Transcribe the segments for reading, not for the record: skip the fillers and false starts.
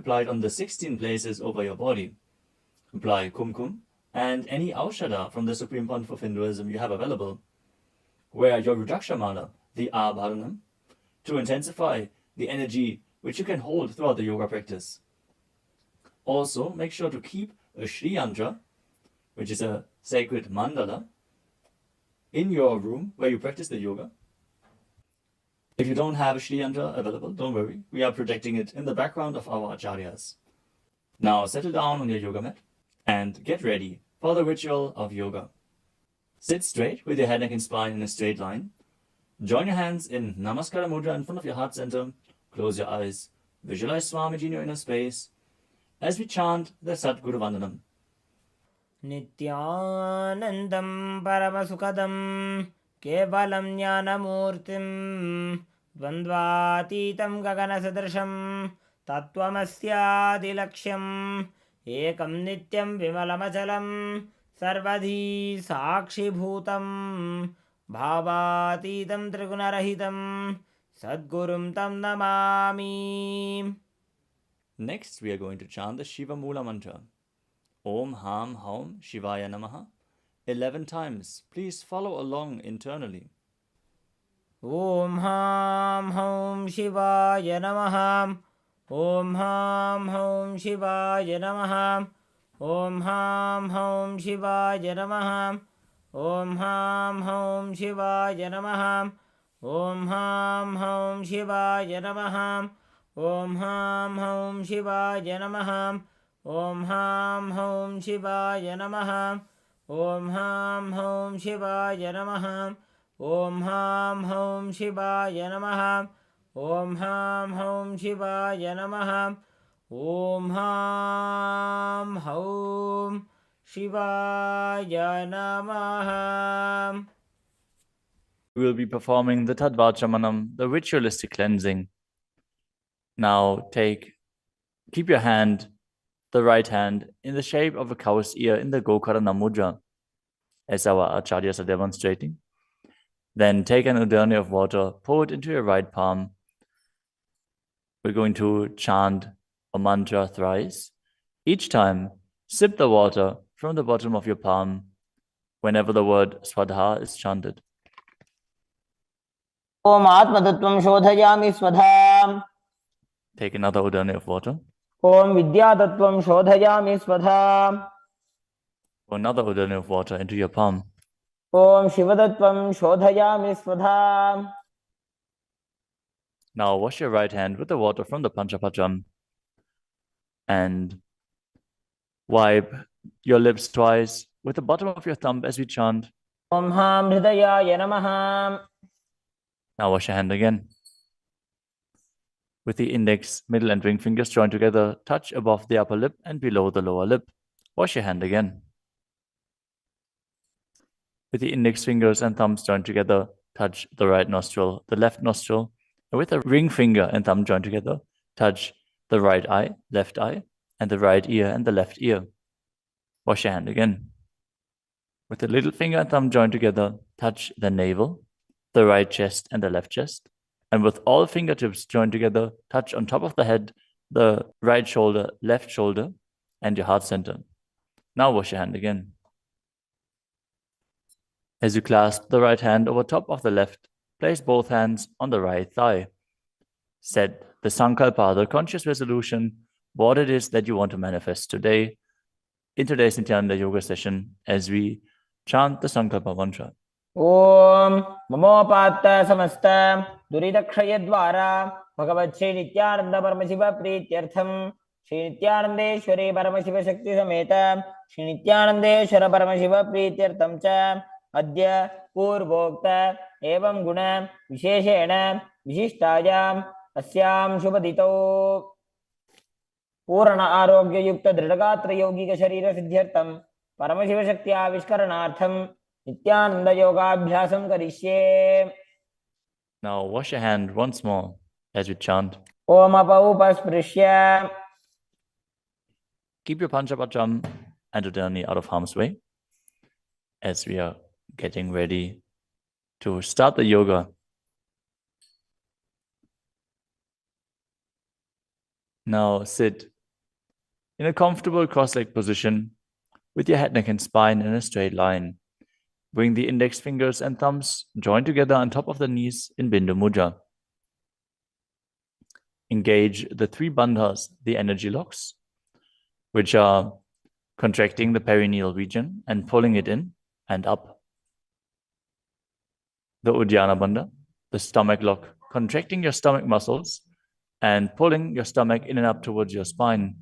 apply it on the 16 places over your body. Apply kumkum and any aushada from the Supreme Font of Hinduism you have available. Wear your Rudraksha mala, the abharanam, to intensify the energy which you can hold throughout the yoga practice. Also, make sure to keep a Shri Yantra, which is a sacred mandala, in your room where you practice the yoga. If you don't have a Shri Yantra available, don't worry. We are projecting it in the background of our acharyas. Now settle down on your yoga mat and get ready for the ritual of yoga. Sit straight with your head, neck and spine in a straight line. Join your hands in Namaskara Mudra in front of your heart center. Close your eyes. Visualize Swamiji in your inner space as we chant the Sadguru Vandanam. Nityanandam Paramasukadam Kevalam Jnanamurtim Dvandvatitam Gaganasadrasham Tattvamasyaadilaksham Ekam Nityam Vimalamachalam Sarvadhi Sakshibhutam Bhavatitam Trigunarahitam Sadgurum Tam Namami. Next, we are going to chant the Shiva Mula mantra. Om Ham Haum Shivaya Namaha 11 times. Please follow along internally. Om Ham Haum Shivaya Namaha. Om Ham Haum Shivaya Namaha. Om Ham Haum Shivaya Namaha. Om Ham Haum Shivaya Namaha. Om Ham Haum Shivaya Namaha. Om Ham Haum Shivaya Namaha. Om Ham Haum Shivaya Namaha. Om Ham Haum Shivaya Namaha. Om Ham Haum Shivaya Namaha. Om Ham Haum Shivaya Namaha. Om Ham Haum Shivaya Namaha. We will be performing the Tadvachamanam, the ritualistic cleansing. Now keep your hand, the right hand, in the shape of a cow's ear in the Gokarana Mudra, as our acharyas are demonstrating. Then take an udani of water, pour it into your right palm. We're going to chant a mantra thrice. Each time, sip the water from the bottom of your palm whenever the word Swadha is chanted. Om Atmatattvam Shodhayami Swadham. Take another udani of water. Om Vidyatattvam Shodhayami Swadham. Pour another udani of water into your palm. Om Shivadattvam Shodhayami Swadham. Now wash your right hand with the water from the Panchapacham and wipe your lips twice with the bottom of your thumb as we chant. Om Ham Hridayaya Namaha. Now wash your hand again. With the index, middle and ring fingers joined together, touch above the upper lip and below the lower lip. Wash your hand again. With the index fingers and thumbs joined together, touch the right nostril, the left nostril, and with the ring finger and thumb joined together, touch the right eye, left eye, and the right ear and the left ear. Wash your hand again. With the little finger and thumb joined together, touch the navel, the right chest and the left chest. And with all fingertips joined together, touch on top of the head, the right shoulder, left shoulder, and your heart center. Now wash your hand again. As you clasp the right hand over top of the left, place both hands on the right thigh. Set the sankalpa, the conscious resolution, what it is that you want to manifest today in today's Nityananda Yoga session as we chant the sankalpa mantra. Om Mamopatta Samasta Duridakshayadvara Bhagavad Shri Nityananda Paramashiva Prityartham Shri Nityanandeshwari Paramashiva Shakti Sameta Shri Nityanandeshwara Paramashiva Prityartham Cha Adya Purvokta Evam Guna Visheshena Vishishtayam Asyam Shubhadito Purana Arogya Yukta Dridagatra Yogika Sharira Siddhyartham Paramashiva Shakti Avishkaranartham Nityananda Yoga Abhyasam Karishye. Now wash your hand once more as we chant. Om Apaupasprisya. Keep your Panchapacham and udani out of harm's way as we are getting ready to start the yoga. Now sit in a comfortable cross-legged position with your head, neck, and spine in a straight line. Bring the index fingers and thumbs joined together on top of the knees in Bindu Mudra. Engage the 3 bandhas, the energy locks, which are contracting the perineal region and pulling it in and up. The Uddiyana Bandha, the stomach lock, contracting your stomach muscles and pulling your stomach in and up towards your spine.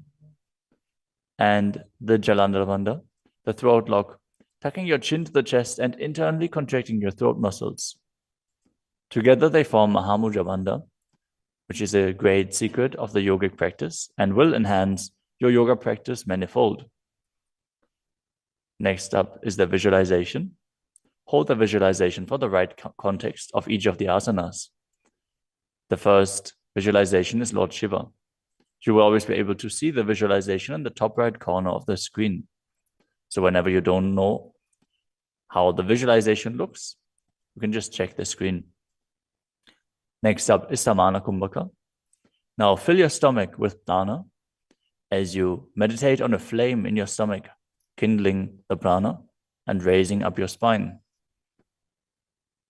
And the Jalandhara Bandha, the throat lock, tucking your chin to the chest and internally contracting your throat muscles. Together they form Mahamudra Bandha, which is a great secret of the yogic practice and will enhance your yoga practice manifold. Next up is the visualization. Hold the visualization for the right context of each of the asanas. The first visualization is Lord Shiva. You will always be able to see the visualization in the top right corner of the screen. So whenever you don't know how the visualization looks, you can just check the screen. Next up is Samana Kumbhaka. Now fill your stomach with prana as you meditate on a flame in your stomach, kindling the prana and raising up your spine.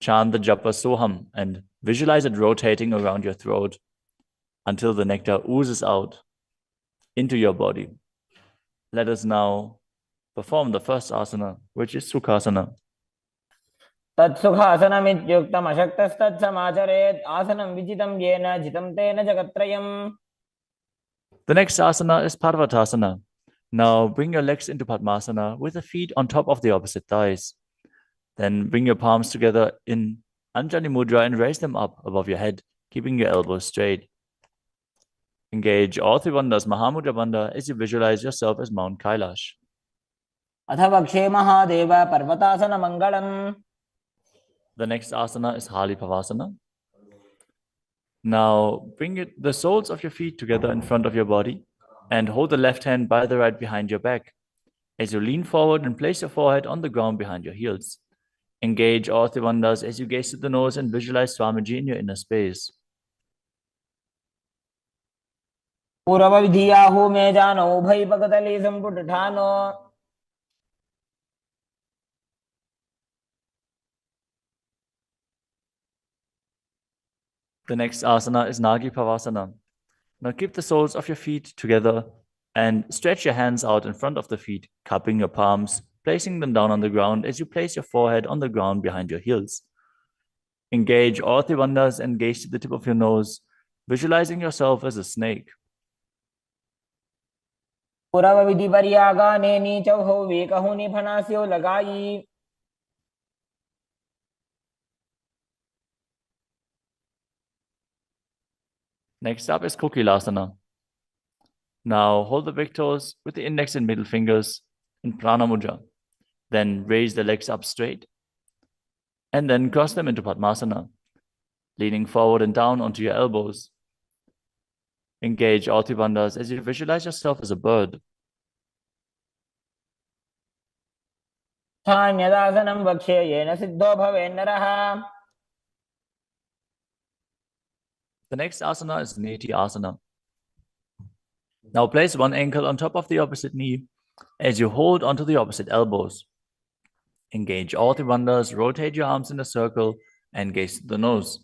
Chant the japa soham and visualize it rotating around your throat until the nectar oozes out into your body. Let us now perform the first asana, which is Sukhasana. तत्सुखासनमित्युक्तम् अशक्तस्तत्समाचरेत् आसनं विजितं येन जितं तेन जगत्त्रयम्. The next asana is Parvatasana. Now bring your legs into Padmasana with the feet on top of the opposite thighs. Then bring your palms together in Anjali Mudra and raise them up above your head, keeping your elbows straight. Engage all 3 bandhas, Mahamudra Bandha, as you visualize yourself as Mount Kailash. अथ वक्षे Mahadev पर्वतासनमङ्गलम्. The next asana is Halipavasana. Now bring the soles of your feet together in front of your body and hold the left hand by the right behind your back. As you lean forward and place your forehead on the ground behind your heels. Engage all 3 bandhas as you gaze to the nose and visualize Swamiji in your inner space. पूर्वविधियाहु मे जानो उभयपकतली सम्पुटठानो. The next asana is Nagi Pavasana. Now keep the soles of your feet together and stretch your hands out in front of the feet, cupping your palms, placing them down on the ground as you place your forehead on the ground behind your heels. Engage all 3 bandhas and gaze to the tip of your nose, visualizing yourself as a snake. पूर्वविधिपर्यागाने नीचौ वेकहुनि फनास्यो लगाई. Next up is Kokilasana. Now hold the big toes with the index and middle fingers in Prana Mudra. Then raise the legs up straight and then cross them into Padmasana, leaning forward and down onto your elbows. Engage all 3 bandhas as you visualize yourself as a bird. यदासनं वक्ष्ये yen Sidho भवेन्नरः. The next asana is Neti Asana. Now place one ankle on top of the opposite knee as you hold onto the opposite elbows. Engage all 3 bandhas, rotate your arms in a circle and gaze to the nose,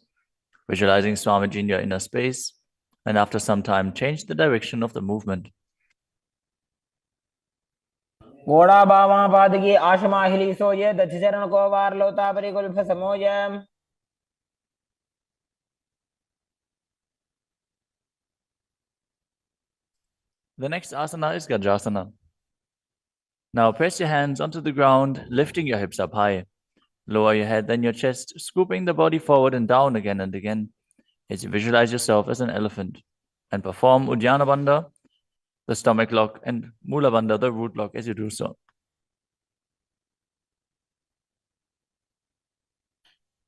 visualizing Swamiji in your inner space, and after some time change the direction of the movement. घोड़ा बामा पादगी आशमाहिली सोये दक्षचरण को वार लोता परिकुल्फ समोय. The next asana is Gajasana. Now press your hands onto the ground, lifting your hips up high. Lower your head, then your chest, scooping the body forward and down again and again as you visualize yourself as an elephant. And perform Uddiyana Bandha, the stomach lock, and Mula Bandha, the root lock, as you do so.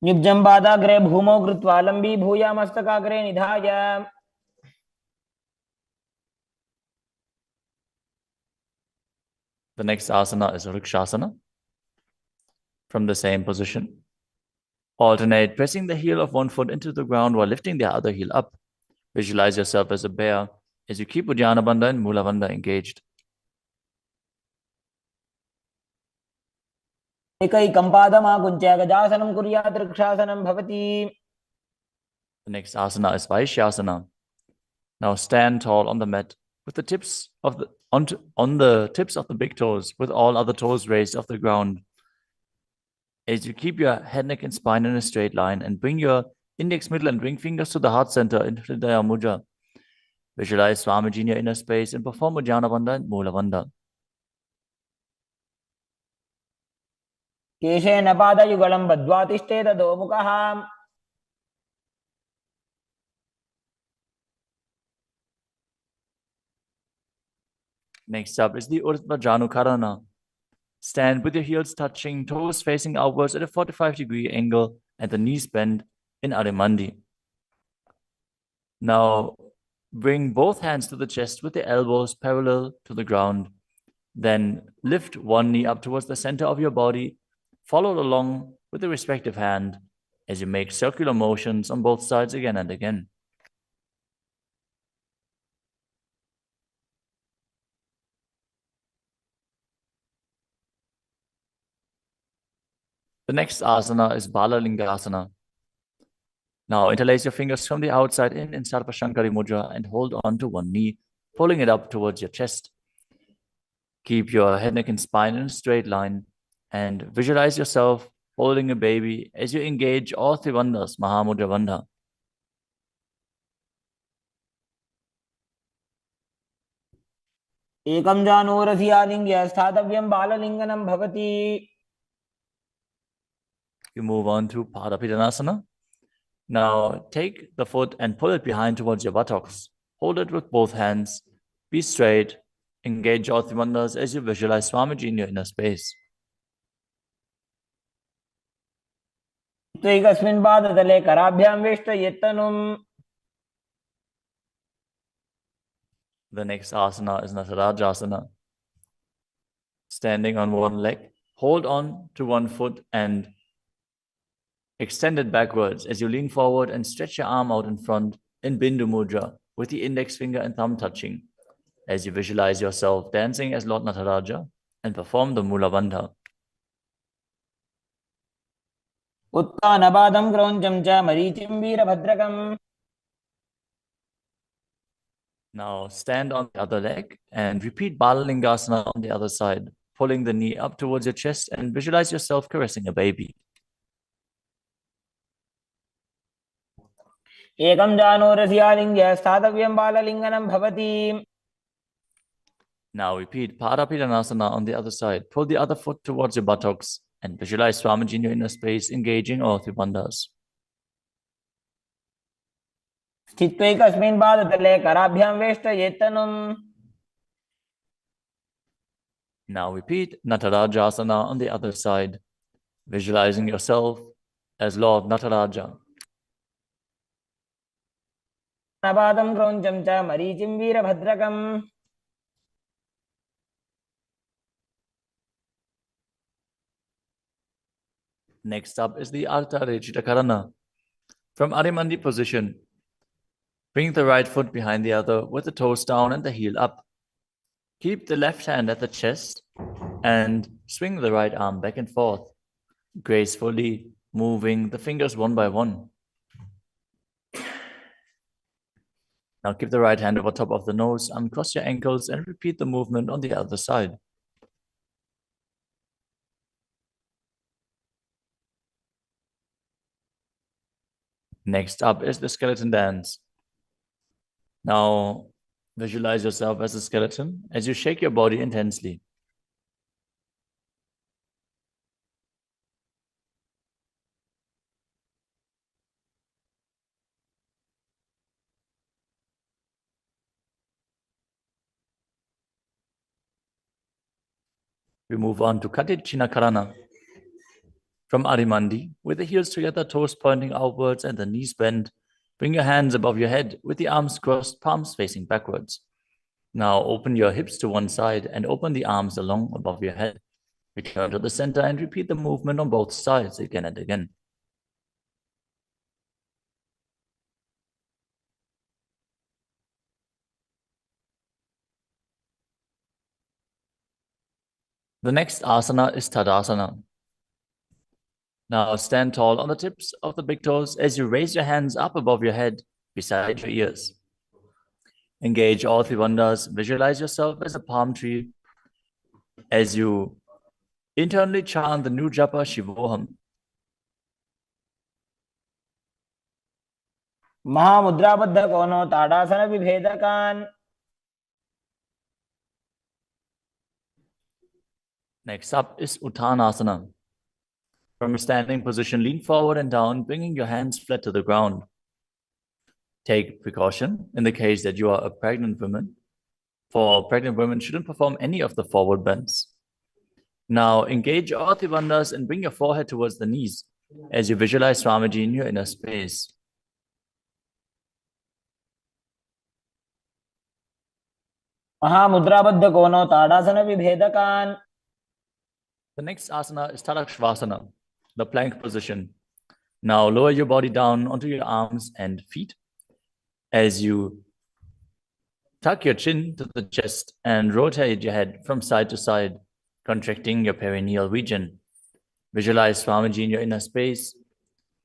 युग्जं पादाग्रे भूमौ कृत्वा लम्बी भूया मस्तकाग्रे निधाय. The next asana is Vrikshasana. From the same position, alternate pressing the heel of one foot into the ground while lifting the other heel up. Visualize yourself as a bear as you keep Uddiyana Bandha and Mula Bandha engaged. एकैकं पादमाकुञ्च्य गजासनं कुर्यात् वृक्षासनं भवति. The next asana is Vaishyasana. Now stand tall on the mat with the tips of the on the tips of the big toes, with all other toes raised off the ground. As you keep your head, neck, and spine in a straight line, and bring your index, middle, and ring fingers to the heart center in Hridaya Mudra. Visualize Swamiji in your inner space and perform Uddiyana Bandha and Mula Bandha. केशेन पादयुगलं बद्ध्वा तिष्ठेत अधोमुखः. Next up is the Urdhva Janukarana. Stand with your heels touching, toes facing outwards at a 45-degree angle, and the knees bent in Adimandi. Now, bring both hands to the chest with the elbows parallel to the ground. Then lift one knee up towards the center of your body, followed along with the respective hand as you make circular motions on both sides again and again. The next asana is Balalingasana. Now interlace your fingers from the outside in Sarvashankari Mudra and hold on to one knee, pulling it up towards your chest. Keep your head, neck, and spine in a straight line and visualize yourself holding a baby as you engage all three bandhas, Maha Mudra Bandha. एकं जानूरधियालिङ्ग्य स्थातव्यं बाललिङ्गनं भवति. You move on to Padapidanasana. Now take the foot and pull it behind towards your buttocks. Hold it with both hands. Be straight. Engage all three bandhas as you visualize Swamiji in your inner space. एकस्मिन् पादतले कराभ्यां वेष्टयेत्तनुम्. The next asana is Natarajasana. Standing on one leg, hold on to one foot and extend it backwards as you lean forward and stretch your arm out in front in Bindu Mudra with the index finger and thumb touching as you visualize yourself dancing as Lord Nataraja and perform the Mula Bandha. उत्तानपादं क्रौञ्चं च मरीचिं वीरभद्रकम्. Now stand on the other leg and repeat Balalingasana on the other side, pulling the knee up towards your chest and visualize yourself caressing a baby. एकं जानूरधियालिङ्ग्य स्थातव्यं बाललिङ्गनं भवति. Now repeat Padapidanasana on the other side. Pull the other foot towards your buttocks and visualize Swamiji in your inner space, engaging all three bandhas. स्थित्वैकस्मिन् पादतले कराभ्यां वेष्टयेत्तनुम्. Now repeat Natarajasana on the other side, visualizing yourself as Lord Nataraja. पादं क्रौञ्चं च मरीचिं वीरभद्रकम्. Next up is the Ardha Rechita Karana. From Adimandi position, bring the right foot behind the other with the toes down and the heel up. Keep the left hand at the chest and swing the right arm back and forth, gracefully moving the fingers one by one. Now keep the right hand over top of the nose, uncross your ankles, and repeat the movement on the other side. Next up is the skeleton dance. Now visualize yourself as a skeleton as you shake your body intensely. We move on to Katichina Karana. From Adimandi, with the heels together, toes pointing outwards and the knees bent, bring your hands above your head with the arms crossed, palms facing backwards. Now open your hips to one side and open the arms along above your head. Return to the center and repeat the movement on both sides again and again. The next asana is Tadasana. Now stand tall on the tips of the big toes as you raise your hands up above your head, beside your ears. Engage all three bandhas. Visualize yourself as a palm tree as you internally chant the new japa Shivoham. महामुद्राबद्ध कोनो ताड़ासन विभेदकान. Next up is Uttanasana. From a standing position, lean forward and down, bringing your hands flat to the ground. Take precaution in the case that you are a pregnant woman. For pregnant women, shouldn't perform any of the forward bends. Now engage all three bandhas and bring your forehead towards the knees as you visualize Swamiji in your inner space. महामुद्राबद्ध कोनो ताड़ासन विभेदकान. The next asana is Tadakshvasana, the plank position. Now lower your body down onto your arms and feet as you tuck your chin to the chest and rotate your head from side to side, contracting your perineal region. Visualize Swamiji in your inner space.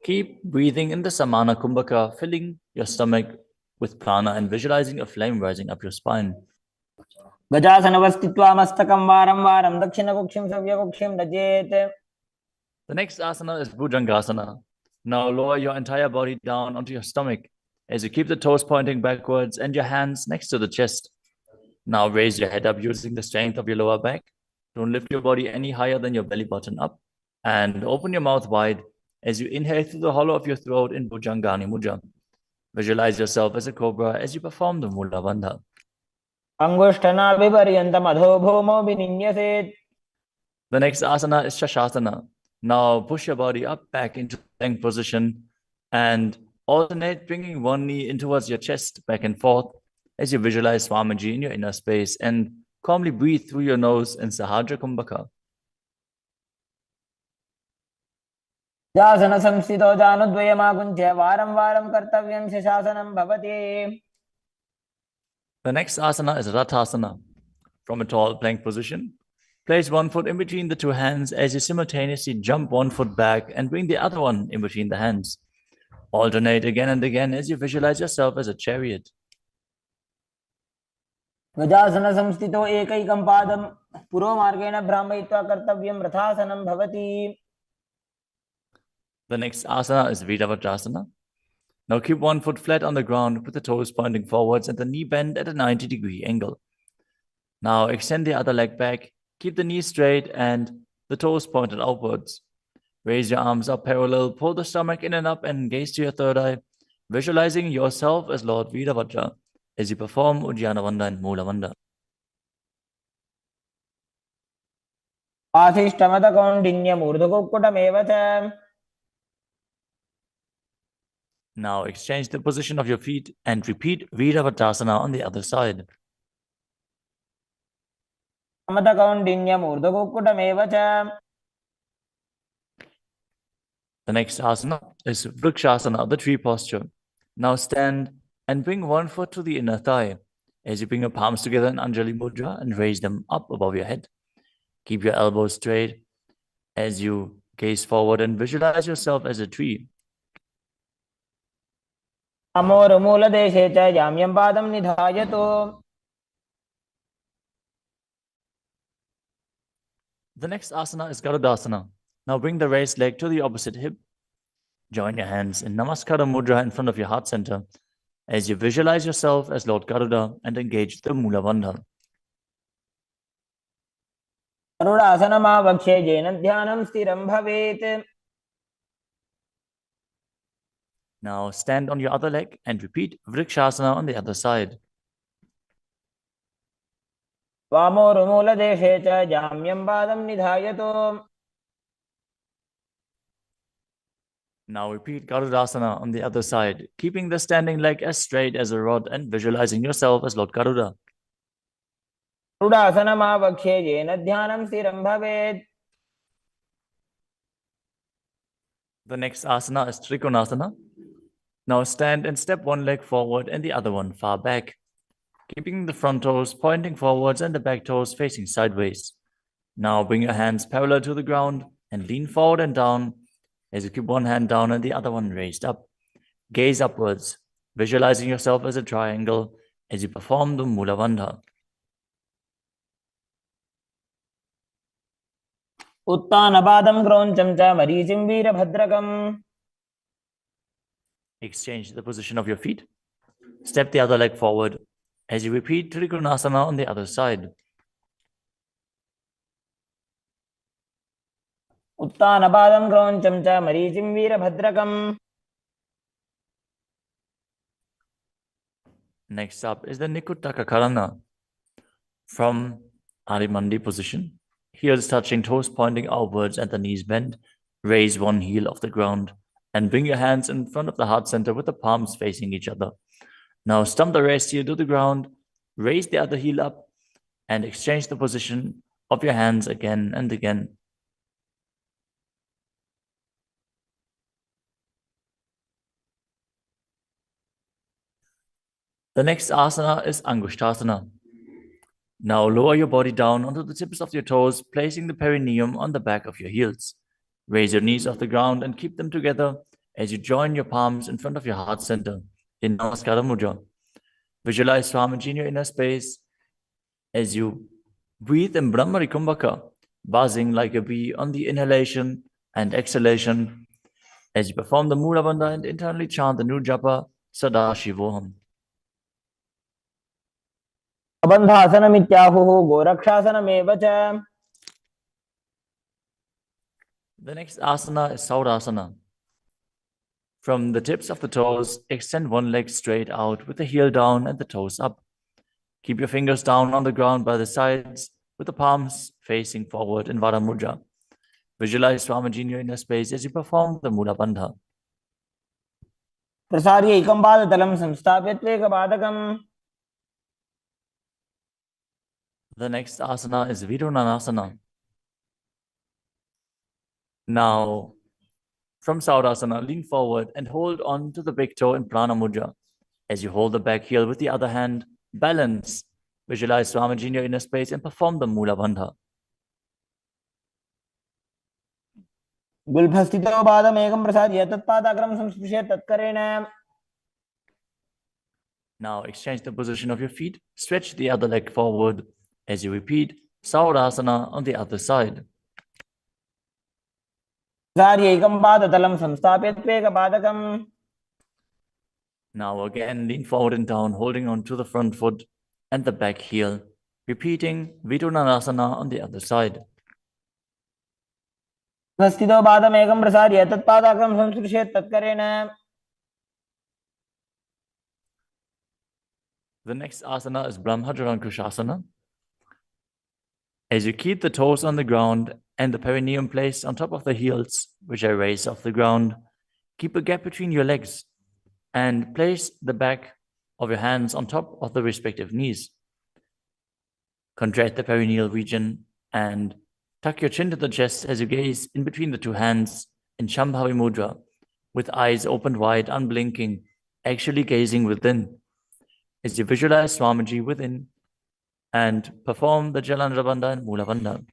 Keep breathing in the Samana Kumbhaka, filling your stomach with prana and visualizing a flame rising up your spine. गजासनवस्थित्वा मस्तकं वारं वारं दक्षिणकुक्षिं सव्यकुक्षिं नजेत्. The next asana is Bhujangasana. Now lower your entire body down onto your stomach as you keep the toes pointing backwards and your hands next to the chest. Now raise your head up using the strength of your lower back. Don't lift your body any higher than your belly button up. And open your mouth wide as you inhale through the hollow of your throat in Bhujangani Mudra. Visualize yourself as a cobra as you perform the Mula Bandha. अंगुष्ठनाभिपर्यन्तम् अधो भूमौ विनिन्यसेत्. The next asana is Shasasana. Now push your body up back into plank position and alternate bringing one knee in towards your chest back and forth as you visualize Swamiji in your inner space and calmly breathe through your nose in Sahajra Kumbhaka. जासन संस्थितो जानुद्वयमाकुञ्च्य वारं वारं कर्तव्यं शशासनं भवति. The next asana is Rathasana. From a tall plank position, place one foot in between the two hands as you simultaneously jump one foot back and bring the other one in between the hands. Alternate again and again as you visualize yourself as a chariot. गजासन संस्थितो एकैकं पादं पुरोमार्गेण भ्रामयित्वा कर्तव्यं रथासनं भवति. The next asana is Viravatrasana. Now keep one foot flat on the ground with the toes pointing forwards and the knee bent at a 90-degree angle. Now extend the other leg back, keep the knees straight and the toes pointed outwards. Raise your arms up parallel, pull the stomach in and up and gaze to your third eye, visualizing yourself as Lord Virabhadra as you perform Ujjana Bandha and Mula Bandha. आधिष्ठमतकौण्डिन्यमूर्धकुक्कुटमेव च. Now exchange the position of your feet and repeat Viravatrasana on the other side. समतकौण्डिन्यमूर्धकुक्कुटमेव च. The next asana is Vrikshasana, the tree posture. Now stand and bring one foot to the inner thigh as you bring your palms together in Anjali Mudra and raise them up above your head. Keep your elbows straight as you gaze forward and visualize yourself as a tree. अमोरमूलदेशे च जाम्यं पादं निधायतु. The next asana is Garudasana. Now bring the raised leg to the opposite hip. Join your hands in Namaskara Mudra in front of your heart center as you visualize yourself as Lord Garuda and engage the Mula Bandha. गरुडासनमावक्ष्ये येन ध्यानं स्थिरं भवेत्. Now stand on your other leg and repeat Vrikshasana on the other side. वामोरुमूलदेशे च जाम्यं पादं निधायतु. Now repeat Garudasana on the other side, keeping the standing leg as straight as a rod and visualizing yourself as Lord Garuda. गरुडासनमावक्ष्ये येन ध्यानं स्थिरं भवेत्. The next asana is Trikonasana. Now stand and step one leg forward and the other one far back, keeping the front toes pointing forwards and the back toes facing sideways. Now bring your hands parallel to the ground and lean forward and down, As you keep one hand down and the other one raised up, gaze upwards, visualizing yourself as a triangle as you perform the Mula Bandha. उत्तानपादं क्रौञ्चं च मरीचिं वीरभद्रकम्. Exchange the position of your feet. Step the other leg forward as you repeat Trikonasana on the other side. उत्तानपादं क्रौञ्चं च मरीचिं वीरभद्रकम्. Next up is the Nikuttaka Karana. From Arimandi position, heels touching, toes pointing outwards and the knees bent, raise one heel off the ground and bring your hands in front of the heart center with the palms facing each other. Now stump the rest heel to the ground, raise the other heel up and exchange the position of your hands again and again. The next asana is Angushtasana. Now lower your body down onto the tips of your toes, placing the perineum on the back of your heels. Raise your knees off the ground and keep them together as you join your palms in front of your heart center in Namaskara Mudra. Visualize Swamiji in your inner space as you breathe in Brahmari Kumbhaka, buzzing like a bee on the inhalation and exhalation as you perform the Mula Bandha and internally chant the new japa Sadashivoham. बन्धासनमित्याहुः गोरक्षासनमेव च. The next asana is Saurasana. From the tips of the toes, extend one leg straight out with the heel down and the toes up. Keep your fingers down on the ground by the sides with the palms facing forward in Vara Mudra. Visualize Swamiji in your inner space as you perform the Mula Bandha. प्रसार्य एकं पादतलं संस्थाप्य त्वेकपादकम्. The next asana is Vidunanasana. Now, from Saurasana, lean forward and hold on to the big toe in Prana Mudra. As you hold the back heel with the other hand, balance. Visualize Swamiji in your inner space and perform the Mula Bandha. गुल्फस्थितो पादमेकं प्रसार्य तत्पादाग्रं संस्पृश्य तत्करेण. Now exchange the position of your feet. Stretch the other leg forward as you repeat Saurasana on the other side. प्रसार्य एकं पादतलं संस्थाप्य त्वेकपादकम्. Now again, lean forward and down, holding on to the front foot and the back heel. Repeating Vidunanasana on the other side. स्थितो पादमेकं प्रसार्य तत्पादाग्रं संस्पृश्य तत्करेण. The next asana is Brahmajarankushasana. As you keep the toes on the ground and the perineum placed on top of the heels, which I raise off the ground, keep a gap between your legs and place the back of your hands on top of the respective knees. Contract the perineal region and tuck your chin to the chest as you gaze in between the two hands in Shambhavi Mudra, with eyes opened wide, unblinking, actually gazing within. As you visualize Swamiji within and perform the Jalandhara Bandha and Mula Bandha.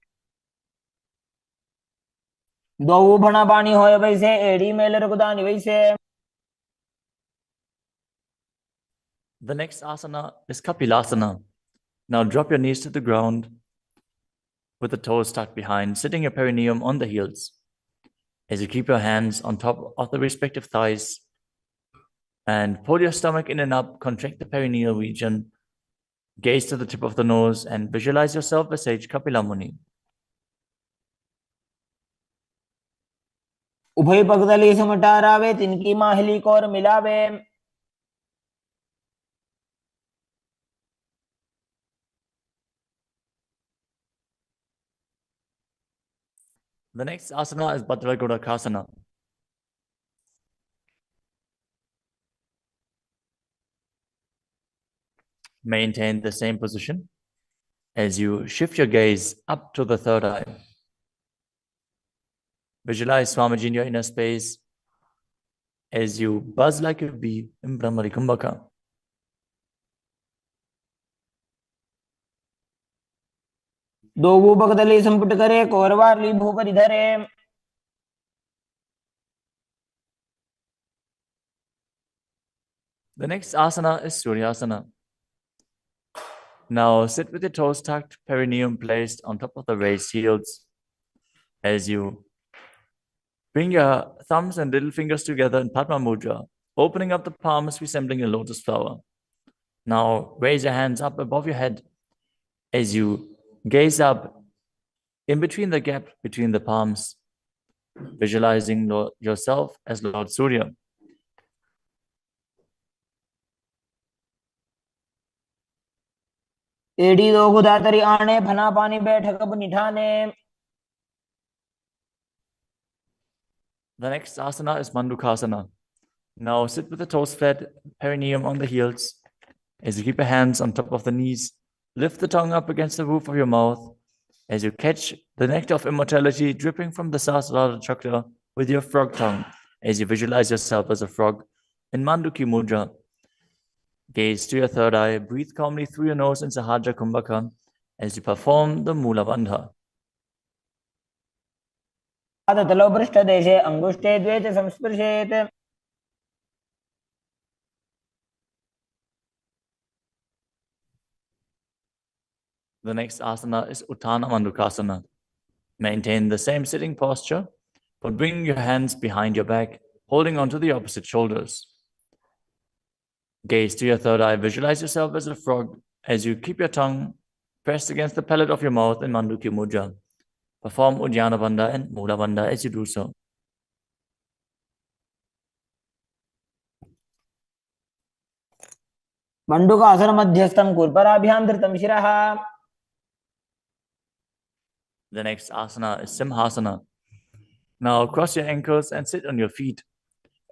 द्वौ भणापाणि होय वैसे एड़ी mail रघुदानि वैसे. The next asana is Kapilasana. Now drop your knees to the ground with the toes tucked behind, sitting your perineum on the heels. As you keep your hands on top of the respective thighs and pull your stomach in and up, contract the perineal region, gaze to the tip of the nose and visualize yourself as sage Kapila Muni. उभय पगदली समटारावे तिनकी Mahuli core मिलावे. The next asana is Bhadragodakasana. Maintain the same position as you shift your gaze up to the third eye. Visualize Swamiji in your inner space as you buzz like a bee in Brahmari Kumbhaka. दो भूपगदली संपुट करे कोरवारली भूपरि धरे. The next asana is Suryasana. Now sit with your toes tucked, perineum placed on top of the raised heels. As you bring your thumbs and little fingers together in Padma Mudra, opening up the palms resembling a lotus flower. Now raise your hands up above your head as you gaze up in between the gap between the palms, visualizing yourself as Lord Surya. एडी दो गुदातरी आने फना पानी बैठक अब निठाने. The next asana is Mandukasana. Now sit with the toes flat, perineum on the heels. As you keep your hands on top of the knees, lift the tongue up against the roof of your mouth. As you catch the nectar of immortality dripping from the Sahasrara chakra with your frog tongue, as you visualize yourself as a frog in Manduki Mudra. Gaze to your third eye, breathe calmly through your nose in Sahaja Kumbhaka as you perform the Mula Bandha. तलो पृष्ठदेशे अंगुष्ठे द्वे च संस्पृशेत्. The next asana is Uttana Mandukasana. Maintain the same sitting posture, but bring your hands behind your back, holding onto the opposite shoulders. Gaze to your third eye, visualize yourself as a frog as you keep your tongue pressed against the palate of your mouth in Manduki Mudra. Perform Uddiyana Bandha and Mula Bandha as you do so. मंडूकासन मध्यस्थं कुर्पराभ्यां धृतं शिरः. The next asana is Simhasana. Now cross your ankles and sit on your feet.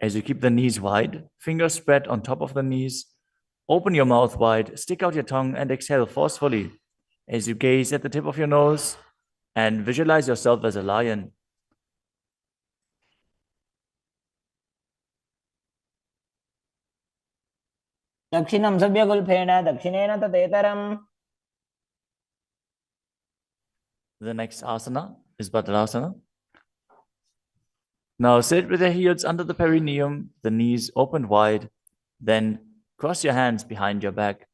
As you keep the knees wide, fingers spread on top of the knees, open your mouth wide, stick out your tongue and exhale forcefully as you gaze at the tip of your nose and visualize yourself as a lion. दक्षिणं सव्यगुल्फेन दक्षिणेन ततेतरम्. The next asana is Bhadrasana. Now sit with your heels under the perineum, the knees opened wide. Then cross your hands behind your back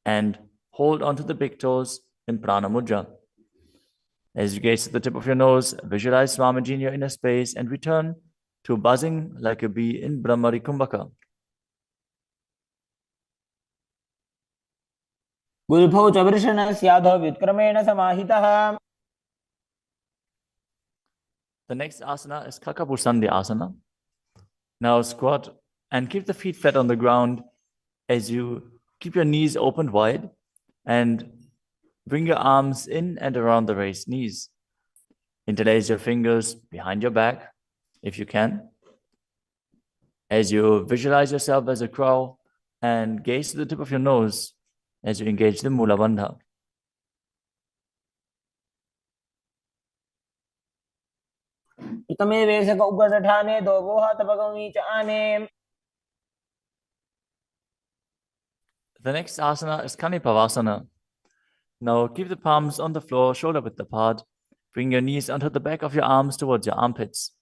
and hold onto the big toes in Prana Mudra. As you gaze at the tip of your nose, visualize Swamiji in your inner space and return to buzzing like a bee in Brahmari Kumbhaka. गुल्फौ च वृषणस्याधो व्युत्क्रमेण समाहितः. The next asana is Kakabusandhi Asana. Now squat and keep the feet flat on the ground as you keep your knees opened wide and bring your arms in and around the raised knees. Interlace your fingers behind your back if you can. As you visualize yourself as a crow and gaze to the tip of your nose as you engage the Mula Bandha. उत्तमे वेशक उपदठाने दो वोहा तपगमी च आने. The next asana is Kanipavasana. Now keep the palms on the floor, shoulder width apart. Bring your knees onto the back of your arms towards your armpits.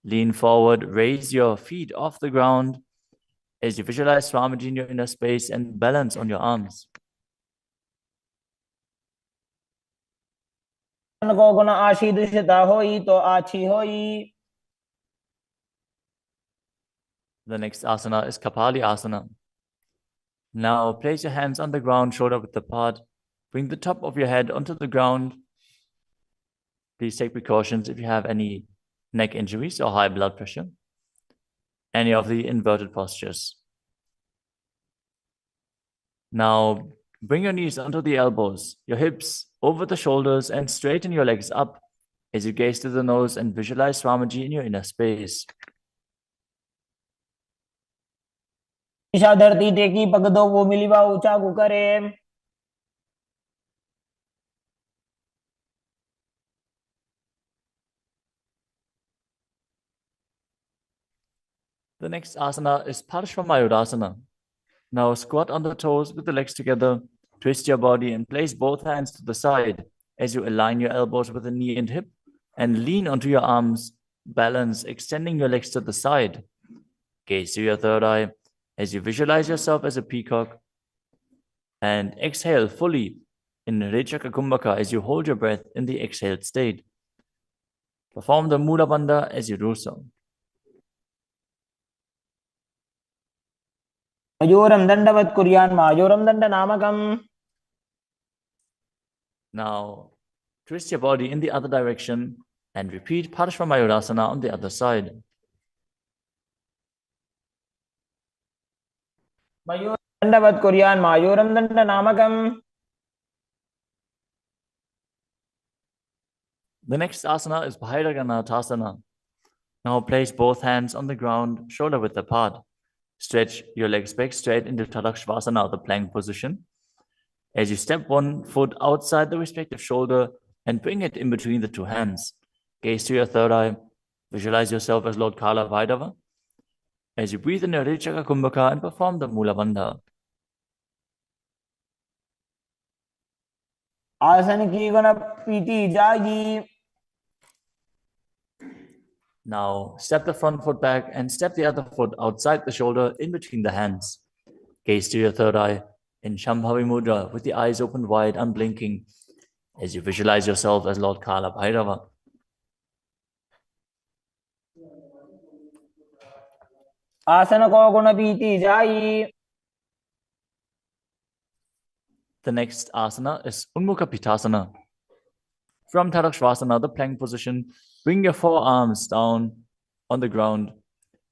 Lean forward, raise your feet off the ground as you visualize Swamiji in your inner space and balance on your arms. को गुण आशी दुष्टता होई तो आछी होई. The next asana is Kapali Asana. Now place your hands on the ground, shoulder width apart. Bring the top of your head onto the ground. Please take precautions if you have any neck injuries or high blood pressure. Any of the inverted postures. Now bring your knees onto the elbows, your hips over the shoulders, and straighten your legs up as you gaze to the nose and visualize Swamiji in your inner space. Isha धरती टेकी पग दो वो मिलीवा ऊंचा करे. The next asana is Parshvamayurasana. Now squat on the toes with the legs together, twist your body and place both hands to the side as you align your elbows with the knee and hip and lean onto your arms, balance, extending your legs to the side. Gaze to your third eye, as you visualize yourself as a peacock, and exhale fully in Rechaka Kumbhaka as you hold your breath in the exhaled state. Perform the Mula Bandha as you do so. Mayoram dandavat kuryan mayoram danda namakam. Now, twist your body in the other direction and repeat Parashva Mayurasana on the other side. Mayoram dandavat kuryan mayoram danda namakam. The next asana is Bhairaganathasana. Now place both hands on the ground, shoulder width apart. Stretch your legs back straight into Tadakshvasana, the plank position. As you step one foot outside the respective shoulder and bring it in between the two hands. Gaze to your third eye. Visualize yourself as Lord Kala Vaidava. As you breathe in your Rechaka Kumbhaka and perform the Mula Bandha. आसन की गुण पीती जागी. Now, step the front foot back and step the other foot outside the shoulder in between the hands. Gaze to your third eye in Shambhavi Mudra with the eyes open wide, unblinking, as you visualize yourself as Lord Kala Bhairava. आसन को गुण पीती जाई. The next asana is Unmukha Pitasana. From Tadakshvasana, the plank position, bring your forearms down on the ground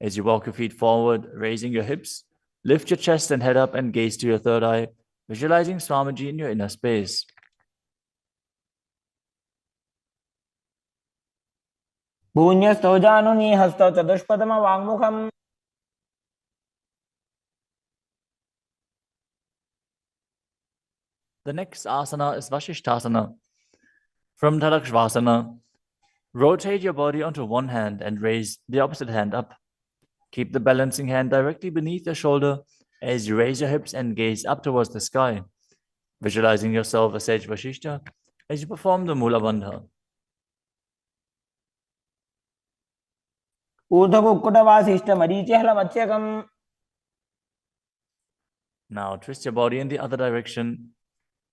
as you walk your feet forward, raising your hips. Lift your chest and head up and gaze to your third eye, visualizing Swamiji in your inner space. भून्यस्थो जानुनि हस्तो चतुष्पदम वाङ्मुखम्. The next asana is Vashishthasana. From Tadakshvasana, rotate your body onto one hand and raise the opposite hand up. Keep the balancing hand directly beneath your shoulder as you raise your hips and gaze up towards the sky, visualizing yourself as Sage Vashishta as you perform the Mula Bandha. ऊर्ध्वकुक्कुटवासिष्ठ मरीचिहलमत्स्यकम्. Now twist your body in the other direction.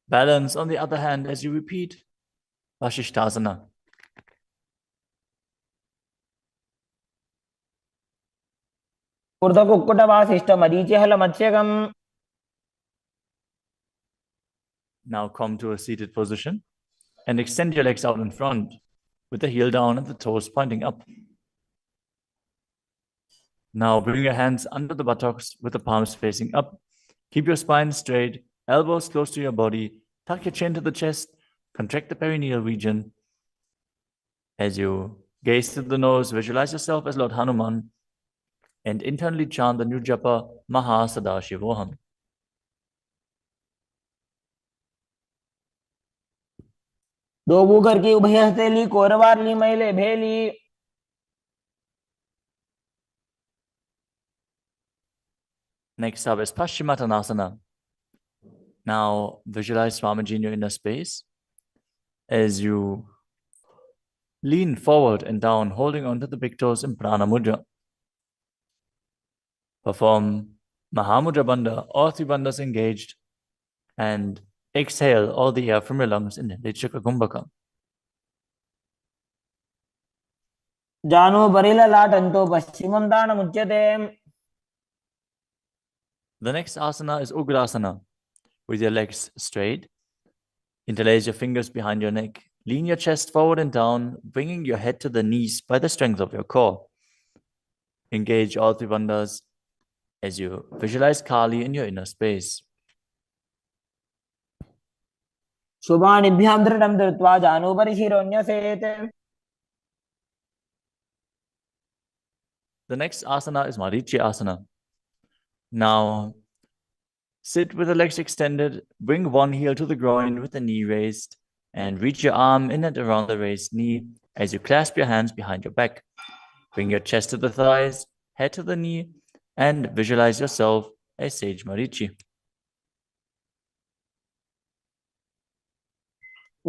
Balance on the other hand as you repeat Vashishthasana. ऊर्ध्वकुक्कुटवासिष्ठ मरीचिहलमत्स्यकम्. Now come to a seated position and extend your legs out in front with the heel down and the toes pointing up. Now bring your hands under the buttocks with the palms facing up. Keep your spine straight, elbows close to your body. Tuck your chin to the chest. Contract the perineal region. As you gaze through the nose, visualize yourself as Lord Hanuman and internally chant the new japa, Maha Sadashivoham. दो Booker की उभय हथेली कोरवार ली मैले भेली. Next up is Paschimottanasana. Now visualize Swamiji in your inner space as you lean forward and down, holding onto the big toes in Prana Mudra. Perform Mahamudra Bandha, all three bandhas engaged, and exhale all the air from your lungs in Rechaka Kumbhaka. जानो Burrill लाटंतो पश्चिमं दानमुच्यते. The next asana is Ugrasana. With your legs straight, interlace your fingers behind your neck. Lean your chest forward and down, bringing your head to the knees by the strength of your core. Engage all three bandhas as you visualize Kali in your inner space. शुभानिभ्यां दृढं धृत्वा जानो परिशिरोऽन्यसेत्. The next asana is Marichi Asana. Now, sit with the legs extended, bring one heel to the groin with the knee raised, and reach your arm in and around the raised knee as you clasp your hands behind your back. Bring your chest to the thighs, head to the knee, and visualize yourself as Sage Marichi.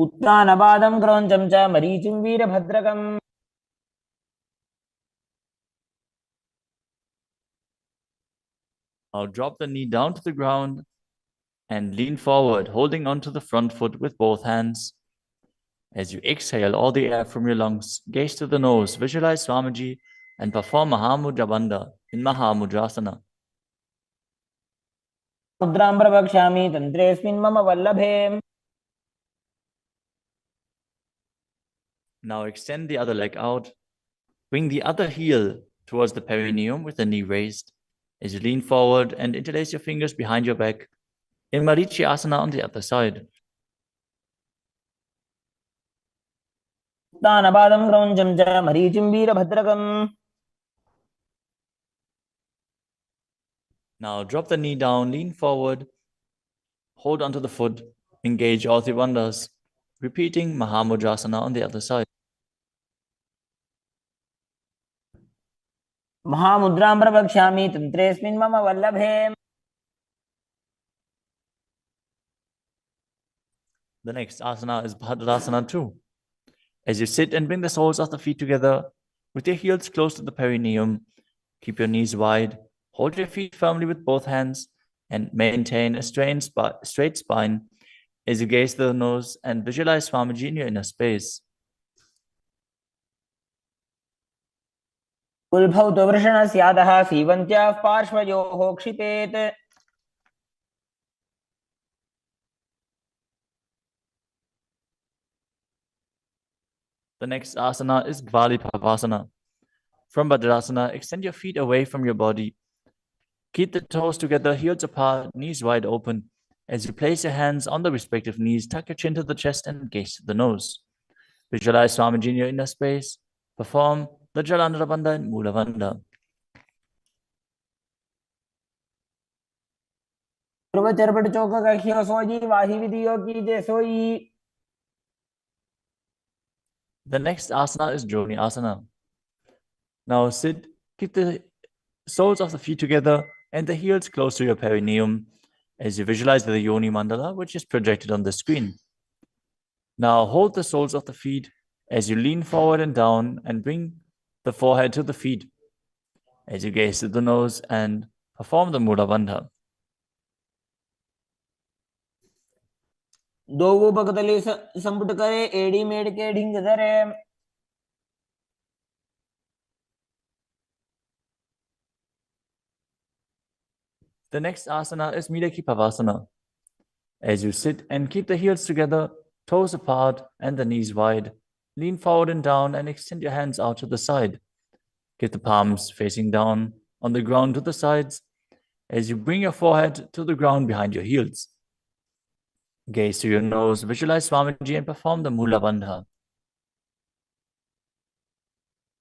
उत्तानपादं क्रौञ्चं च मरीचिं वीरभद्रकम्. Now drop the knee down to the ground and lean forward, holding onto the front foot with both hands. As you exhale all the air from your lungs, gaze to the nose, visualize Swamiji, and perform Maha Mudra Bandha in Maha Mudrasana. मुद्रां प्रवक्ष्यामि तन्त्रेऽस्मिन् मम वल्लभे. Now extend the other leg out. Bring the other heel towards the perineum with the knee raised. As you lean forward and interlace your fingers behind your back in Marichi Asana on the other side. उत्तानपादं क्रौञ्चं च मरीचिं वीरभद्रकम्. Now drop the knee down, lean forward, hold onto the foot, engage all three bandhas, repeating Mahamudrasana on the other side. महामुद्रां प्रवक्ष्यामि तन्त्रेऽस्मिन् मम वल्लभे. The next asana is Bhadrasana 2. As you sit and bring the soles of the feet together with your heels close to the perineum, keep your knees wide, hold your feet firmly with both hands, and maintain a straight spine as you gaze to the nose and visualize Swamiji in your inner space. उल्भौ तु वृषणस्यादः सीवन्त्याः पार्श्वयोः क्षिपेत्. The next asana is Gvalipavasana. From Bhadrasana, extend your feet away from your body. Keep the toes together, heels apart, knees wide open. As you place your hands on the respective knees, tuck your chin to the chest and gaze to the nose. Visualize Swamiji in your inner space. Perform the Jalandhara Bandha and Mula Bandha. ध्रुवचरपट चौक कख्यो सोई वाही विधियो कीजे सोई. The next asana is Joni Asana. Now sit, keep the soles of the feet together and the heels close to your perineum as you visualize the Yoni Mandala, which is projected on the screen. Now hold the soles of the feet as you lean forward and down and bring the forehead to the feet as you gaze to the nose and perform the Mula Bandha. दोवो बगतली संपुट करे एड़ी मेड़ के ढिंग धरे. The next asana is Midaki Pavasana. As you sit and keep the heels together, toes apart and the knees wide, lean forward and down and extend your hands out to the side. Keep the palms facing down on the ground to the sides as you bring your forehead to the ground behind your heels. Gaze to your nose, visualize Swamiji and perform the Mula Bandha.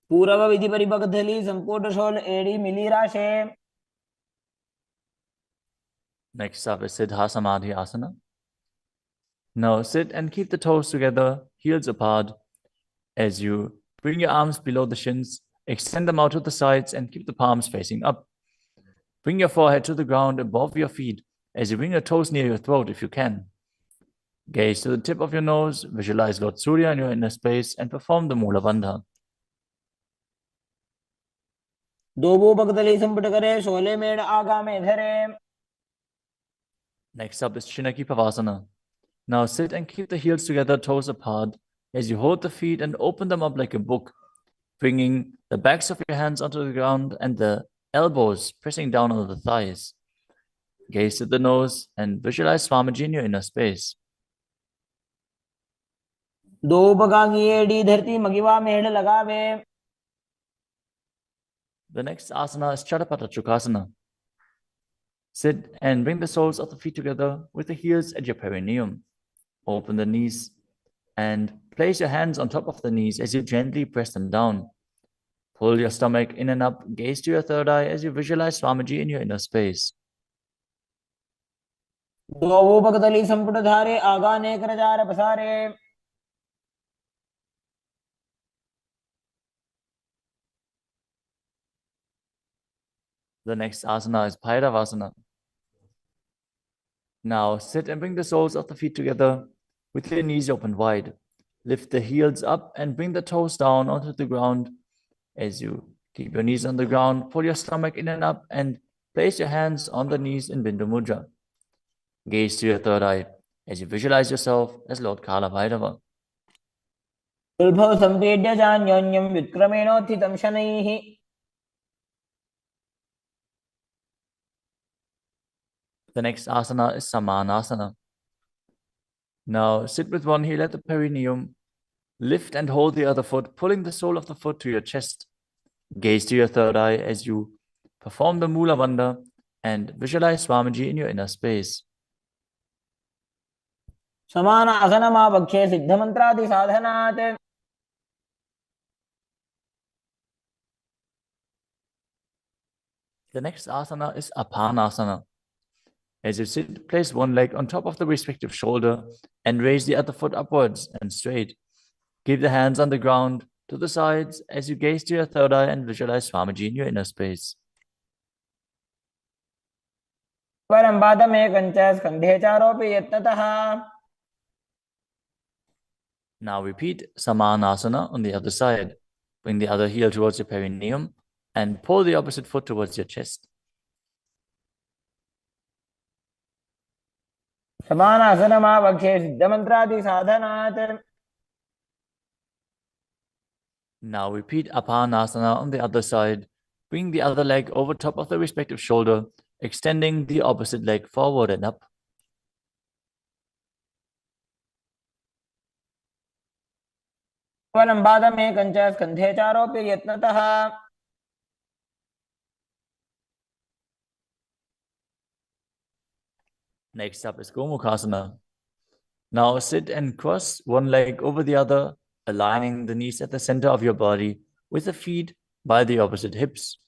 पूर्व विधि परिबगधली संपुट शोल एड़ी मिली राशे. Next up is Siddha Samadhi Asana. Now sit and keep the toes together, heels apart. As you bring your arms below the shins, extend them out to the sides and keep the palms facing up. Bring your forehead to the ground above your feet as you bring your toes near your throat if you can. Gaze to the tip of your nose, visualize Lord Surya in your inner space and perform the Mula Bandha. दोवो बगतली संपुट करे शोले मेड़ आगा में धरे. Next up is Chinaki Pavasana. Now sit and keep the heels together, toes apart, as you hold the feet and open them up like a book, bringing the backs of your hands onto the ground and the elbows pressing down on the thighs. Gaze to the nose and visualize Swamiji in your inner space. दो बगांगी एड़ी धरती मगिवा मेड़ लगावे. The next asana is Chadapata Chukasana. Sit and bring the soles of the feet together with the heels at your perineum. Open the knees and place your hands on top of the knees as you gently press them down. Pull your stomach in and up, gaze to your third eye as you visualize Swamiji in your inner space. दोवो बगतली संपुट धारे आगा ने कर jar पसारे. The next asana is Bhairavasana. Now sit and bring the soles of the feet together with your knees open wide. Lift the heels up and bring the toes down onto the ground. As you keep your knees on the ground, pull your stomach in and up and place your hands on the knees in Bindu Mudra. Gaze to your third eye as you visualize yourself as Lord Kala Bhairava. सुलभौ सम्पीड्य चान्योन्यं व्युत्क्रमेणोत्थितं शनैः The next asana is Samanasana. Now sit with one heel at the perineum. Lift and hold the other foot, pulling the sole of the foot to your chest. Gaze to your third eye as you perform the Mula Bandha and visualize Swamiji in your inner space. समानासनमावक्षे सिद्धमन्त्रादिसाधनात् The next asana is Apanasana. As you sit, place one leg on top of the respective shoulder and raise the other foot upwards and straight. Keep the hands on the ground to the sides as you gaze to your third eye and visualize Swamiji in your inner space. परं पादमेकं च स्कन्धे चारोपि यत्नतः. Now repeat Samanasana on the other side. Bring the other heel towards your perineum and pull the opposite foot towards your chest. समानासनमावक्षे सिद्धमन्त्रादिसाधनात्. Now repeat Apanasana on the other side. Bring the other leg over top of the respective shoulder, extending the opposite leg forward and up. परं पादमेकं च स्कन्धे चारोपि यत्नतः. Next up is Gomukhasana. Now sit and cross one leg over the other, aligning the knees at the center of your body with the feet by the opposite hips.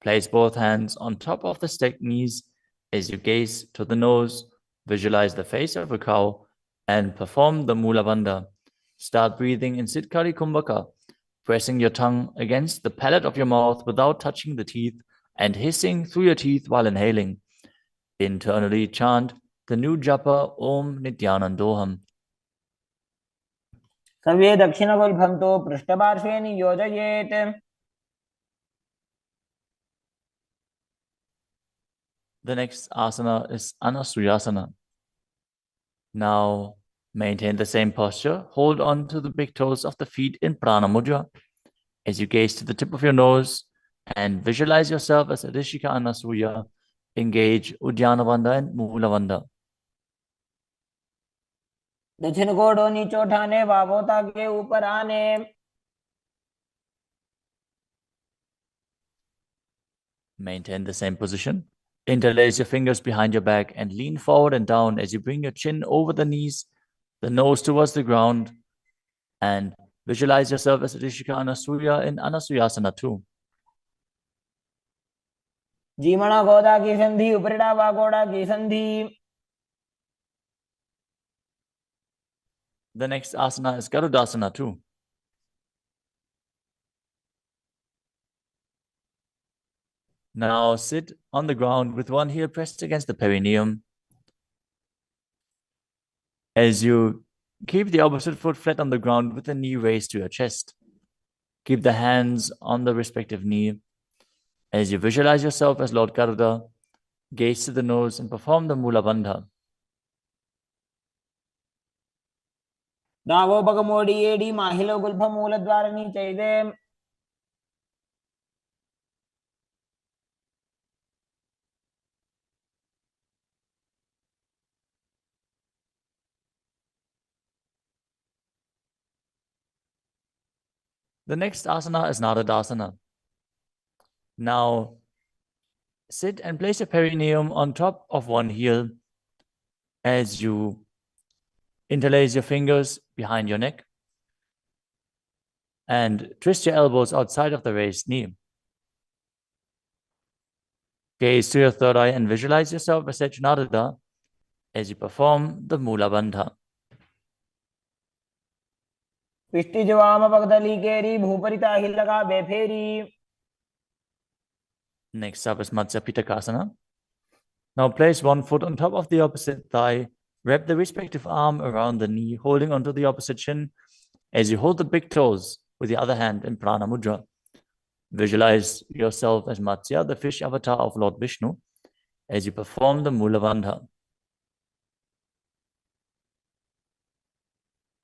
Place both hands on top of the stacked knees as you gaze to the nose, visualize the face of a cow, and perform the Mula Bandha. Start breathing in Siddhkari Kumbhaka, pressing your tongue against the palate of your mouth without touching the teeth and hissing through your teeth while inhaling. Internally chant the new japa Om Nityanandoham. सर्वे दक्षिणगुल्फं तु पृष्ठपार्श्वे नियोजयेत्. The next asana is Anasuyasana. Now maintain the same posture. Hold on to the big toes of the feet in Prana Mudra as you gaze to the tip of your nose and visualize yourself as Rishika Anasuya. Engage Udyana Bandha and Mula Bandha. दक्षिण कोडो नीचो ठाने वावोता के ऊपर आने. Maintain the same position. Interlace your fingers behind your back and lean forward and down as you bring your chin over the knees, the nose towards the ground, and visualize yourself as Rishika Anasuya in Anasuyasana too. जीमणा गोदा की संधि उपरिड़ा वागोड़ा की संधि. The next asana is Garudasana too. Now sit on the ground with one heel pressed against the perineum. As you keep the opposite foot flat on the ground with the knee raised to your chest. Keep the hands on the respective knee. As you visualize yourself as Lord Garuda, gaze to the nose and perform the Mula Bandha. दावो बगमोडी एडी माहिलो गुल्फ मूलद्वारणी चैदे. The next asana is Nadadasana. Now sit and place your perineum on top of one heel as you interlace your fingers behind your neck and twist your elbows outside of the raised knee. Gaze to your third eye and visualize yourself as Nadada as you perform the Mula Bandha. पिष्टि जवाम पगदली केरी भूपरिता हिलका बेफेरी. Next up is Matsya Pitakasana. Now place one foot on top of the opposite thigh. Wrap the respective arm around the knee, holding onto the opposite shin as you hold the big toes with the other hand in Prana Mudra. Visualize yourself as Matsya, the fish avatar of Lord Vishnu, as you perform the Mula Bandha.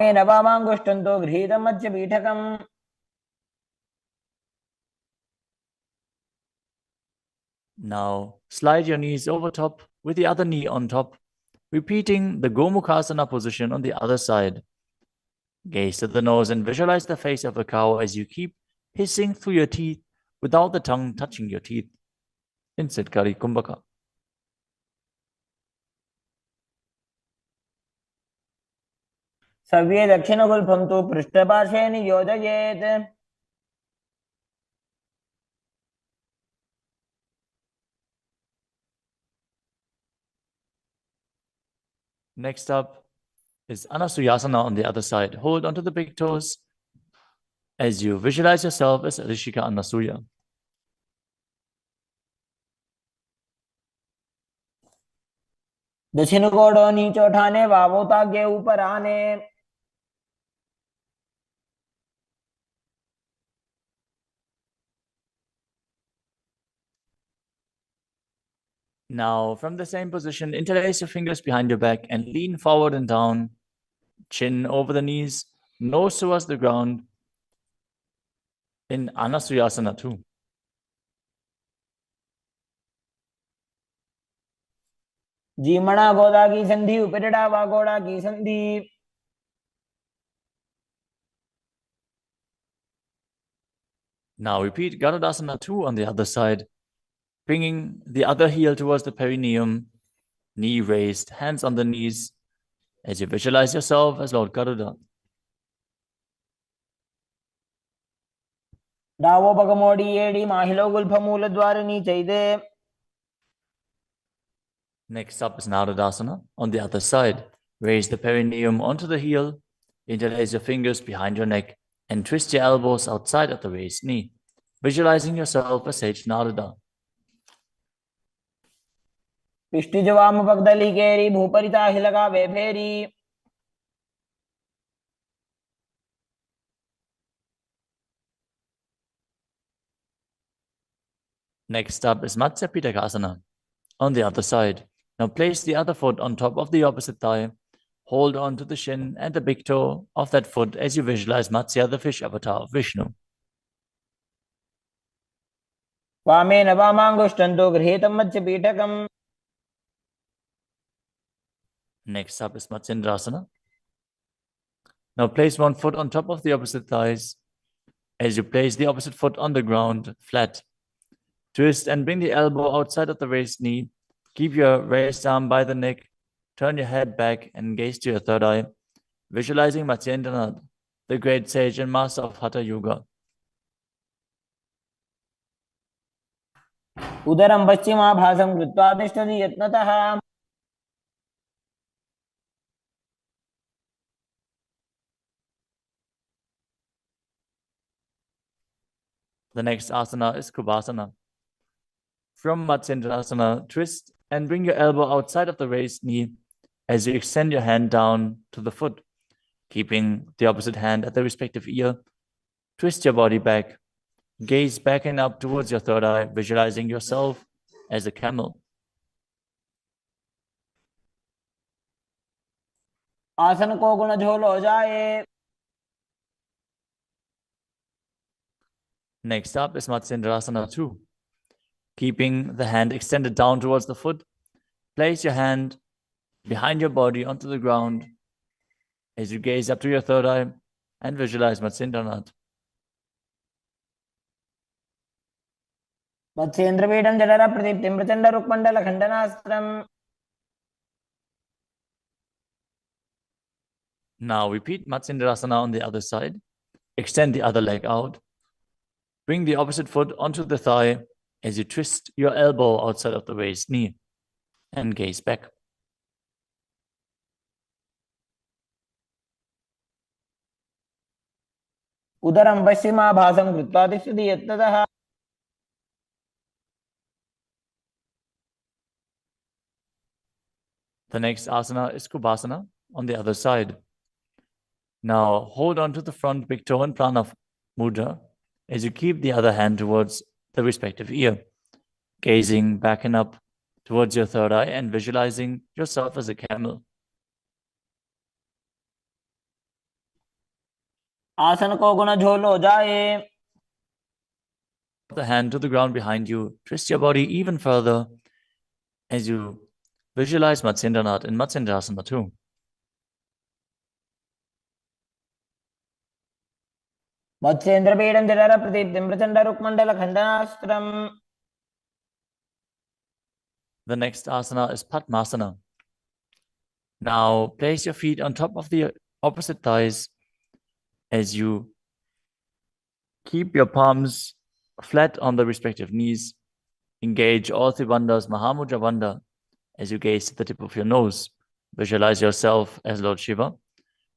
नवामाङ्गुष्टन्तो गृहीतं मत्स्यपीठकम् Now, slide your knees over top with the other knee on top, repeating the Gomukhasana position on the other side. Gaze to the nose and visualize the face of a cow as you keep hissing through your teeth without the tongue touching your teeth. Insert Kari Kumbhaka. सव्ये दक्षिणगुल्फं तु पृष्ठपार्श्वे नियोजयेत् Next up is Anasuyasana on the other side. Hold onto the big toes as you visualize yourself as Rishika Anasuya. दक्षिण कोड़ो नीचे उठाने वावोताग्य ऊपर आने Now, from the same position, interlace your fingers behind your back and lean forward and down, chin over the knees, nose towards the ground in Anasuyasana 2. जीमणा गोदा की संधि उपरिड़ा वागोड़ा की संधि Now repeat Garudasana 2 on the other side, bringing the other heel towards the perineum, knee raised, hands on the knees, as you visualize yourself as Lord Garuda. डावो पगमोड़ी एड़ी माहिलो गुल्फमूल द्वार नीचे दे Next up is Narudasana on the other side. Raise the perineum onto the heel, interlace your fingers behind your neck, and twist your elbows outside of the raised knee, visualizing yourself as Sage Naruda. पिष्टिजवाम पगदली केरी भूपरिता हिलगा वे फेरी Next up is Matsya Pitakasana on the other side. Now place the other foot on top of the opposite thigh. Hold on to the shin and the big toe of that foot as you visualize Matsya, the fish avatar of Vishnu. वामेन वामाङ्गुष्टन्तो गृहीतं मत्स्यपीठकम् Next up is Matsendrasana. Now place one foot on top of the opposite thighs as you place the opposite foot on the ground, flat. Twist and bring the elbow outside of the raised knee. Keep your raised arm by the neck. Turn your head back and gaze to your third eye, visualizing Matsyendranath, the great sage and master of Hatha Yoga. उदरं पश्चिमाभासं कृत्वा तिष्ठति यत्नतः The next asana is Kubhasana. From Matsyendrasana, twist and bring your elbow outside of the raised knee as you extend your hand down to the foot, keeping the opposite hand at the respective ear. Twist your body back. Gaze back and up towards your third eye, visualizing yourself as a camel. आसन को गुण झोल हो जाए Next up is Matsyendrasana 2. Keeping the hand extended down towards the foot, place your hand behind your body onto the ground as you gaze up to your third eye and visualize Matsyendranath. मत्स्येन्द्रपीठं जठर प्रदीप्तिं Prachanda रुक्मण्डल खण्डनास्त्रम् Now repeat Matsyendrasana on the other side. Extend the other leg out. Bring the opposite foot onto the thigh as you twist your elbow outside of the raised knee and gaze back. उदरं पश्चिमाभासं कृत्वा तिष्ठति यत्नतः The next asana is Kubhasana on the other side. Now hold on to the front big toe in Prana Mudra as you keep the other hand towards the respective ear, gazing back and up towards your third eye and visualizing yourself as a camel. आसन को गुण झोलो जाए. The hand to the ground behind you, twist your body even further as you visualize Matsyendranath in Matsendrasana too. मत्स्येन्द्रपीडं जठर प्रदीप्तिं Prachanda रुक्मण्डल खण्डनास्त्रम्. The next asana is Padmasana. Now place your feet on top of the opposite thighs as you keep your palms flat on the respective knees. Engage all three bandhas, Mahamudra Bandha, as you gaze to the tip of your nose. Visualize yourself as Lord Shiva.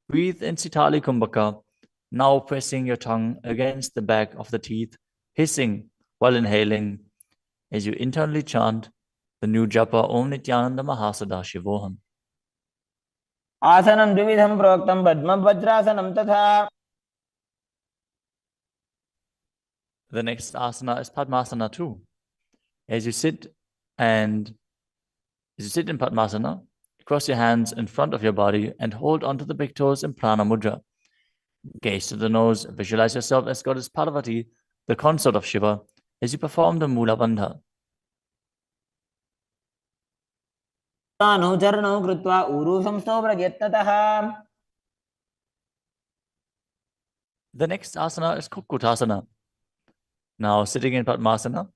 Breathe in Sitali Kumbhaka, now pressing your tongue against the back of the teeth, hissing while inhaling as you internally chant the new japa Om Nityananda Mahasada-shivoham. आसनं द्विविधं प्रोक्तं पद्मं वज्रासनं तथा. The next asana is Padmasana too. As you sit in Padmasana, cross your hands in front of your body and hold onto the big toes in Prana Mudra. Gaze to the nose, visualize yourself as Goddess Parvati, the consort of Shiva, as you perform the Mula Bandha. चरणौ कृत्वा ऊरू संस्थो प्रयत्नतः. The next asana is Kukutasana. Now sitting in Padmasana,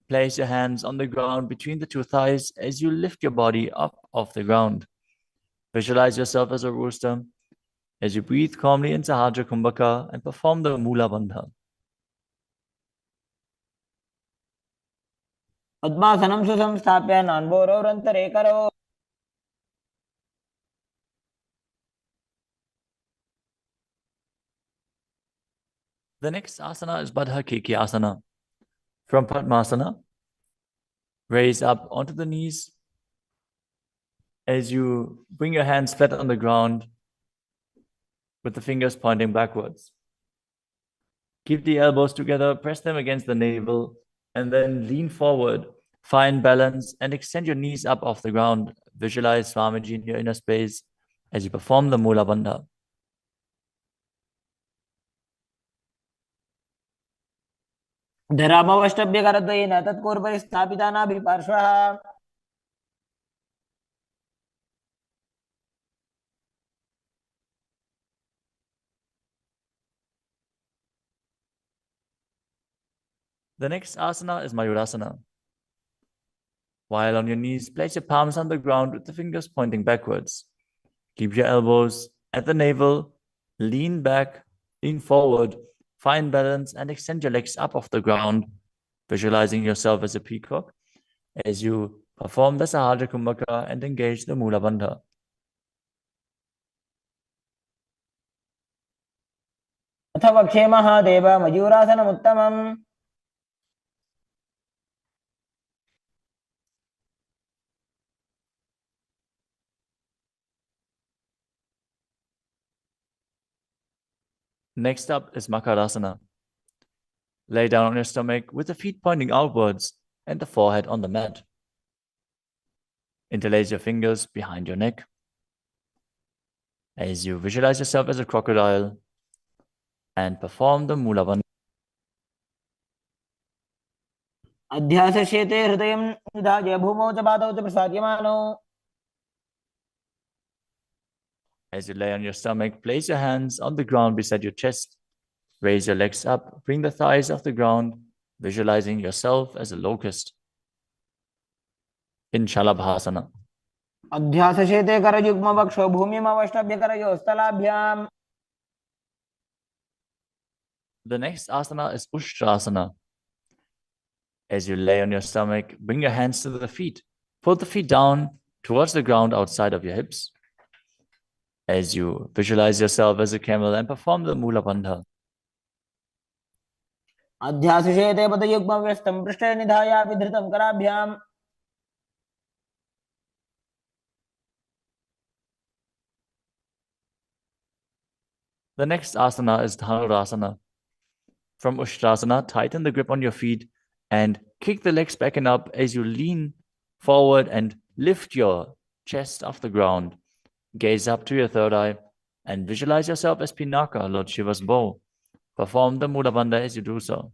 place your hands on the ground between the two thighs as you lift your body up off the ground. Visualize yourself as a rooster as you breathe calmly in Sahajra Kumbhaka and perform the Mula Bandha. पद्मासनं सुसंस्थाप्य नान्बोरोरन्तरे करो. The next asana is Baddha Keki Asana. From Padmasana, raise up onto the knees as you bring your hands flat on the ground with the fingers pointing backwards. Keep the elbows together, press them against the navel, and then lean forward. Find balance and extend your knees up off the ground. Visualize Swamiji in your inner space as you perform the Mula Bandha. धरामवष्टभ्यकरद्वयेन तत्पूर्वपरि स्थापिता नाभिपार्श्वः. The next asana is Mayurasana. While on your knees, place your palms on the ground with the fingers pointing backwards. Keep your elbows at the navel, lean back, lean forward, find balance, and extend your legs up off the ground, visualizing yourself as a peacock as you perform the Sahajra Kumbhaka and engage the Mula Bandha. अथ वक्षे Mahadev मयूरासनमुत्तमम्. Next up is Makarasana. Lay down on your stomach with the feet pointing outwards and the forehead on the mat. Interlace your fingers behind your neck as you visualize yourself as a crocodile and perform the Mula Bandha. अध्यासश्येते हृदयं निधाय भूमौ च पादौ च प्रसाद्यमानौ. As you lay on your stomach, place your hands on the ground beside your chest. Raise your legs up, bring the thighs off the ground, visualizing yourself as a locust. In Shalabhasana. अध्यासश्येते करयुग्मवक्षो भूमिमवष्टभ्यकरयोस्तलाभ्याम्. The next asana is Ushtrasana. As you lay on your stomach, bring your hands to the feet. Pull the feet down towards the ground outside of your hips. As you visualize yourself as a camel and perform the Mula Bandha. अध्यासश्येते पदयुग्मव्यस्तं पृष्ठे निधाय विधृतं कराभ्याम्. The next asana is Dhanurasana. From Ustrasana, tighten the grip on your feet and kick the legs back and up as you lean forward and lift your chest off the ground. Gaze up to your third eye and visualize yourself as Pinaka, Lord Shiva's bow. Perform the Mula Bandha as you do so.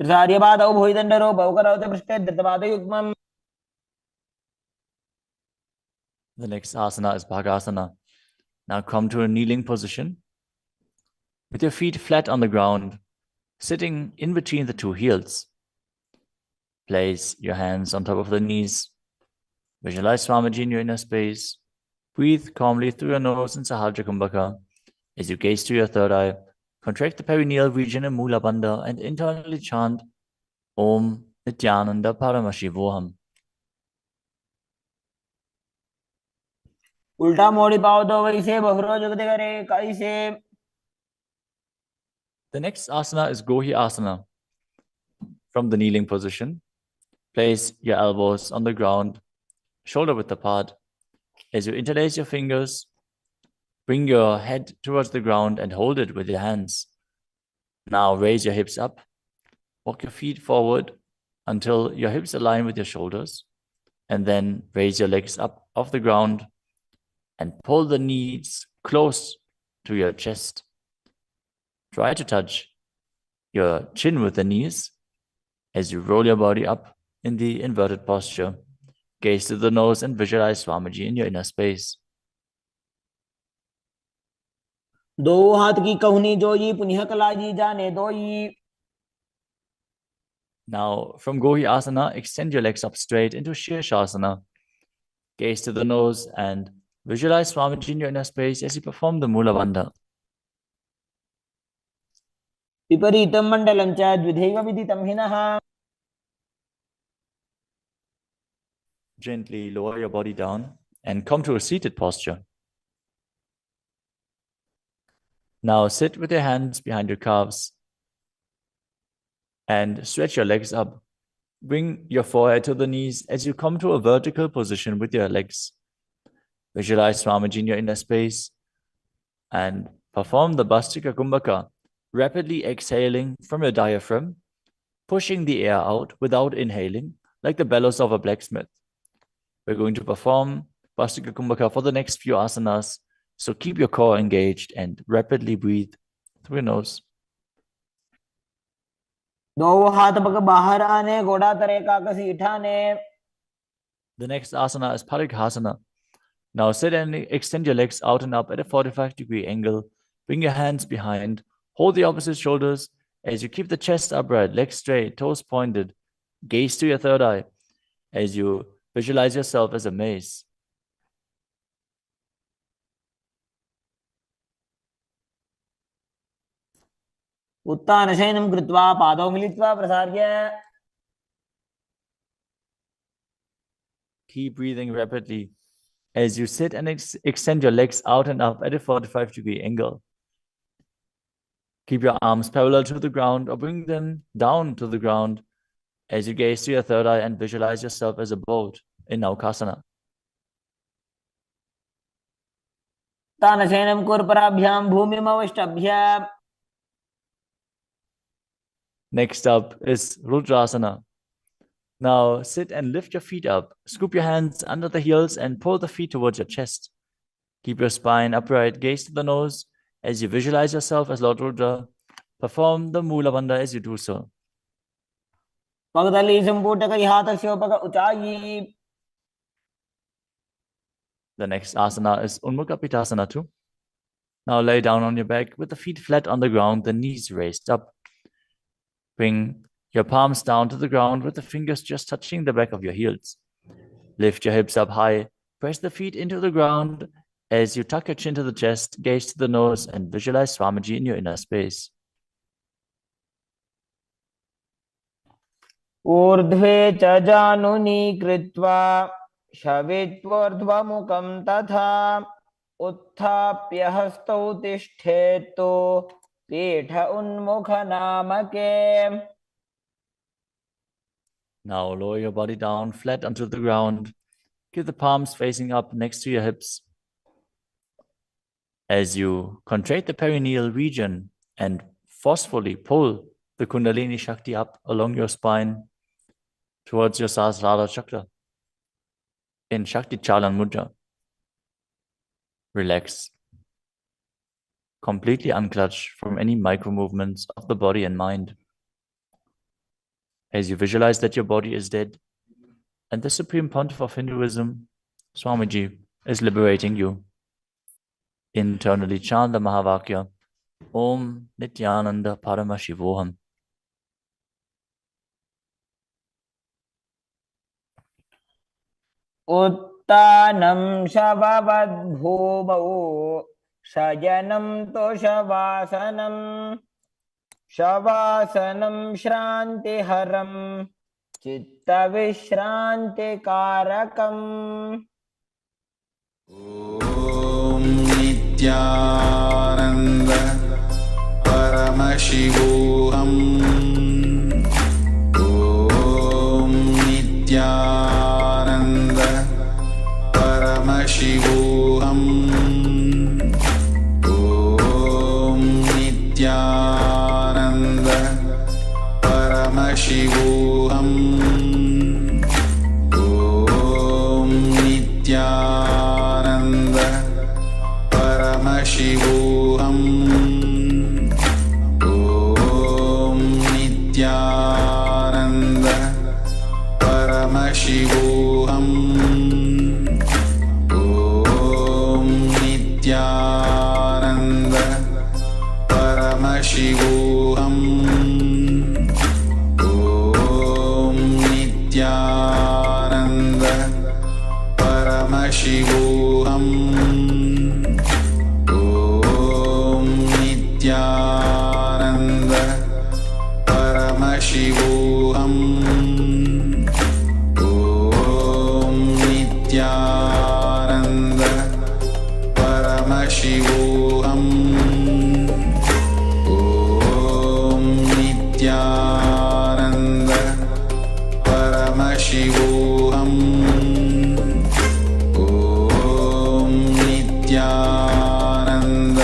त्रिसार्यपादौ भुविदण्डरो बहुकरौ च पृष्ठे धृतपादयुग्मम्. The next asana is Bhagasana. Now come to a kneeling position with your feet flat on the ground, sitting in between the two heels. Place your hands on top of the knees. Visualize Swamiji in your inner space. Breathe calmly through your nose in Sahaja Kumbhaka. As you gaze to your third eye, contract the perineal region in Mula Bandha and internally chant Om Jayanti Paramashivoham. उल्टा मोड़ी पाओ तो वैसे बहुरो जुगते करे कैसे. The next asana is Gohi Asana. From the kneeling position, place your elbows on the ground, shoulder width apart. As you interlace your fingers, bring your head towards the ground and hold it with your hands. Now raise your hips up. Walk your feet forward until your hips align with your shoulders. And then raise your legs up off the ground and pull the knees close to your chest. Try to touch your chin with the knees as you roll your body up in the inverted posture. Gaze to the nose and visualize Swamiji in your inner space. दो हाथ की कहुनी जोई पुनिह कलाजी जाने दोई. Now, from Gohi Asana, extend your legs up straight into Shirshasana. Gaze to the nose and visualize Swamiji in your inner space as you perform the Mula Bandha. विपरीतं मण्डलं च द्विधैव विदितं हिनः. Gently lower your body down and come to a seated posture. Now sit with your hands behind your calves and stretch your legs up. Bring your forehead to the knees as you come to a vertical position with your legs. Visualize Swamiji in your inner space and perform the Bhastika Kumbhaka, rapidly exhaling from your diaphragm, pushing the air out without inhaling, like the bellows of a blacksmith. We're going to perform Bhastika Kumbhaka for the next few asanas, so keep your core engaged and rapidly breathe through your nose. दो हाथ पग बाहर आने घोड़ा तरे काकसी ठाने. The next asana is Parighasana. Now sit and extend your legs out and up at a 45-degree angle. Bring your hands behind. Hold the opposite shoulders as you keep the chest upright, legs straight, toes pointed. Gaze to your third eye as you visualize yourself as a mace. उत्तानशयनं कृत्वा पादौ मिलित्वा प्रसार्य. Keep breathing rapidly as you sit and extend your legs out and up at a 45-degree angle. Keep your arms parallel to the ground or bring them down to the ground as you gaze to your third eye and visualize yourself as a boat in Naukasana. तानशयनं कुर्पराभ्यां भूमिमवष्टभ्य. Next up is Rudrasana. Now sit and lift your feet up. Scoop your hands under the heels and pull the feet towards your chest. Keep your spine upright, gaze to the nose as you visualize yourself as Lord Rudra. Perform the Mula Bandha as you do so. पगदली संपूटक हाथस्योपक उचाई. The next asana is Unmukha Pitasana too. Now lay down on your back with the feet flat on the ground, the knees raised up. Bring your palms down to the ground with the fingers just touching the back of your heels. Lift your hips up high. Press the feet into the ground as you tuck your chin to the chest, gaze to the nose, and visualize Swamiji in your inner space. ऊर्ध्वे च जानुनी कृत्वा शवित्वोर्ध्वमुखं तथा उत्थाप्य हस्तौ तिष्ठेत्तु पीठ उन्मुख नामके. Now lower your body down flat onto the ground. Keep the palms facing up next to your hips. As you contract the perineal region and forcefully pull the Kundalini Shakti up along your spine towards your Sahasrara chakra in Shakti Chalan Mudra. Relax. Completely unclutch from any micro movements of the body and mind. As you visualize that your body is dead and the Supreme Pontiff of Hinduism, Swamiji, is liberating you. Internally chant the Mahavakya, Om Nityananda Paramashivoham. उत्तानं शववद्भूमौ शयनं तोषवासनं शवासनं श्रान्तिहरं चित्तविश्रान्तिकारकम् ॐ नित्यानन्द परमशिवोऽहम् ॐ नित्यानन्द परमशिवोऽहम् ॐ नित्यानन्द परमशिवोऽहम् ॐ नित्यानन्द परमशिवोऽहम् ॐ नित्यानन्द परमशिवोऽहम् ॐ नित्यानन्द परमशिवोऽहम् ॐ नित्यानन्द परमशिवोऽहम् ॐ नित्यानन्द परमशिवोऽहम् ॐ नित्यानन्द परमशिवोऽहम् ॐ नित्यानन्द परमशिवोऽहम् ॐ नित्यानन्द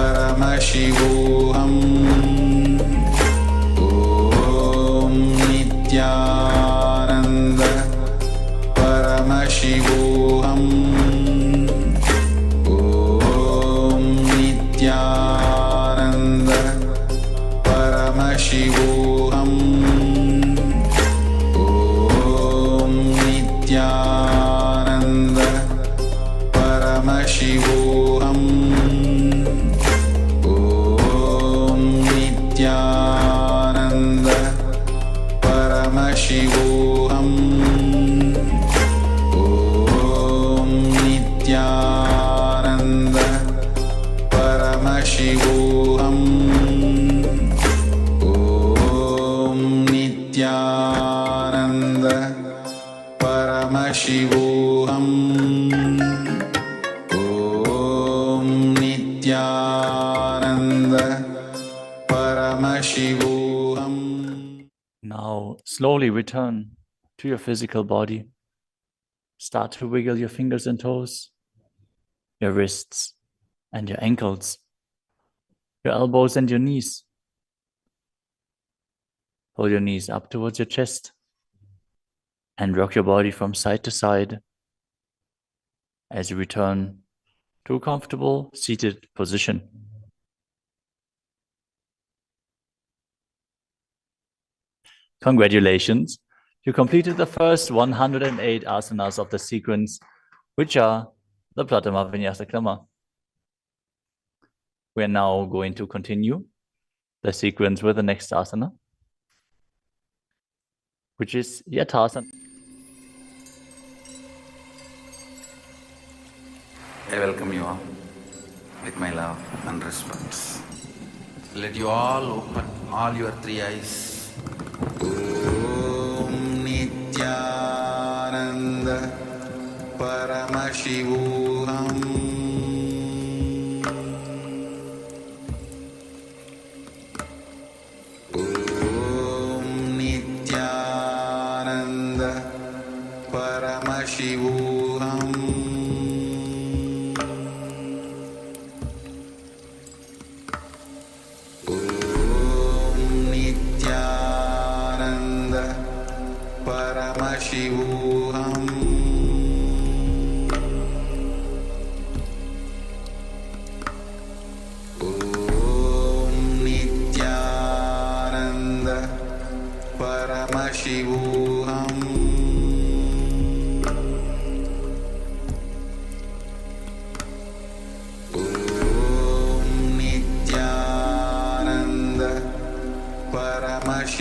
परमशिवोऽहम् ॐ नित्यानन्द परमशिवोऽहम् ॐ नित्यानन्द परमशिवोऽहम् ॐ नित्यानन्द परमशिवोऽहम् ॐ नित्यानन्द परमशिवोऽहम् ॐ नित्यानन्द परमशिवोऽहम् ॐ नित्यानन्द परमशिवोऽहम् ॐ नित्यानन्द परमशिवोऽहम्. Now slowly return to your physical body. Start to wiggle your fingers and toes, your wrists and your ankles, your elbows and your knees. Pull your knees up towards your chest and rock your body from side to side as you return to a comfortable seated position. Congratulations! You completed the first 108 asanas of the sequence, which are the Pratama Vinyasa Krama. We are now going to continue the sequence with the next asana, which is Yathasana. I welcome you all with my love and respect. Let you all open all your three eyes. Om Nityananda Paramashivoham. Om Nityananda Paramashivoham.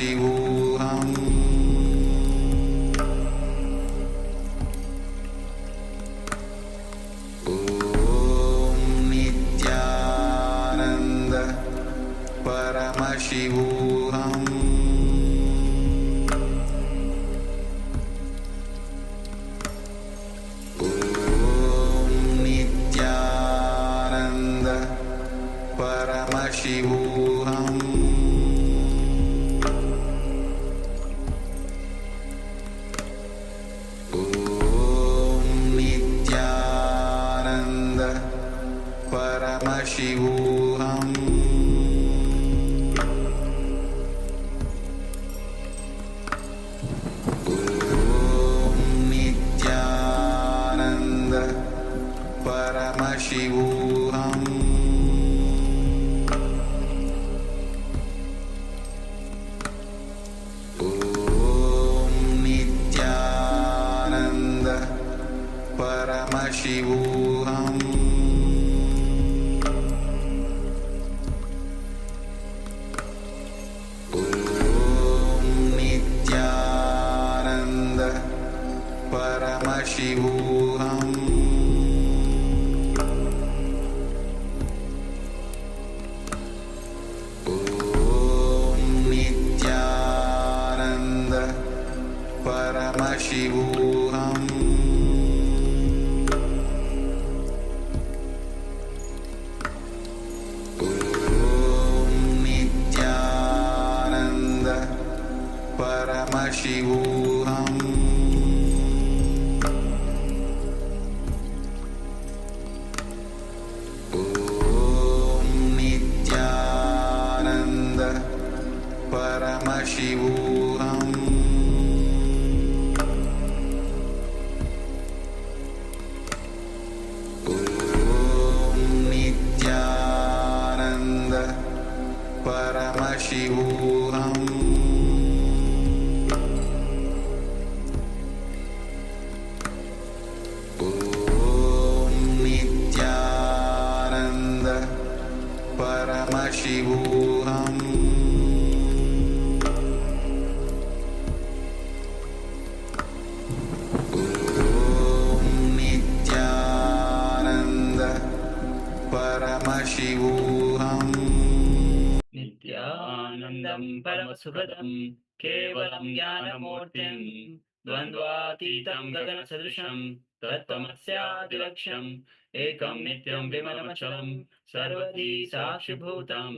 Paramashivoham Om Nityananda Paramashivoham Om Nityananda Paramashivoham Om Nityananda Paramashivoham Om Nityananda Paramashivoham Om Nityananda Paramashivoham Om Nityananda Paramashivoham Om Nityananda Paramashivoham Om Nityananda Paramashivoham Om Nityananda Paramashivoham Om Nityananda Paramashivoham Om Nityananda Paramashivoham Om Nityananda Paramashivoham नित्यानन्दं परमसुखदं केवलं ज्ञानमूर्तिं द्वन्द्वातीतं गगनसदृशं तत्त्वमस्यादिलक्ष्यम् एकं नित्यं विमलमचलं सर्वधी साक्षिभूतं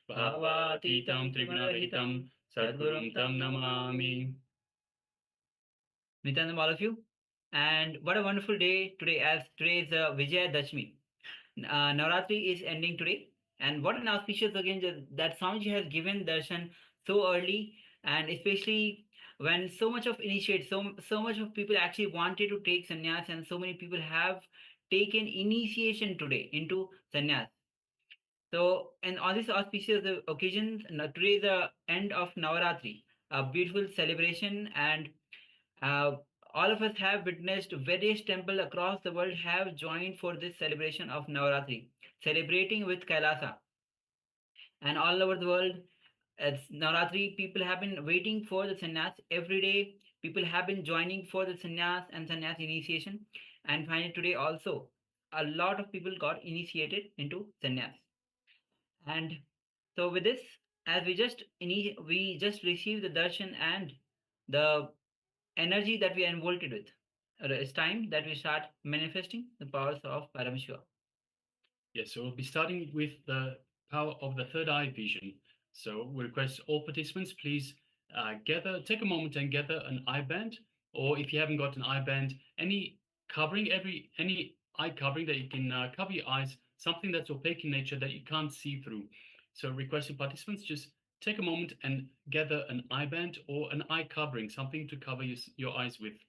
भावातीतं त्रिगुणरहितं सद्गुरुं तं Namami. Nityanam, all of you, and what a wonderful day today, as today is Vijaya Dashmi. Navratri is ending today, and what an auspicious occasion that Swamiji has given darshan so early, and especially when so much of initiate, so much of people actually wanted to take sannyas, and so many people have taken initiation today into sannyas. So, and on this auspicious occasion, today is the end of Navaratri, a beautiful celebration, and uh, all of us have witnessed various temples across the world have joined for this celebration of Navaratri, celebrating with Kailasa. And all over the world, it's Navaratri, people have been waiting for the sannyas every day. People have been joining for the sannyas and sannyas initiation. And finally, today also, a lot of people got initiated into sannyas. And so with this, as we just received the darshan and the energy that we are involved with, it's time that we start manifesting the powers of Paramashiva. Yes, so we'll be starting with the power of the third eye vision. So we request all participants, please take a moment and gather an eye band, or if you haven't got an eye band, any covering, any eye covering that you can cover your eyes, something that's opaque in nature that you can't see through. So requesting participants just take a moment and gather an eye band or an eye covering, something to cover your eyes with.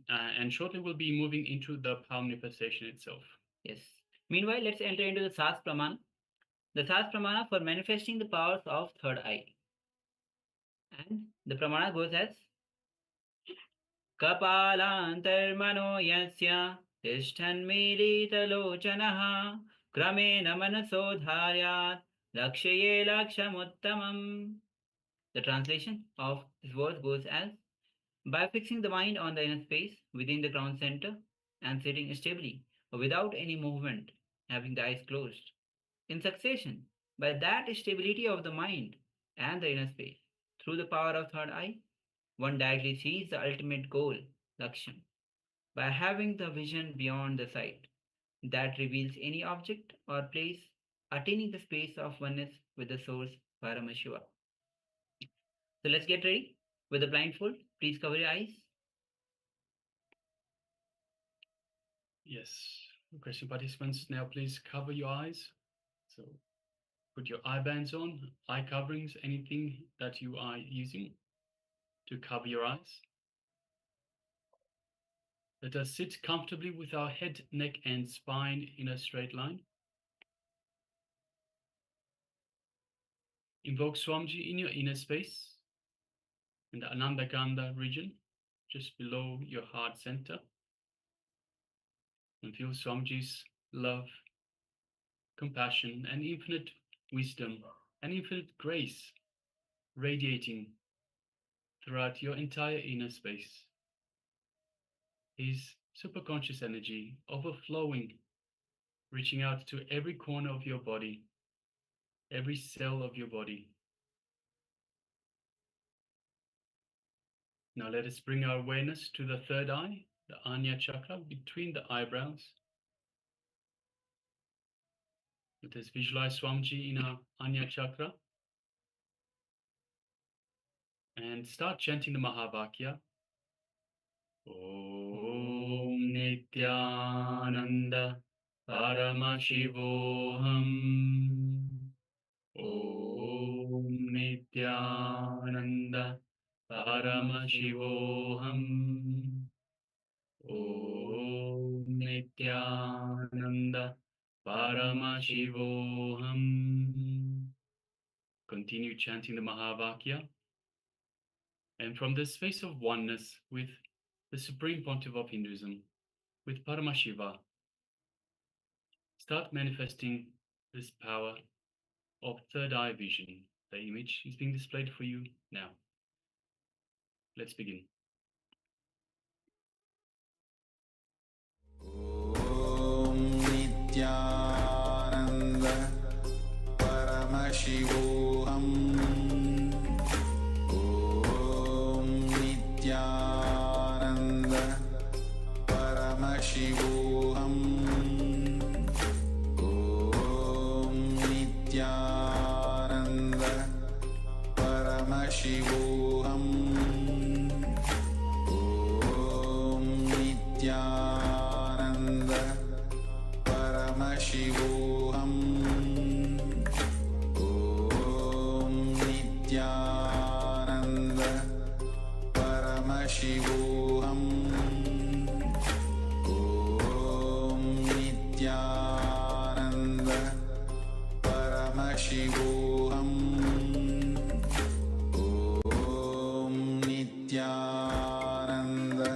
And shortly we'll be moving into the power manifestation itself. Yes. Meanwhile, let's enter into the Sas Pramana. The Sas Pramana for manifesting the powers of third eye. And the Pramana goes as कपालान्तर्मनो यस्य तिष्ठन्मीलितलोचनः क्रमेण मनसो धार्यात् लक्ष्ये लक्ष्यमुत्तमम्. The translation of this verse goes as, by fixing the mind on the inner space within the crown center and sitting stably without any movement, having the eyes closed. In succession, by that stability of the mind and the inner space, through the power of third eye, one directly sees the ultimate goal, Lakshman, by having the vision beyond the sight that reveals any object or place, attaining the space of oneness with the source Paramashiva. So let's get ready with the blindfold. Please cover your eyes. Yes. Requesting participants, now please cover your eyes. So put your eye bands on, eye coverings, anything that you are using to cover your eyes. Let us sit comfortably with our head, neck, and spine in a straight line. Invoke Swamiji in your inner space, in the Anandagandha region, just below your heart center. And feel Swamiji's love, compassion, and infinite wisdom and infinite grace radiating throughout your entire inner space. His superconscious energy overflowing, reaching out to every corner of your body, every cell of your body. Now let us bring our awareness to the third eye, the Ajna chakra between the eyebrows. Let us visualize Swamiji in our Ajna chakra and start chanting the Mahavakya. Om Nityananda Paramashivoham. Om Nityananda Paramashivoham. Om Nityananda Paramashivoham. Continue chanting the Mahavakya. And from the space of oneness with the Supreme Pontiff of Hinduism, with Paramashiva, start manifesting this power of third eye vision. The image is being displayed for you now. Let's begin. Om Nityananda Paramashivoham. Om Nityananda Paramashivoham. Om Nityananda Paramashivoham. Om Nityananda Paramashivoham. Om Nityananda Paramashivoham. Om Nityananda Paramashivoham. Om Nityananda Paramashivoham. Om Nityananda Paramashivoham. Om Nityananda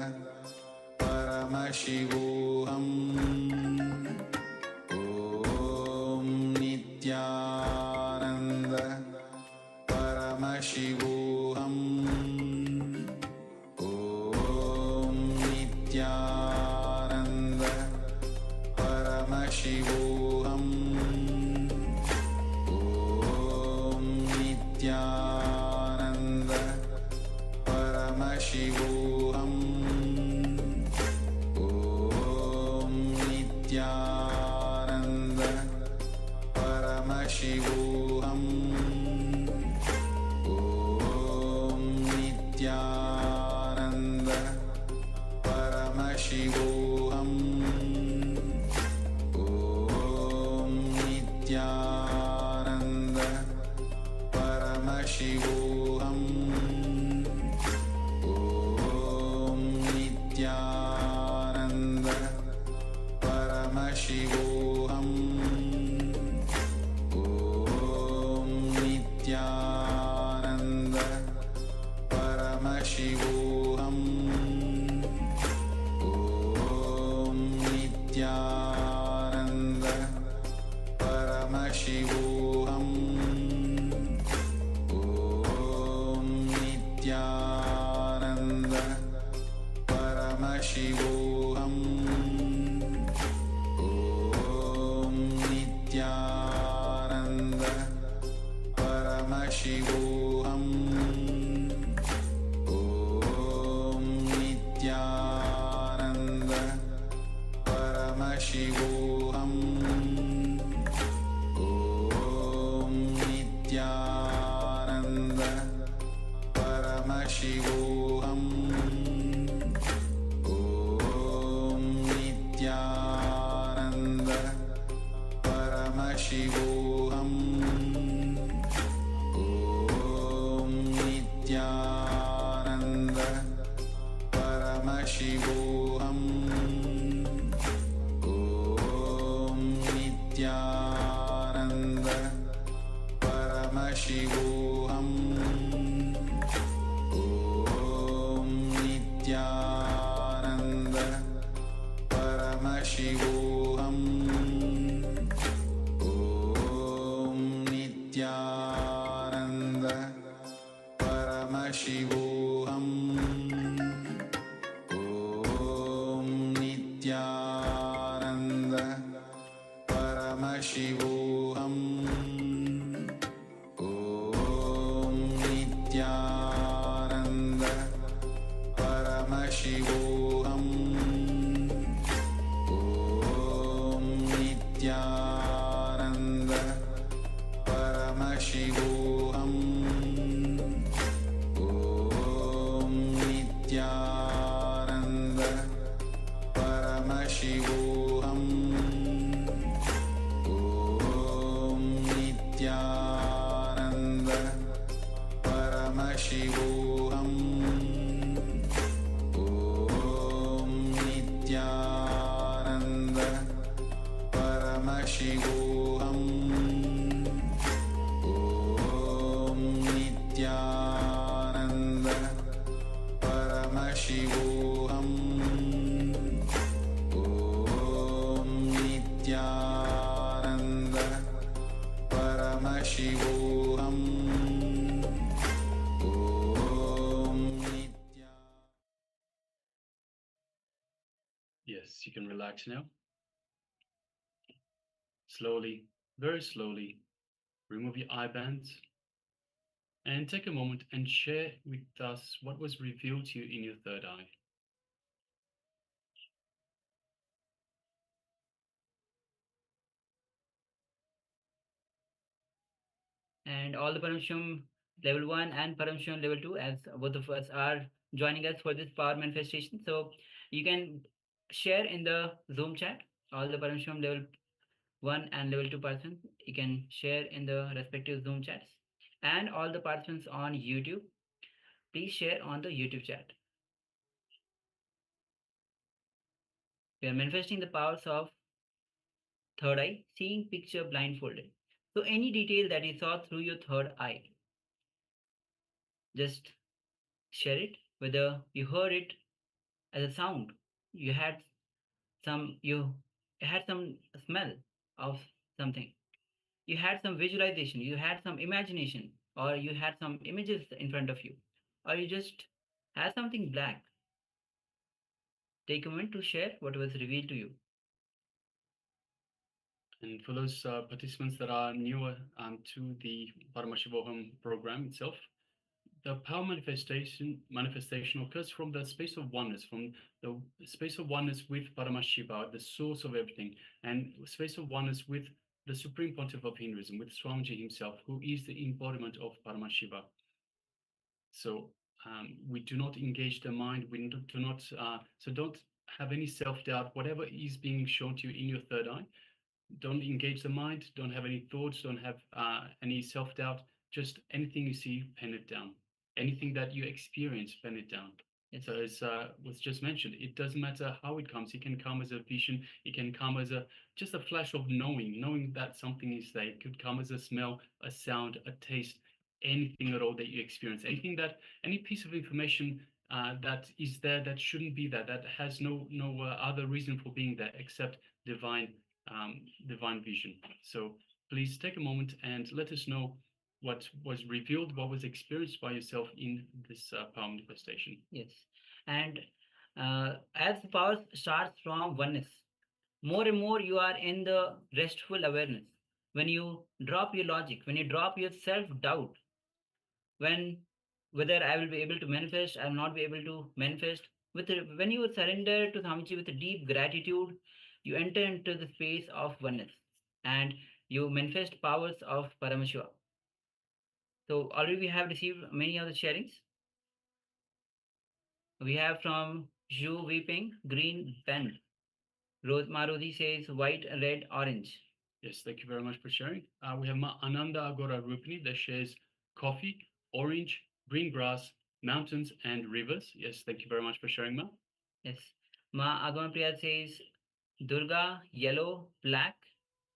Paramashivoham. Om Nityananda Paramashivoham. Om Nityananda Paramashivoham. Om Nityananda Paramashivoham. Om Nityananda Paramashivoham. Om Nityananda Paramashivoham. Om Om Nityananda Paramashivoham. Om Nityananda Paramashivoham. Om Nityananda Paramashivoham. Om Nityananda Paramashivoham. Om Nityananda Paramashivoham. Om Nityananda Paramashivoham. Om Nityananda Paramashivoham. Om Nityananda Paramashivoham. Om Nityananda Paramashivoham. Om Nityananda Paramashivoham. Om Nityananda Paramashivoham. Om Nityananda Paramashivoham. Om Nityananda Paramashivoham. Om Nityananda Paramashivoham. Om Nitya. Yes, you can relax now. Slowly, very slowly, remove your eye bands and take a moment and share with us what was revealed to you in your third eye. And all the Paramsham level 1 and Paramsham level 2, as both of us are joining us for this power manifestation. So you can share in the Zoom chat all the Paramsham level 1 and level 2 persons. You can share in the respective Zoom chats. And all the persons on YouTube, please share on the YouTube chat. We are manifesting the powers of third eye, seeing picture blindfolded. So any detail that you saw through your third eye, just share it, whether you heard it as a sound, you had you had some smell of something, you had some visualization, you had some imagination, or you had some images in front of you, or you just had something black. Take a moment to share what was revealed to you. And for those participants that are newer to the Paramashivoham program itself, the power manifestation occurs from the space of oneness, from the space of oneness with Paramashiva, the source of everything, and space of oneness with the Supreme Pontiff of Hinduism, with Swamiji himself, who is the embodiment of Paramashiva. So we do not engage the mind. We do not. So don't have any self-doubt. Whatever is being shown to you in your third eye, don't engage the mind. Don't have any thoughts. Don't have any self-doubt. Just anything you see, pen it down. Anything that you experience, pen it down. Yes. So as was just mentioned, it doesn't matter how it comes. It can come as a vision. It can come as just a flash of knowing that something is there. It could come as a smell, a sound, a taste, anything at all that you experience. Any piece of information that is there that shouldn't be there, that has no other reason for being there except divine vision. So please take a moment and let us know what was revealed, what was experienced by yourself in this power manifestation. Yes. And as the power starts from oneness, more and more you are in the restful awareness. When you drop your logic, when you drop your self-doubt, when whether I will be able to manifest, I will not be able to manifest, when you surrender to Swamiji with a deep gratitude, you enter into the space of oneness and you manifest powers of Paramashiva. So already we have received many of the sharings. We have from Zhu Weeping, green bend. Rose Maruti says white, red, orange. Yes, thank you very much for sharing. We have Ma Ananda Agora Rupini that shares coffee, orange, green grass, mountains, and rivers. Yes, thank you very much for sharing, Ma. Yes. Ma Agama Priya says Durga, yellow, black.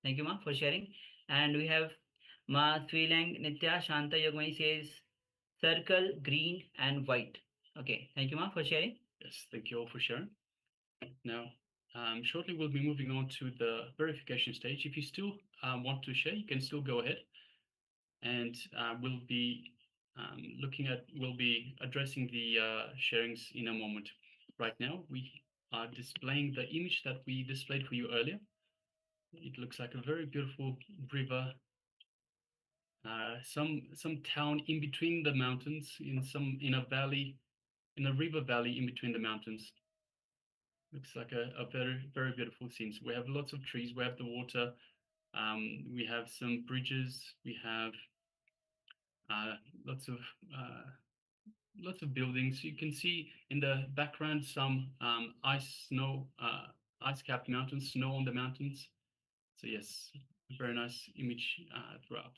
Thank you, Ma, for sharing. And we have Ma Swilang Nitya Shanta Yogmai says circle, green, and white. Okay, thank you, Ma, for sharing. Yes, thank you all for sharing. Now, shortly we'll be moving on to the verification stage. If you still want to share, you can still go ahead. And we'll be we'll be addressing the sharings in a moment. Right now, we are displaying the image that we displayed for you earlier. It looks like a very beautiful river, some town in between the mountains, in a valley, in a river valley in between the mountains. Looks like a very beautiful scene. So we have lots of trees, we have the water, we have some bridges, we have uh, lots of uh, lots of buildings. You can see in the background some ice-capped mountains, snow on the mountains. So yes, a very nice image throughout.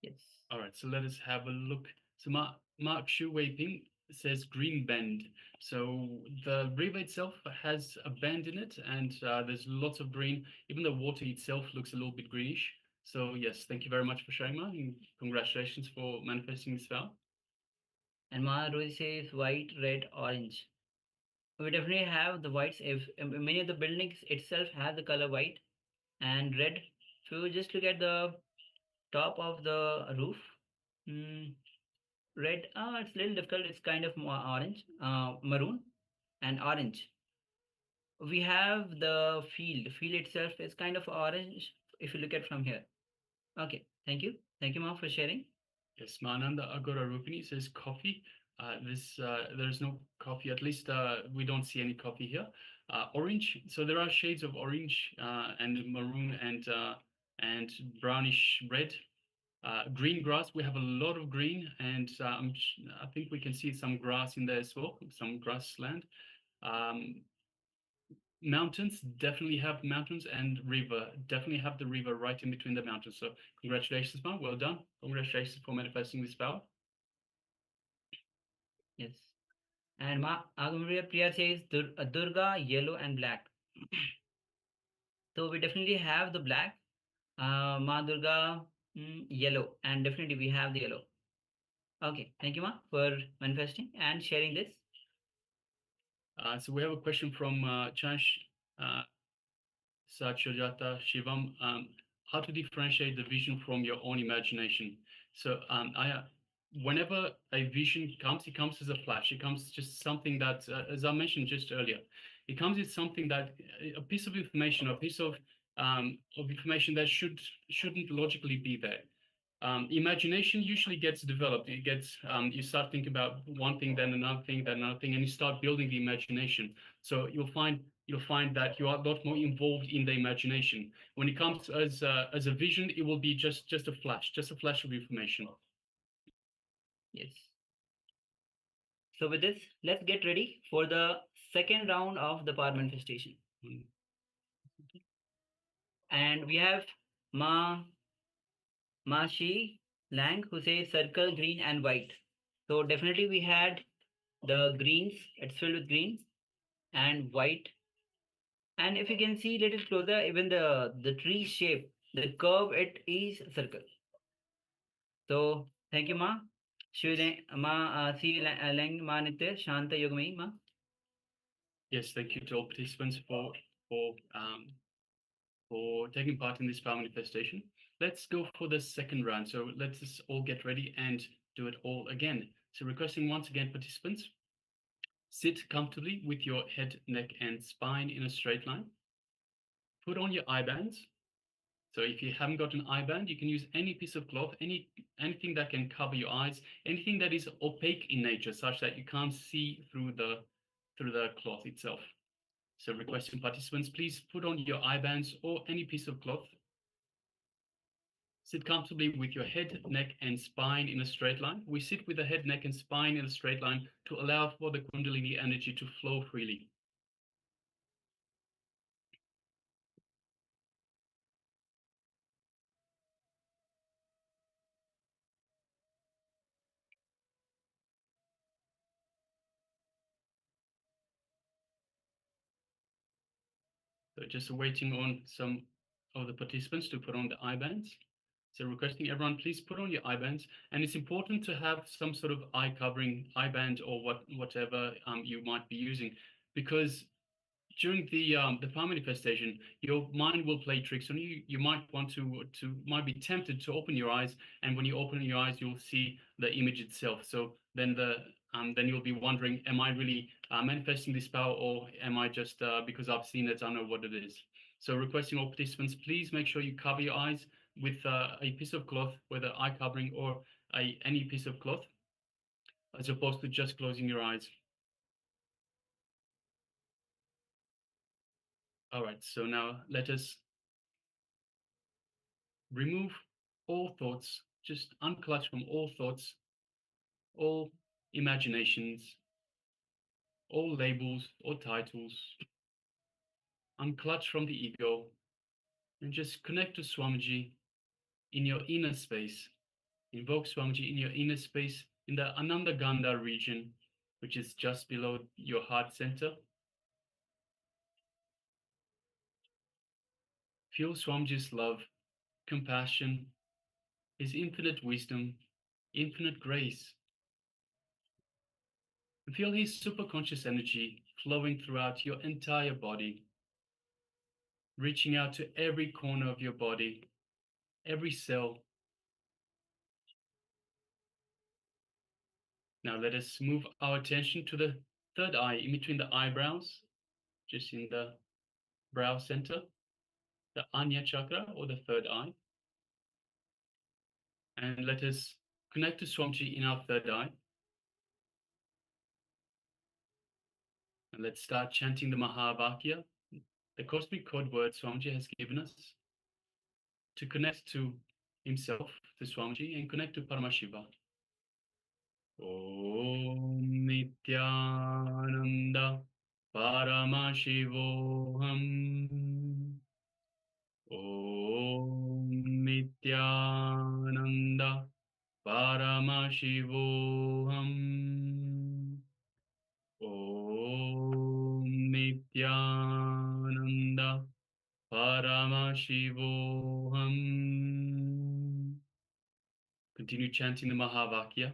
Yes. All right, so let us have a look. So Mark Shu Wei Ping says Green Bend. So the river itself has a bend in it, and there's lots of green. Even the water itself looks a little bit greenish. So yes, thank you very much for sharing, Ma, and congratulations for manifesting this vow. And Ma Rosie says white, red, orange. We definitely have the whites. If many of the buildings itself have the color white and red. So you just look at the top of the roof. Mm, red, it's a little difficult. It's kind of more orange, maroon, and orange. We have the field. The field itself is kind of orange if you look at from here. Okay, thank you. Thank you, Mom, for sharing. Yes, Mananda Agora Rupini says coffee. There's no coffee. At least we don't see any coffee here. Orange. So there are shades of orange and maroon and brownish red. Green grass. We have a lot of green, and I think we can see some grass in there as well. Some grassland. Um, Mountains definitely have mountains, and river definitely have the river right in between the mountains. So congratulations, man. Well done. Congratulations for manifesting this power. Yes. And Ma Agamaria Priya says Durga, yellow, and black. So we definitely have the black. Ma Durga, yellow. And definitely we have the yellow. Okay. Thank you, Ma, for manifesting and sharing this. So we have a question from Chansh Sachojata Shivam. How to differentiate the vision from your own imagination? So whenever a vision comes, it comes as a flash. It comes just something that, as I mentioned just earlier, it comes as something that a piece of information, a piece of information that shouldn't logically be there. Imagination usually gets developed. It gets you start thinking about one thing, then another thing, and you start building the imagination. So you'll find that you are a lot more involved in the imagination. When it comes as a vision, it will be just a flash of information. Yes. So with this, let's get ready for the second round of the power manifestation. And we have Shi Lang who says circle, green, and white. So definitely we had the greens, it's filled with greens and white. And if you can see a little closer, even the tree shape, the curve, it is circle. So thank you, Ma. Lang Ma Nitya Shanta Yogami, Ma. Yes, thank you to all participants for taking part in this power manifestation. Let's go for the second round. So let's just all get ready and do it all again. So requesting once again, participants, sit comfortably with your head, neck, and spine in a straight line. Put on your eye bands. So if you haven't got an eye band, you can use any piece of cloth, anything that can cover your eyes, anything that is opaque in nature, such that you can't see through the cloth itself. So requesting participants, please put on your eye bands or any piece of cloth. Sit comfortably with your head, neck, and spine in a straight line. We sit with the head, neck, and spine in a straight line to allow for the Kundalini energy to flow freely. So just waiting on some of the participants to put on the eye bands. So requesting everyone, please put on your eye bands. And it's important to have some sort of eye covering, eye band, or whatever you might be using, because during the power manifestation, your mind will play tricks on you. You might want might be tempted to open your eyes, and when you open your eyes, you'll see the image itself. So then then you'll be wondering, am I really manifesting this power, or am I just because I've seen it, I know what it is. So requesting all participants, please make sure you cover your eyes with a piece of cloth, whether eye covering or any piece of cloth, as opposed to just closing your eyes. All right, so now let us remove all thoughts, just unclutch from all thoughts, all imaginations, all labels or titles. Unclutch from the ego and just connect to Swamiji in your inner space. Invoke Swamiji in your inner space in the Ananda Gandha region, which is just below your heart center. Feel Swamiji's love, compassion, his infinite wisdom, infinite grace. And feel his superconscious energy flowing throughout your entire body, reaching out to every corner of your body, every cell. Now let us move our attention to the third eye, in between the eyebrows, just in the brow center, the Anya chakra, or the third eye. And let us connect to Swamiji in our third eye. And let's start chanting the Maha, the cosmic code word Swamiji has given us to connect to himself, to Swamiji, and connect to Paramashiva. Om Nityananda Paramashivoham. Om Nityananda Paramashivoham. Om Nityananda Paramashivoham. Continue chanting the Mahavakya.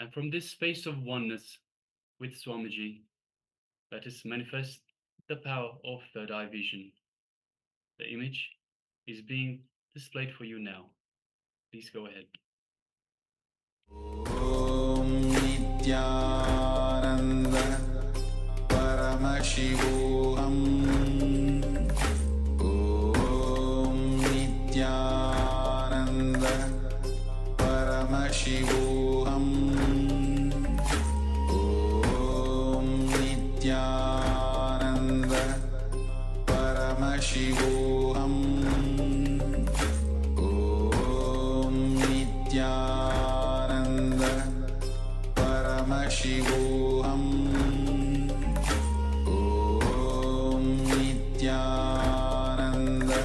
And from this space of oneness with Swamiji, let us manifest the power of third eye vision. The image is being displayed for you now. Please go ahead. Om Nityananda Paramashivoham. Om Nityananda Paramashivoham. Om Nityananda Paramashivoham. Om Nityananda Paramashivoham. Om Nityananda Paramashivoham. Om Nityananda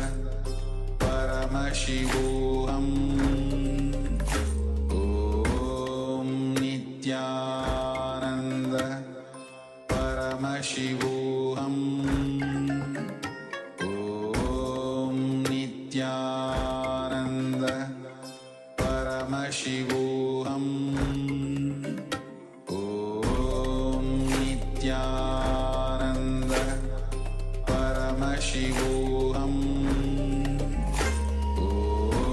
Paramashivoham. Om Nityananda Paramashivoham. Om Nityananda Paramashivoham.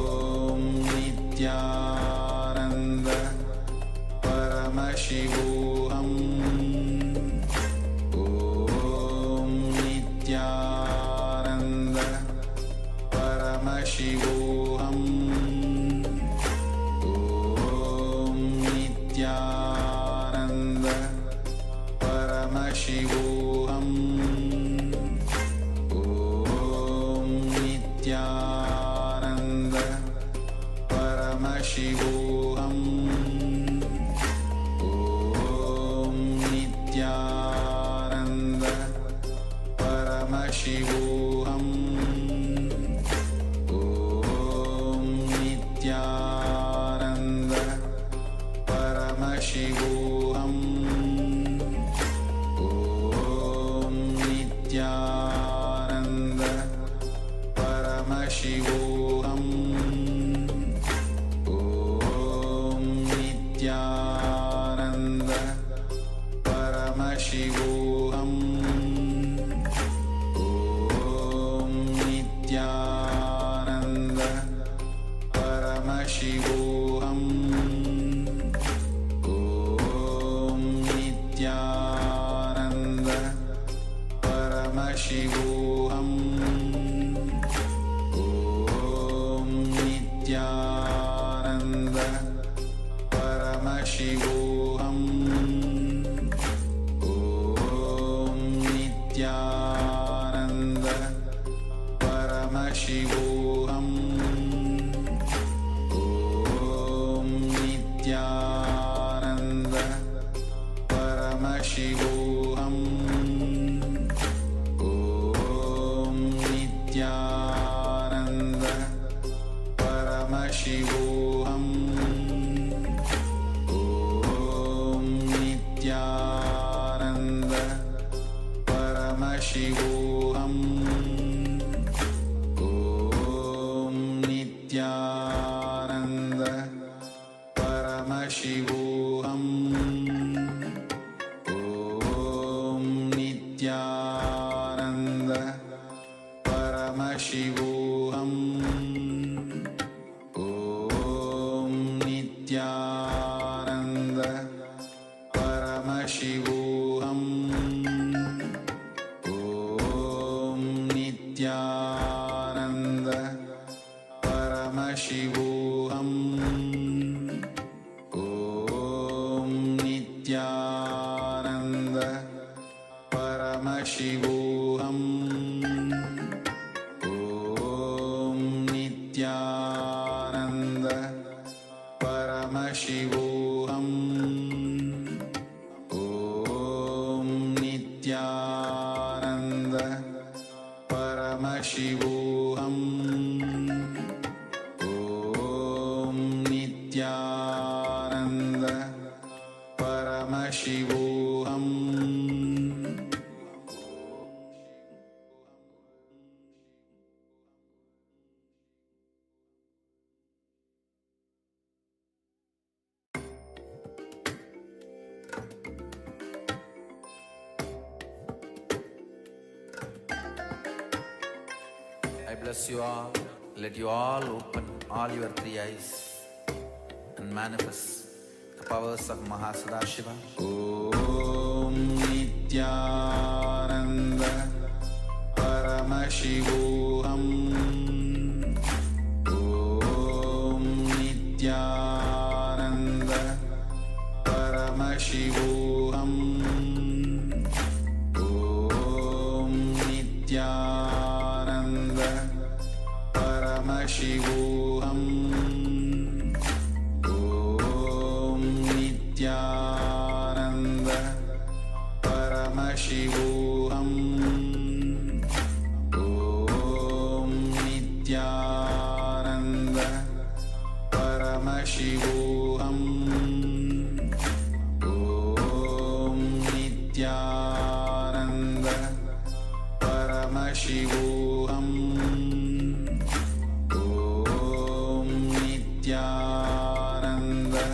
Om Nityananda Paramashivoham. Om Nityananda Paramashivoham. Om Nityananda Paramashivoham. Paramashivoham. Om Nityananda Paramashivoham. Om Nityananda Paramashivoham. Om Nityananda Paramashivoham. Om Nityananda Paramashivoham. Om Nityananda Paramashivoham. Om Nityananda Paramashivoham. Om Nityananda Paramashivoham. Om Nityananda Paramashivoham. Om Nityananda Paramashivoham. Om Nityananda Paramashivoham. Om Nityananda Paramashivoham. Om Nityananda Paramashivoham. Om Nityananda Paramashivoham. Om Nityananda Paramashivoham. Om Nityananda Paramashivoham. Om Nityananda Paramashivoham. Om Nityananda Paramashivoham. Om Nityananda Paramashivoham. Om Nityananda Paramashivoham. I bless you all. Let you all open all your three eyes and manifest the powers of Maha Sadashiva. Om Nityananda Paramashivoham. Om Nityananda Paramashivoham. Om Nityananda Paramashivoham. Om Nityananda Paramashivoham. Om Nityananda Paramashivoham. Om Nityananda Paramashivoham. Om Nityananda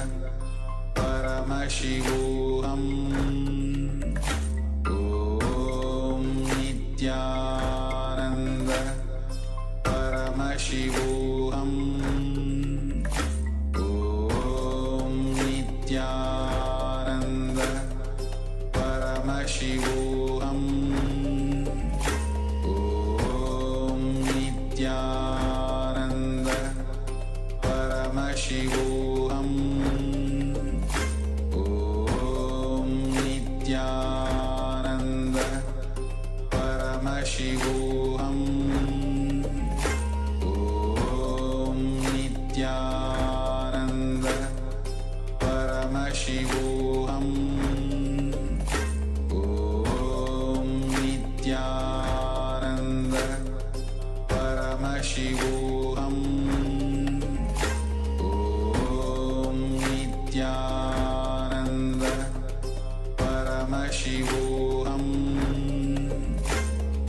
Paramashivoham. Om Nityananda Paramashivoham. Om Nityananda Paramashivoham. Om Nityananda Paramashivoham. Om Nityananda Paramashivoham. Om Nityananda Paramashivoham Om Nityananda Paramashivoham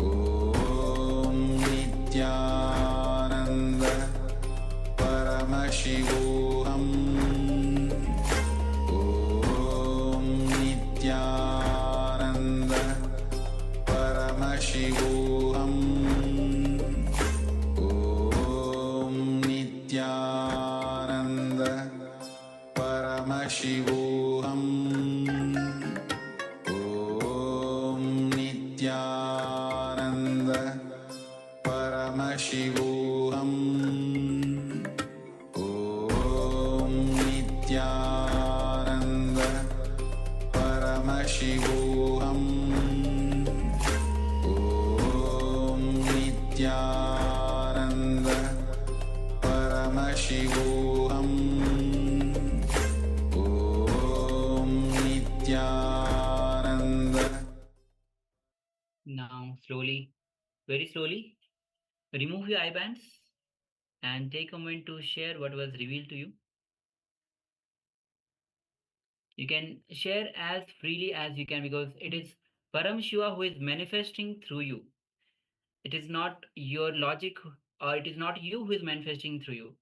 Om Nityananda Paramashivoham Om Nityananda Paramashivoham Om Nityananda Paramashivoham Om Nityananda Paramashivoham Om Nityananda Paramashivoham Om Nityananda Paramashivoham Om Nityananda. Now, slowly, very slowly, remove your eye bands and take a moment to share what was revealed to you. You can share as freely as you can because it is Param Shiva who is manifesting through you. It is not your logic or it is not you who is manifesting through you.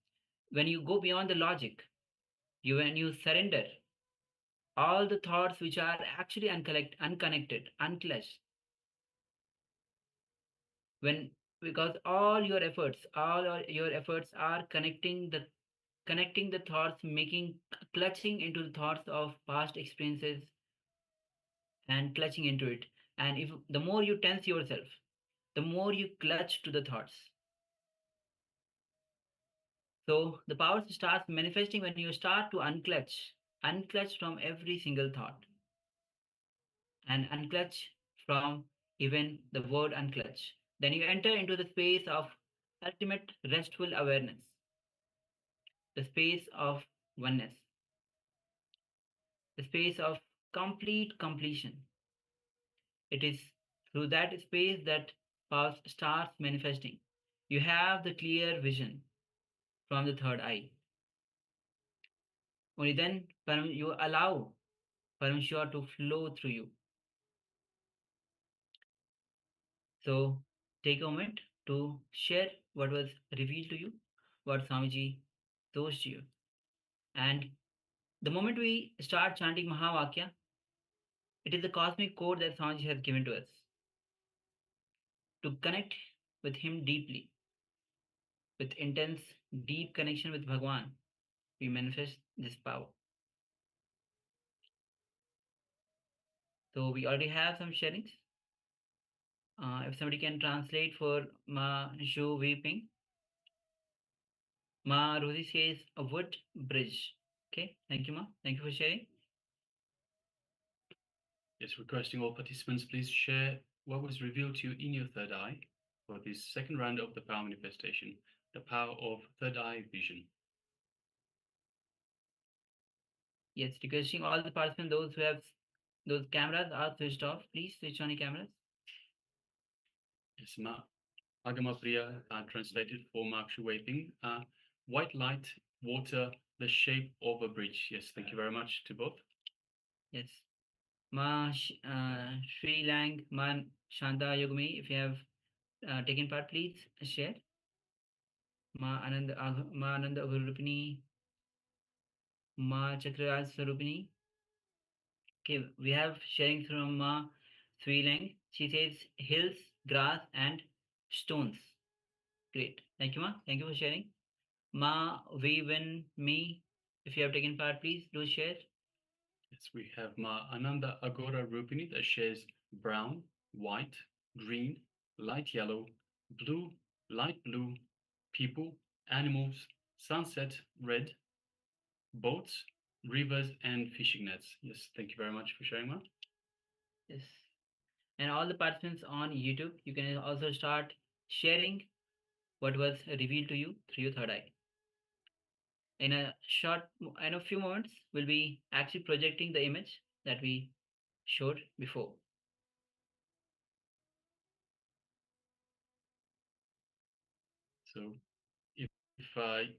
When you go beyond the logic, when you surrender all the thoughts which are actually unconnected, unclutched, when because all your efforts are connecting the thoughts, making clutching into the thoughts of past experiences and clutching into it. And if the more you tense yourself, the more you clutch to the thoughts. So the power starts manifesting when you start to unclutch from every single thought, and unclutch from even the word unclutch. Then you enter into the space of ultimate restful awareness, the space of oneness, the space of complete completion. It is through that space that power starts manifesting. You have the clear vision from the third eye. Only then you allow Parameshwar to flow through you. So take a moment to share what was revealed to you, what Swamiji told to you. And the moment we start chanting Mahavakya, it is the cosmic code that Swamiji has given to us to connect with him deeply, with intense, deep connection with Bhagwan. We manifest this power. So we already have some sharings. If somebody can translate for Ma Shu Weeping. Ma Rosie says a wood bridge. Okay, thank you, Ma. Thank you for sharing. Yes, requesting all participants, please share what was revealed to you in your third eye for this second round of the power manifestation, the power of third eye vision. Yes, requesting all the participants, those who have those cameras are switched off, please switch on your cameras. Yes, Ma Agama Priya translated for Makshu Waping. White light, water, the shape of a bridge. Yes, thank you very much to both. Yes. Ma Sri Lang, Ma Shanta Yogami, if you have taken part, please share. Ma Ananda Agurupini, Ma Chakraj Sarupini. Okay, we have sharing from Ma Sri Lang. She says hills, grass, and stones. Great. Thank you, Ma. Thank you for sharing. Ma Weven Me, if you have taken part, please do share. Yes, we have Ma Ananda Agora Rupini that shares brown, white, green, light yellow, blue, light blue, people, animals, sunset, red, boats, rivers, and fishing nets. Yes, thank you very much for sharing, Ma. Yes. And all the participants on YouTube, you can also start sharing what was revealed to you through your third eye. In a few moments, we'll be actually projecting the image that we showed before. So if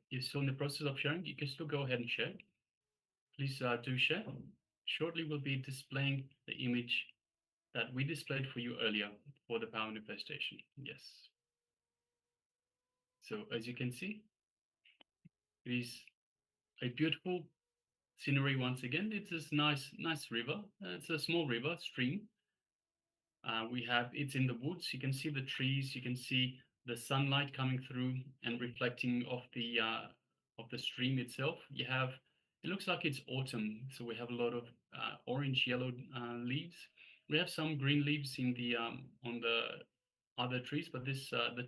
you're still in the process of sharing, you can still go ahead and share. Please do share. Shortly, we'll be displaying the image that we displayed for you earlier for the power manifestation. Yes. So as you can see, it is a beautiful scenery once again. It's this nice river. It's a small river, stream. It's in the woods. You can see the trees. You can see the sunlight coming through and reflecting of the stream itself. It looks like it's autumn, so we have a lot of orange, yellow leaves. We have some green leaves in the on the other trees, but the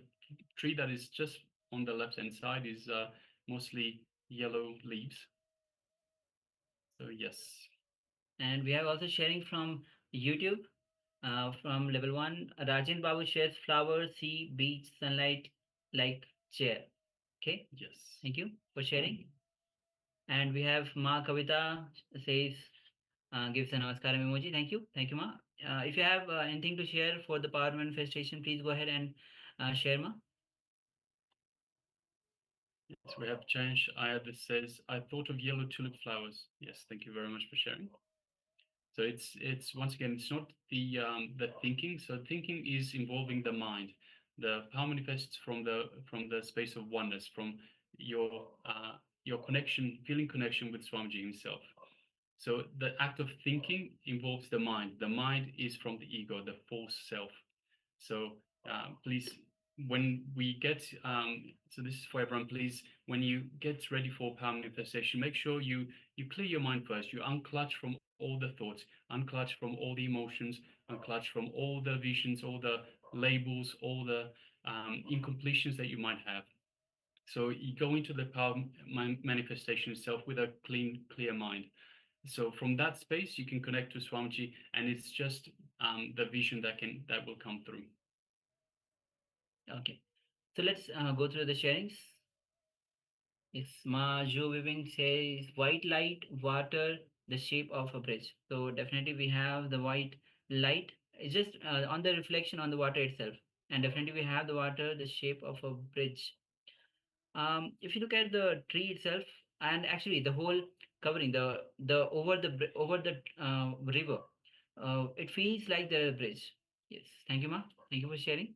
tree that is just on the left-hand side is mostly yellow leaves. So yes. And we have also sharing from YouTube, from Level-1. Rajan Babu shares flower, sea, beach, sunlight, like chair. Okay. Yes. Thank you for sharing. And we have Ma Kavita says, gives a namaskaram emoji. Thank you, Ma. If you have anything to share for the power manifestation, please go ahead and share, Ma. Yes, we have changed. That says, I thought of yellow tulip flowers. Yes, thank you very much for sharing. So it's once again, it's not the thinking. So thinking is involving the mind. The power manifests from the space of oneness, from your connection, feeling connection with Swamiji himself. So the act of thinking involves the mind. The mind is from the ego, the false self. So please, when we get, so this is for everyone, please, when you get ready for power manifestation, make sure you clear your mind first. You unclutch from all the thoughts, unclutch from all the emotions, unclutch from all the visions, all the labels, all the incompletions that you might have. So you go into the power manifestation itself with a clear mind. So from that space, you can connect to Swamiji, and it's just the vision that will come through. Okay. So let's go through the sharings. Yes, Ma Jo Viving says white light, water, the shape of a bridge. So definitely we have the white light. It's just on the reflection on the water itself. And definitely we have the water, the shape of a bridge. If you look at the tree itself, and actually the whole covering, the over the river, it feels like the bridge. Yes, thank you, Ma. Thank you for sharing.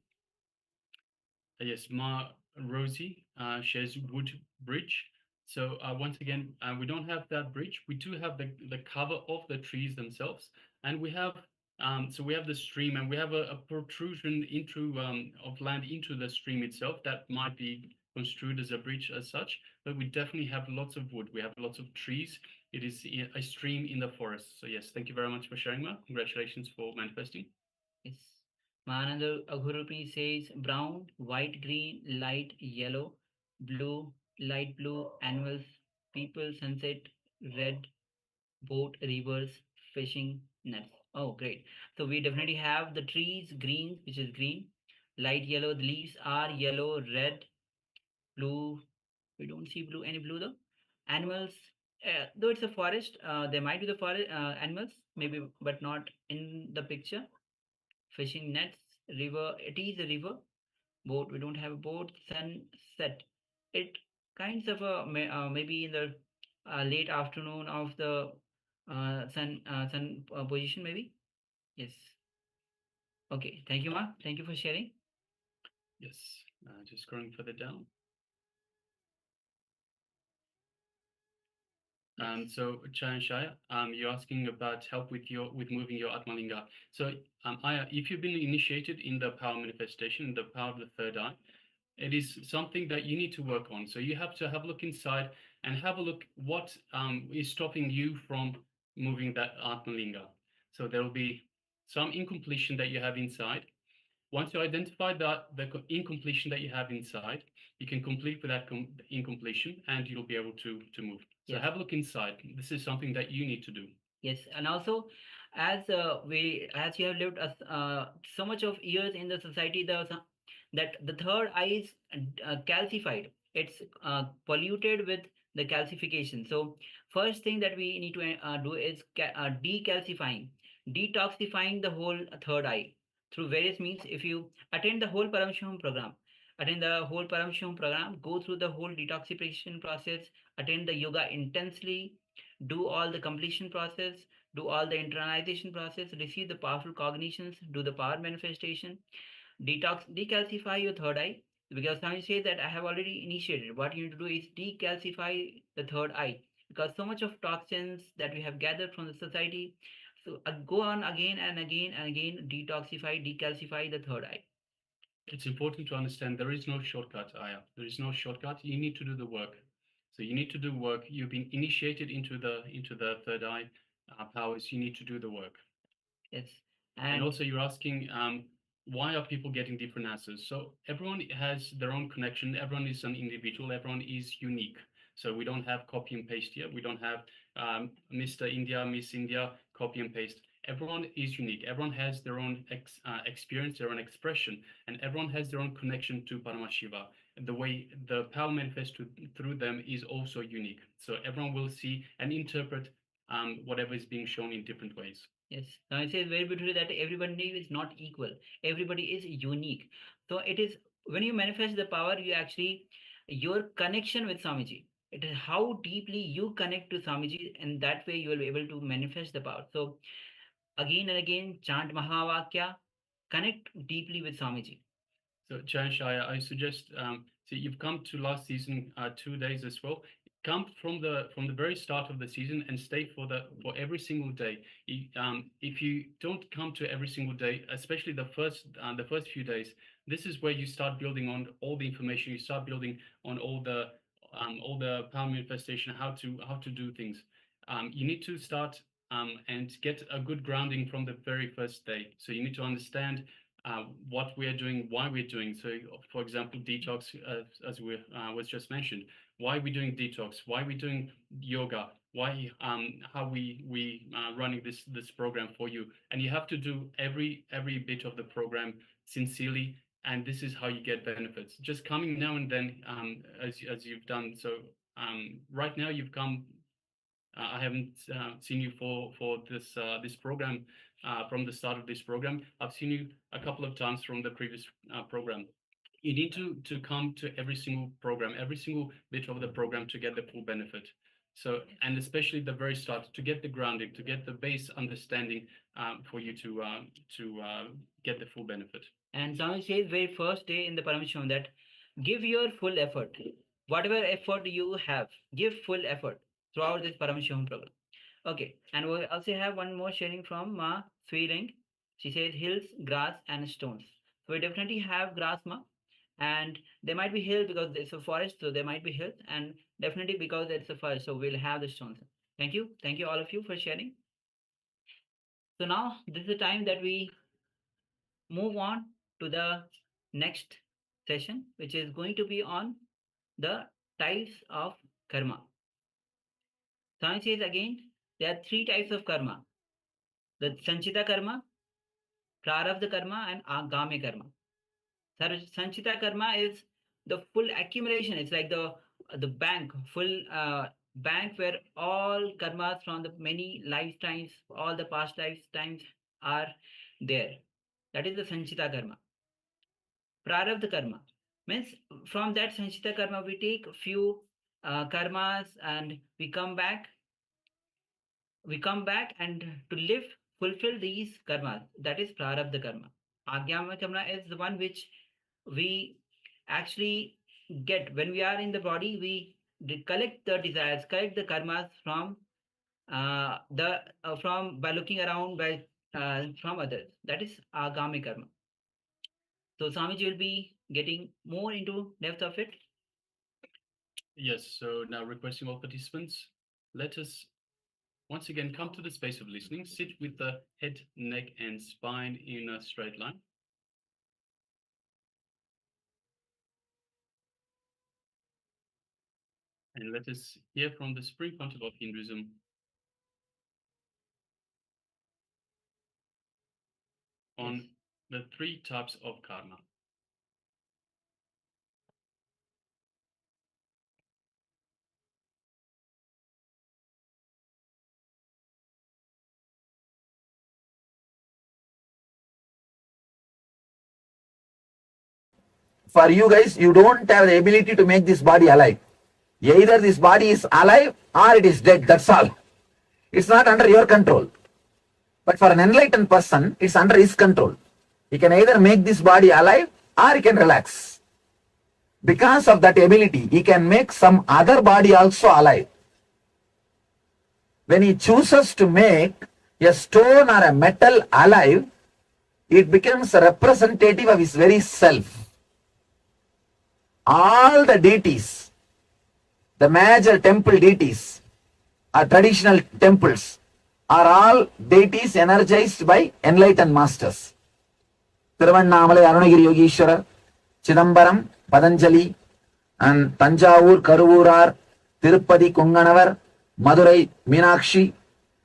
Yes, Ma Rosie shares wood bridge. So once again, we don't have that bridge. We do have the cover of the trees themselves, and we have so we have the stream, and we have a protrusion into of land into the stream itself that might be construed as a bridge as such. But we definitely have lots of wood. We have lots of trees. It is a stream in the forest. So yes, thank you very much for sharing, Ma. Congratulations for manifesting. Yes. Mananda Aghurupi says brown, white, green, light, yellow, blue, light blue, animals, people, sunset, red, boat, rivers, fishing, nets. Oh, great. So we definitely have the trees, green, which is green, light yellow, the leaves are yellow, red, blue. We don't see blue, any blue though. Animals, though it's a forest, there might be the forest animals, maybe, but not in the picture. Fishing nets, river, it is a river. Boat, we don't have a boat. Sunset, it kinds of a maybe in the late afternoon of the sun position maybe. Yes. Okay, thank you, Ma. Thank you for sharing. Yes, just scrolling further down. Yes. So Chayan Shaya, you're asking about help with moving your Atmalinga. So Aya, if you've been initiated in the power manifestation, the power of the third eye, it is something that you need to work on. So you have to have a look inside and have a look what is stopping you from moving that Atmalinga. So there will be some incompletion that you have inside. Once you identify the incompletion that you have inside, you can complete with that incompletion, and you'll be able to move. So Yes. have a look inside. This is something that you need to do. Yes, and also as as you have lived so much of years in the society, that the third eye is calcified. It's polluted with the calcification. So first thing that we need to do is decalcifying, detoxifying the whole third eye through various means. If you attend the whole Paramashivaham program, attend the whole Paramashivoham program, go through the whole detoxification process, attend the yoga intensely, do all the completion process, do all the internalization process, receive the powerful cognitions, do the power manifestation, decalcify your third eye. Because Swami says that I have already initiated. What you need to do is decalcify the third eye, because so much of toxins that we have gathered from the society. So go on again and again and again, detoxify, decalcify the third eye. It's important to understand there is no shortcut, Aya. There is no shortcut. You need to do the work. So you need to do work. You've been initiated into the third eye powers. You need to do the work. Yes. And also, you're asking why are people getting different answers? So everyone has their own connection. Everyone is an individual. Everyone is unique. So we don't have copy and paste here. We don't have Mr. India, Miss India, copy and paste. Everyone is unique. Everyone has their own experience, their own expression, and everyone has their own connection to Paramashiva. The way the power manifests through them is also unique. So everyone will see and interpret whatever is being shown in different ways. Yes, now it says very beautifully that everybody is not equal. Everybody is unique. So it is when you manifest the power, you actually your connection with Swamiji. It is how deeply you connect to Swamiji, and that way you will be able to manifest the power. So again and again, chant Mahavakya, connect deeply with Swamiji. So, Jayanti, I suggest, so you've come to last season 2 days as well. Come from the very start of the season and stay for every single day. If you don't come to every single day, especially the first few days, this is where you start building on all the information. You start building on all the power manifestation, how to do things. You need to start and get a good grounding from the very first day. So you need to understand what we are doing, why we're doing. So, for example, detox, as was just mentioned. Why are we doing detox? Why are we doing yoga? Why how we running this program for you? And you have to do every bit of the program sincerely, and this is how you get benefits. Just coming now and then, as you've done. So right now you've come. I haven't seen you for this program from the start of this program. I've seen you a couple of times from the previous program. You need to come to every single program, every single bit of the program to get the full benefit. So, and especially the very start, to get the grounding, to get the base understanding for you to get the full benefit. And Swami says very first day in the Paramashivoham that give your full effort. Whatever effort you have, give full effort throughout this Paramashivoham program. Okay, and we also have one more sharing from Ma Sweeling. She says hills, grass, and stones. So we definitely have grass, Ma, and there might be hills because it's a forest, so there might be hills, and definitely because it's a forest, so we'll have the stones. Thank you all of you for sharing. So now this is the time that we move on to the next session, which is going to be on the types of karma. Science says again, there are three types of karma: the Sanchita karma, Prarabdha karma, and Agami karma. Sanchita karma is the full accumulation. It's like the bank, full bank where all karmas from the many lifetimes, all the past lifetimes are there. That is the Sanchita karma. Prarabdha karma means from that Sanchita karma we take few karmas and we come back and to live fulfill these karmas. That is Prarabdha karma. Agyama karma is the one which we actually get when we are in the body. We collect the desires, collect the karmas from the from by looking around by from others. That is Agami karma. So Swamiji will be getting more into depth of it. Yes, so now requesting all participants, let us once again come to the space of listening. Sit with the head, neck, and spine in a straight line. And let us hear from the Supreme Pontiff of Hinduism on Yes. the three types of karma. For you guys, you don't have the ability to make this body alive. Either this body is alive or it is dead, that's all. It's not under your control. But for an enlightened person, it's under his control. He can either make this body alive or he can relax. Because of that ability, he can make some other body also alive. When he chooses to make a stone or a metal alive, it becomes a representative of his very self. All the deities, the major temple deities, or traditional temples, are all deities energized by enlightened masters. Tiruvannamalai Arunagiri Yogeshwara, Chidambaram, Patanjali, and Tanjavur, Karuvurar, Tirupati, Kunganavar, Madurai, Meenakshi.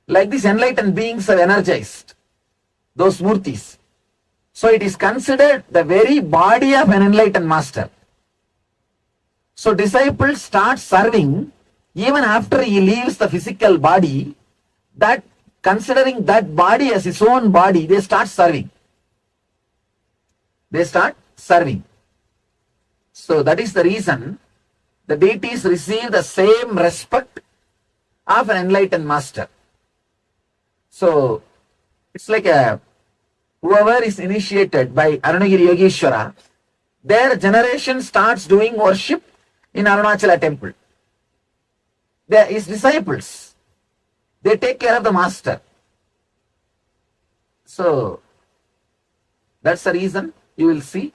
Like these enlightened beings have energized those murtis. So it is considered the very body of an enlightened master. So disciples start serving even after he leaves the physical body, that considering that body as his own body, they start serving. They start serving. So that is the reason the deities receive the same respect of an enlightened master. So it's like whoever is initiated by Arunagiri Yogeshwara, their generation starts doing worship in Arunachala temple. They are his disciples. They take care of the master. So that's the reason you will see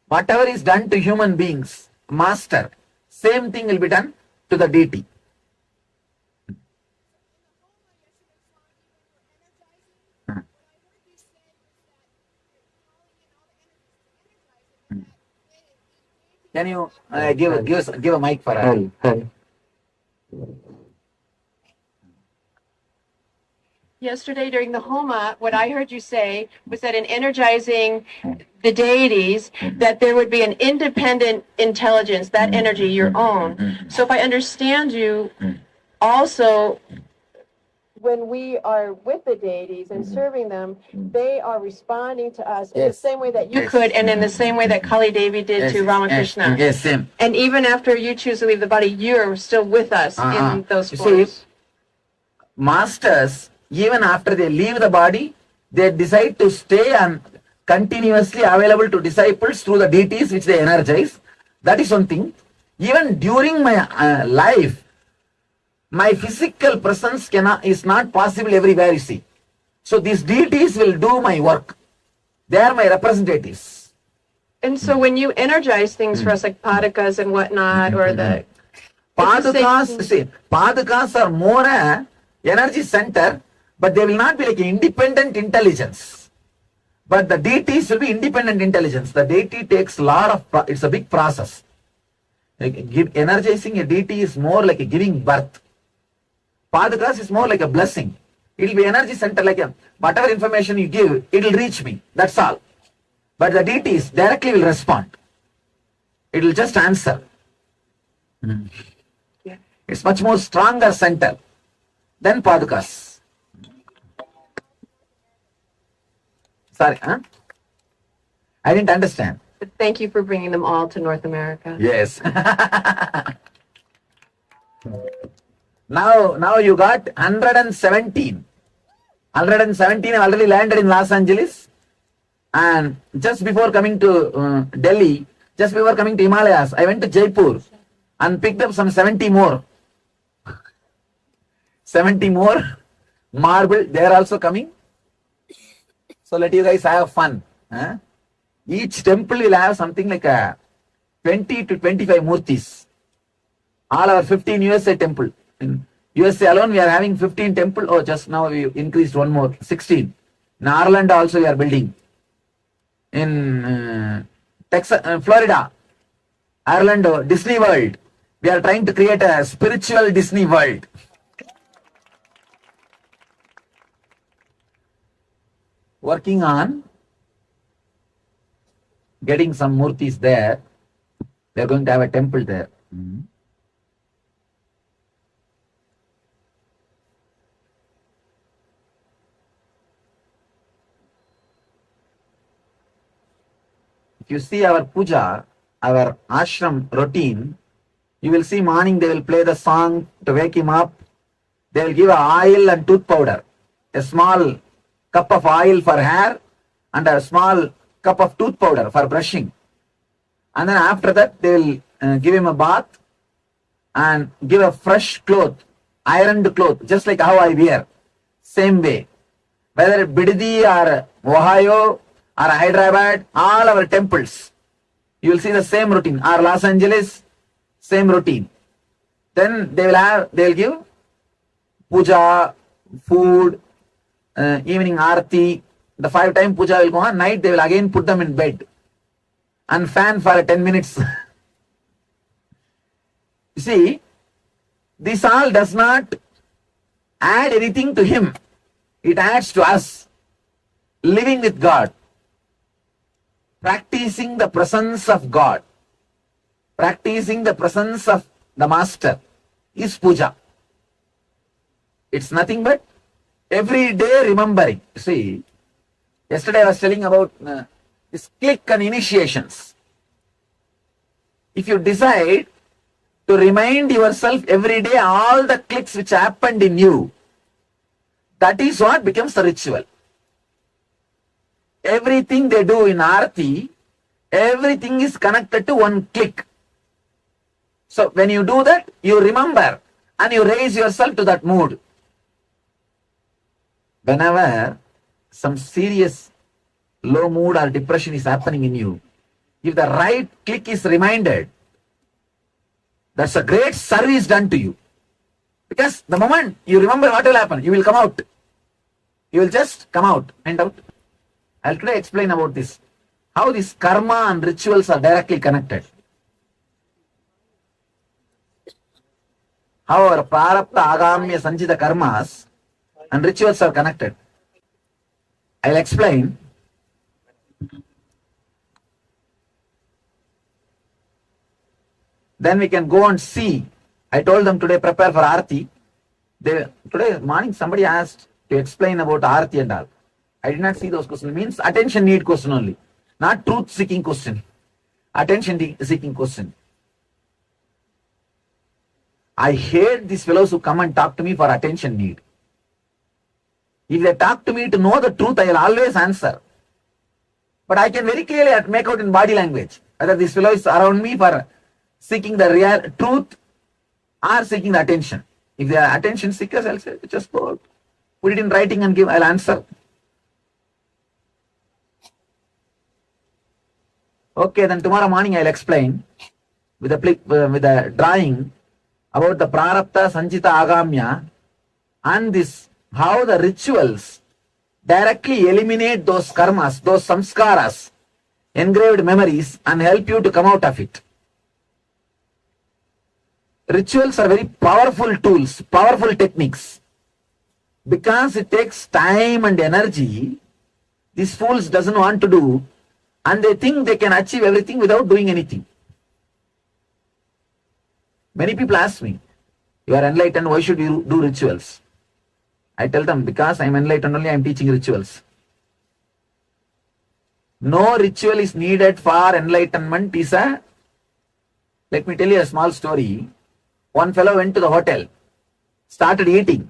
whatever is done to human beings, master, same thing will be done to the deity. Can you give a mic for her? Yesterday during the Homa, what I heard you say was that in energizing the deities, that there would be an independent intelligence, that energy, your own. So if I understand you, also, when we are with the deities and serving them, they are responding to us in the Yes. same way that you Yes. could, and in the same way that Kali Devi did to Ramakrishna. Yes, same. And even after you choose to leave the body, you're still with us in those You forms. see, masters, even after they leave the body, they decide to stay and continuously available to disciples through the deities which they energize. That is one thing. Even during my life, my physical presence is not possible everywhere, you see. So these deities will do my work. They are my representatives. And so when you energize things for us like padakas and whatnot, or the Padakas are more a energy center, but they will not be like an independent intelligence. But the deities will be independent intelligence. The deity takes a lot of, it's a big process. Energizing a deity is more like a giving birth. Padakas is more like a blessing. It will be energy center, like whatever information you give, it will reach me. That's all. But the deities directly will respond. It will just answer. It's much more stronger center than Padakas. Sorry, huh? I didn't understand. Thank you for bringing them all to North America. Yes. Now you got 117. 117 have already landed in Los Angeles. And just before coming to Delhi, just before coming to Himalayas, I went to Jaipur and picked up some 70 more. 70 more marble, they are also coming. So let you guys have fun. Huh? Each temple will have something like 20 to 25 murtis. All our 15 USA temple. In USA alone, we are having 15 temple. Oh, just now we increased one more, 16. In Ireland also we are building. In Texas, Florida, Orlando, Disney World. We are trying to create a spiritual Disney World. Working on getting some murtis there. They are going to have a temple there. If you see our puja, our ashram routine, you will see morning they will play the song to wake him up. They will give a oil and tooth powder, a small cup of oil for hair and a small cup of tooth powder for brushing. And then after that they will give him a bath and give a fresh cloth, ironed cloth, just like how I wear. Same way. Whether Bididi or Ohio or Hyderabad, all our temples, you will see the same routine. Or Los Angeles, same routine. Then they will give puja, food, evening aarti. The 5-time puja will go on. Night they will again put them in bed and fan for 10 minutes. You see, this all does not add anything to him. It adds to us. Living with God, practicing the presence of God, practicing the presence of the Master is puja. It's nothing but every day remembering. See, yesterday I was telling about this click and initiations. If you decide to remind yourself every day all the clicks which happened in you, that is what becomes the ritual. Everything they do in Aarti, everything is connected to one click. So when you do that, you remember and you raise yourself to that mood. Whenever some serious low mood or depression is happening in you, if the right click is reminded, that's a great service done to you. Because the moment you remember what will happen, you will come out. You will just come out and out. I'll today explain about this. How this karma and rituals are directly connected. How our prarabdha, agamya, sanchita karmas and rituals are connected. I'll explain. Then we can go and see. I told them today prepare for Aarti. Today morning somebody asked to explain about Aarti and all. I did not see those questions. It means attention need question only. Not truth seeking question. Attention seeking question. I hate these fellows who come and talk to me for attention need. If they talk to me to know the truth, I will always answer. But I can very clearly make out in body language whether this fellow is around me for seeking the real truth or seeking the attention. If they are attention seekers, I'll say, just go out. Put it in writing and give, I'll answer. Okay, then tomorrow morning I'll explain with a drawing about the prarabdha, sanchita, agamya and this, how the rituals directly eliminate those karmas, those samskaras, engraved memories and help you to come out of it. Rituals are very powerful tools, powerful techniques. Because it takes time and energy, these fools doesn't want to do, and they think they can achieve everything without doing anything. Many people ask me, you are enlightened, why should you do rituals? I tell them, because I am enlightened only, I am teaching rituals. No ritual is needed for enlightenment. Let me tell you a small story. One fellow went to the hotel, started eating,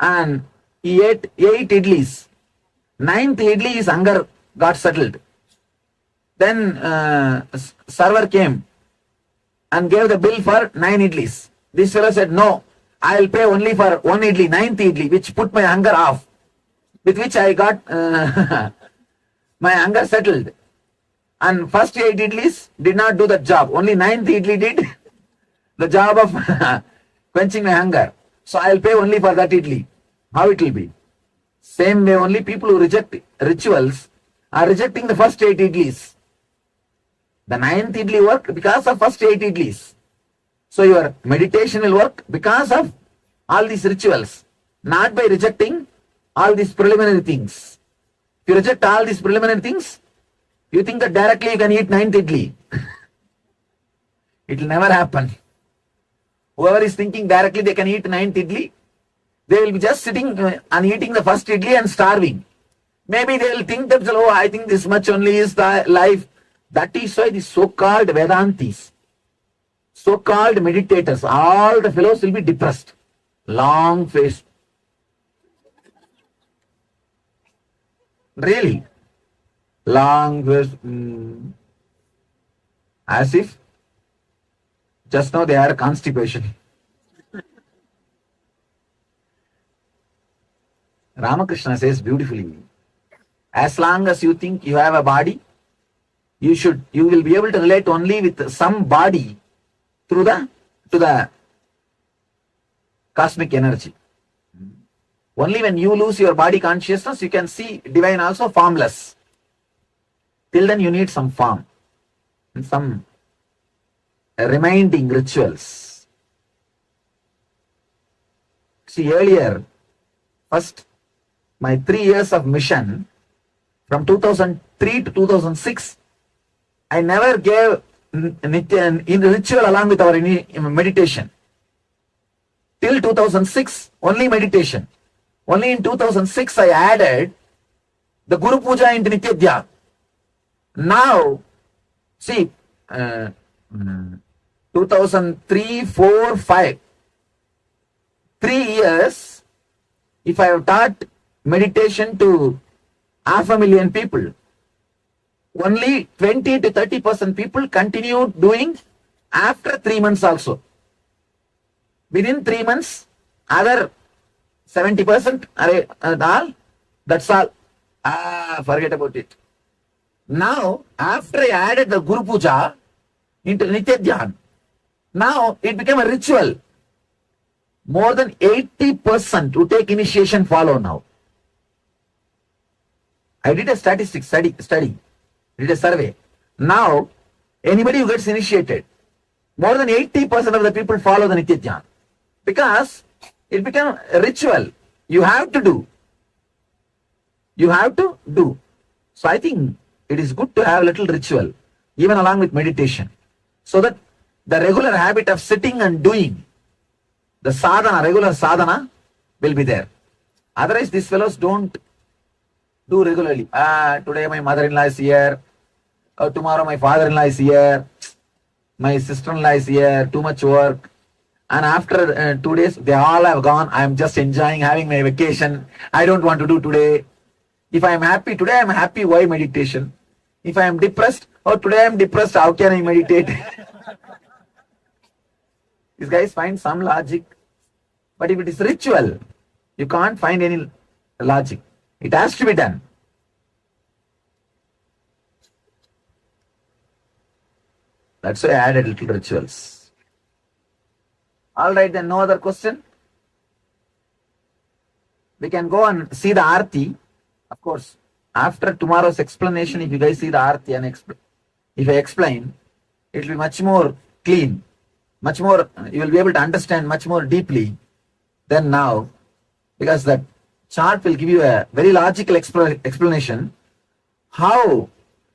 and he ate 8 idlis. 9th idli, his hunger got settled. Then server came and gave the bill for 9 idlis. This fellow said, no, I will pay only for 1 idli, 9th idli, which put my hunger off, with which I got my hunger settled. And first 8 idlis did not do that job. Only 9th idli did the job of quenching my hunger. So I will pay only for that idli. How it will be? Same way only people who reject rituals are rejecting the first 8 idlis. The 9th idli worked because of first 8 idlis. So your meditation will work because of all these rituals, not by rejecting all these preliminary things. If you reject all these preliminary things, you think that directly you can eat 9th idli. It will never happen. Whoever is thinking directly they can eat 9th idli, they will be just sitting and eating the first idli and starving. Maybe they'll think themselves, oh, I think this much only is the life. That is why the so-called Vedantis, so-called meditators, all the fellows will be depressed. Long face. Really. Long face. As if just now they had constipation. Ramakrishna says beautifully, as long as you think you have a body, you will be able to relate only with some body to the cosmic energy. Only when you lose your body consciousness, you can see divine also formless. Till then you need some form and some reminding rituals. See, earlier, first, my 3 years of mission, from 2003 to 2006, I never gave in ritual along with our meditation. Till 2006, only meditation. Only in 2006, I added the Guru Puja into Nitya Dhyan. Now, see, 2003, 4, 5, 3 years, if I have taught meditation to 500,000 people, only 20 to 30% people continue doing after 3 months also. Within 3 months, other 70% all, that's all. Forget about it. Now, after I added the Guru Puja into Nitya Dhyan, now it became a ritual. More than 80% who take initiation follow now. I did a statistics study, did a survey. Now, anybody who gets initiated, more than 80% of the people follow the Nitya Dhyan. Because it became a ritual. You have to do. You have to do. So I think it is good to have a little ritual, even along with meditation, so that the regular habit of sitting and doing, the sadhana, regular sadhana will be there. Otherwise, these fellows don't do regularly. Today my mother-in-law is here. Tomorrow my father-in-law is here. My sister-in-law is here. Too much work. And after 2 days, they all have gone. I am just enjoying having my vacation. I don't want to do today. If I am happy today, I am happy. Why meditation? If I am depressed, today I am depressed. How can I meditate? These guys find some logic. But if it is ritual, you can't find any logic. It has to be done. That's why I added little rituals. All right, then no other question? We can go and see the Aarti. Of course, after tomorrow's explanation, if you guys see the Aarti and if I explain, it will be much more clean, much more, you will be able to understand much more deeply than now, because that chart will give you a very logical explanation how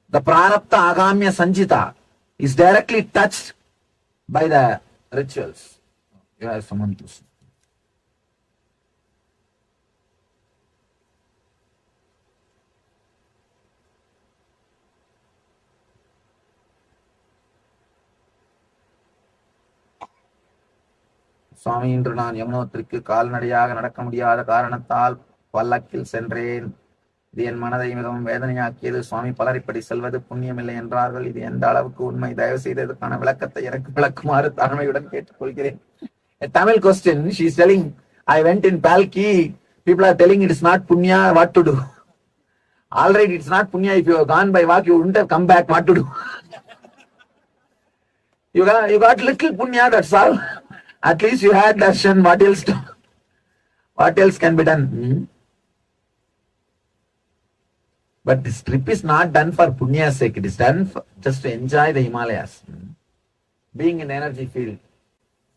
the Prarabdha Agamya Sanjita is directly touched by the rituals. You have someone to see. சுவாமி, இன்று நான் யமுனோத்திரிக்கு கால்நடையாக நடக்க முடியாத காரணத்தால் பல்லக்கில் சென்றேன். இது என் மனதை மிகவும் வேதனையாக்கியது. சுவாமி, பலர் இப்படி செல்வது புண்ணியமில்லை என்றார்கள். இது எந்த அளவுக்கு உண்மை? தயவு செய்து இதற்கான விளக்கத்தை எனக்கு விளக்குமாறு தாழ்மையுடன் கேட்டுக்கொள்கிறேன். A Tamil question, she is telling, I went in Palki, people are telling it is not punya, what to do? Alright, it's not punya, if you have gone by walk, you wouldn't have come back, what to do? You got little punya, that's all. At least you had darshan, what else can be done? But this trip is not done for punya's sake, it is done just to enjoy the Himalayas. Being in the energy field.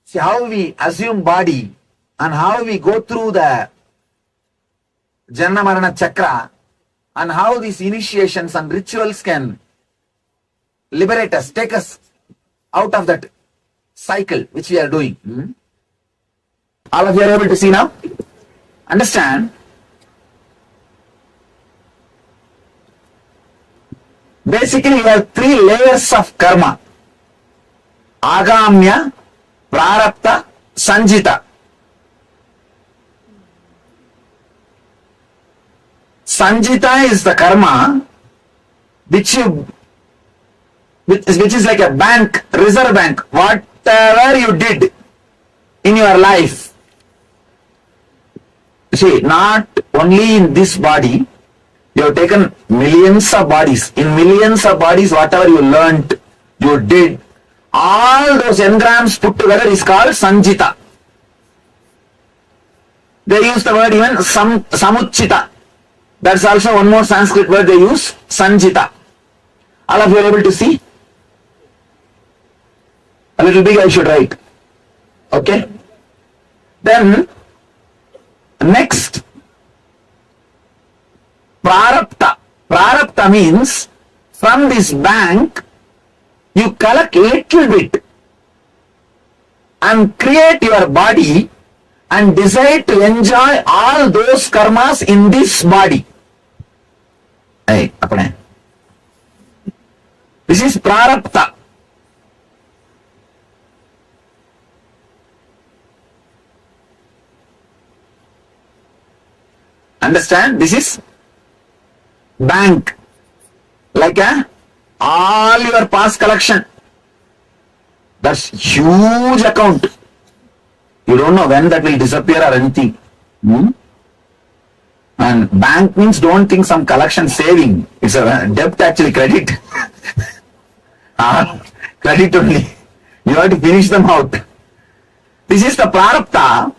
See how we assume body and how we go through the Janna Marana Chakra and how these initiations and rituals can liberate us, take us out of that cycle which we are doing. All of you are able to see now? Understand? Basically, you have 3 layers of karma. Agamya, Prarabdha, Sanjita. Sanjita is the karma which is like a bank, reserve bank. Whatever you did in your life, see, not only in this body, you have taken millions of bodies. In millions of bodies, whatever you learned, you did, all those engrams put together is called Sanjita. They use the word even Samuchita. That's also one more Sanskrit word they use, Sanjita. All of you are able to see? A little big I should write. Okay? Then, next, Prarabdha. Prarabdha means from this bank, you collect little bit and create your body and decide to enjoy all those karmas in this body. Hey, apne. This is Prarabdha. Understand? This is bank. Like all your past collection. That's huge account. You don't know when that will disappear or anything. And bank means don't think some collection saving. It's a debt actually, credit. Credit only. You have to finish them out. This is the Prarabdha.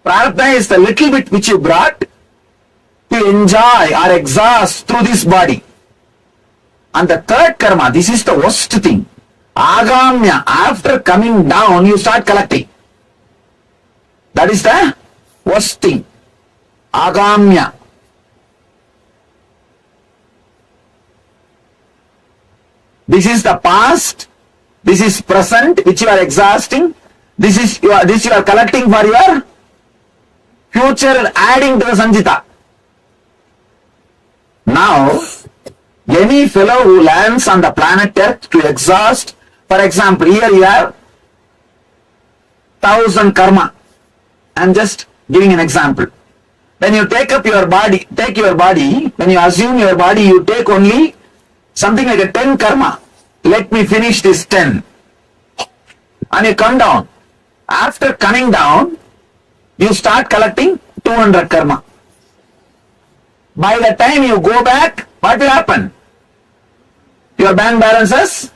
Prarabdha is the little bit which you brought to enjoy or exhaust through this body. And the third karma, this is the worst thing. Agamya, after coming down, you start collecting. That is the worst thing. Agamya. This is the past. This is present, which you are exhausting. This you are collecting for your future, adding to the Sanjita. Now, any fellow who lands on the planet Earth to exhaust, for example, here you have 1,000 karma. I am just giving an example. When you take your body, when you assume your body, you take only something like a 10 karma. Let me finish this 10. And you come down. After coming down, you start collecting 200 karma. By the time you go back, what will happen? Your bank balances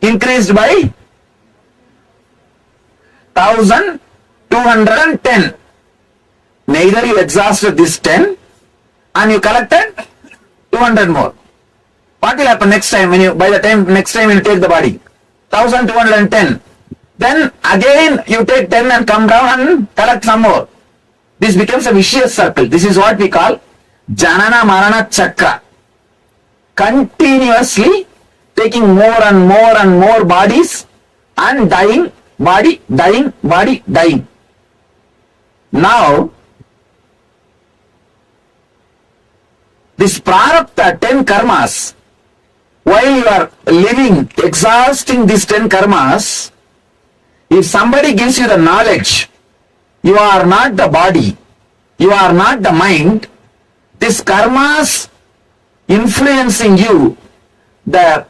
increased by 1,210. Neither you exhausted this 10 and you collected 200 more. What will happen next time next time you take the body? 1,210. Then again you take 10 and come down and collect some more. This becomes a vicious circle. This is what we call Janana Marana Chakra. Continuously taking more and more and more bodies and dying, body, dying, body, dying. Now, this Prarabdha 10 karmas, while you are living, exhausting these 10 karmas, if somebody gives you the knowledge, you are not the body, you are not the mind, this karmas influencing you, the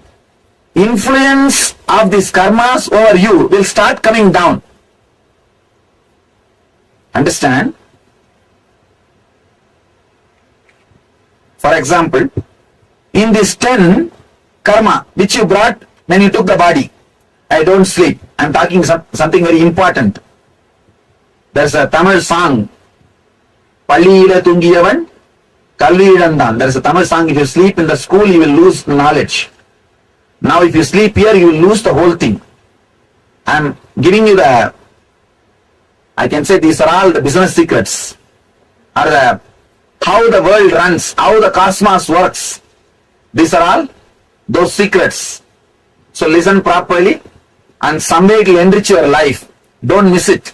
influence of these karmas over you will start coming down. Understand? For example, in this 10 karma which you brought when you took the body, I don't sleep. I'm talking something very important. There's a Tamil song, Palliyila Tungiyavan, Kalviyidandan. There's a Tamil song, if you sleep in the school, you will lose knowledge. Now if you sleep here, you will lose the whole thing. I'm giving you I can say these are all the business secrets, or how the world runs, how the cosmos works. These are all those secrets. So listen properly, and someday it will enrich your life. Don't miss it.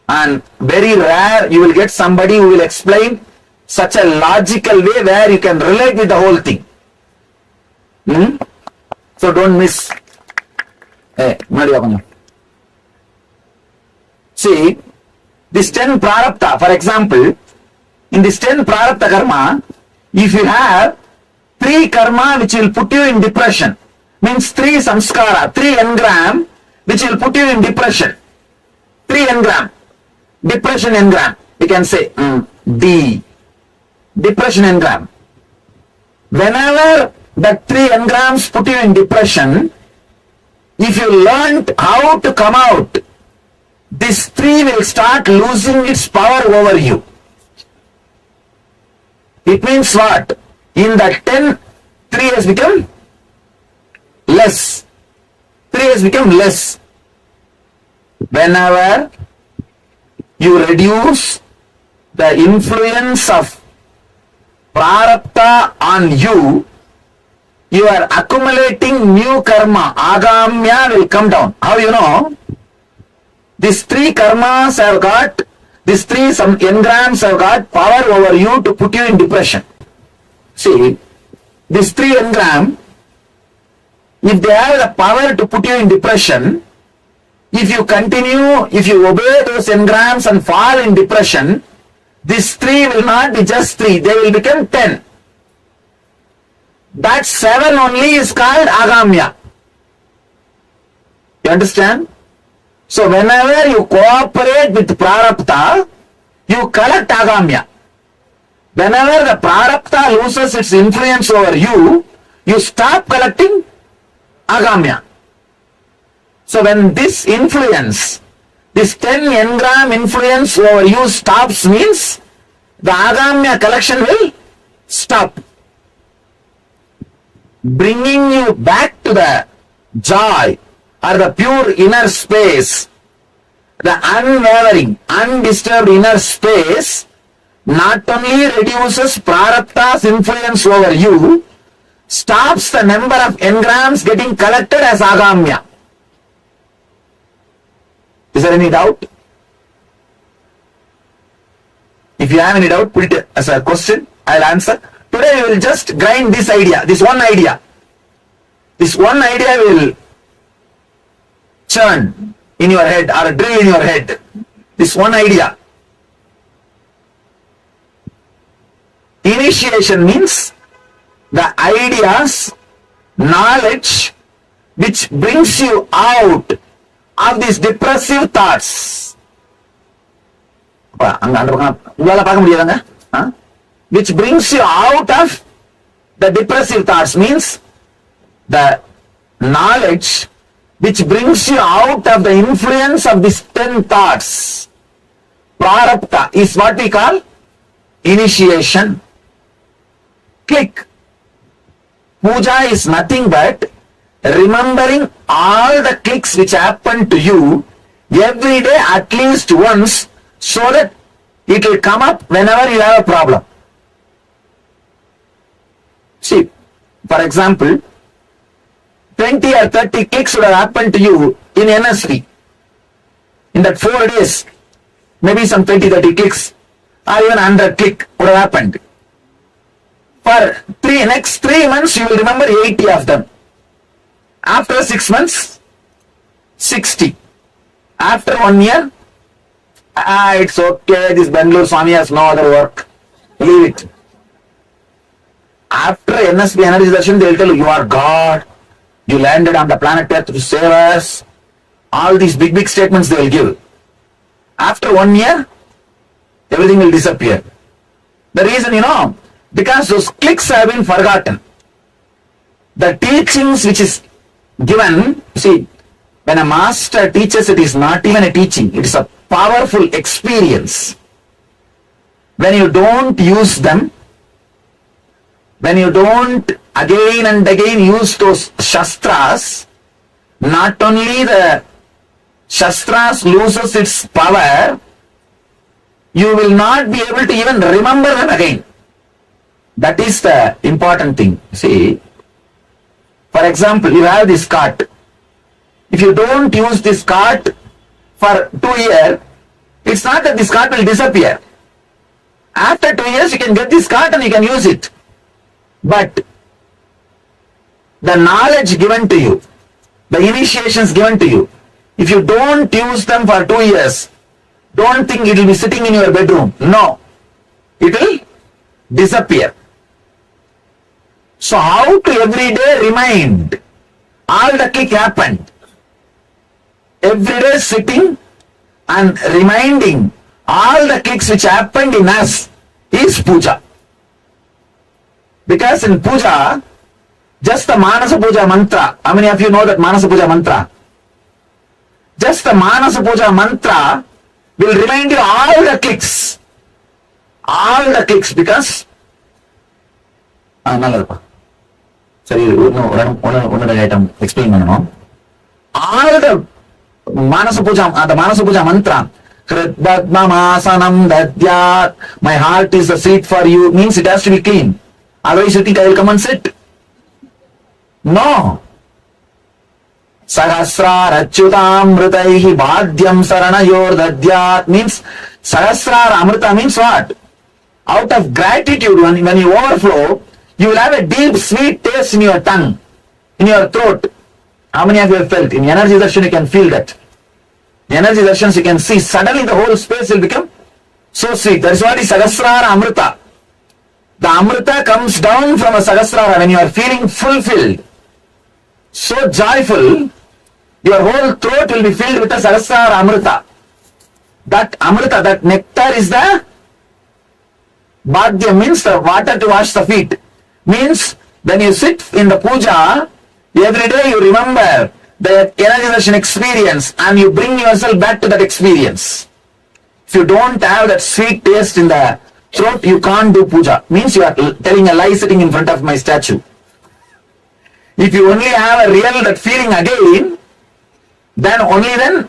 And very rare you will get somebody who will explain such a logical way where you can relate with the whole thing. So don't miss. See, this 10 prarabdha, for example, in this 10 prarabdha karma, if you have 3 karma which will put you in depression, means 3 samskara, 3 engram which will put you in depression. 3 engram, depression engram, we can say D, depression engram. Whenever the 3 engrams put you in depression, if you learned how to come out, this 3 will start losing its power over you. It means what? In that 10, 3 has become less. 3 has become less. Whenever you reduce the influence of prarabdha on you, you are accumulating new karma. Agamya will come down. How you know? These 3 karmas have got, these 3 some engrams have got power over you to put you in depression. See, these 3 engram, if they have the power to put you in depression, if you continue, if you obey those engrams and fall in depression, these 3 will not be just 3, they will become 10. That 7 only is called agamya. You understand? So whenever you cooperate with prarabdha, you collect agamya. Whenever the prarabdha loses its influence over you, you stop collecting agamya. So when this influence, this 10 engram influence over you stops, means the agamya collection will stop. Bringing you back to the joy or the pure inner space, the unwavering, undisturbed inner space, not only reduces prarabdha's influence over you, stops the number of engrams getting collected as agamya. Is there any doubt? If you have any doubt, put it as a question, I'll answer. Today we will just grind this idea, this one idea. This one idea will churn in your head or drill in your head. This one idea. Initiation means the ideas, knowledge which brings you out of these depressive thoughts. Which brings you out of the depressive thoughts, means the knowledge which brings you out of the influence of these 10 thoughts. Prarabdha is what we call initiation. Click. Puja is nothing but remembering all the clicks which happen to you every day at least once, so that it will come up whenever you have a problem. See, for example, 20 or 30 clicks would have happened to you in NSV. In that 4 days, maybe some 20, 30 clicks or even 100 click would have happened. For next 3 months, you will remember 80 of them. After 6 months, 60. After 1 year, it's okay, this Bangalore Swami has no other work. Leave it. After NSB Energization, they will tell you, you are God. You landed on the planet Earth to save us. All these big statements they will give. After 1 year, everything will disappear. The reason, because those clicks have been forgotten. The teachings which is given, see, when a master teaches, it is not even a teaching, it is a powerful experience. When you don't use them, when you don't again and again use those shastras, not only the shastras loses its power, you will not be able to even remember them again. That is the important thing. See, for example, you have this cart. If you don't use this cart for 2 years, it's not that this cart will disappear. After 2 years, you can get this cart and you can use it. But the knowledge given to you, the initiations given to you, if you don't use them for 2 years, don't think it will be sitting in your bedroom. No, it will disappear. So how to every day remind? All the click happened. Every day sitting and reminding all the clicks which happened in us is puja. Because in puja, just the Manasa Puja mantra, how many of you know that Manasa Puja mantra? Just the Manasa Puja mantra will remind you all the clicks. All the clicks, because sorry, one item explain all the Manasa Puja mantra, asanam dadyat, my heart is a seat for you, means it has to be clean. Otherwise you think I will come and sit. No. Sahasrar achyutamritaihi bhadyam saranayor dadyat means Sahasrar amrita means what? Out of gratitude, when you overflow, you will have a deep sweet taste in your tongue, in your throat. How many of you have felt? In energy darshan you can feel that. In energy darshans you can see suddenly the whole space will become so sweet. That is what is Sahasrar amrita. The amrita comes down from a Sahasrara when you are feeling fulfilled, so joyful, your whole throat will be filled with a Sahasrara amrita. That amrita, that nectar is the bhadya, means the water to wash the feet. Means when you sit in the puja, every day you remember the energization experience and you bring yourself back to that experience. If you don't have that sweet taste in the throat, you can't do puja. Means you are telling a lie sitting in front of my statue. If you only have a real that feeling again, then only then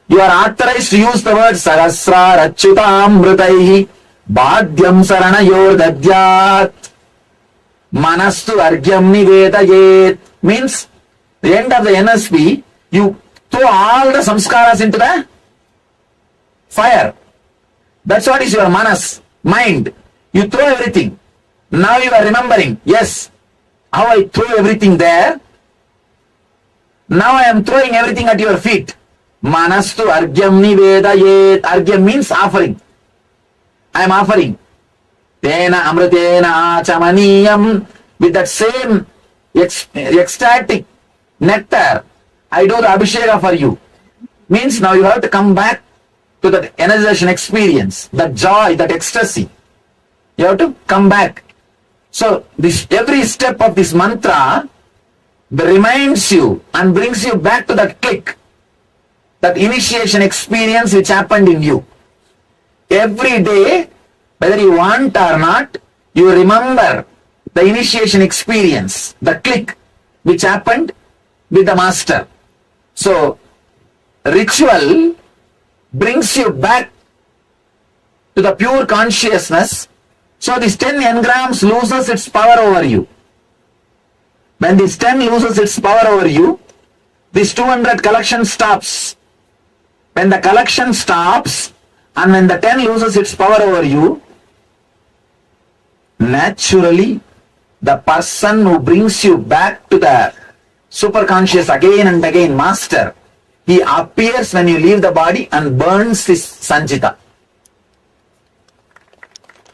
you are authorized to use the word Sahasrar achyutam mritaihi bhadyam saranayor dadyat manastu argyam nivedayet. Means the end of the NSP, you throw all the samskaras into the fire. That's what is your manas, mind. You throw everything. Now you are remembering, yes, how I throw everything there. Now I am throwing everything at your feet. Manastu argyam nivedayet. Argyam means offering. I am offering. Tena amritena achamaniyam. With that same ecstatic nectar, I do the abhisheka for you. Means now you have to come back to that energization experience, that joy, that ecstasy. You have to come back. So this every step of this mantra reminds you and brings you back to that click, that initiation experience which happened in you. Every day, whether you want or not, you remember the initiation experience, the click which happened with the master. So ritual brings you back to the pure consciousness. So this 10 engrams loses its power over you. When this 10 loses its power over you, this 200 collection stops. When the collection stops and when the 10 loses its power over you, naturally the person who brings you back to the superconscious again and again, master, he appears when you leave the body and burns this sanjita.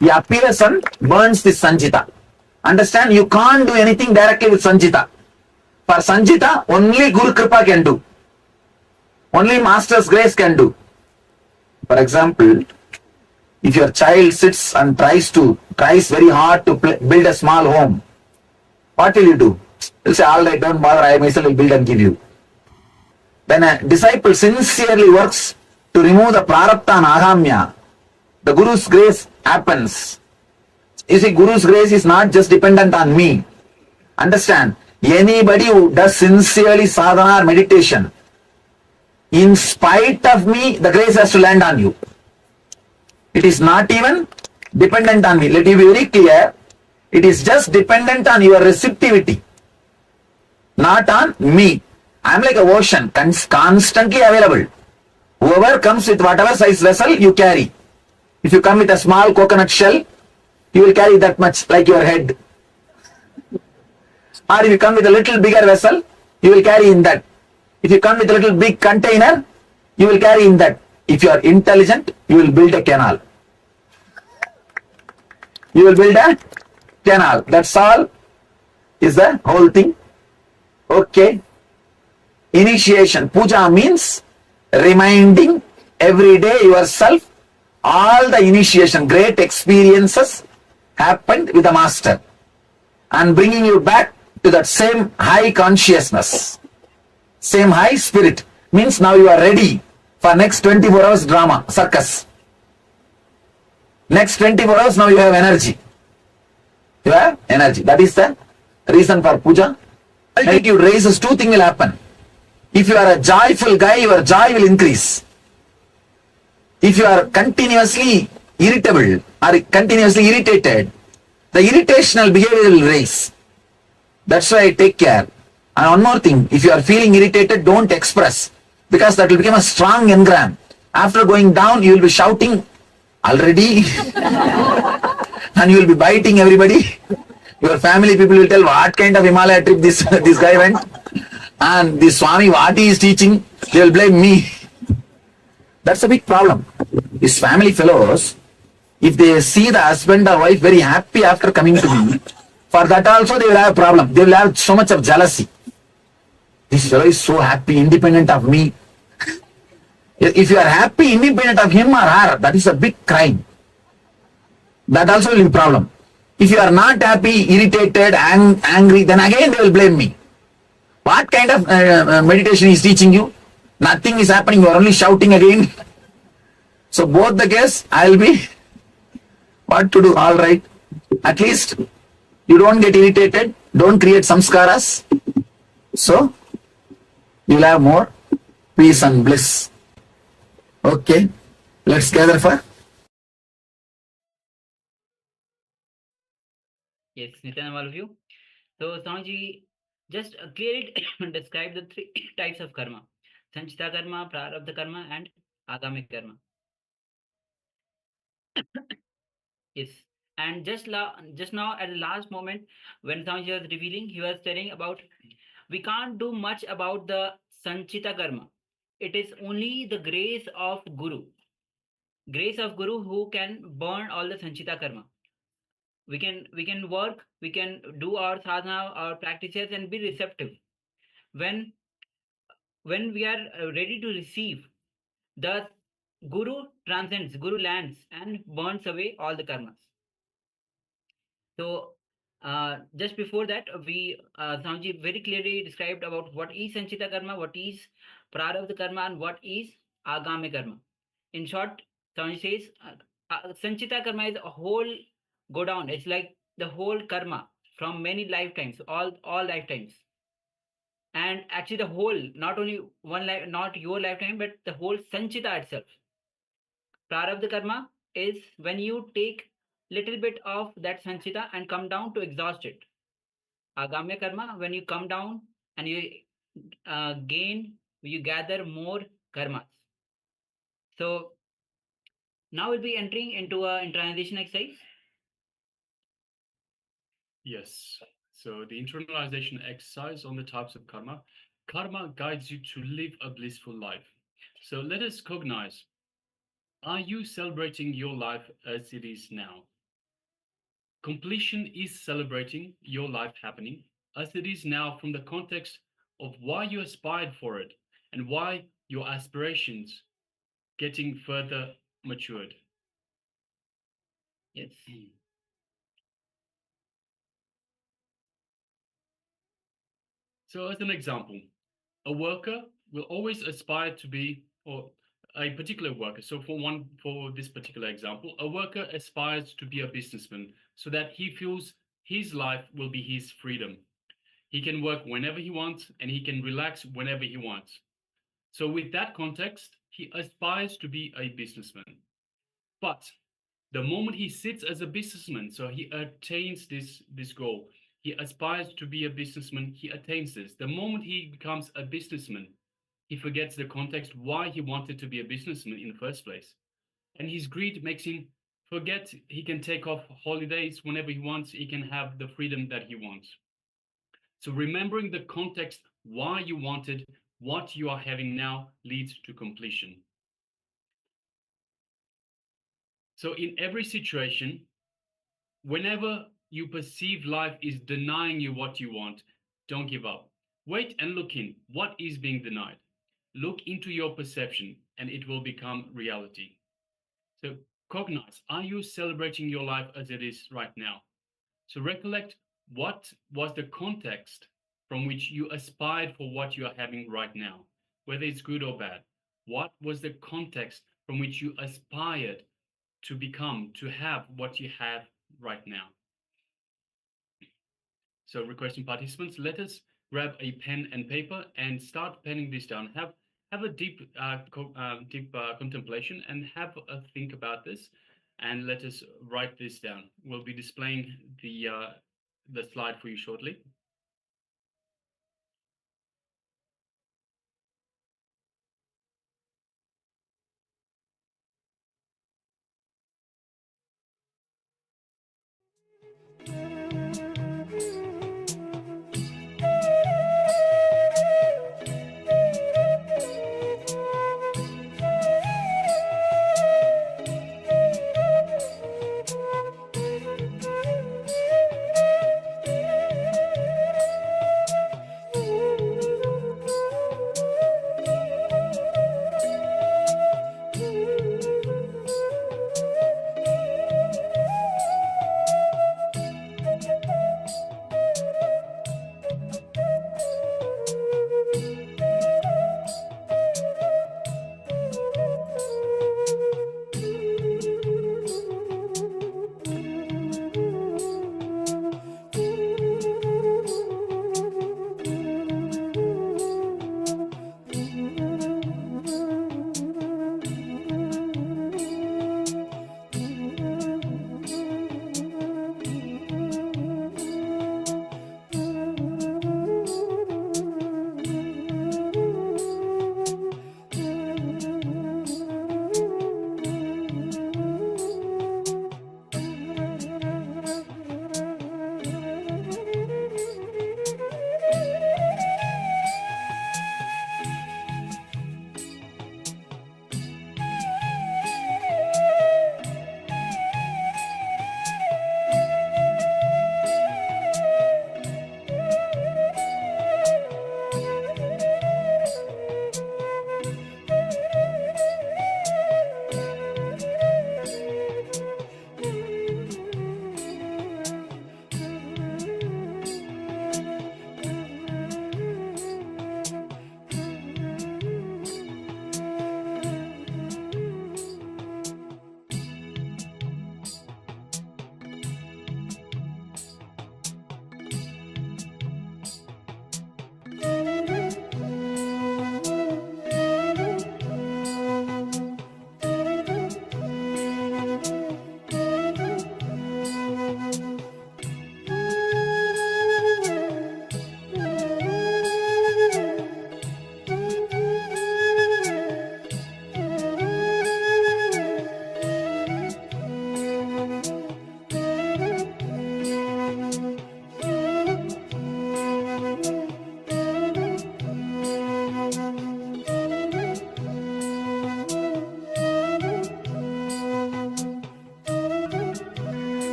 He appears and burns this sanjita. Understand? You can't do anything directly with sanjita. For sanjita, only Guru Kripa can do. Only Master's grace can do. For example, if your child sits and tries very hard to build a small home, what will you do? You'll say, all right, don't bother, I myself will build and give you. When a disciple sincerely works to remove the prarabdha and agamya, the Guru's grace happens. You see, Guru's grace is not just dependent on me. Understand? Anybody who does sincerely sadhana or meditation, in spite of me, the grace has to land on you. It is not even dependent on me. Let me be very clear. It is just dependent on your receptivity, not on me. I am like a ocean, constantly available. Whoever comes with whatever size vessel you carry. If you come with a small coconut shell, you will carry that much like your head. Or if you come with a little bigger vessel, you will carry in that. If you come with a little big container, you will carry in that. If you are intelligent, you will build a canal. You will build a canal. That's all is the whole thing. Okay. Initiation. Puja means reminding every day yourself all the initiation, great experiences happened with the master and bringing you back to that same high consciousness, same high spirit. Means now you are ready for next 24 hours drama, circus. Next 24 hours now you have energy. You have energy. That is the reason for puja. Altitude raises, two things will happen. If you are a joyful guy, your joy will increase. If you are continuously irritable or continuously irritated, the irritational behavior will raise. That's why take care. And one more thing, if you are feeling irritated, don't express, because that will become a strong engram. After going down, you will be shouting already and you will be biting everybody. Your family people will tell what kind of Himalaya trip this guy went, and this Swami, what he is teaching, they will blame me. That's a big problem. His family fellows, if they see the husband or wife very happy after coming to me, for that also they will have a problem. They will have so much of jealousy. This fellow is so happy, independent of me. If you are happy, independent of him or her, that is a big crime. That also will be a problem. If you are not happy, irritated, angry, then again they will blame me. What kind of meditation is teaching you? Nothing is happening, you are only shouting again. So both the case, I will be, what to do? All right. At least you don't get irritated, don't create samskaras. So you will have more peace and bliss. Okay, let's gather for. Yes, Nitin, all of you. So, Swamiji, just clearly describe the three types of karma: Sanchita karma, Prarabdha karma, and Agami karma. Yes. And just now, at the last moment, when Swamiji was revealing, he was telling about we can't do much about the Sanchita karma. It is only the grace of Guru who can burn all the Sanchita karma. We can work, we can do our sadhana, our practices, and be receptive. When when we are ready to receive, the Guru lands and burns away all the karmas. So, just before that, Swamiji very clearly described about what is Sanchita karma, what is Prarabdha karma, and what is Agami karma. In short, Swamiji says, Sanchita karma is a whole go down. It's like the whole karma from many lifetimes, all lifetimes. And actually, the whole, not only one life, not your lifetime, but the whole Sanchita itself. Prarabdha karma is when you take little bit of that sanchita and come down to exhaust it. Agamya karma, when you come down and you you gather more karmas. So now we'll be entering into a internalization exercise. Yes. So the internalization exercise on the types of karma. Karma guides you to live a blissful life. So let us cognize. Are you celebrating your life as it is now? Completion is celebrating your life happening as it is now from the context of why you aspired for it and why your aspirations getting further matured. Yes. So as an example, a worker will always aspire to be, or a particular worker. So for this particular example, a worker aspires to be a businessman so that he feels his life will be his freedom. He can work whenever he wants and he can relax whenever he wants. So with that context, he aspires to be a businessman. But the moment he sits as a businessman, so he attains this goal, he aspires to be a businessman, he attains this. The moment he becomes a businessman, he forgets the context why he wanted to be a businessman in the first place. And his greed makes him forget he can take off holidays whenever he wants, he can have the freedom that he wants. So remembering the context why you wanted what you are having now leads to completion. So in every situation, whenever you perceive life is denying you what you want, don't give up. Wait and look in. What is being denied? Look into your perception and it will become reality. So cognize, are you celebrating your life as it is right now? So recollect what was the context from which you aspired for what you are having right now, whether it's good or bad. What was the context from which you aspired to become, to have what you have right now? So requesting participants, let us grab a pen and paper and start penning this down. Have a deep contemplation and have a think about this, and let us write this down. We'll be displaying the slide for you shortly.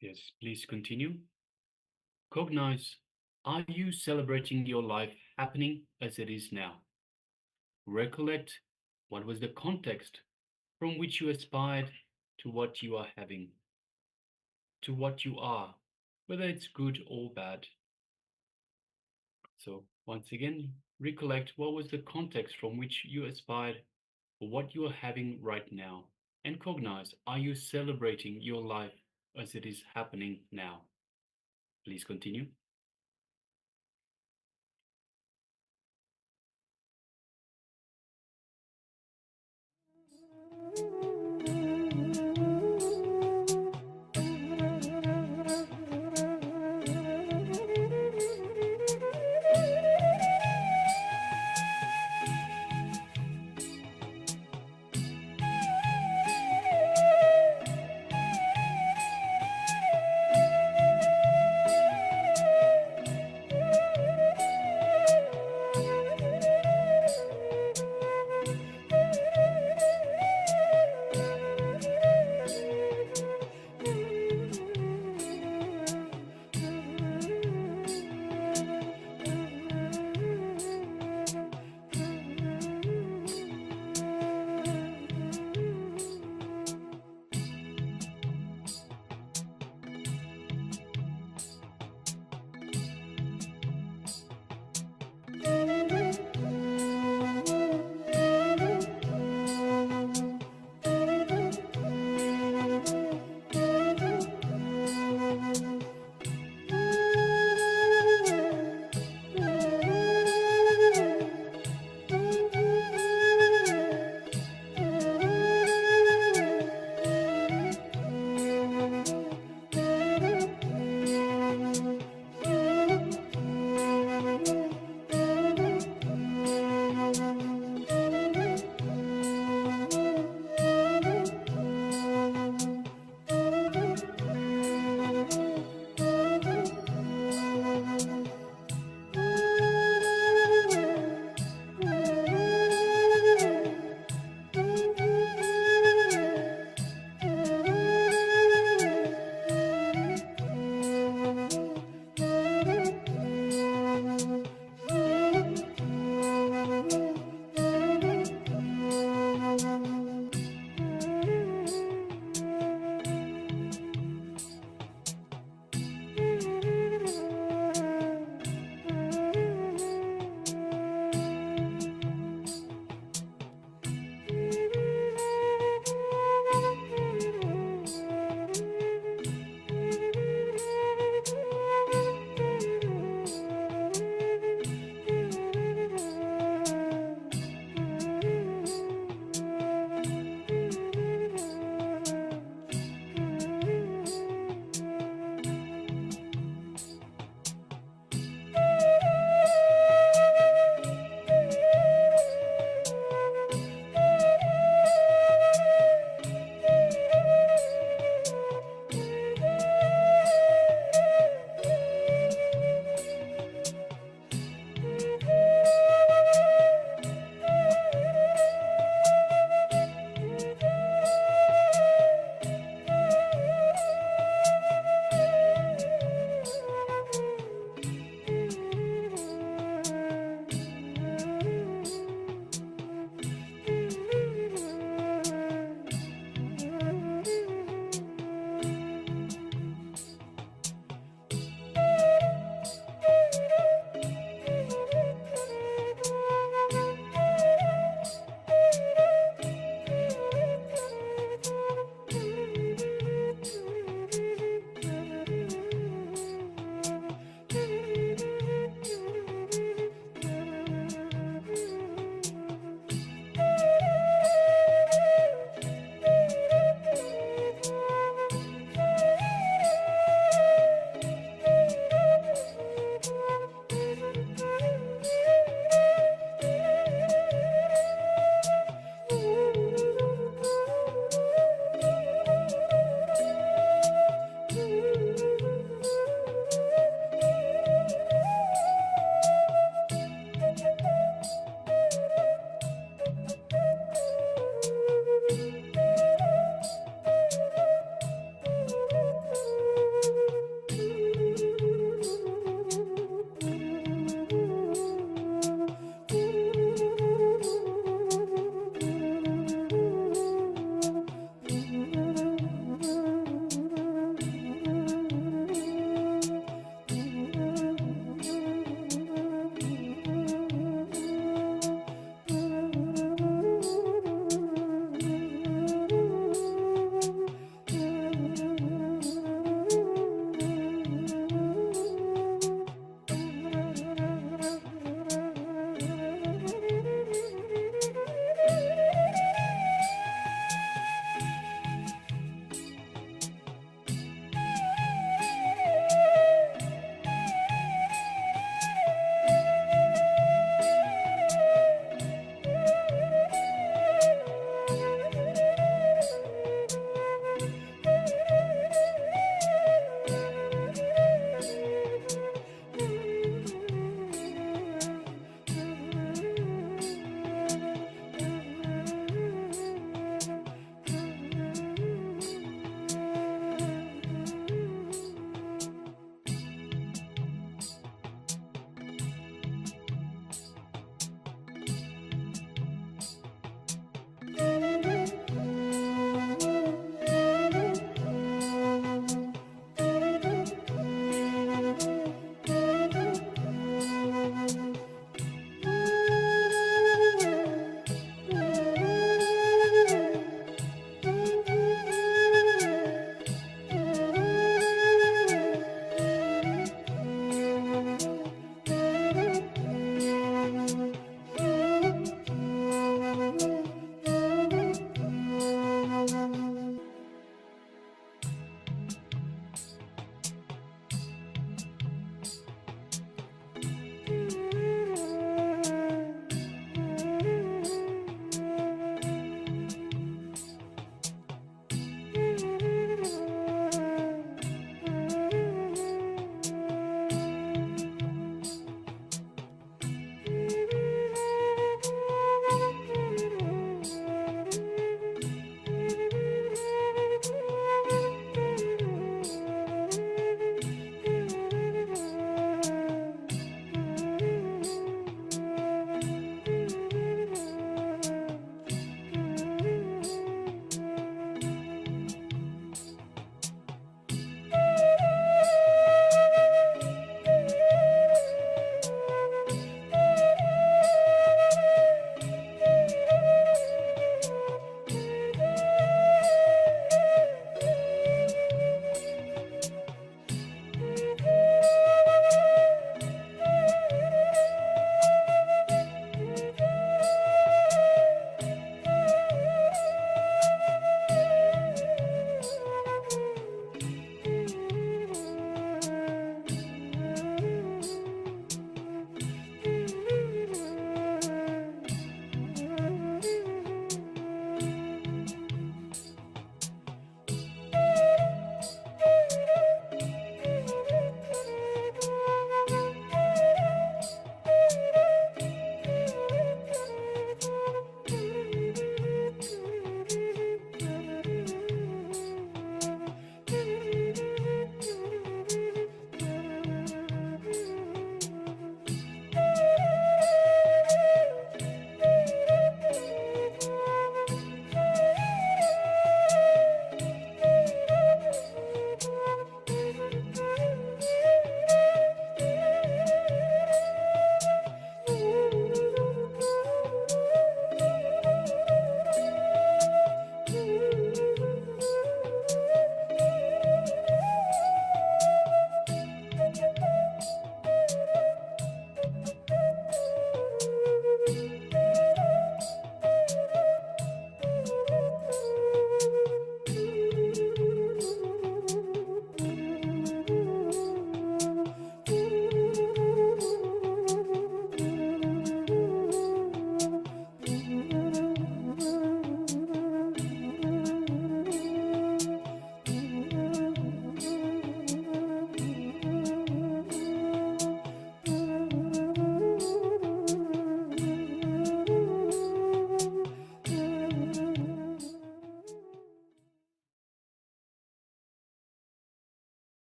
Yes, please continue. Cognize, are you celebrating your life happening as it is now? Recollect what was the context from which you aspired to what you are having, to what you are, whether it's good or bad. So, once again, recollect what was the context from which you aspired for what you are having right now, and cognize, are you celebrating your life as it is happening now? Please continue.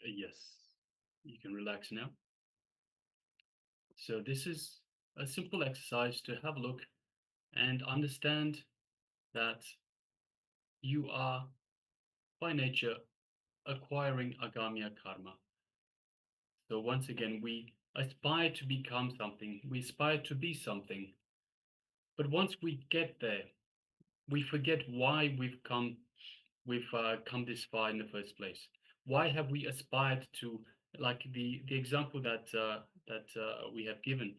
Yes, you can relax now. So this is a simple exercise to have a look and understand that you are by nature acquiring agamiya karma. So once again, we aspire to become something, we aspire to be something. But once we get there, we forget why we've come this far in the first place. Why have we aspired to, like the example that we have given?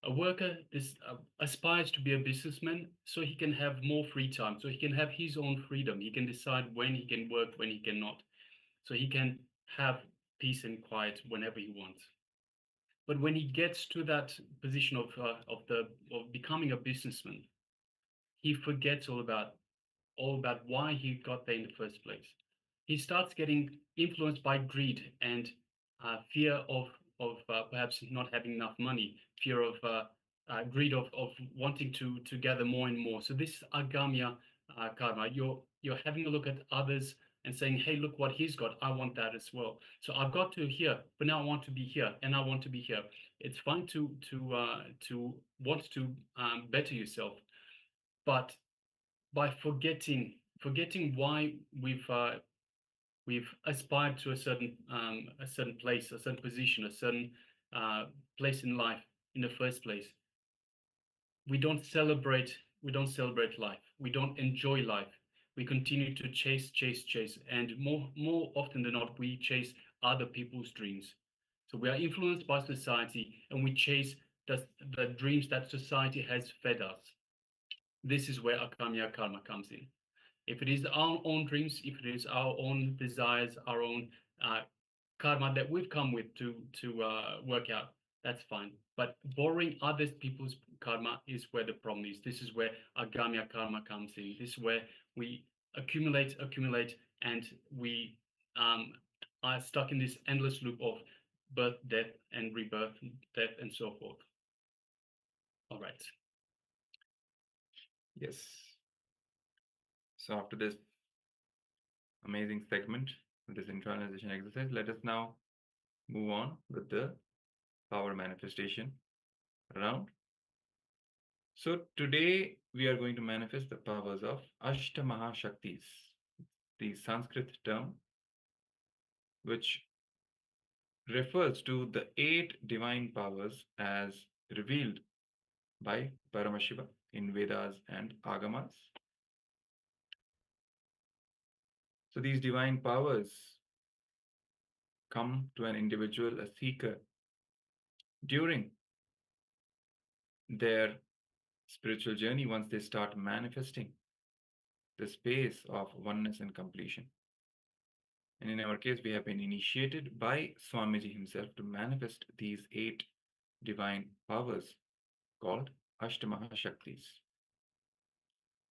A worker aspires to be a businessman so he can have more free time, so he can have his own freedom. He can decide when he can work, when he cannot, so he can have peace and quiet whenever he wants. But when he gets to that position of becoming a businessman, he forgets all about why he got there in the first place. He starts getting influenced by greed and fear of perhaps not having enough money, fear of greed of wanting to gather more and more. So this agamiya karma, you're having a look at others and saying, hey, look what he's got. I want that as well. So I've got to here, but now I want to be here, and I want to be here. It's fine to want to better yourself, but by forgetting why we've aspired to a certain place, a certain position, a certain place in life in the first place. We don't celebrate life. We don't enjoy life. We continue to chase, and more often than not, we chase other people's dreams. So we are influenced by society, and we chase the dreams that society has fed us. This is where agamiya karma comes in. If it is our own dreams, if it is our own desires, our own karma that we've come with to work out, that's fine. But borrowing other people's karma is where the problem is. This is where agamiya karma comes in. This is where we accumulate, and we are stuck in this endless loop of birth, death, and rebirth, death, and so forth. All right. Yes. So after this amazing segment, this internalization exercise, let us now move on with the power manifestation round. So today we are going to manifest the powers of Ashta Mahashaktis, the Sanskrit term which refers to the 8 divine powers as revealed by Paramashiva in Vedas and Agamas. So these divine powers come to an individual, a seeker, during their spiritual journey once they start manifesting the space of oneness and completion. And in our case, we have been initiated by Swamiji himself to manifest these 8 divine powers called Ashtamahashaktis.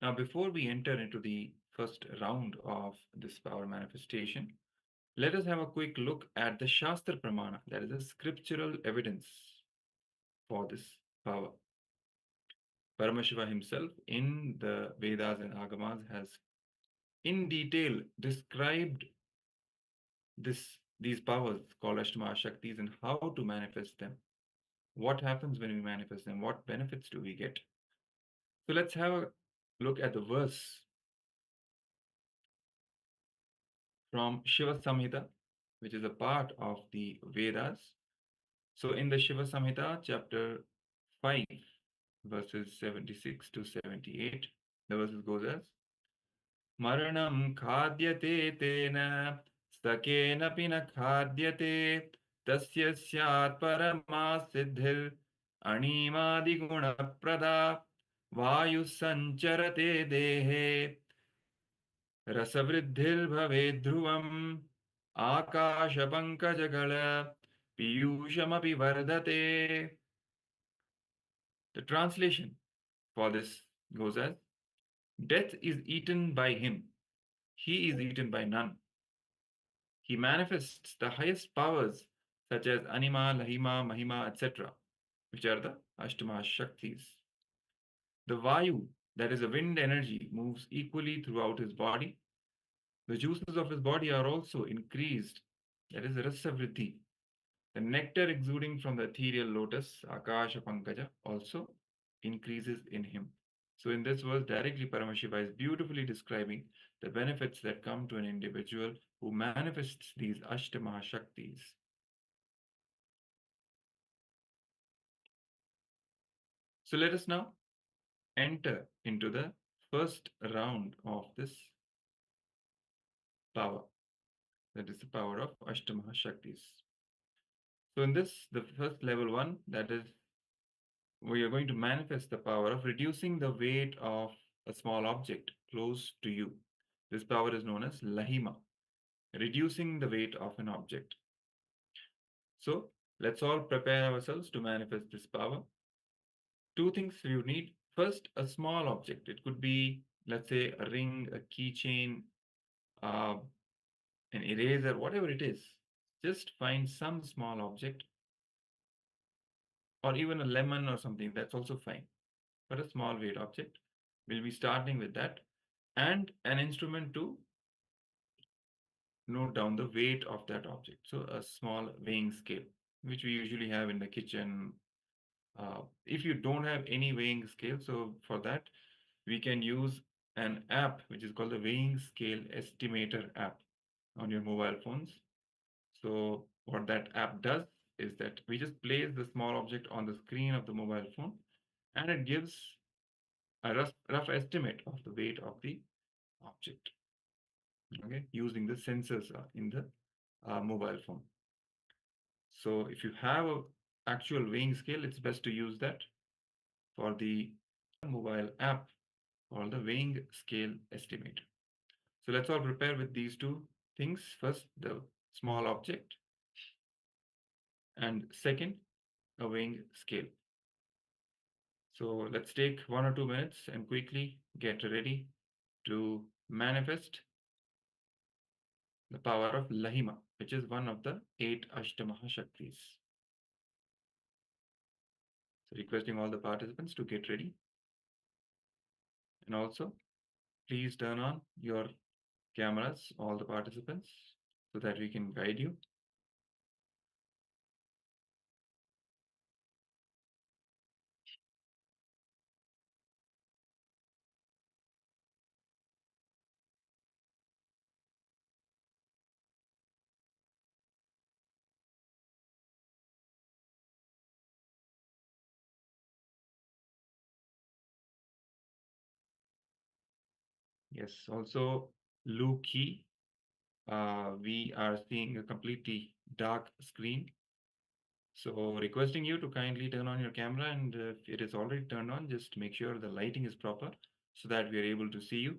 Now, before we enter into the first round of this power manifestation, let us have a quick look at the Shastra Pramana, that is a scriptural evidence for this power. Paramashiva himself in the Vedas and Agamas has in detail described these powers called Ashtama Shaktis and how to manifest them. What happens when we manifest them? What benefits do we get? So let's have a look at the verse from Shiva Samhita, which is a part of the Vedas. So in the Shiva Samhita, chapter 5, verses 76 to 78, the verses goes as Maranam khadyate tena sakena pina khadyate tasya syat parama siddhir animadi guna prada vayu sancharate dehe rasavriddhir bhave dhruvam akasha pankajagala piyushamapi vardate. The translation for this goes as death is eaten by him. He is eaten by none. He manifests the highest powers such as Anima, Lahima, Mahima, etc., which are the Ashtama Shaktis. The Vayu, that is a wind energy, moves equally throughout his body. The juices of his body are also increased that is Rasa Vriddhi. The nectar exuding from the ethereal lotus, Akasha Pankaja, also increases in him. So, in this verse, directly Paramashiva is beautifully describing the benefits that come to an individual who manifests these Ashta Mahashaktis. So, let us now enter into the first round of this power. That is the power of Ashta Mahashaktis. So, in this, the first level 1, that is, we are going to manifest the power of reducing the weight of a small object close to you. This power is known as Lahima, reducing the weight of an object. So let's all prepare ourselves to manifest this power. Two things you need. First, a small object. It could be, let's say, a ring, a keychain, an eraser, whatever it is. Just find some small object, or even a lemon or something. That's also fine. But a small weight object. We'll be starting with that. And an instrument to note down the weight of that object. So a small weighing scale, which we usually have in the kitchen. If you don't have any weighing scale, so for that, we can use an app, which is called the Weighing Scale Estimator app on your mobile phones. So what that app does is that we just place the small object on the screen of the mobile phone, and it gives a rough estimate of the weight of the object, okay, using the sensors in the mobile phone. So if you have a actual weighing scale, it's best to use that. For the mobile app called the Weighing Scale Estimator. So let's all prepare with these two things. First, the small object, and second, a weighing scale. So let's take 1 or 2 minutes and quickly get ready to manifest the power of Lahima, which is one of the 8 Ashtamaha Shaktis. So requesting all the participants to get ready. And also, please turn on your cameras, all the participants, so that we can guide you. Yes, also low key. We are seeing a completely dark screen. So requesting you to kindly turn on your camera, and if it is already turned on, just make sure the lighting is proper so that we are able to see you.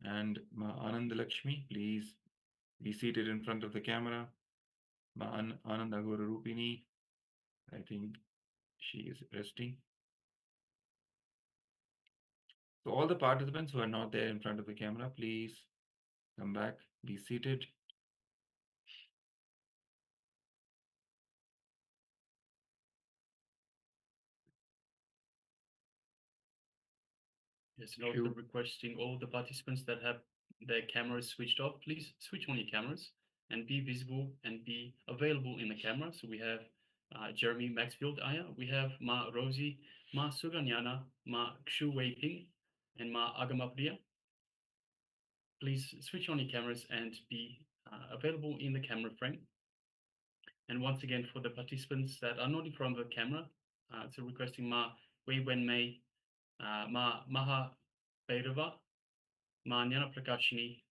And Ma Anand Lakshmi, please be seated in front of the camera. Ma Anand Agora Rupini, I think she is resting. So all the participants who are not there in front of the camera, please come back, be seated. Yes, and also requesting all the participants that have their cameras switched off, please switch on your cameras and be visible and be available in the camera. So we have Jeremy Maxfield Aya, we have Ma Rosie, Ma Suganyana, Ma Kshu Wei Ping, and Ma Agamapriya. Please switch on your cameras and be available in the camera frame. And once again, for the participants that are not in front of the camera, so requesting Ma Wei Wen Mei, Ma Maha Bhairava, Ma Nyana Prakashini,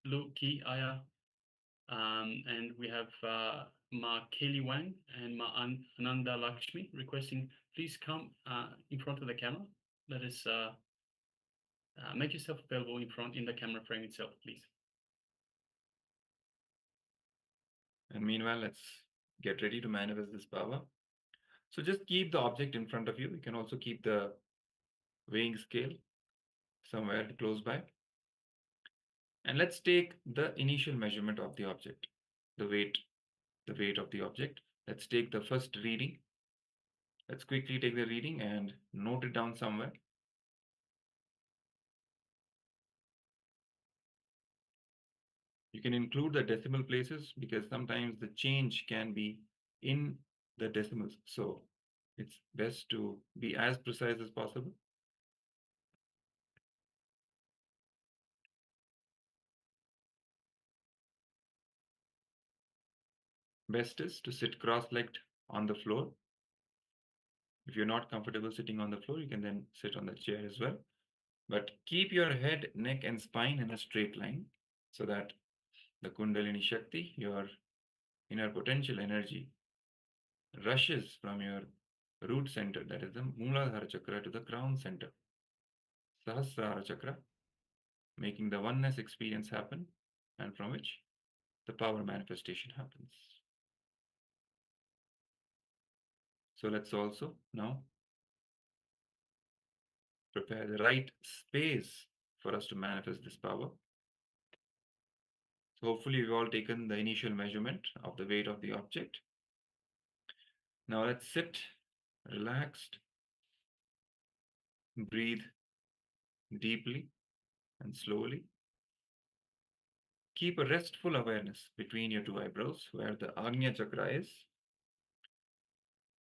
Lu Ki Aya, and we have Ma Keli Wang and Ma Ananda Lakshmi requesting, please come in front of the camera. Let us make yourself available in the camera frame itself, please. And meanwhile, let's get ready to manifest this power. So just keep the object in front of you. You can also keep the weighing scale somewhere close by. And let's take the initial measurement of the object, the weight of the object. Let's take the first reading. Let's quickly take the reading and note it down somewhere. You can include the decimal places because sometimes the change can be in the decimals. So it's best to be as precise as possible. Best is to sit cross-legged on the floor. If you're not comfortable sitting on the floor, you can then sit on the chair as well. But keep your head, neck, and spine in a straight line so that the Kundalini Shakti, your inner potential energy, rushes from your root center, that is the Mooladhara Chakra, to the crown center, Sahasrara Chakra, making the oneness experience happen, and from which the power manifestation happens. So let's also now prepare the right space for us to manifest this power. So hopefully we've all taken the initial measurement of the weight of the object. Now let's sit relaxed, breathe deeply and slowly. Keep a restful awareness between your two eyebrows where the Agnya Chakra is,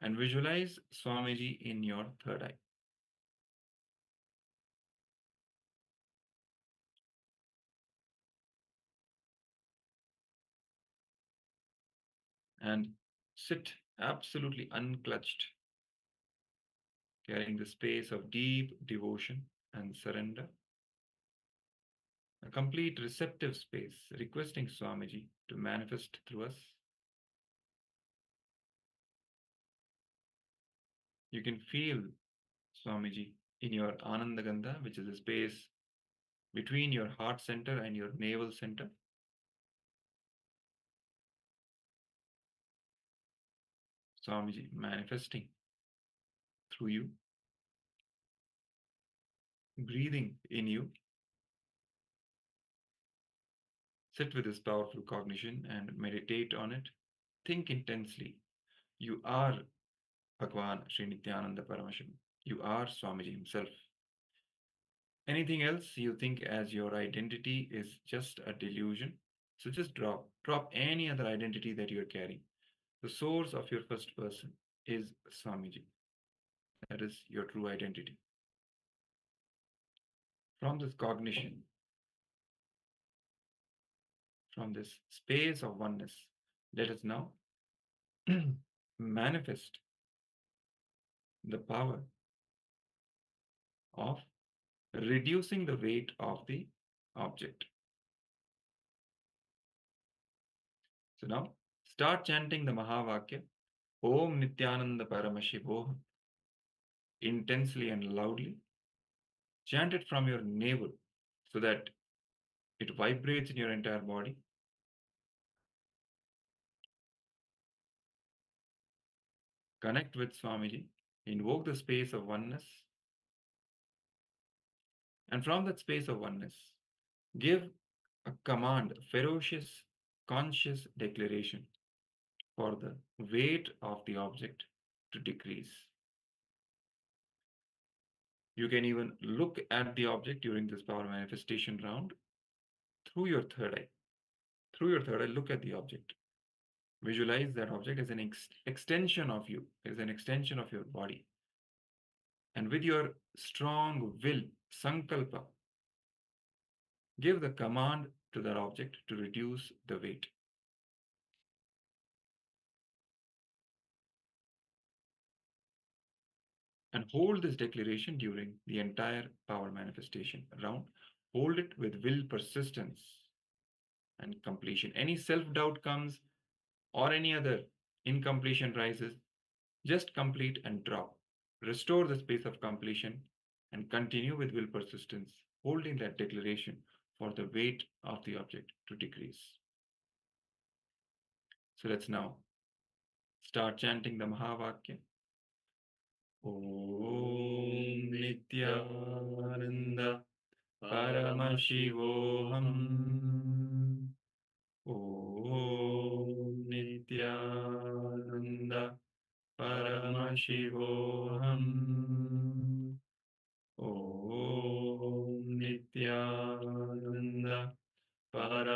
and visualize Swamiji in your third eye. And sit absolutely unclutched, carrying the space of deep devotion and surrender. A complete receptive space, requesting Swamiji to manifest through us. You can feel Swamiji in your Anandagandha, which is a space between your heart center and your navel center. Swamiji manifesting through you, breathing in you. Sit with this powerful cognition and meditate on it. Think intensely. You are Bhagwan Sri Nityananda Paramashivoham. You are Swamiji himself. Anything else you think as your identity is just a delusion. So just drop any other identity that you're carrying. The source of your first person is Swamiji. That is your true identity. From this cognition, from this space of oneness, let us now manifest the power of reducing the weight of the object. So now start chanting the Mahavakya, Om Nityananda Paramashivoham, intensely and loudly. Chant it from your navel so that it vibrates in your entire body. Connect with Swamiji, invoke the space of oneness, and from that space of oneness, give a command, ferocious, conscious declaration for the weight of the object to decrease. You can even look at the object during this power manifestation round through your third eye. Through your third eye, look at the object. Visualize that object as an extension of you, as an extension of your body. And with your strong will, sankalpa, give the command to that object to reduce the weight. And hold this declaration during the entire power manifestation round. Hold it with will, persistence, and completion. Any self-doubt comes or any other incompletion rises, just complete and drop. Restore the space of completion and continue with will persistence, holding that declaration for the weight of the object to decrease. So let's now start chanting the Mahavakya. Om Nityananda Paramashivoham. Om Nityananda Paramashivoham. Om Nityananda Paramashivoham.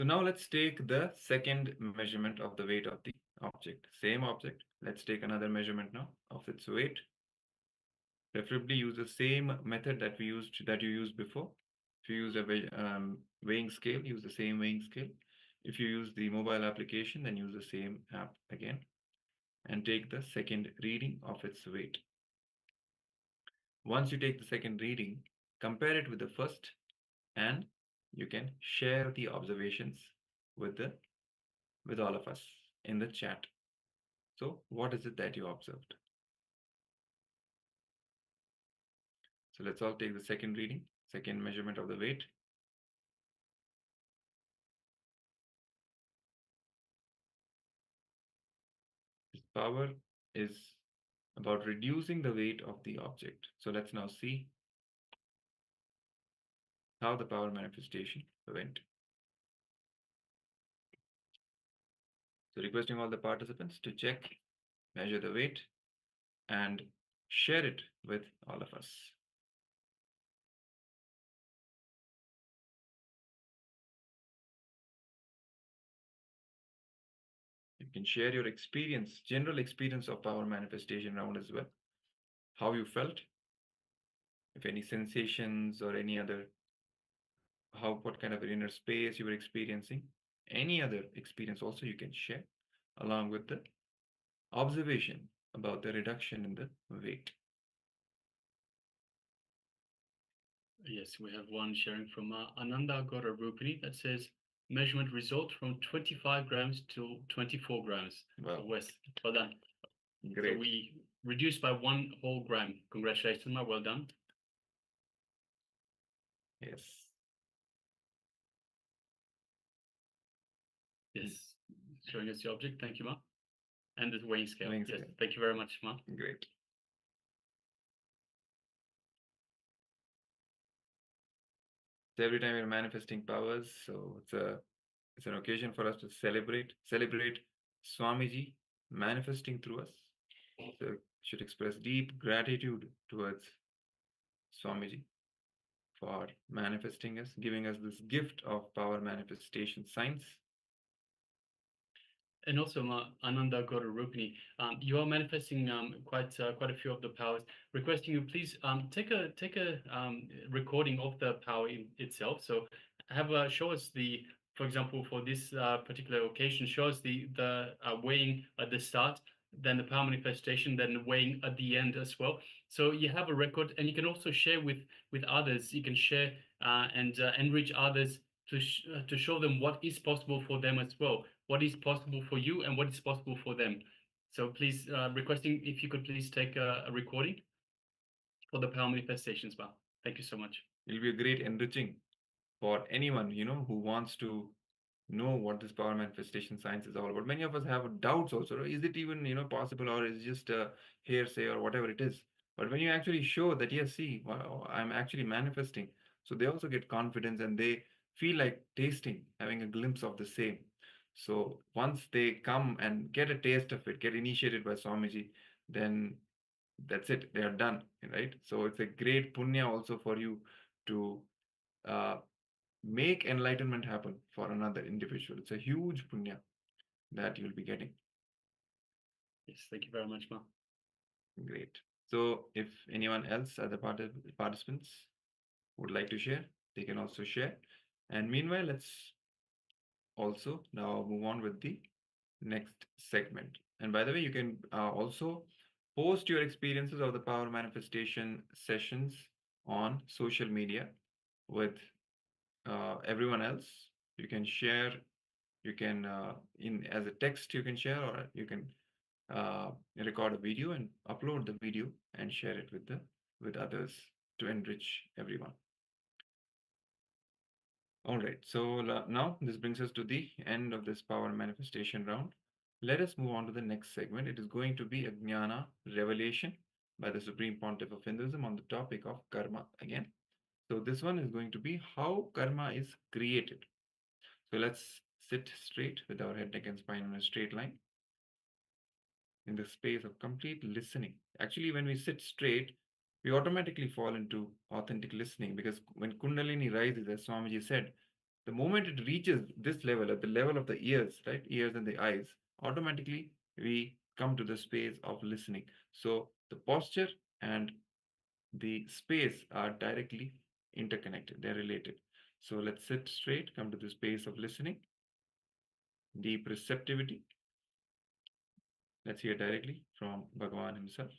So now let's take the second measurement of the weight of the object. Same object. Let's take another measurement now of its weight. Preferably use the same method that you used before. If you use a weighing scale, use the same weighing scale. If you use the mobile application, then use the same app again and take the second reading of its weight. Once you take the second reading, compare it with the first, and you can share the observations with all of us in the chat. So what is it that you observed? So let's all take the second reading, second measurement of the weight. This power is about reducing the weight of the object. So let's now see how the power manifestation went. So requesting all the participants to check, measure the weight, and share it with all of us. You can share your experience, general experience of power manifestation round as well. How you felt, if any sensations or any other, what kind of inner space you were experiencing, any other experience also you can share along with the observation about the reduction in the weight. Yes, we have one sharing from Ananda Gora Rupini that says measurement result from 25 grams to 24 grams. Wow. So Wes, well done. Great. So we reduced by 1 whole gram. Congratulations, Ma. Well done. Yes. Yes, showing us the object. Thank you, Ma. And the weighing scale. Weighing Yes, scale. thank you very much, Ma. Great. So every time we're manifesting powers, so it's an occasion for us to celebrate Swamiji manifesting through us. So should express deep gratitude towards Swamiji for manifesting us, giving us this gift of power manifestation science. And also, Ananda Gora Rupini, you are manifesting quite a few of the powers. Requesting you please take a recording of the power itself. So show us for example, for this particular occasion, show us the weighing at the start, then the power manifestation, then the weighing at the end as well. So you have a record, and you can also share with others. You can share and enrich others to show them what is possible for them as well, what is possible for you and what is possible for them. So please, requesting if you could please take a recording for the power manifestations bar. Thank you so much. It'll be a great enriching for anyone, who wants to know what this power manifestation science is all about. Many of us have doubts also. Is it even, possible, or is it just a hearsay or whatever it is? But when you actually show that, yes, see, wow, I'm actually manifesting. So they also get confidence and they feel like tasting, having a glimpse of the same. So once they come and get a taste of it, get initiated by Swamiji, then that's it. They are done, right? So it's a great punya also for you to make enlightenment happen for another individual. It's a huge punya that you'll be getting. Yes, thank you very much, Ma. Great. So if anyone else, other participants would like to share, they can also share. And meanwhile, let's also now move on with the next segment. And by the way, you can also post your experiences of the power manifestation sessions on social media with everyone else. You can share, you can as a text you can share, or you can record a video and upload the video and share it with others to enrich everyone. All right, so now this brings us to the end of this power manifestation round. Let us move on to the next segment. It is going to be a Jnana revelation by the Supreme Pontiff of Hinduism on the topic of karma again. So this one is going to be how karma is created. So let's sit straight with our head, neck, and spine in a straight line in the space of complete listening. Actually, when we sit straight, we automatically fall into authentic listening, because when Kundalini rises, as Swamiji said, The moment it reaches this level, at the level of the ears, right, ears and the eyes, automatically we come to the space of listening. So the posture and the space are directly interconnected, they're related. So let's sit straight, come to the space of listening, deep receptivity. Let's hear directly from Bhagavan himself.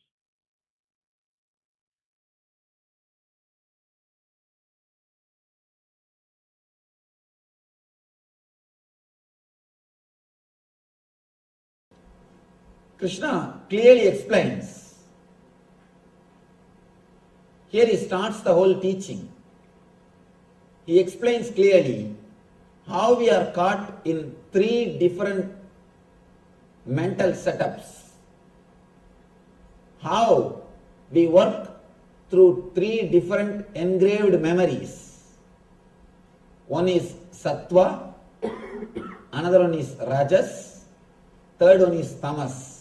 Krishna clearly explains. Here he starts the whole teaching. He explains clearly how we are caught in three different mental setups. How we work through three different engraved memories. One is sattva, another one is rajas, third one is tamas.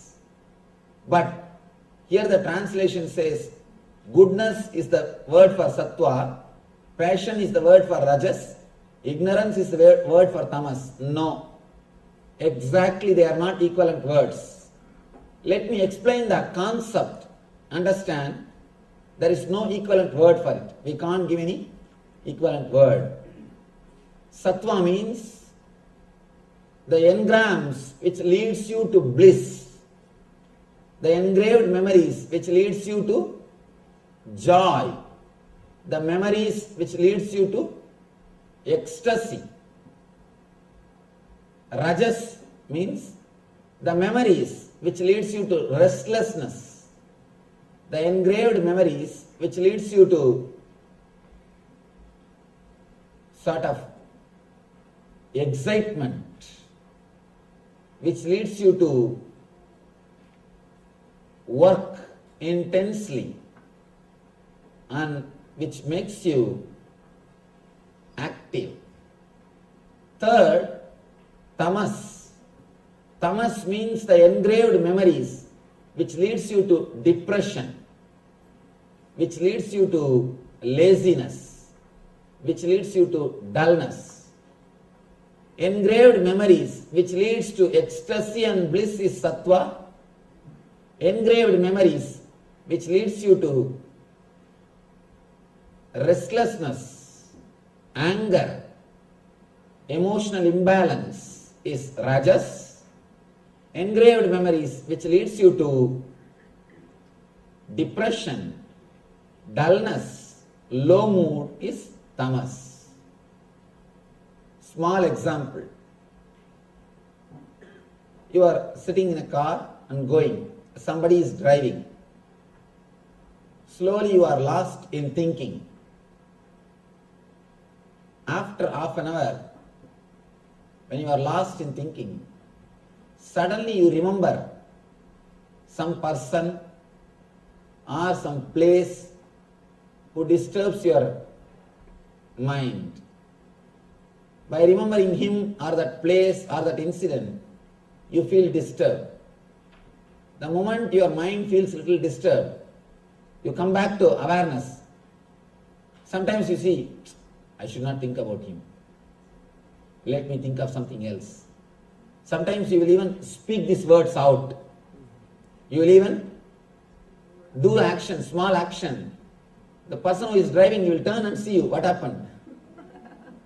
But here the translation says goodness is the word for sattva, passion is the word for rajas, ignorance is the word for tamas. No, exactly they are not equivalent words. Let me explain the concept. Understand, there is no equivalent word for it. We can't give any equivalent word. Sattva means the engrams which leads you to bliss, the engraved memories which leads you to joy, the memories which leads you to ecstasy. Rajas means the memories which leads you to restlessness, the engraved memories which leads you to sort of excitement, which leads you to work intensely and which makes you active. Third, tamas. Tamas means the engraved memories which leads you to depression, which leads you to laziness, which leads you to dullness. Engraved memories which leads to ecstasy and bliss is sattva. Engraved memories which leads you to restlessness, anger, emotional imbalance is rajas. Engraved memories which leads you to depression, dullness, low mood is tamas. Small example. You are sitting in a car and going. Somebody is driving. Slowly you are lost in thinking. After half an hour, when you are lost in thinking, suddenly you remember some person or some place who disturbs your mind. By remembering him or that place or that incident, you feel disturbed. The moment your mind feels a little disturbed, you come back to awareness. Sometimes you see, I should not think about him. Let me think of something else. Sometimes you will even speak these words out. You will even do action, small action. The person who is driving will turn and see you. What happened?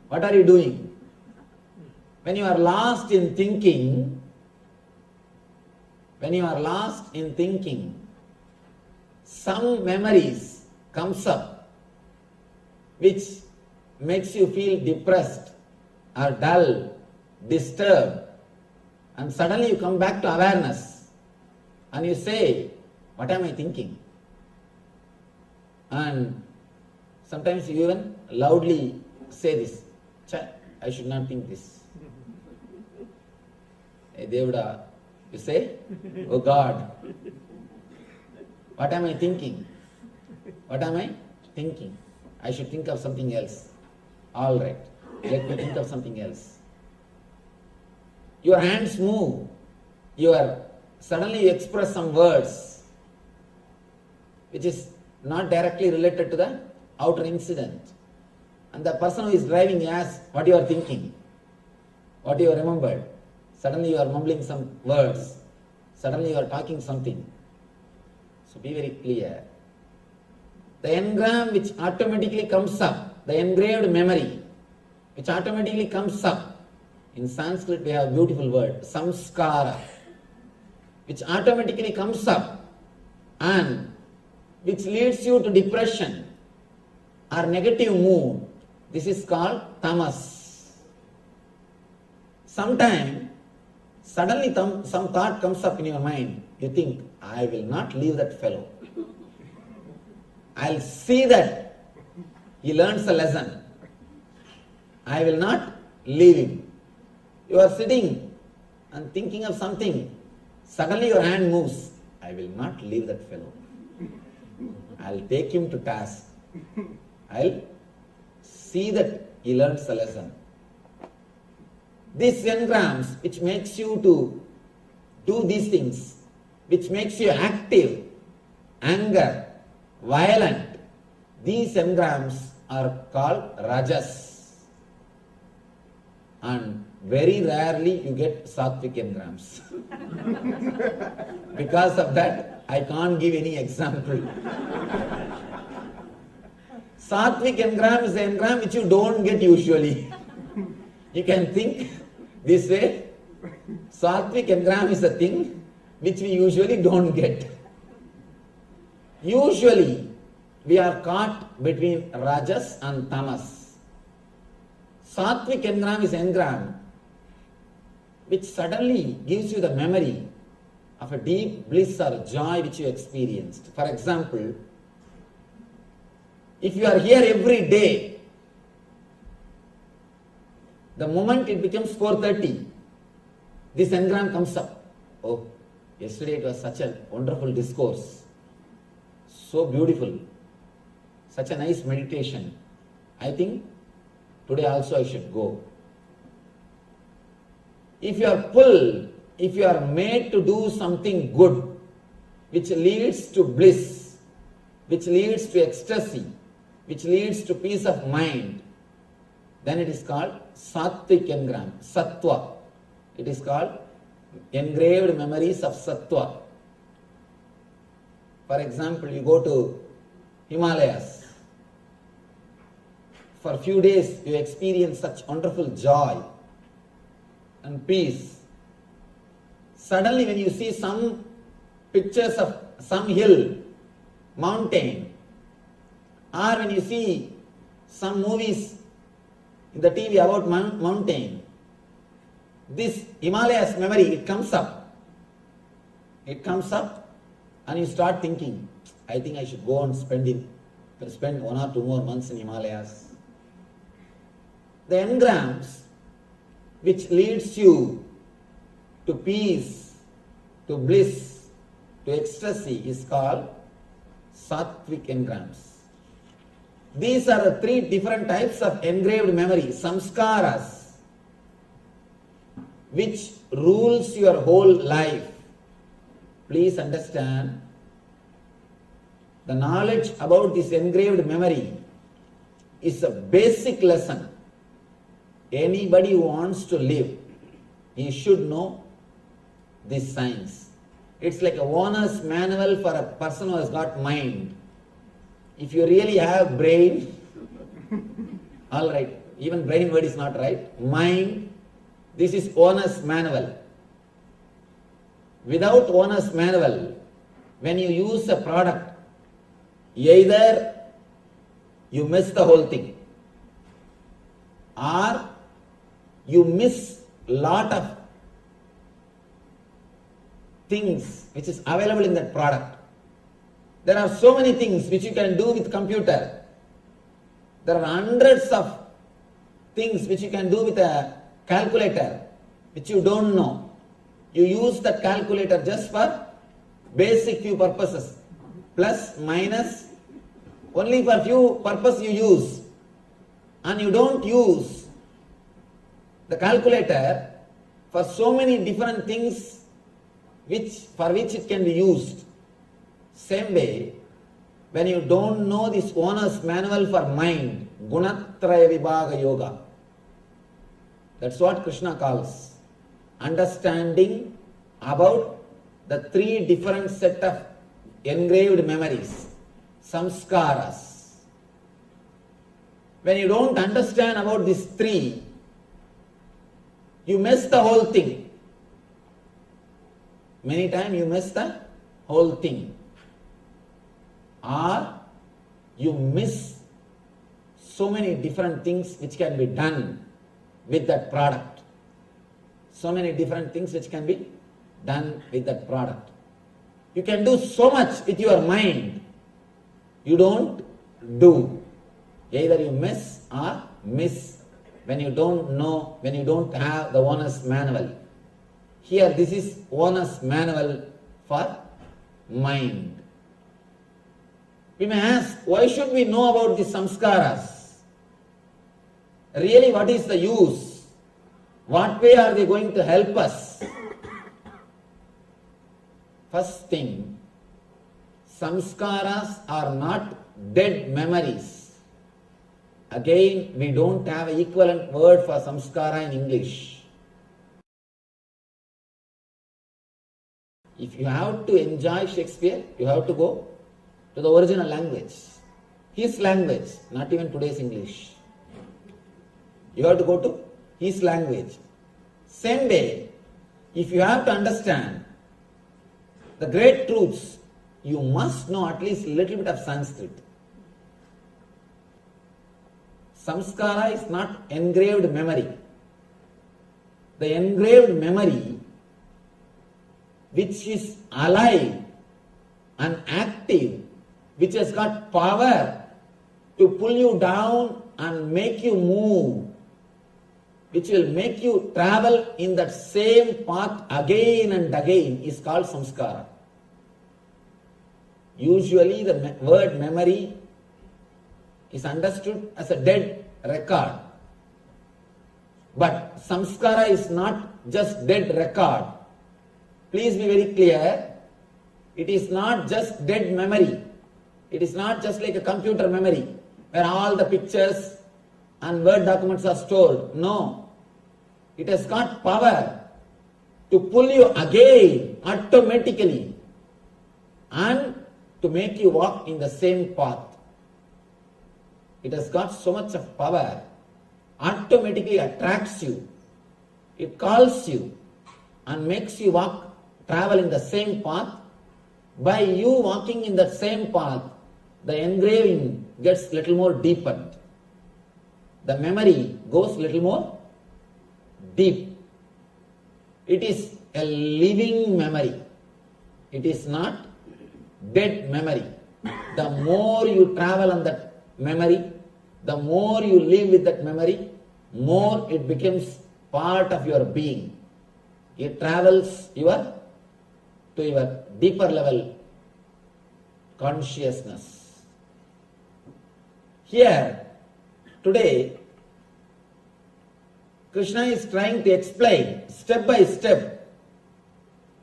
What are you doing? When you are lost in thinking, some memories comes up which makes you feel depressed or dull, disturbed, and suddenly you come back to awareness and you say, what am I thinking? And sometimes you even loudly say this, I should not think this. Hey Devda, you say, oh God, what am I thinking? What am I thinking? I should think of something else. All right, let me think of something else. Your hands move. Suddenly you express some words which is not directly related to the outer incident. And the person who is driving asks what you are thinking, what you remembered. Suddenly you are mumbling some words. Suddenly you are talking something. So be very clear. The engram which automatically comes up, the engraved memory, which automatically comes up. In Sanskrit we have a beautiful word, samskara, which automatically comes up and which leads you to depression or negative mood. This is called tamas. Sometime, suddenly some thought comes up in your mind. You think, I will not leave that fellow. I'll see that he learns a lesson. I will not leave him. You are sitting and thinking of something. Suddenly your hand moves. I will not leave that fellow. I'll take him to task. I'll see that he learns a lesson. These engrams which makes you to do these things, which makes you active, anger, violent, these engrams are called rajas. And very rarely you get sattvic engrams. Because of that, I can't give any example. Sattvic engram is an engram which you don't get usually. You can think this way. Sattvic engram is a thing which we usually don't get. Usually, we are caught between rajas and tamas. Sattvic engram is engram which suddenly gives you the memory of a deep bliss or joy which you experienced. For example, if you are here every day, the moment it becomes 4:30, this engram comes up. Oh, yesterday it was such a wonderful discourse. So beautiful. Such a nice meditation. I think today also I should go. If you are pulled, if you are made to do something good, which leads to bliss, which leads to ecstasy, which leads to peace of mind, then it is called sattvic engram, sattva. It is called engraved memories of sattva. For example, you go to Himalayas. For a few days you experience such wonderful joy and peace. Suddenly when you see some pictures of some hill, mountain, or when you see some movies in the TV about mountain, this Himalayas memory, it comes up. It comes up and you start thinking, I think I should go and spend 1 or 2 more months in Himalayas. The engrams which leads you to peace, to bliss, to ecstasy is called sattvic engrams. These are the 3 different types of engraved memory, samskaras, which rules your whole life. Please understand, the knowledge about this engraved memory is a basic lesson. Anybody who wants to live, he should know this science. It's like a owner's manual for a person who has got mind. If you really have brain, all right, even brain word is not right, mind, this is owner's manual. Without owner's manual, when you use a product, either you miss the whole thing, or you miss lot of things which is available in that product. There are so many things which you can do with computer. There are hundreds of things which you can do with a calculator which you don't know. You use that calculator just for basic few purposes. Plus, minus, only for few purposes you use. And you don't use the calculator for so many different things for which it can be used. Same way, when you don't know this owner's manual for mind, gunatrayam Gunatraya Vibhaga Yoga. That's what Krishna calls understanding about the three different set of engraved memories, samskaras. When you don't understand about these three, you miss the whole thing. Many times you miss the whole thing. Or you miss so many different things which can be done with that product. So many different things which can be done with that product. You can do so much with your mind. You don't do. Either you miss or miss when you don't know, when you don't have the owner's manual. Here this is owner's manual for mind. We may ask, why should we know about the samskaras? Really, what is the use? What way are they going to help us? First thing, samskaras are not dead memories. Again, we don't have an equivalent word for samskara in English. If you have to enjoy Shakespeare, you have to go to the original language. His language, not even today's English. You have to go to his language. Same way, if you have to understand the great truths, you must know at least a little bit of Sanskrit. Samskara is not engraved memory. The engraved memory which is alive and active, which has got power to pull you down and make you move, which will make you travel in that same path again and again, is called samskara. Usually the word memory is understood as a dead record. But samskara is not just dead record. Please be very clear. It is not just dead memory. It is not just like a computer memory where all the pictures and word documents are stored. No. It has got power to pull you again automatically and to make you walk in the same path. It has got so much of power, automatically attracts you. It calls you and makes you travel in the same path. By you walking in that same path, the engraving gets little more deepened. The memory goes little more deep. It is a living memory. It is not dead memory. The more you travel on that memory, the more you live with that memory, more it becomes part of your being. It travels to your deeper level consciousness. Here, today, Krishna is trying to explain step by step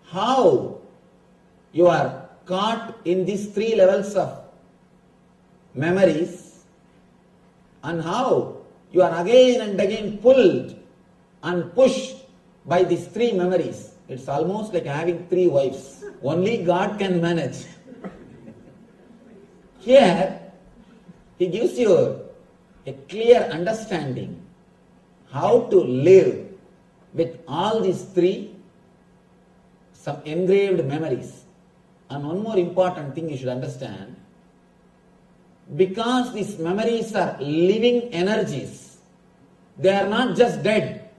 how you are caught in these three levels of memories and how you are again and again pulled and pushed by these three memories. It's almost like having three wives. Only God can manage. Here, he gives you a clear understanding how to live with all these three, some engraved memories. And one more important thing you should understand, because these memories are living energies, they are not just dead,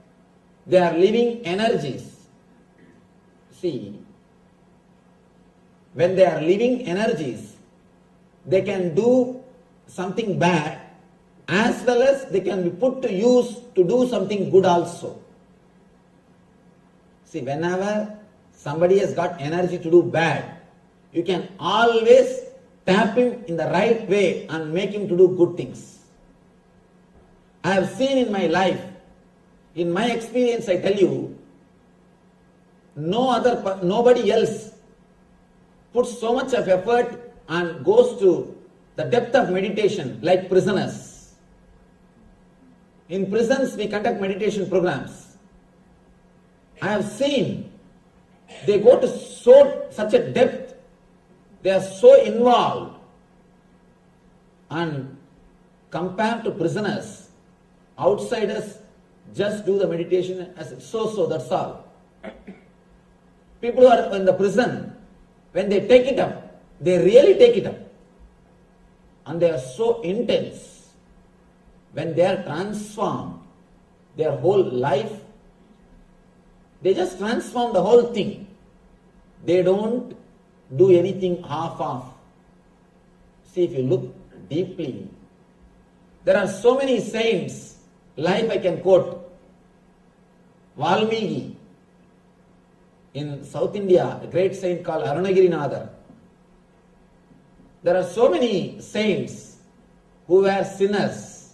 they are living energies. See, when they are living energies, they can do something bad as well as they can be put to use to do something good also. See, whenever somebody has got energy to do bad, you can always tap him in the right way and make him to do good things. I have seen in my life, in my experience I tell you, nobody else puts so much of effort and goes to the depth of meditation like prisoners. In prisons, we conduct meditation programs. I have seen they go to such a depth, they are so involved, and compared to prisoners, outsiders just do the meditation as so, that's all. People who are in the prison, when they take it up, they really take it up. And they are so intense. When they are transformed, their whole life, they just transform the whole thing. They don't do anything half-off. See, if you look deeply, there are so many saints, like I can quote Valmiki in South India, a great saint called Arunagirinatha. There are so many saints who were sinners,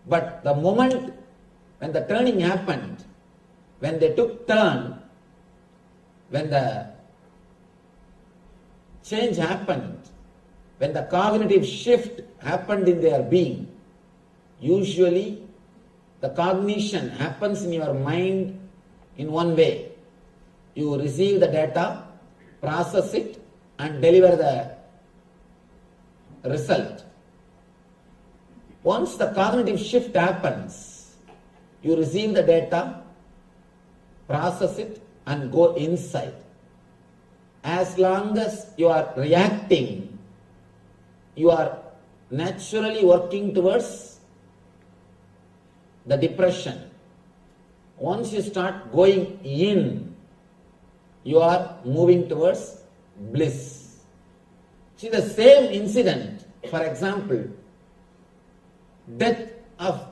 but the moment when the turning happened, when they took turn, when the change happened, when the cognitive shift happened in their being, usually the cognition happens in your mind in one way. You receive the data, process it, and deliver the result. Once the cognitive shift happens, you receive the data, process it, and go inside. As long as you are reacting, you are naturally working towards the depression. Once you start going in, you are moving towards bliss. See, the same incident, for example, death of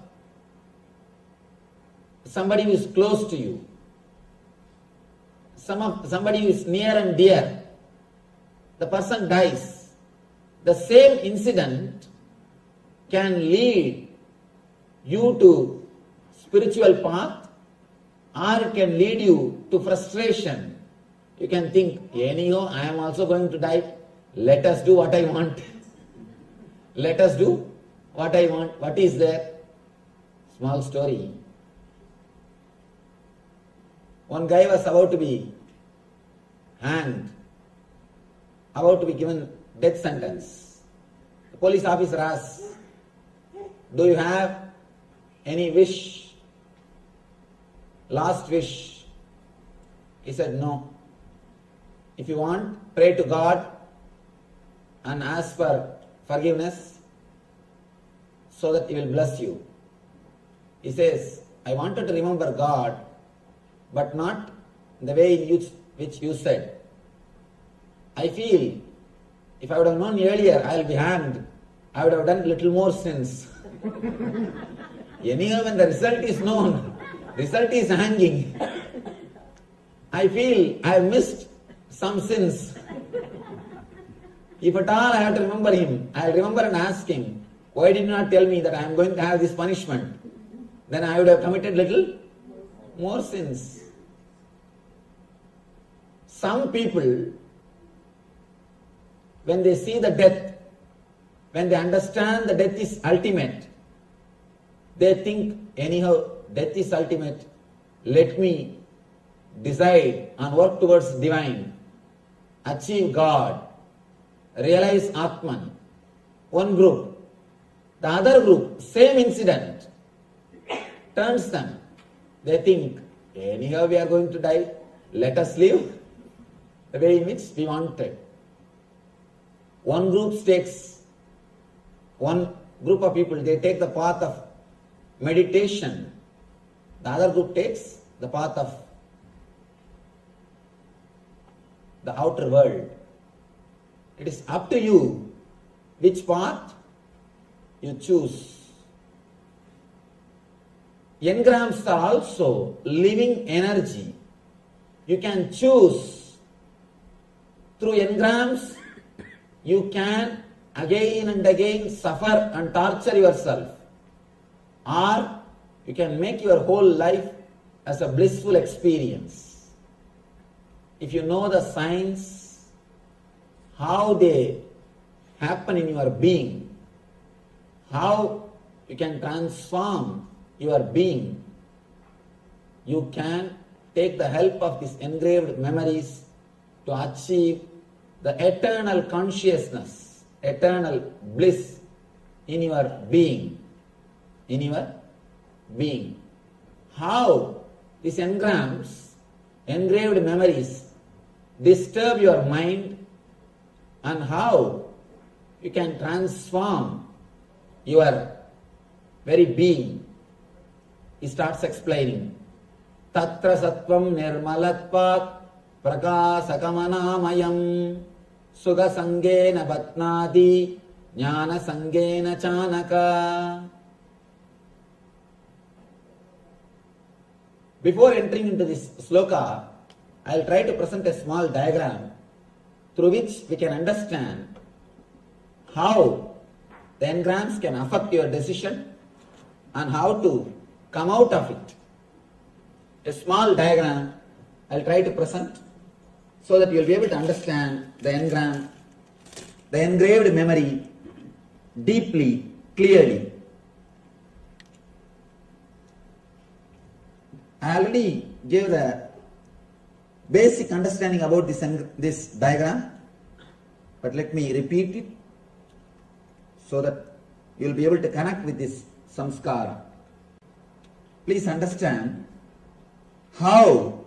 somebody who is close to you, somebody who is near and dear, the person dies. The same incident can lead you to spiritual path, or it can lead you to frustration. You can think, anyhow, I am also going to die. Let us do what I want. Let us do what I want. What is there? Small story. One guy was about to be hanged, about to be given death sentence. The police officer asks, do you have any wish? Last wish? He said, no. If you want, pray to God and ask for forgiveness so that He will bless you. He says, I wanted to remember God, but not the way in which you said. I feel if I would have known earlier I will be hanged, I would have done little more sins. Anyhow, when the result is known, result is hanging, I feel I have missed some sins. If at all I have to remember him, I will remember and ask him, why did you not tell me that I am going to have this punishment? Then I would have committed little more sins. Some people, when they see the death, when they understand the death is ultimate, they think, anyhow, death is ultimate. Let me decide and work towards divine, achieve God, realize Atman. One group. The other group, same incident, turns them. They think, anyhow we are going to die, let us live the way in which we wanted. One group of people, they take the path of meditation. The other group takes the path of the outer world. It is up to you which path you choose. Engrams are also living energy. You can choose. Through engrams, you can again and again suffer and torture yourself. Or you can make your whole life as a blissful experience. If you know the signs, how they happen in your being, how you can transform your being, you can take the help of these engraved memories to achieve the eternal consciousness, eternal bliss in your being. In your being. How these engrams, engraved memories, disturb your mind, and how you can transform your very being. He starts explaining. Tatra sattvam nirmalatvat prakasakamanāmayam sugha sangena batnādi jnana sangena chanaka. Before entering into this sloka, I will try to present a small diagram through which we can understand how the engrams can affect your decision and how to come out of it. A small diagram I will try to present so that you will be able to understand the engram, the engraved memory deeply, clearly. I already gave the basic understanding about this diagram, but let me repeat it so that you will be able to connect with this samskara. Please understand how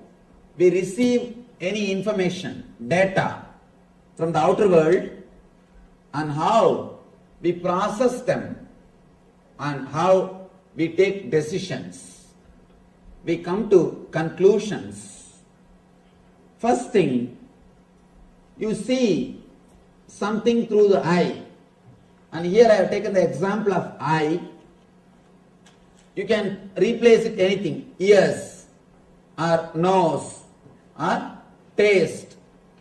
we receive any information, data from the outer world, and how we process them and how we take decisions. We come to conclusions. First thing, you see something through the eye. And here I have taken the example of eye. You can replace it anything, ears, or nose, or taste,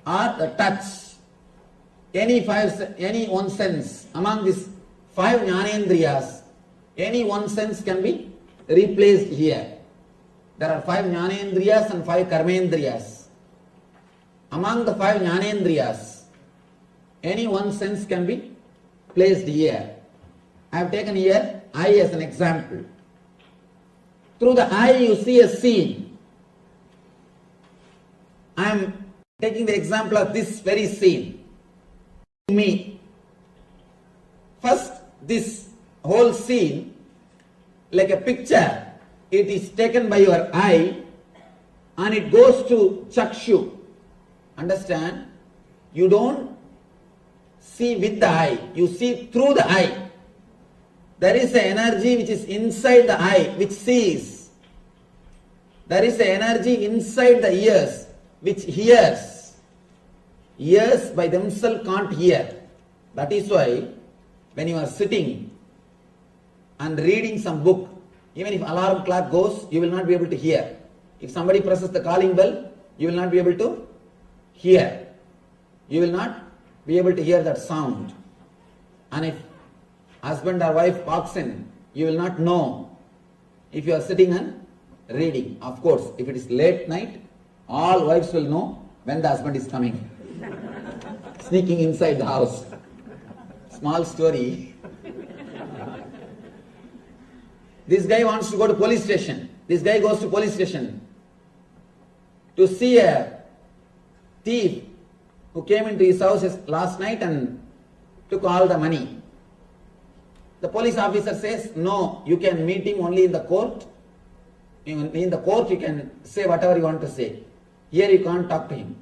or the touch. Any one sense. Among these 5 jnanendriyas, any one sense can be replaced here. There are 5 jnanendriyas and 5 karmendriyas. Among the 5 jnanendriyas, any one sense can be placed here. I have taken here eye as an example. Through the eye you see a scene. I am taking the example of this very scene. Me. First, this whole scene, like a picture, it is taken by your eye and it goes to chakshu. Understand? You don't see with the eye, you see through the eye. There is an energy which is inside the eye which sees. There is an energy inside the ears which hears. Ears by themselves can't hear. That is why when you are sitting and reading some book, even if alarm clock goes, you will not be able to hear. If somebody presses the calling bell, you will not be able to hear. You will not be able to hear that sound. And if husband or wife walks in, you will not know if you are sitting and reading. Of course, if it is late night, all wives will know when the husband is coming. Sneaking inside the house. Small story. This guy wants to go to police station. This guy goes to police station to see a thief who came into his house last night and took all the money. The police officer says, no, you can meet him only in the court. In the court you can say whatever you want to say. Here you can't talk to him.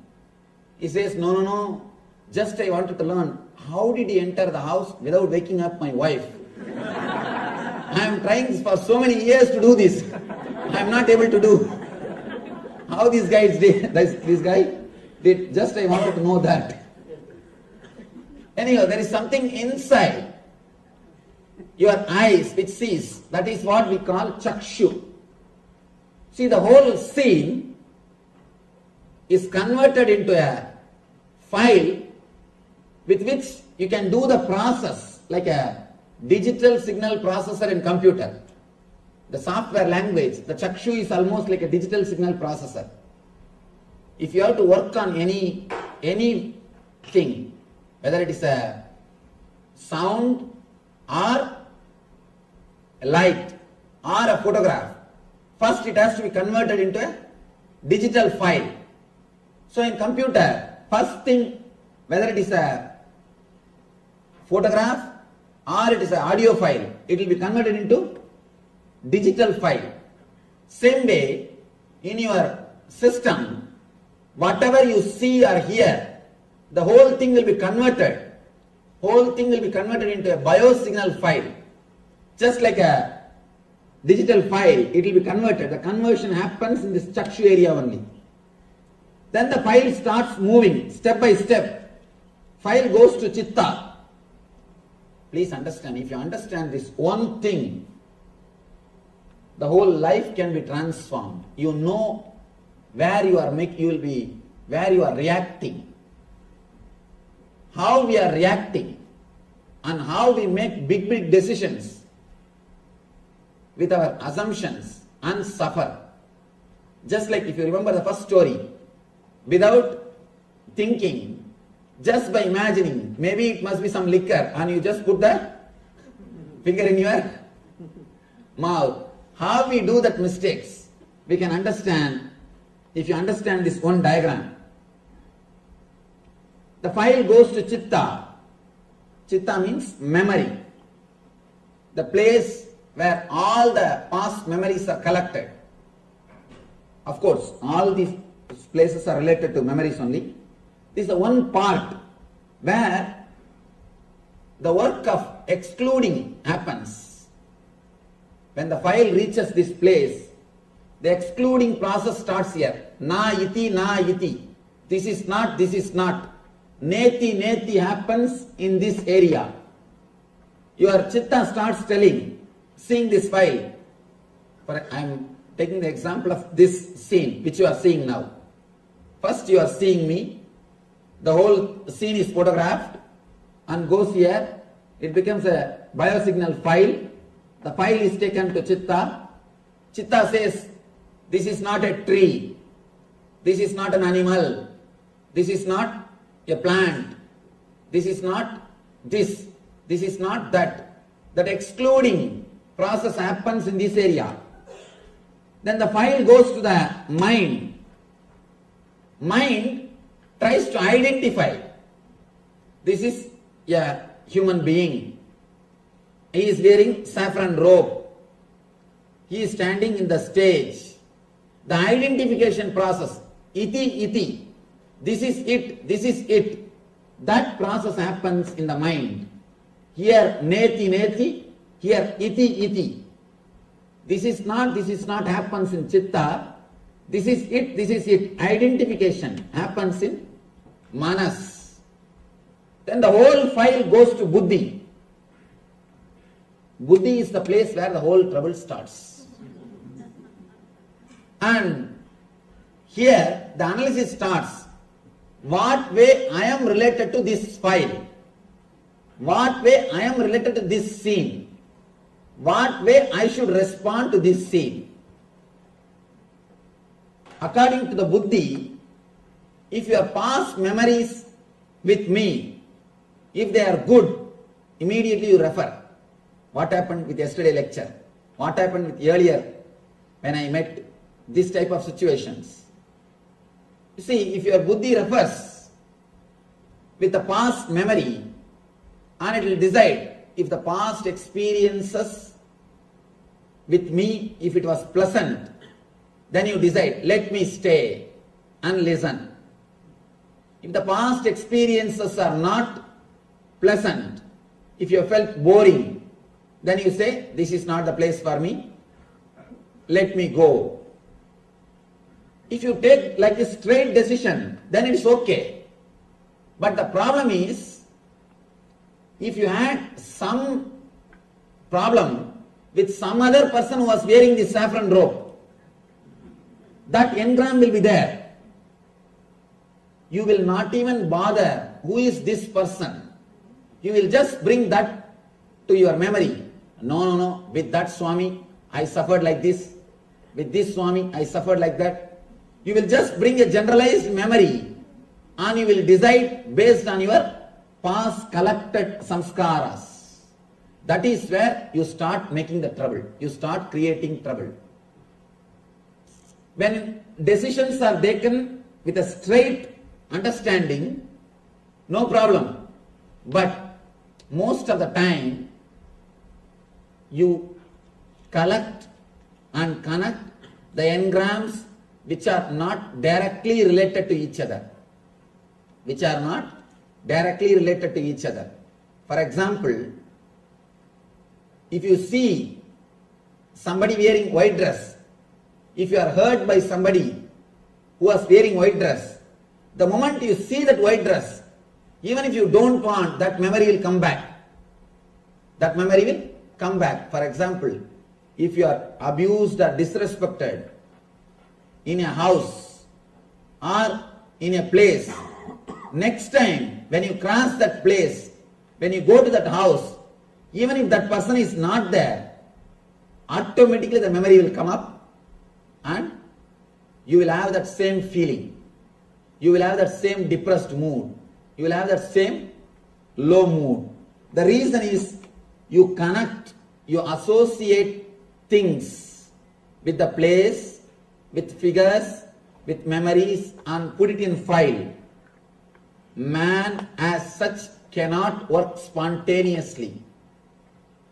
He says, no, just I wanted to learn, how did he enter the house without waking up my wife? I am trying for so many years to do this. I am not able to do. How this guy did, just I wanted to know that. Anyhow, there is something inside your eyes which sees. That is what we call chakshu. See, the whole scene is converted into a file with which you can do the process like a digital signal processor in computer. The software language, the chakshu is almost like a digital signal processor. If you have to work on anything, whether it is a sound or a light or a photograph, first it has to be converted into a digital file. So in computer, first thing, whether it is a photograph or it is an audio file, it will be converted into digital file. Same way, in your system, whatever you see or hear, the whole thing will be converted. Whole thing will be converted into a biosignal file. Just like a digital file, it will be converted. The conversion happens in this chakshu area only. Then the file starts moving step by step. File goes to chitta. Please understand, if you understand this one thing, the whole life can be transformed. You know where you are where you are reacting, how we are reacting, and how we make big decisions with our assumptions and suffer. Just like if you remember the first story, without thinking, just by imagining, maybe it must be some liquor, and you just put the finger in your mouth. How we do that mistakes, we can understand if you understand this one diagram. The file goes to chitta. Chitta means memory. The place where all the past memories are collected. Of course, all these places are related to memories only. This is the one part where the work of excluding happens. When the file reaches this place, the excluding process starts here. Na iti, na iti. This is not, this is not. Neti, neti happens in this area. Your chitta starts telling, seeing this file. I am taking the example of this scene which you are seeing now. First you are seeing me. The whole scene is photographed and goes here. It becomes a biosignal file. The file is taken to chitta. Chitta says, this is not a tree. This is not an animal. This is not a plant. This is not this. This is not that. That excluding process happens in this area. Then the file goes to the mind. Mind tries to identify. This is a human being. He is wearing saffron robe. He is standing in the stage. The identification process, iti, iti, this is it, this is it. That process happens in the mind. Here neti, neti, here iti, iti. This is not happens in chitta. This is it. Identification happens in manas. Then the whole file goes to buddhi. Buddhi is the place where the whole trouble starts. And here the analysis starts. What way I am related to this file? What way I am related to this scene? What way I should respond to this scene? According to the buddhi, if your past memories with me, if they are good, immediately you refer. What happened with yesterday lecture? What happened with earlier when I met this type of situations? You see, if your buddhi refers with the past memory, and it will decide if the past experiences with me, if it was pleasant, then you decide, let me stay and listen. If the past experiences are not pleasant, if you felt boring, then you say, this is not the place for me, let me go. If you take like a straight decision, then it's okay. But the problem is, if you had some problem with some other person who was wearing the saffron robe, that engram will be there. You will not even bother who is this person. You will just bring that to your memory. No, with that Swami I suffered like this. With this Swami I suffered like that. You will just bring a generalized memory and you will decide based on your past collected samskaras. That is where you start making the trouble. You start creating trouble. When decisions are taken with a straight understanding, no problem. But most of the time, you collect and connect the engrams which are not directly related to each other. Which are not directly related to each other. For example, if you see somebody wearing white dress, if you are hurt by somebody who was wearing white dress, the moment you see that white dress, even if you don't want, that memory will come back. That memory will come back. For example, if you are abused or disrespected in a house or in a place, next time when you cross that place, when you go to that house, even if that person is not there, automatically the memory will come up and you will have that same feeling. You will have that same depressed mood. You will have that same low mood. The reason is you connect, you associate things with the place, with figures, with memories and put it in file. Man as such cannot work spontaneously.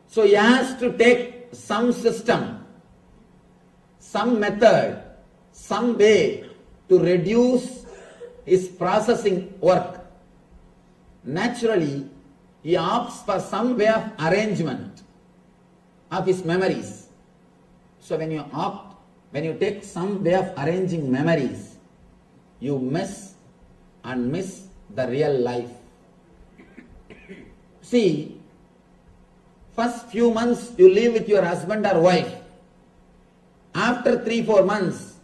So he has to take some system, some method, some way to reduce his processing work. Naturally, he opts for some way of arrangement of his memories. So when you take some way of arranging memories, you miss the real life. See, first few months you live with your husband or wife. After 3-4 months,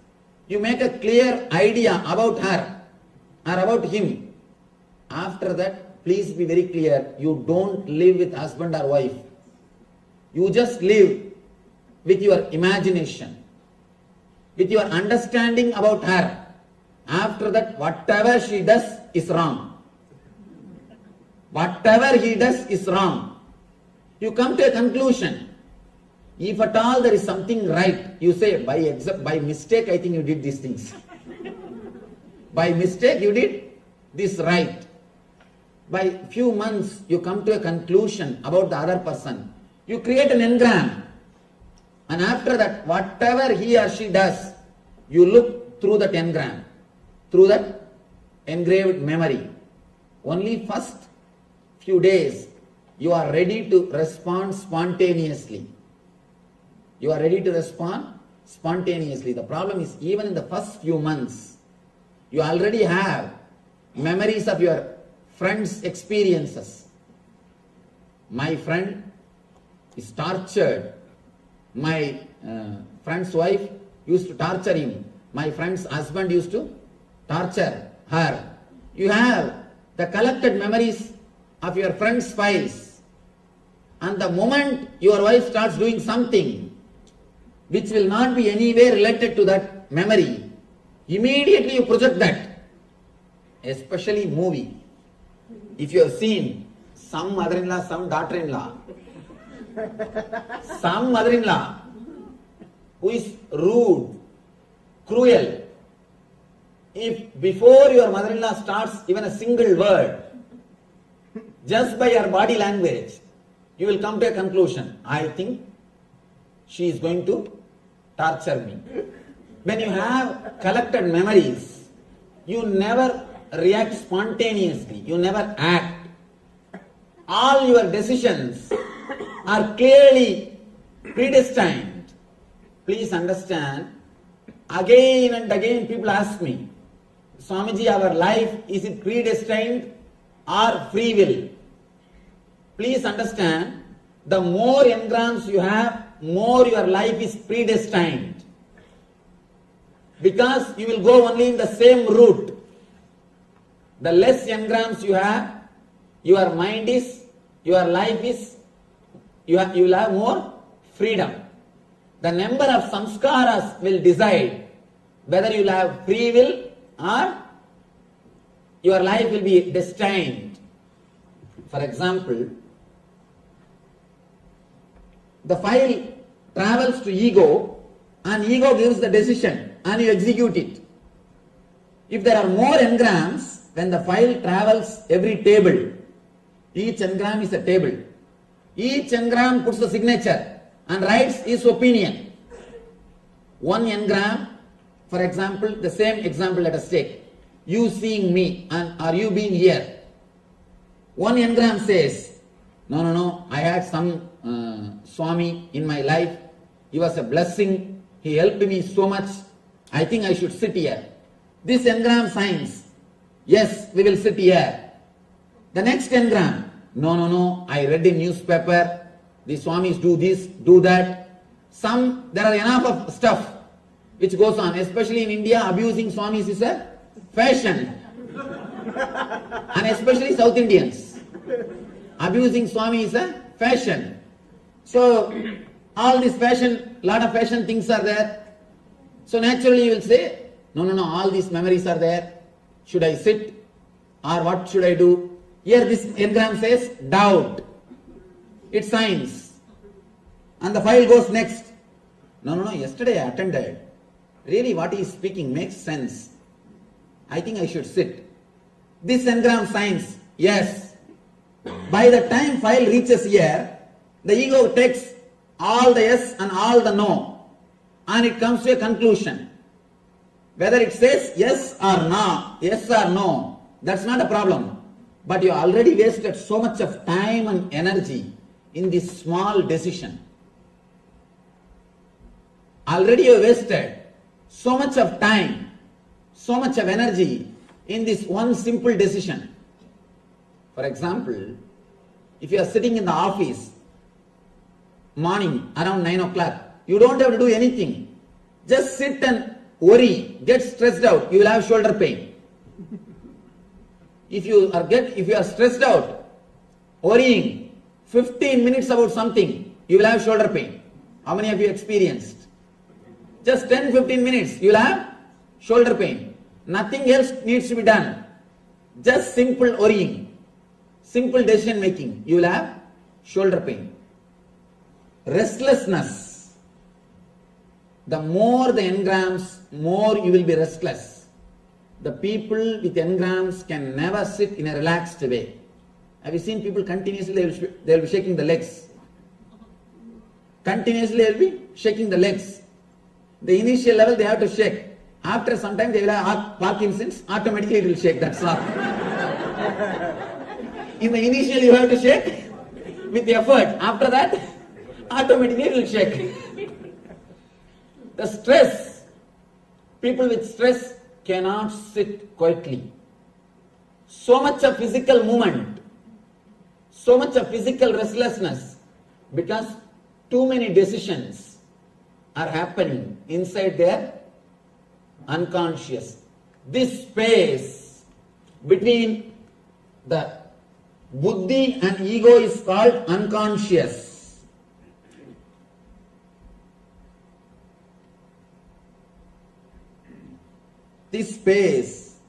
you make a clear idea about her or about him. After that, please be very clear, you don't live with husband or wife. You just live with your imagination, with your understanding about her. After that, whatever she does is wrong. Whatever he does is wrong. You come to a conclusion. If at all there is something right, you say, by mistake I think you did these things. By mistake you did this right. By few months you come to a conclusion about the other person. You create an engram. And after that, whatever he or she does, you look through that engram, through that engraved memory. Only first few days you are ready to respond spontaneously. You are ready to respond spontaneously. The problem is, even in the first few months, you already have memories of your friends' experiences. My friend is tortured. My friend's wife used to torture him. My friend's husband used to torture her. You have the collected memories of your friend's files. And the moment your wife starts doing something which will not be anywhere related to that memory, immediately you project that. Especially movie. If you have seen some mother-in-law, some daughter-in-law, some mother-in-law who is rude, cruel, if before your mother-in-law starts even a single word, just by her body language, you will come to a conclusion. I think she is going to torture me. When you have collected memories, you never react spontaneously. You never act. All your decisions are clearly predestined. Please understand, again and again people ask me, Swamiji, our life, is it predestined or free will? Please understand, the more engrams you have, more your life is predestined. Because you will go only in the same route. The less engrams you have, your mind is, your life is, you will have more freedom. The number of samskaras will decide whether you will have free will or your life will be destined. For example, the file travels to ego and ego gives the decision and you execute it. If there are more engrams, when the file travels every table, each engram is a table. Each engram puts the signature and writes his opinion. One engram, for example, the same example let us take. You seeing me and are you being here? One engram says, no, I had some Swami in my life. He was a blessing. He helped me so much. I think I should sit here. This engram signs, yes, we will sit here. The next engram, no, I read in newspaper, the Swamis do this, do that. There are enough of stuff which goes on, especially in India, abusing Swamis is a fashion. And especially South Indians. Abusing Swami is a fashion. So, all this fashion, lot of fashion things are there. So naturally you will say, no, all these memories are there. Should I sit? Or what should I do? Here this engram says doubt. It signs. And the file goes next. No, yesterday I attended. Really what he is speaking makes sense. I think I should sit. This engram signs, yes. By the time file reaches here, the ego takes all the yes and all the no. And it comes to a conclusion. Whether it says yes or no, that's not a problem. But you already wasted so much of time and energy in this small decision. Already you wasted so much of time, so much of energy in this one simple decision. For example, if you are sitting in the office, morning around 9 o'clock, you don't have to do anything. Just sit and worry, get stressed out, you will have shoulder pain. If you are stressed out, worrying 15 minutes about something, you will have shoulder pain. How many of you experienced? Just 10-15 minutes, you will have shoulder pain. Nothing else needs to be done. Just simple worrying, simple decision making, you will have shoulder pain. Restlessness. The more the engrams, more you will be restless. The people with engrams can never sit in a relaxed way. Have you seen people continuously, they will be shaking the legs. Continuously they will be shaking the legs. The initial level they have to shake. After some time they will have Parkinson's, automatically it will shake, that's all. In the initial you have to shake with effort. After that, automatically it will shake. The stress, people with stress cannot sit quietly. So much of physical movement, so much of physical restlessness, because too many decisions are happening inside their unconscious. This space between the buddhi and ego is called unconscious. This space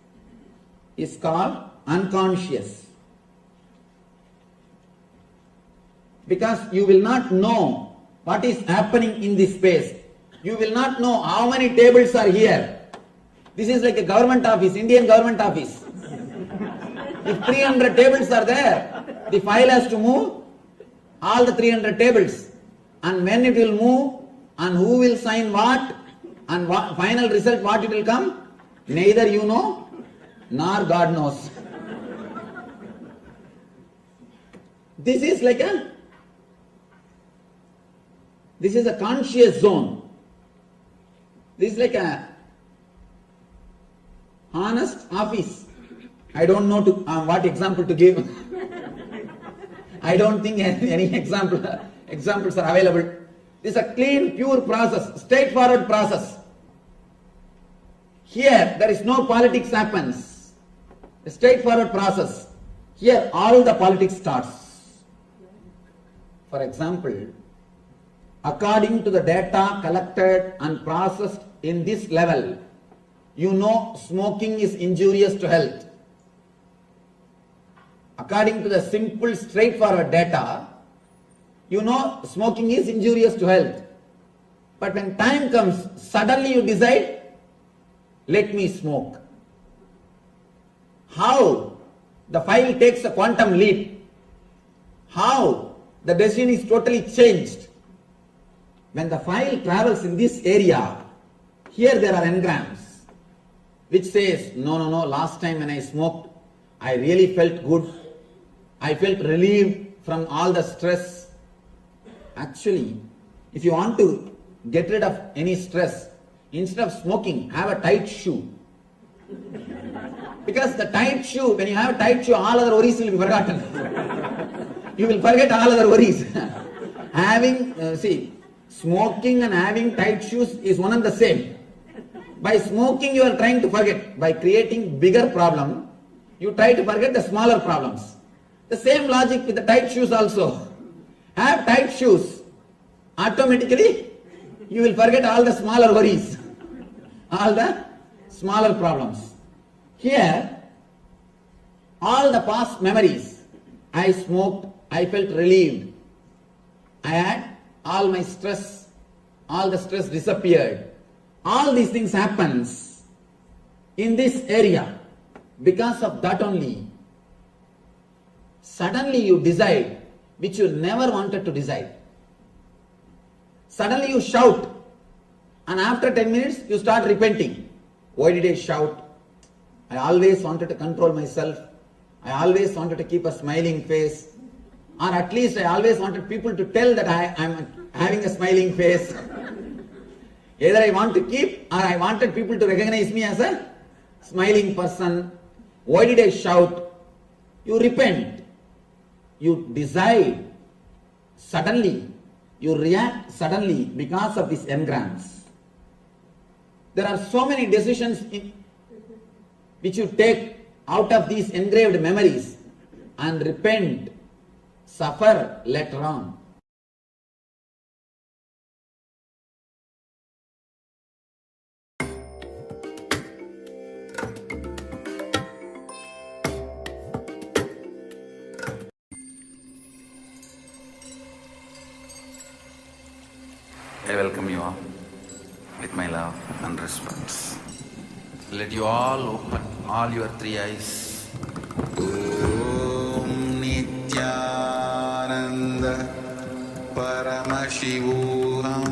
is called unconscious. Because you will not know what is happening in this space. You will not know how many tables are here. This is like a government office, Indian government office. If 300 tables are there, the file has to move all the 300 tables. And when it will move, and who will sign what, and what, final result what it will come, neither you know, nor God knows. This is a conscious zone. This is like a honest office. I don't know what example to give. I don't think any examples are available. This is a clean, pure process, straightforward process. Here, there is no politics happens. A straightforward process. Here, all the politics starts. For example, according to the data collected and processed in this level, you know smoking is injurious to health. According to the simple, straightforward data, You know smoking is injurious to health. But when time comes, suddenly you decide, let me smoke. How the file takes a quantum leap. How the decision is totally changed. When the file travels in this area, here there are engrams which says, no, last time when I smoked, I really felt good. I felt relieved from all the stress. Actually, if you want to get rid of any stress, instead of smoking, have a tight shoe. Because the tight shoe, when you have a tight shoe, all other worries will be forgotten. You will forget all other worries. Smoking and having tight shoes is one and the same. By smoking, you are trying to forget. By creating bigger problem, you try to forget the smaller problems. The same logic with the tight shoes also. Have tight shoes. Automatically, you will forget all the smaller worries, all the smaller problems. Here, all the past memories, I smoked, I felt relieved. I had all my stress, all the stress disappeared. All these things happens in this area. Because of that only, suddenly you decide which you never wanted to decide. Suddenly you shout, and after 10 minutes you start repenting. Why did I shout? I always wanted to control myself. I always wanted to keep a smiling face. Or at least I always wanted people to tell that I am having a smiling face. Either I want to keep, or I wanted people to recognize me as a smiling person. Why did I shout? You repent. You decide. Suddenly, you react suddenly because of these engrams. There are so many decisions which you take out of these engraved memories and repent, suffer later on. I welcome you all with my love and respect. Let you all open all your three eyes. Om Nityananda Paramashivoham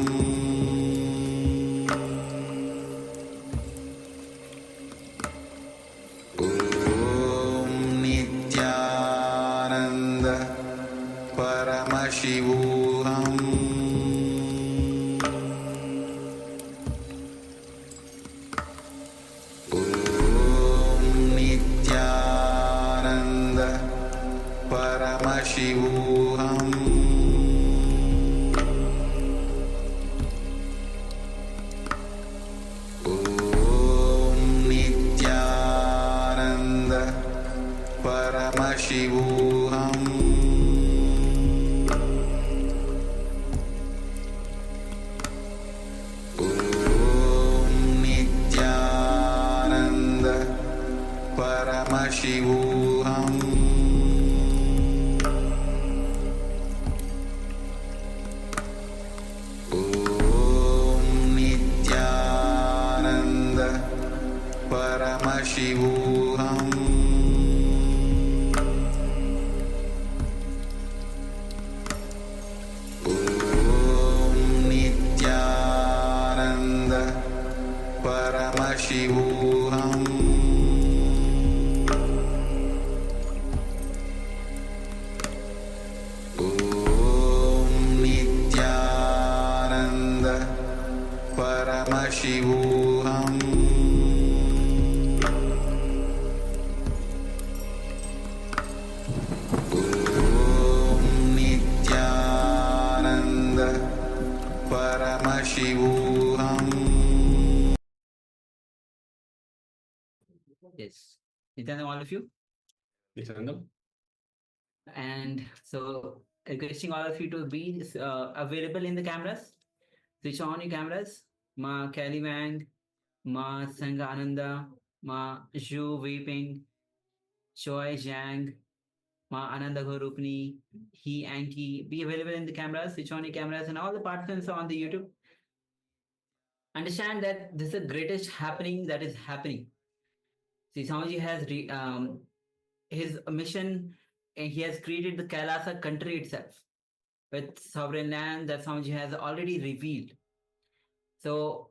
Om Nityananda Paramashivoham Paramashivoham Om Nityananda Paramashivoham Om Nityananda Paramashivoham Paramashivoham Om Nityananda Paramashivoham Om Nityananda Paramashivoham Paramashivoham. Yes. Nityananda, all of you. And so requesting all of you to be available in the cameras. Switch on your cameras. Ma Kelly Wang, Ma Sangha Ananda, Ma Zhu Weeping, Choi Zhang, Ma Ananda Gurupni, he, Anki, be available in the cameras, switch on your cameras, and all the participants are on the YouTube. Understand that this is the greatest happening that is happening. See, Swamiji has his mission, and he has created the Kailasa country itself with sovereign land that Swamiji has already revealed. So,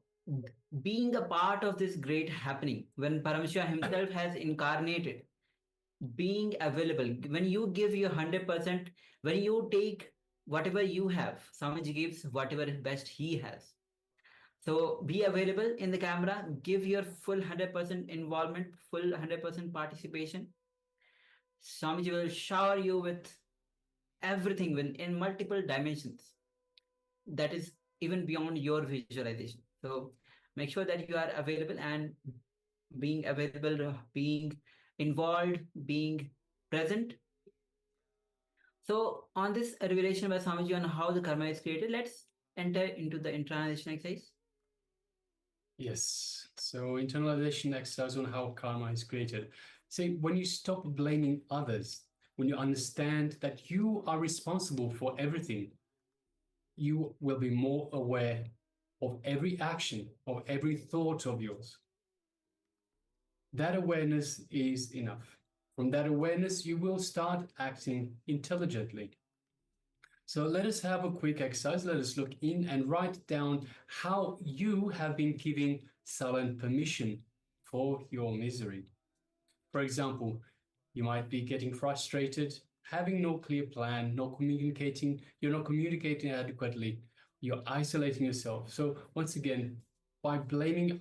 being a part of this great happening, when Paramashiva himself has incarnated, being available, when you give your 100%, when you take whatever you have, Swamiji gives whatever best he has. So be available in the camera, give your full 100% involvement, full 100% participation. Swamiji will shower you with everything in multiple dimensions that is even beyond your visualization. So make sure that you are available, and being available, being involved, being present. So on this revelation by Swamiji on how the karma is created, let's enter into the internalization exercise. Yes. So internalization exercise on how karma is created. See, when you stop blaming others, when you understand that you are responsible for everything, you will be more aware of every action, of every thought of yours. That awareness is enough. From that awareness, you will start acting intelligently. So let us have a quick exercise. Let us look in and write down how you have been giving silent permission for your misery. For example, you might be getting frustrated, having no clear plan, you're not communicating adequately, you're isolating yourself. So once again, by blaming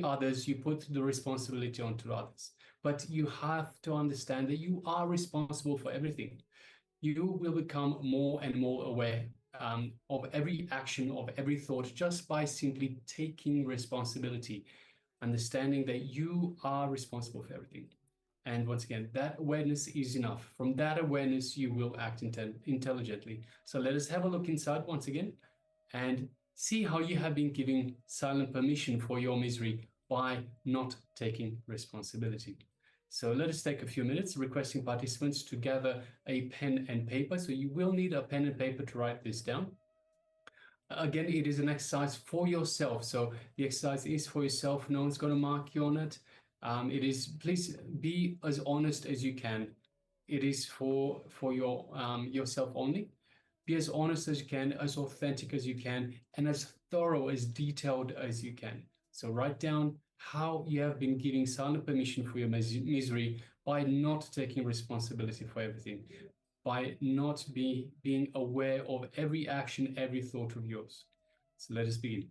others, you put the responsibility onto others. But you have to understand that you are responsible for everything. You will become more and more aware of every action, of every thought, just by simply taking responsibility, understanding that you are responsible for everything. And once again, that awareness is enough. From that awareness, you will act intelligently. So let us have a look inside once again and see how you have been giving silent permission for your misery by not taking responsibility. So let us take a few minutes, requesting participants to gather a pen and paper. So you will need a pen and paper to write this down. Again, it is an exercise for yourself. So the exercise is for yourself. No one's going to mark you on it. It is, please be as honest as you can. It is for your yourself only. Be as honest as you can, as authentic as you can, and as thorough, as detailed as you can. So write down how you have been giving silent permission for your misery by not taking responsibility for everything, by not being aware of every action, every thought of yours. So let us begin.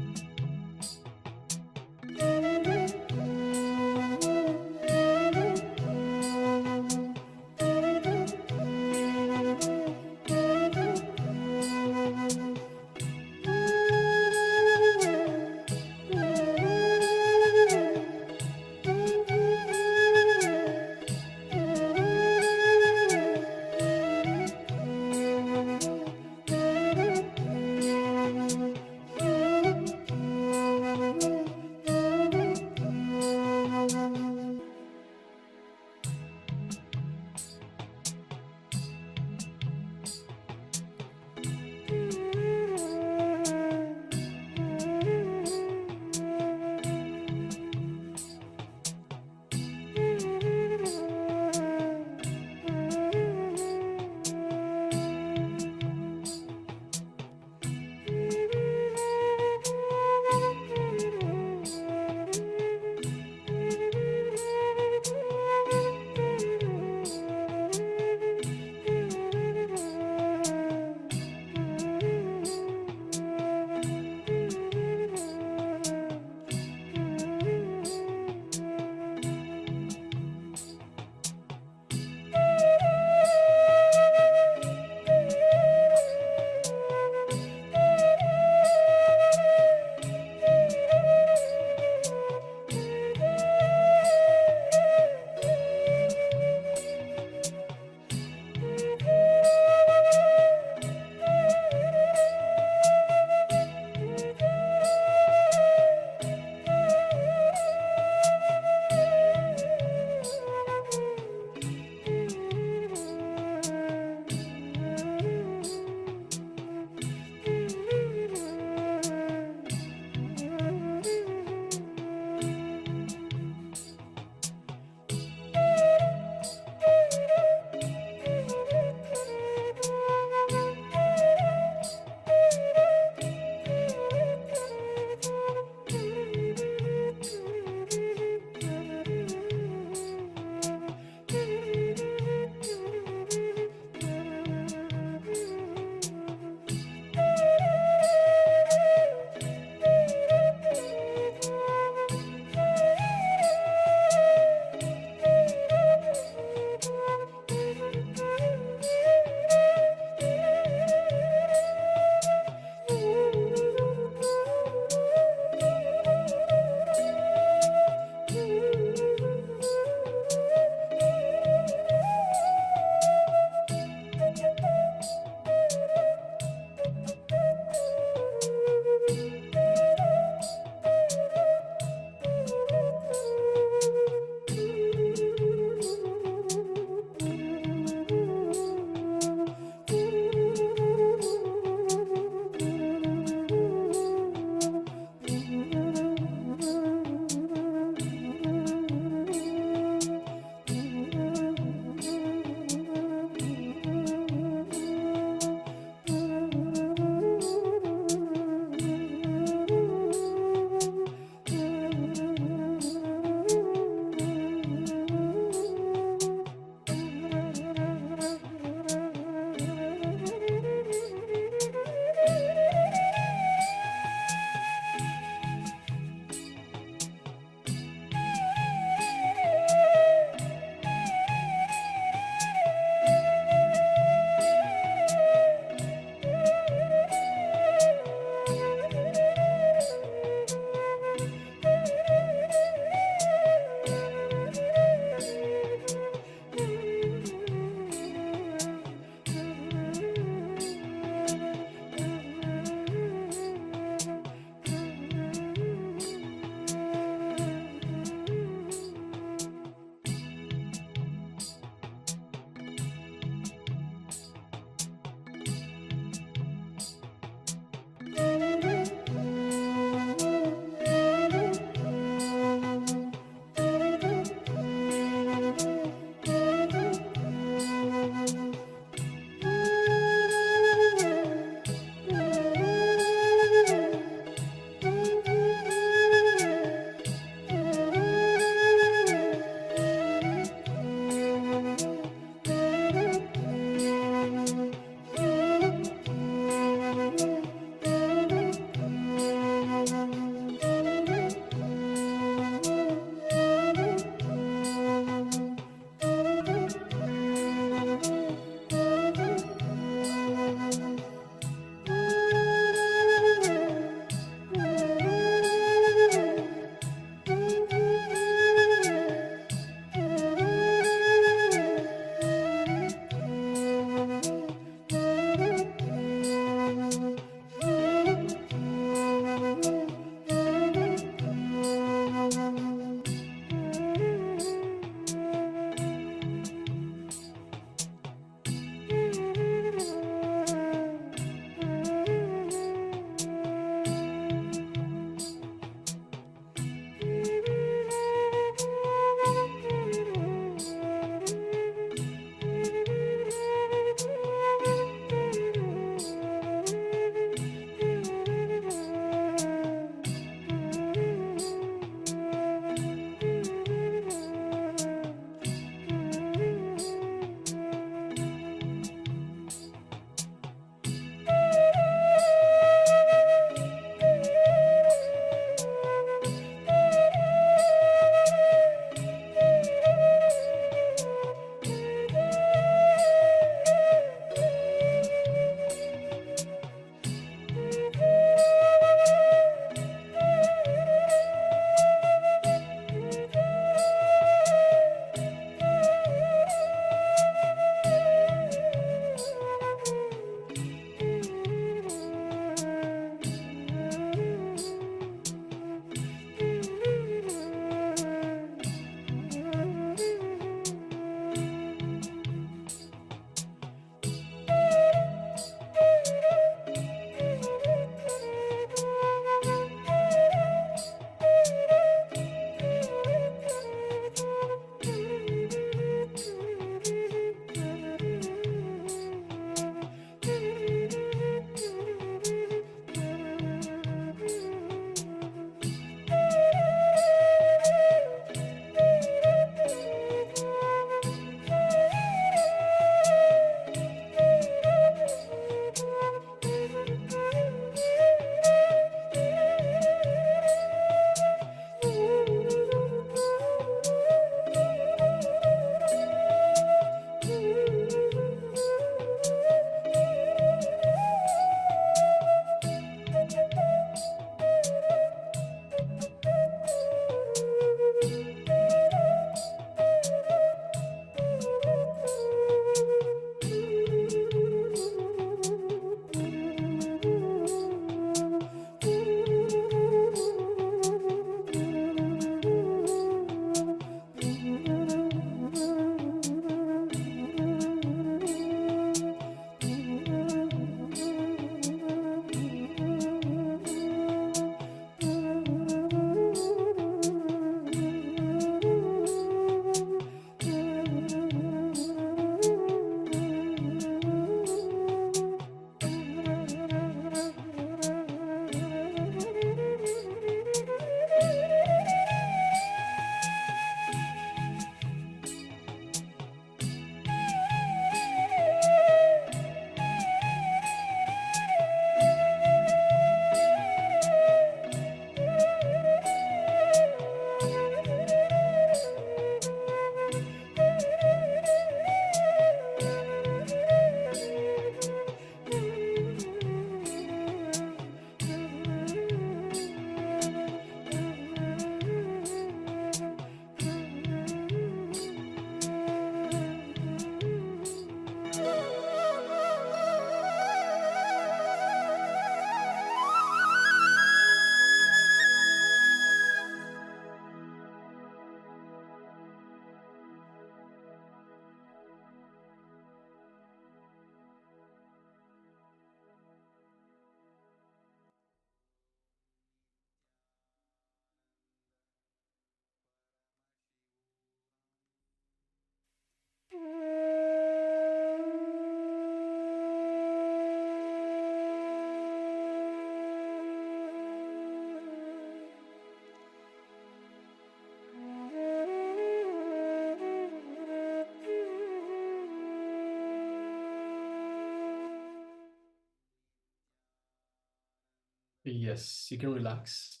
Yes, you can relax.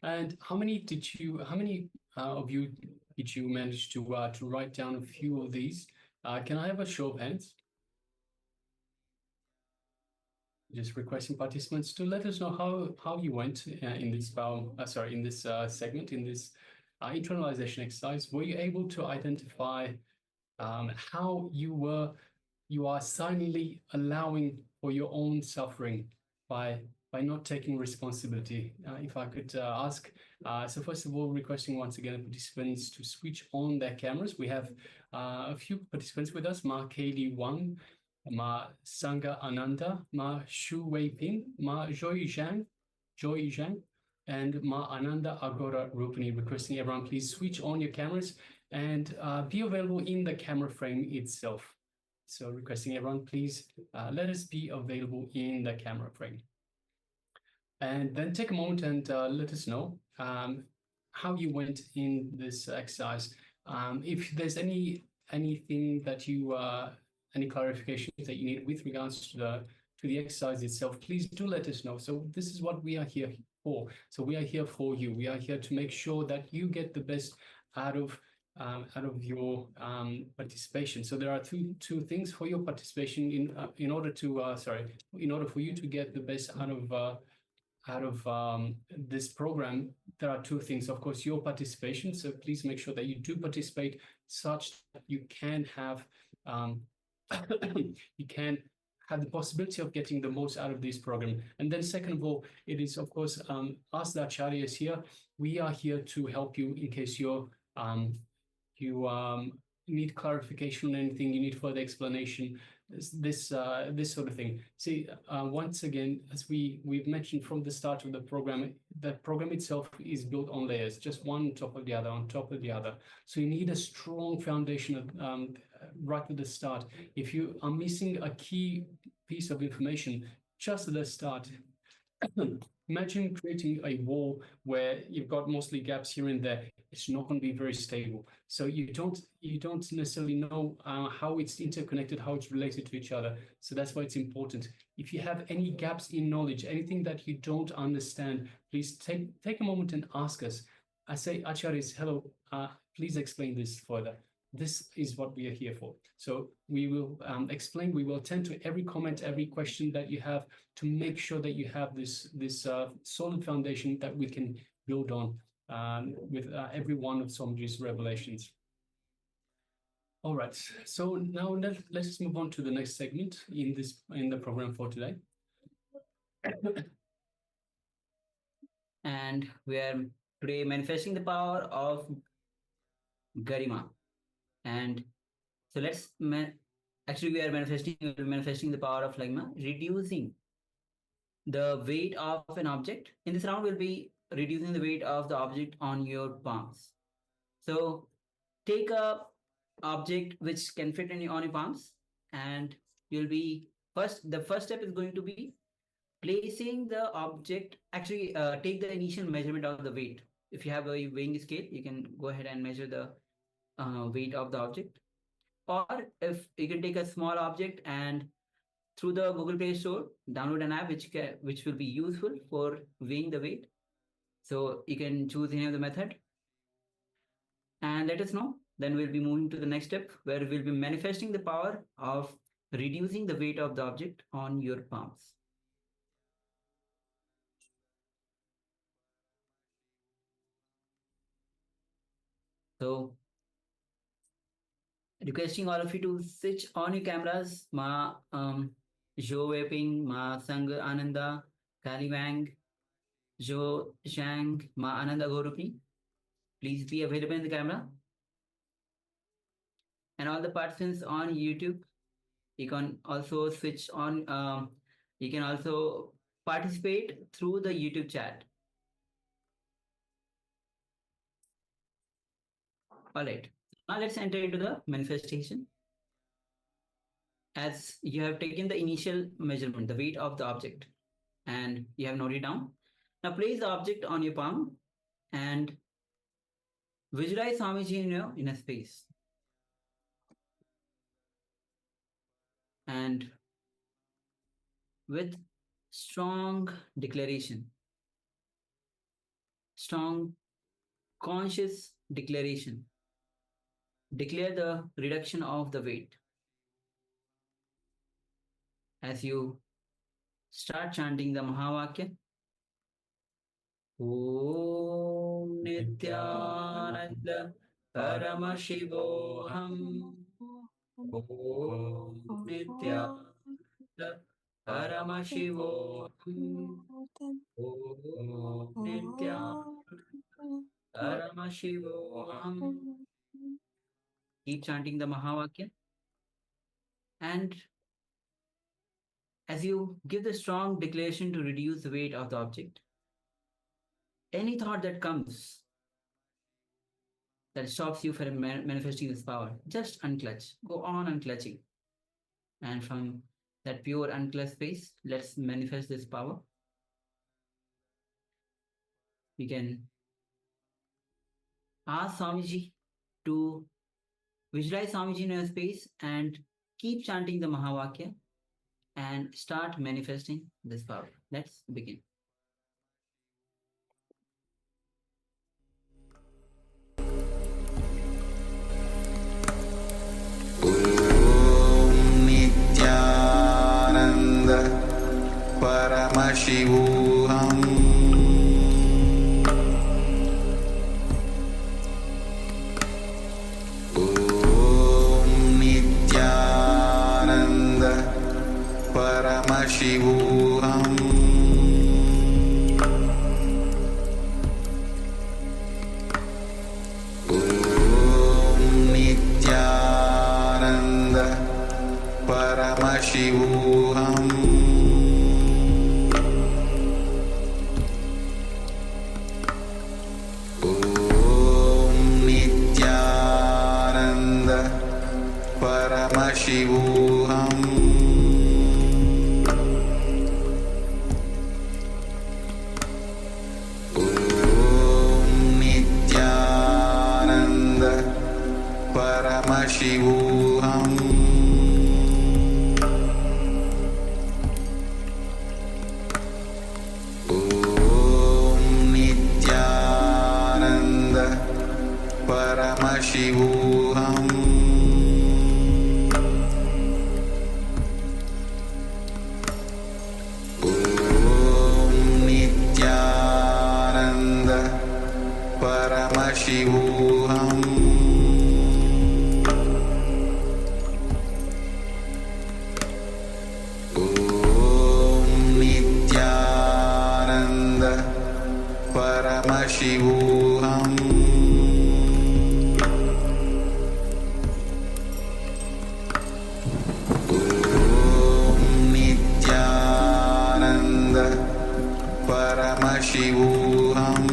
And how many of you did you manage to write down a few of these? Can I have a show of hands? Just requesting participants to let us know how you went in this segment, in this internalization exercise. Were you able to identify how you are silently allowing for your own suffering by not taking responsibility? If I could ask, so first of all, requesting once again participants to switch on their cameras. We have a few participants with us: Ma Kaylee Wang, Ma Sangha Ananda, Ma Shu Wei Ping, Ma Joy Zhang, and Ma Ananda Agora Rupani. Requesting everyone please switch on your cameras and be available in the camera frame itself. So requesting everyone please let us be available in the camera frame. And then take a moment and let us know how you went in this exercise. If there's anything that you any clarifications that you need with regards to the exercise itself, please do let us know. So this is what we are here for. So we are here for you. We are here to make sure that you get the best out of your participation. So there are two things for your participation in order for you to get the best out of this program. There are two things. Of course, your participation. So please make sure that you do participate, such that you can have you can have the possibility of getting the most out of this program. And then second of all, it is of course us, the acharyas here. We are here to help you in case you need clarification on anything, you need further explanation, this sort of thing. See, once again, as we've mentioned from the start of the program itself is built on layers, just one on top of the other, on top of the other. So you need a strong foundation right at the start. If you are missing a key piece of information just at the start, imagine creating a wall where you've got mostly gaps here and there. It's not going to be very stable. So you don't necessarily know how it's interconnected, how it's related to each other. So that's why it's important. If you have any gaps in knowledge, anything that you don't understand, please take a moment and ask us. I say, Acharyas, hello, please explain this further. This is what we are here for. So we will explain, we will attend to every comment, every question that you have to make sure that you have this solid foundation that we can build on with every one of Swamiji's revelations. All right, so now let's move on to the next segment in the program for today. And we are today manifesting the power of Garima. And so actually we are manifesting the power of Lagma, reducing the weight of an object. In this round, we'll be reducing the weight of the object on your palms. So take a object which can fit on your palms, and you'll be the first step is going to be placing the object. Actually, take the initial measurement of the weight. If you have a weighing scale, you can go ahead and measure the weight of the object. Or if you can take a small object and through the Google Play Store, download an app which will be useful for weighing the weight. So you can choose any of the method and let us know. Then we'll be moving to the next step where we'll be manifesting the power of reducing the weight of the object on your palms. So requesting all of you to switch on your cameras. Ma Jo Weping, Ma Sang Ananda, Kali Wang, Jo Zhang, Ma Ananda Gorupi. Please be available in the camera. And all the participants on YouTube, you can also switch on, you can also participate through the YouTube chat. All right, now let's enter into the manifestation. As you have taken the initial measurement, the weight of the object, and you have noted down. Now place the object on your palm and visualize Swamiji in your inner space. And with strong declaration, strong conscious declaration. Declare the reduction of the weight. As you start chanting the Mahavakya, Om Nityananda Paramashivoham. Om Nityananda Paramashivoham. Om Nityananda Paramashivoham. Keep chanting the Mahavakya. And as you give the strong declaration to reduce the weight of the object, any thought that comes that stops you from manifesting this power, just unclutch. Go on unclutching. And from that pure unclutched space, let's manifest this power. We can ask Swamiji to visualize Swamiji in your space and keep chanting the Mahavakya and start manifesting this power. Let's begin. Nityananda Paramashivoham Om Nityananda Paramashivoham Om Nityananda Paramashivoham Om Nityananda Paramashivoham Om Nityananda Paramashivoham Om Nityananda Paramashivoham Om Nityananda Paramashivoham Om Nityananda Paramashivoham Om Nityananda Paramashivoham Om Nityananda Paramashivoham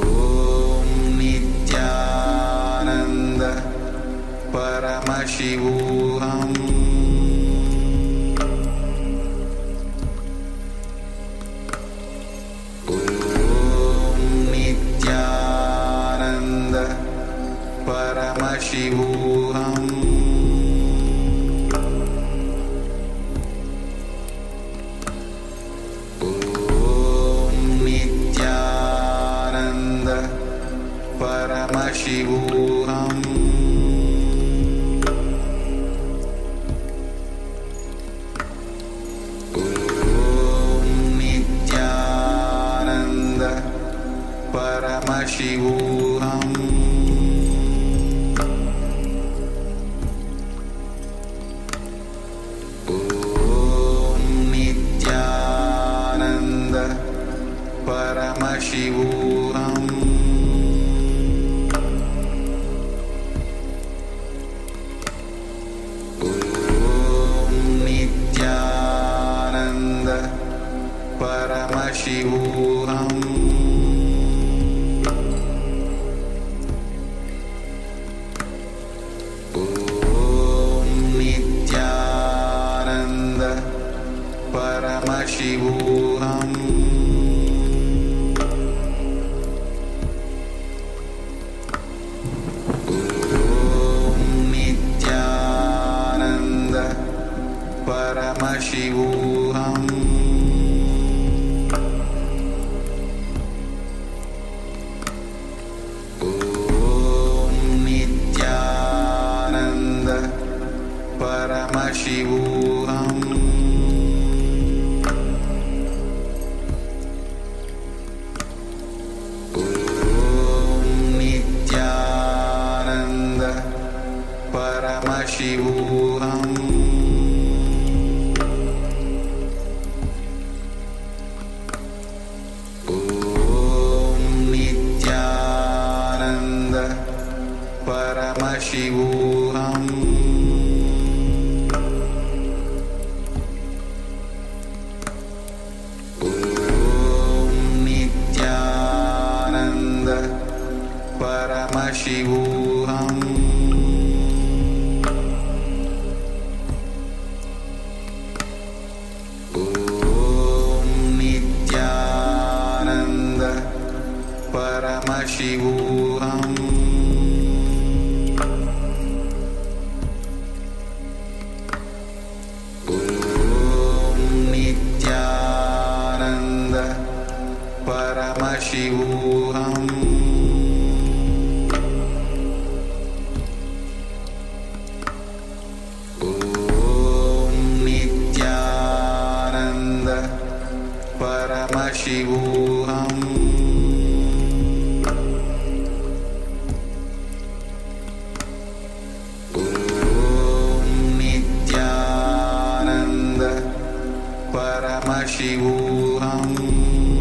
Om Nityananda Paramashivoham Om Nityananda Paramashivoham Om Nityananda Paramashivoham Om Nityananda Paramashivoham Om Nityananda Paramashivoham Om Nityananda Paramashivoham Om Nityananda Paramashivoham Om Nityananda Paramashivoham Om Nityananda Paramashivoham Paramashivoham Om Nityananda Paramashivoham Om Nityananda Paramashivoham Paramashivoham Om Nityananda Paramashivoham Om Nityananda Paramashivoham Paramashivoham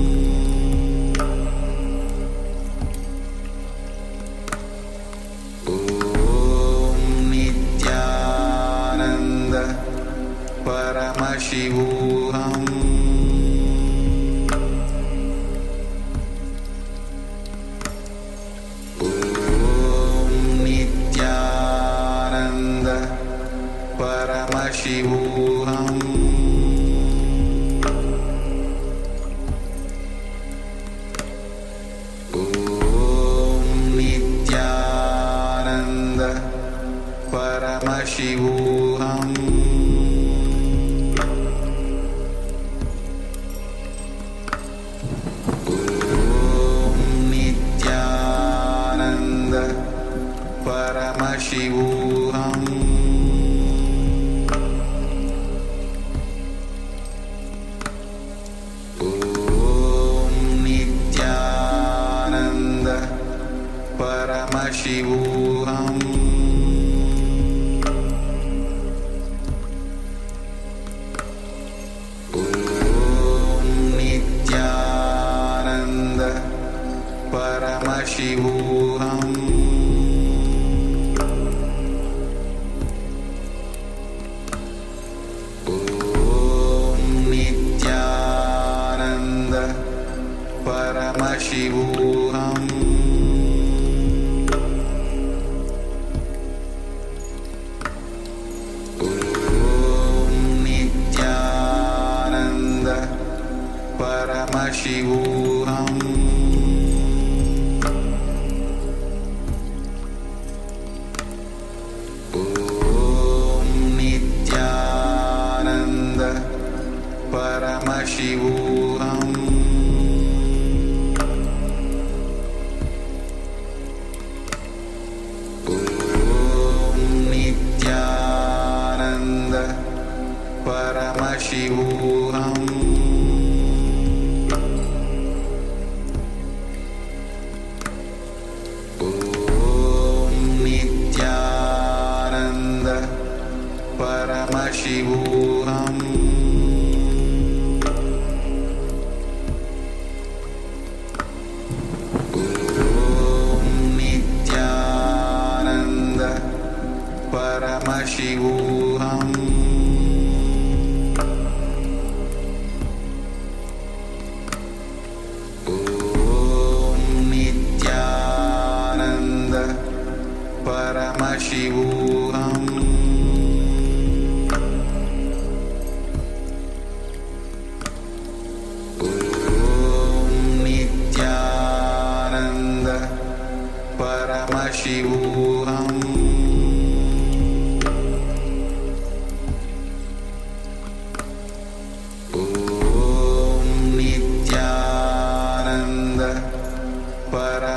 Om Nityananda Paramashivoham Om Nityananda Paramashivoham Paramashivoham Om Nityananda Paramashivoham Om Nityananda Paramashivoham Paramashivoham Om Nityananda Paramashivoham Om Nityananda Paramashivoham Paramashivoham Om Nityananda Paramashivoham Om Nityananda Paramashivoham Paramashivoham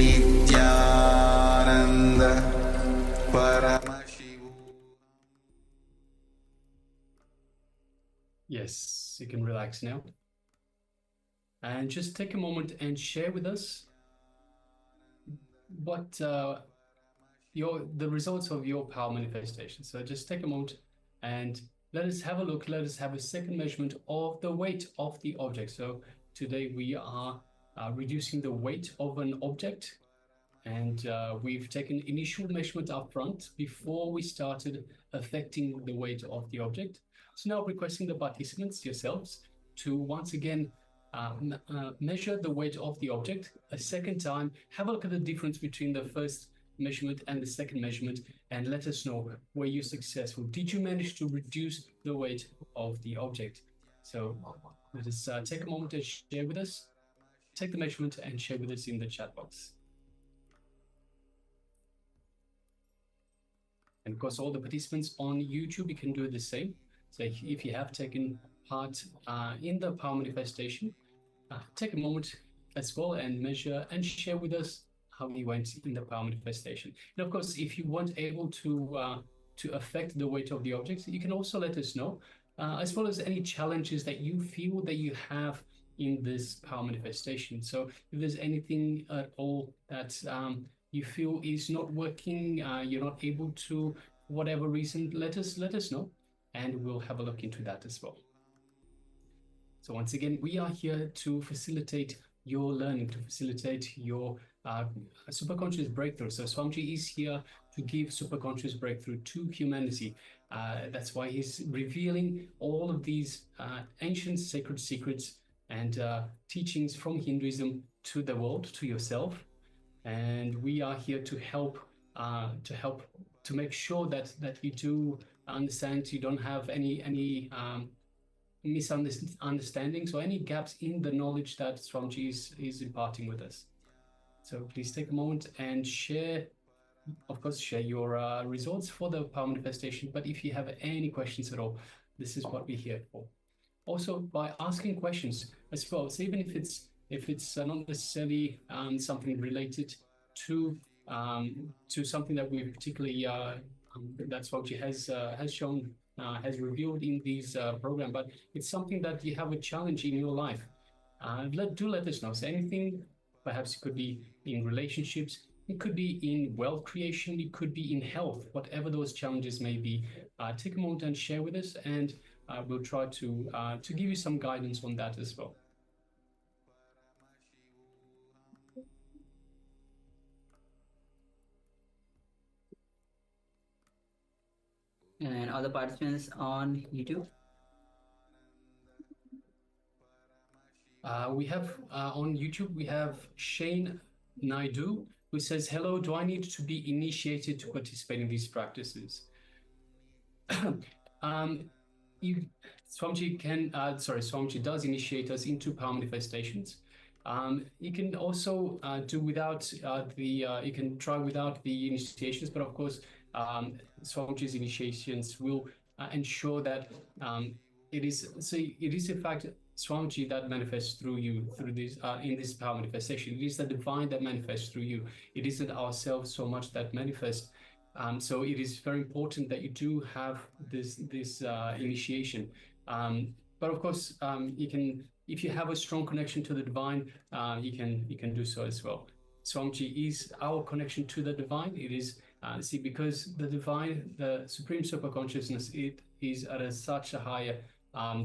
Nityanand परमशिवो. Yes, you can relax now. And just take a moment and share with us what the results of your power manifestation. So just take a moment and let us have a look. Let us have a second measurement of the weight of the object. So today we are reducing the weight of an object, and we've taken initial measurement up front before we started affecting the weight of the object. So now requesting the participants yourselves to once again measure the weight of the object a second time. Have a look at the difference between the first measurement and the second measurement, and let us know, were you successful? Did you manage to reduce the weight of the object? So let us take a moment to share with us, take the measurement and share with us in the chat box. And of course, all the participants on YouTube, you can do the same. So if you have taken part in the power manifestation, take a moment as well and measure and share with us how you went in the power manifestation. And of course, if you weren't able to affect the weight of the objects, you can also let us know, as well as any challenges that you feel that you have in this power manifestation. So if there's anything at all that you feel is not working, you're not able to, for whatever reason, let us know, and we'll have a look into that as well. So once again, we are here to facilitate your learning, to facilitate your superconscious breakthrough. So Swamiji is here to give superconscious breakthrough to humanity. That's why he's revealing all of these ancient sacred secrets and teachings from Hinduism to the world, to yourself. And we are here to help to make sure that you do understand, you don't have any misunderstandings or any gaps in the knowledge that Swamiji is imparting with us. So please take a moment and share, of course, share your results for the power manifestation. But if you have any questions at all, this is what we're here for. Also, by asking questions as well, so even if it's not necessarily something related to something that we particularly that Swamiji has shown, has revealed in this program, but it's something that you have a challenge in your life, do let us know. So anything, perhaps it could be in relationships, it could be in wealth creation, it could be in health, whatever those challenges may be. Take a moment and share with us, and we'll try to give you some guidance on that as well. And other participants on YouTube? We have on YouTube, we have Shane Naidu, who says, hello, do I need to be initiated to participate in these practices? Swamiji does initiate us into power manifestations. You can also do without you can try without the initiations, but of course, Swamiji's initiations will ensure that it is in fact Swamiji that manifests through you, through this in this power manifestation. It is the divine that manifests through you. It isn't ourselves so much that manifest. So it is very important that you do have this initiation. But of course, you can, if you have a strong connection to the divine, you can do so as well. Swamiji is our connection to the divine. It is because the divine, the supreme superconsciousness, it is at such a higher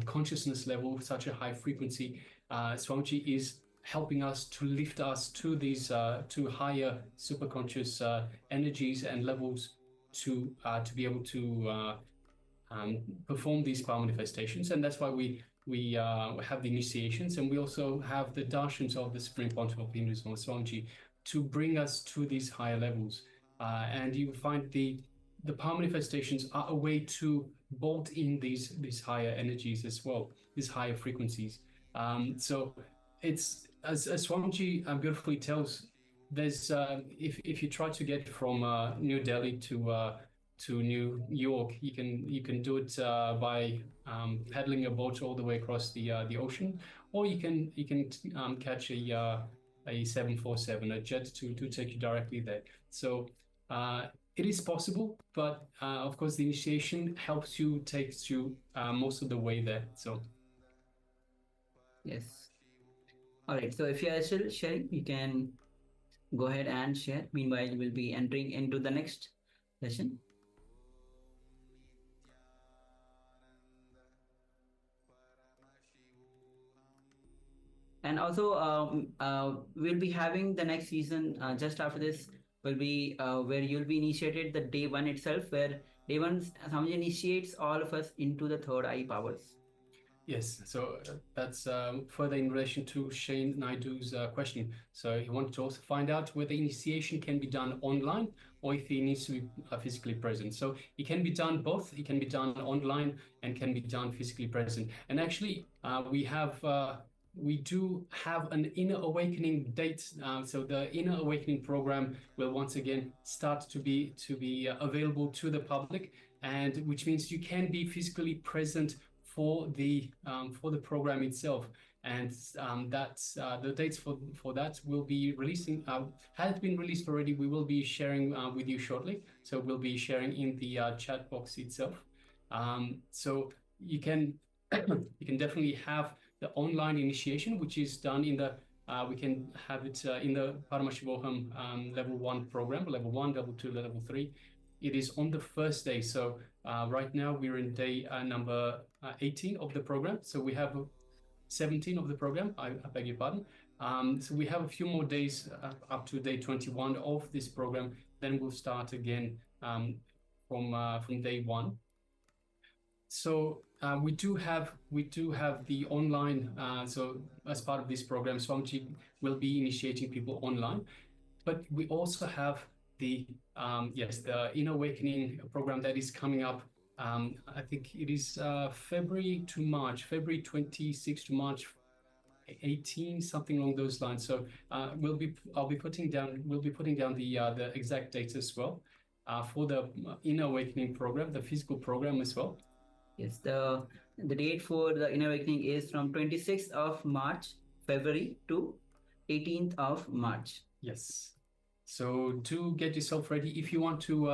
consciousness level, such a high frequency. Swamiji is helping us to lift us to these to higher superconscious energies and levels to be able to perform these power manifestations. And that's why we have the initiations, and we also have the darshans of the Supreme Pontiff of Hinduism, Swamiji, to bring us to these higher levels. And you find the power manifestations are a way to bolt in these higher energies as well, these higher frequencies. So it's, as Swamiji beautifully tells, there's if you try to get from New Delhi to to New York, you can do it by paddling a boat all the way across the ocean, or you can catch a 747, a jet to take you directly there. So it is possible, but of course the initiation helps you takes you most of the way there. So Yes. All right. So if you are still sharing, you can go ahead and share. Meanwhile, we'll be entering into the next session. And also, we'll be having the next season just after this will be where you'll be initiated the day one itself, where day one Swamiji initiates all of us into the third eye powers. yes, so that's further in relation to Shane Naidu's question. So he wanted to also find out whether initiation can be done online or if he needs to be physically present. So it can be done both. It can be done online and can be done physically present. And actually, we do have an inner awakening date. So the inner awakening program will once again start to be available to the public, and which means you can be physically present for the program itself. And that's the dates for that will be releasing, has been released already. We will be sharing with you shortly, so we'll be sharing in the chat box itself. So you can you can definitely have the online initiation, which is done in the we can have it in the Paramashivoham Level 1 program, Level 1, Level 2, Level 3. It is on the first day. So right now we're in day number 18 of the program. So we have 17 of the program. I beg your pardon. So we have a few more days up to day 21 of this program. Then we'll start again from day one. So we do have the online. So as part of this program, Swamiji will be initiating people online, but we also have the the Inner Awakening program that is coming up. I think it is February to March, February 26 to March 18, something along those lines. So we'll be putting down the exact dates as well for the Inner Awakening program, the physical program as well. Yes, the date for the Inner Awakening is from 26th of March, February to 18th of March. Yes. So do get yourself ready if you want to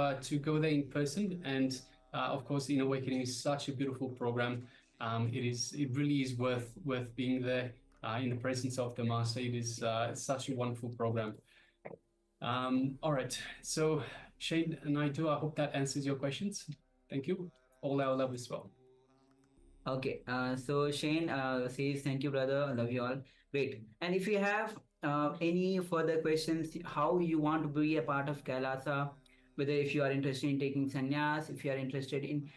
go there in person. And of course, Inner Awakening is such a beautiful program. It really is worth being there in the presence of the master. It is such a wonderful program. All right. So Shane and I hope that answers your questions. Thank you. All our love as well. Okay, so Shane says, thank you, brother. I love you all. Great. And if you have any further questions, how you want to be a part of Kailasa, whether if you are interested in taking sannyas, if you are interested in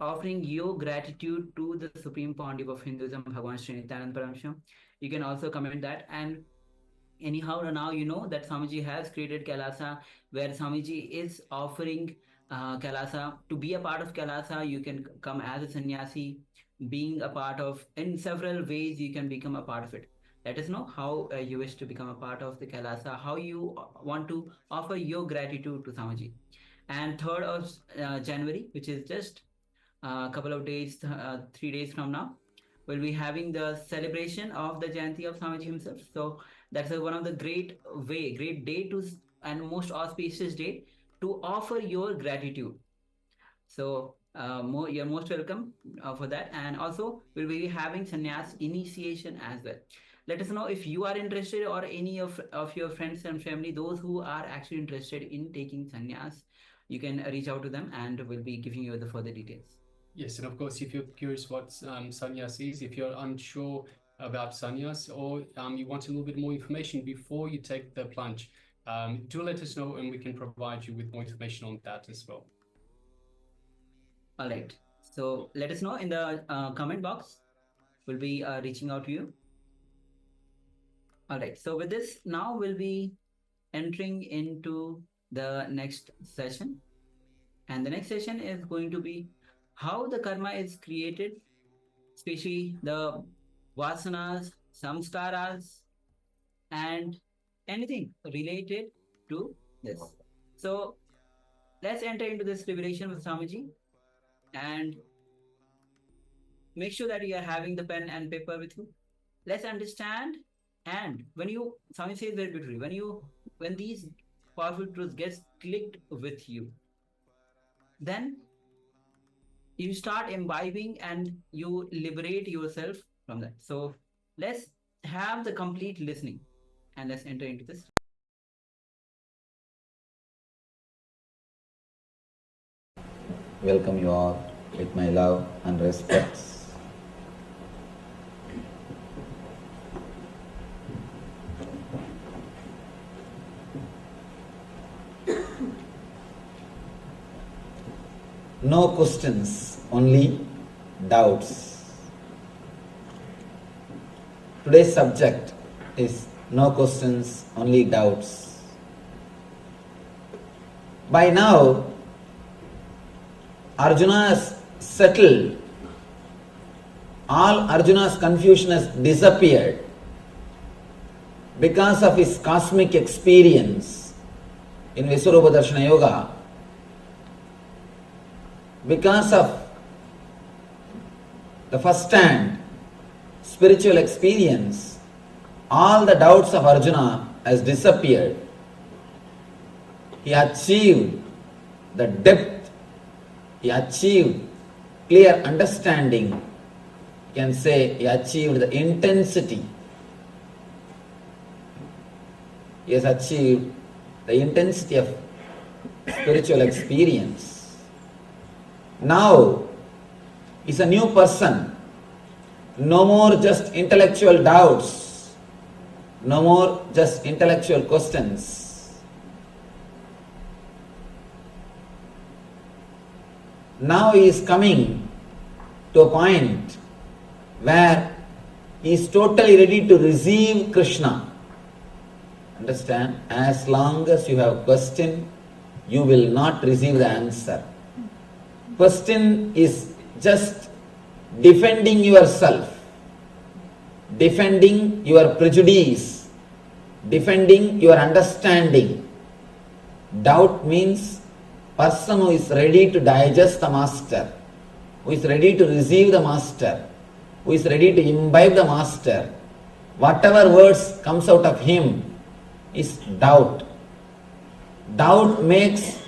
offering your gratitude to the Supreme Pontiff of Hinduism, Bhagavan Sri Nityananda Paramahansa, you can also comment that. And anyhow, now you know that Swamiji has created Kailasa, where Swamiji is offering Kailasa. To be a part of Kailasa, you can come as a sannyasi, being a part of, in several ways, you can become a part of it. Let us know how you wish to become a part of the Kailasa, how you want to offer your gratitude to Swamiji. And 3rd of January, which is just a couple of days, 3 days from now, we'll be having the celebration of the Jayanti of Swamiji himself. So that's one of the great day to, and most auspicious day to offer your gratitude. So you're most welcome for that. And also we'll be having sannyas initiation as well. Let us know if you are interested, or any of your friends and family, those who are actually interested in taking sannyas, you can reach out to them and we'll be giving you the further details. Yes, and of course, if you're curious what sannyas is, if you're unsure about sannyas, or you want a little bit more information before you take the plunge, do let us know and we can provide you with more information on that as well. All right. So let us know in the comment box. We'll be reaching out to you. All right. So with this, now we'll be entering into the next session. And the next session is going to be how the karma is created, especially the vasanas, samskaras, and anything related to this. So let's enter into this liberation with Swamiji, and make sure that you are having the pen and paper with you. Let's understand. And when you, Swami says very beautifully, when these powerful truths gets clicked with you, then you start imbibing and you liberate yourself from that. So let's have the complete listening and let's enter into this. Welcome you all with my love and respects. No questions, only doubts. Today's subject is no questions, only doubts. By now, Arjuna has settled. All Arjuna's confusion has disappeared because of his cosmic experience in Visurupa Darshana Yoga. Because of the first-hand spiritual experience, all the doubts of Arjuna has disappeared. He achieved the depth, he achieved clear understanding. You can say he achieved the intensity. He has achieved the intensity of spiritual experience. Now, he's a new person. No more just intellectual doubts. No more just intellectual questions. Now he is coming to a point where he is totally ready to receive Krishna. Understand? As long as you have question, you will not receive the answer. Question is just defending yourself, defending your prejudice, defending your understanding. Doubt means person who is ready to digest the master, who is ready to receive the master, who is ready to imbibe the master. Whatever words comes out of him is doubt. Doubt makes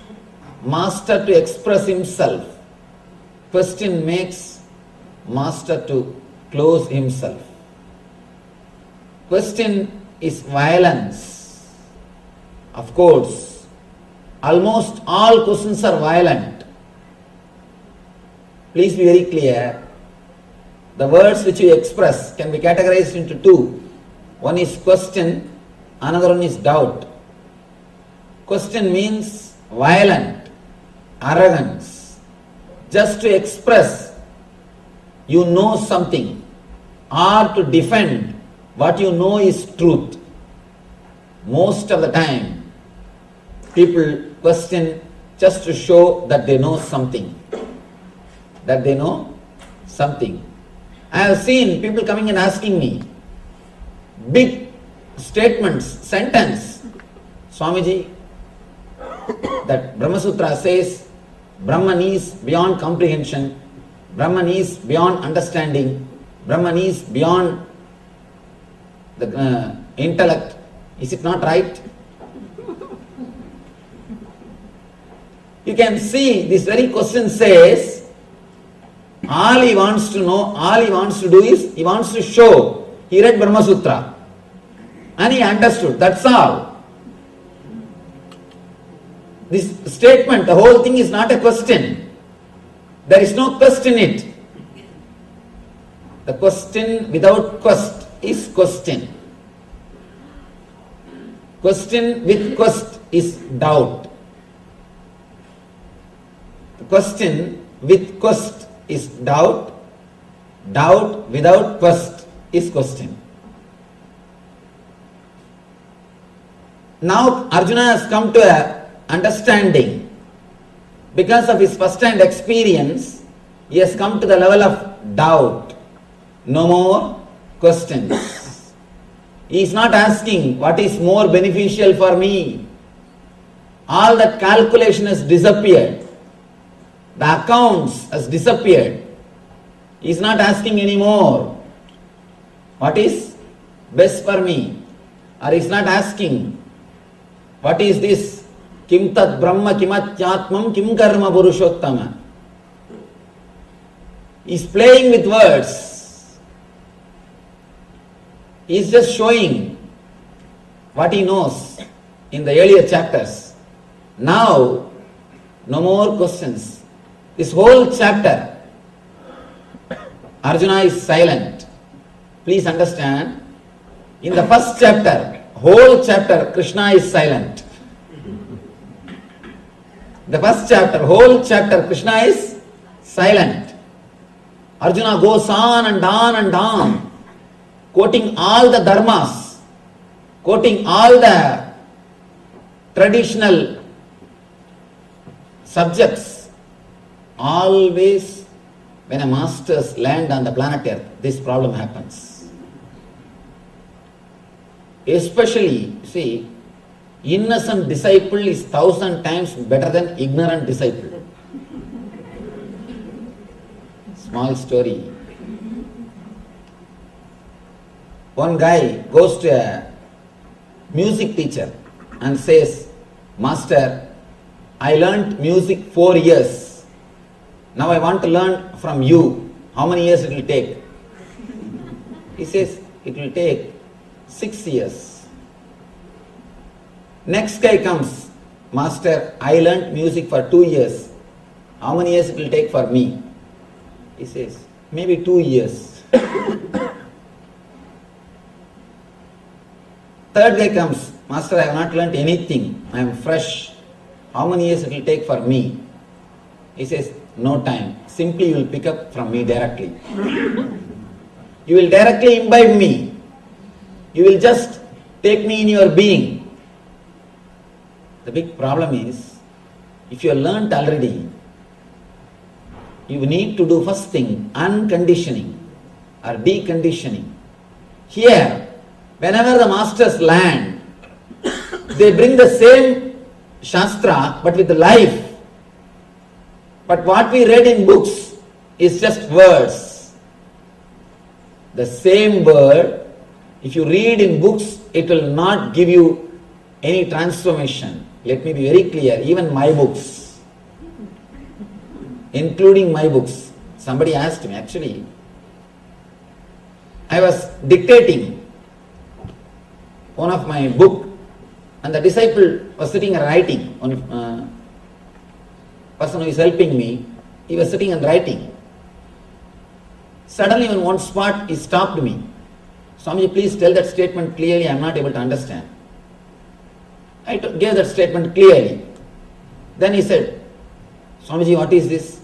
master to express himself. Question makes master to close himself. Question is violence. Of course, almost all questions are violent. Please be very clear. The words which you express can be categorized into two. One is question, another one is doubt. Question means violent, arrogance. Just to express you know something or to defend what you know is truth. Most of the time, people question just to show that they know something. That they know something. I have seen people coming and asking me big statements, sentence. Swamiji, that Brahma Sutra says Brahman is beyond comprehension, Brahman is beyond understanding, Brahman is beyond the intellect. Is it not right? You can see this very question says, all he wants to know, all he wants to do is, he wants to show. He read Brahma Sutra and he understood, that's all. This statement, the whole thing is not a question. There is no quest in it. The question without quest is question. Question with quest is doubt. The question with quest is doubt. Doubt without quest is question. Now Arjuna has come to a understanding. Because of his first-hand experience, he has come to the level of doubt. No more questions. He is not asking what is more beneficial for me. All that calculation has disappeared. The accounts has disappeared. He is not asking anymore, what is best for me? Or he is not asking, what is this? Kim tat brahma kimatyatmam kim karma purushottama. He is playing with words. He is just showing what he knows in the earlier chapters. Now, no more questions. This whole chapter, Arjuna is silent. Please understand, in the first chapter, whole chapter, Krishna is silent. The first chapter, whole chapter, Krishna is silent. Arjuna goes on and on and on, quoting all the dharmas, quoting all the traditional subjects. Always when a masters land on the planet Earth, this problem happens. Especially, see, innocent disciple is 1,000 times better than ignorant disciple. Small story. One guy goes to a music teacher and says, Master, I learnt music 4 years. Now I want to learn from you. How many years it will take? He says, it will take 6 years. Next guy comes, Master, I learnt music for 2 years. How many years it will take for me? He says, maybe 2 years. Third guy comes, Master, I have not learnt anything. I am fresh. How many years it will take for me? He says, no time. Simply you will pick up from me directly. You will directly imbibe me. You will just take me in your being. The big problem is, if you have learnt already, you need to do first thing, unconditioning or deconditioning. Here, whenever the masters land, they bring the same Shastra but with life. But what we read in books is just words. The same word, if you read in books, it will not give you any transformation. Let me be very clear, even my books, including my books. Somebody asked me, actually, I was dictating one of my book and the disciple was sitting and writing. One person who is helping me, he was sitting and writing. Suddenly in one spot he stopped me. Swamiji, please tell that statement clearly, I am not able to understand. I gave that statement clearly. Then he said, Swamiji, what is this?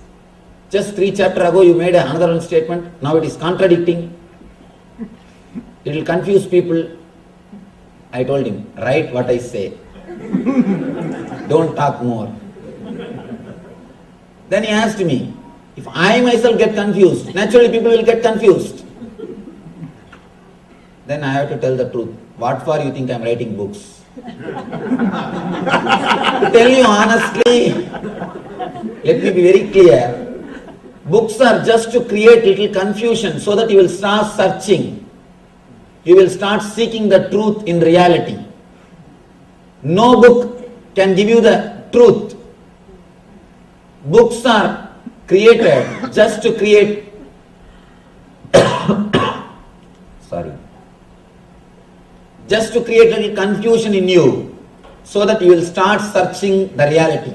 Just 3 chapters ago you made another one statement, now it is contradicting. It will confuse people. I told him, write what I say. Don't talk more. Then he asked me, if I myself get confused, naturally people will get confused. Then I have to tell the truth. What for you think I am writing books? To tell you honestly, let me be very clear. Books are just to create little confusion so that you will start searching. You will start seeking the truth in reality. No book can give you the truth. Books are created just to create just to create a little confusion in you so that you will start searching the reality.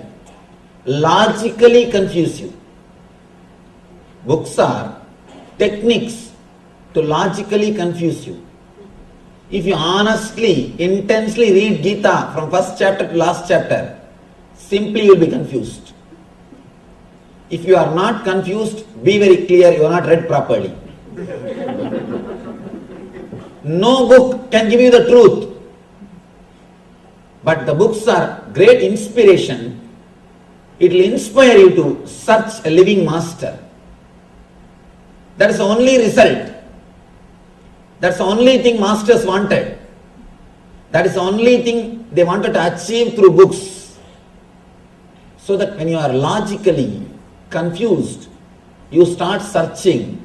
Logically confuse you. Books are techniques to logically confuse you. If you honestly, intensely read Gita from first chapter to last chapter, simply you will be confused. If you are not confused, be very clear, you are not read properly. No book can give you the truth. But the books are great inspiration. It will inspire you to search a living master. That is the only result. That's the only thing masters wanted. That is the only thing they wanted to achieve through books. so that when you are logically confused, you start searching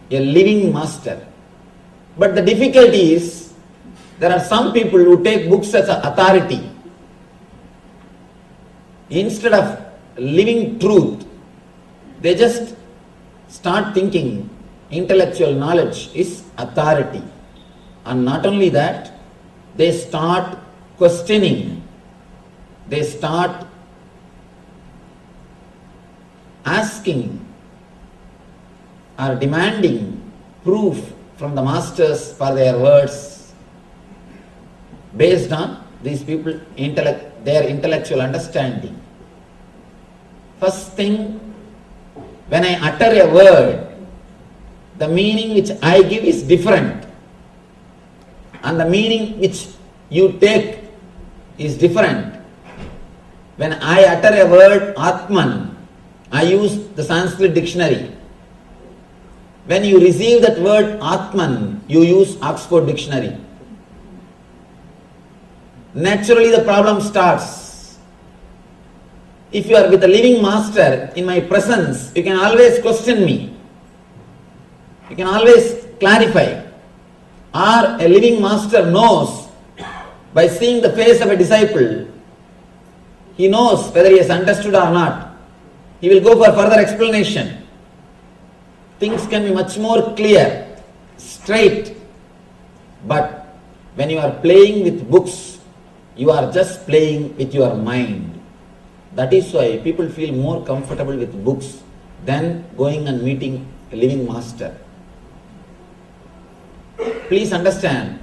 a living master. But the difficulty is, there are some people who take books as an authority. Instead of living truth, they just start thinking intellectual knowledge is authority. And not only that, they start questioning. They start asking or demanding proof from the masters for their words based on these people their intellectual understanding. First thing, when I utter a word, the meaning which I give is different, and the meaning which you take is different. When I utter a word Atman, I use the Sanskrit dictionary. When you receive that word Atman, you use Oxford dictionary. Naturally the problem starts. If you are with a living master in my presence, you can always question me. You can always clarify. Or a living master knows, by seeing the face of a disciple, he knows whether he has understood or not. He will go for further explanation. Things can be much more clear, straight. But when you are playing with books, you are just playing with your mind. That is why people feel more comfortable with books than going and meeting a living master. Please understand,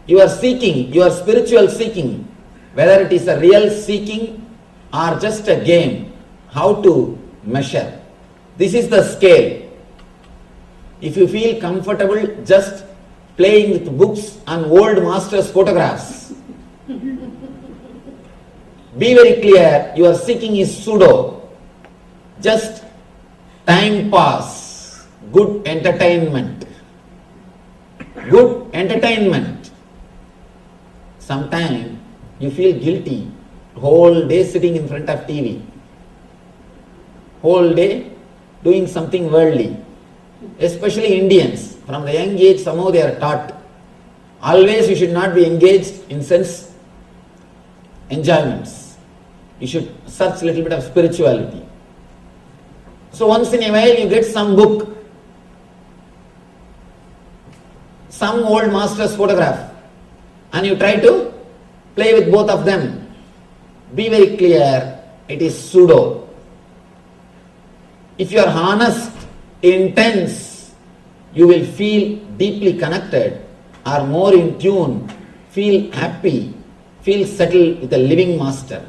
you are seeking, your spiritual seeking, whether it is a real seeking or just a game, how to measure. This is the scale. If you feel comfortable just playing with books and old masters' photographs, be very clear, your seeking is pseudo. Just time pass, good entertainment. Good entertainment. Sometimes you feel guilty, whole day sitting in front of TV, whole day doing something worldly. Especially Indians, from the young age somehow they are taught, always you should not be engaged in sense enjoyments. You should search a little bit of spirituality. So once in a while you get some book, some old master's photograph, and you try to play with both of them. Be very clear, it is pseudo. If you are honest, intense, you will feel deeply connected, or more in tune, feel happy, feel settled with a living master.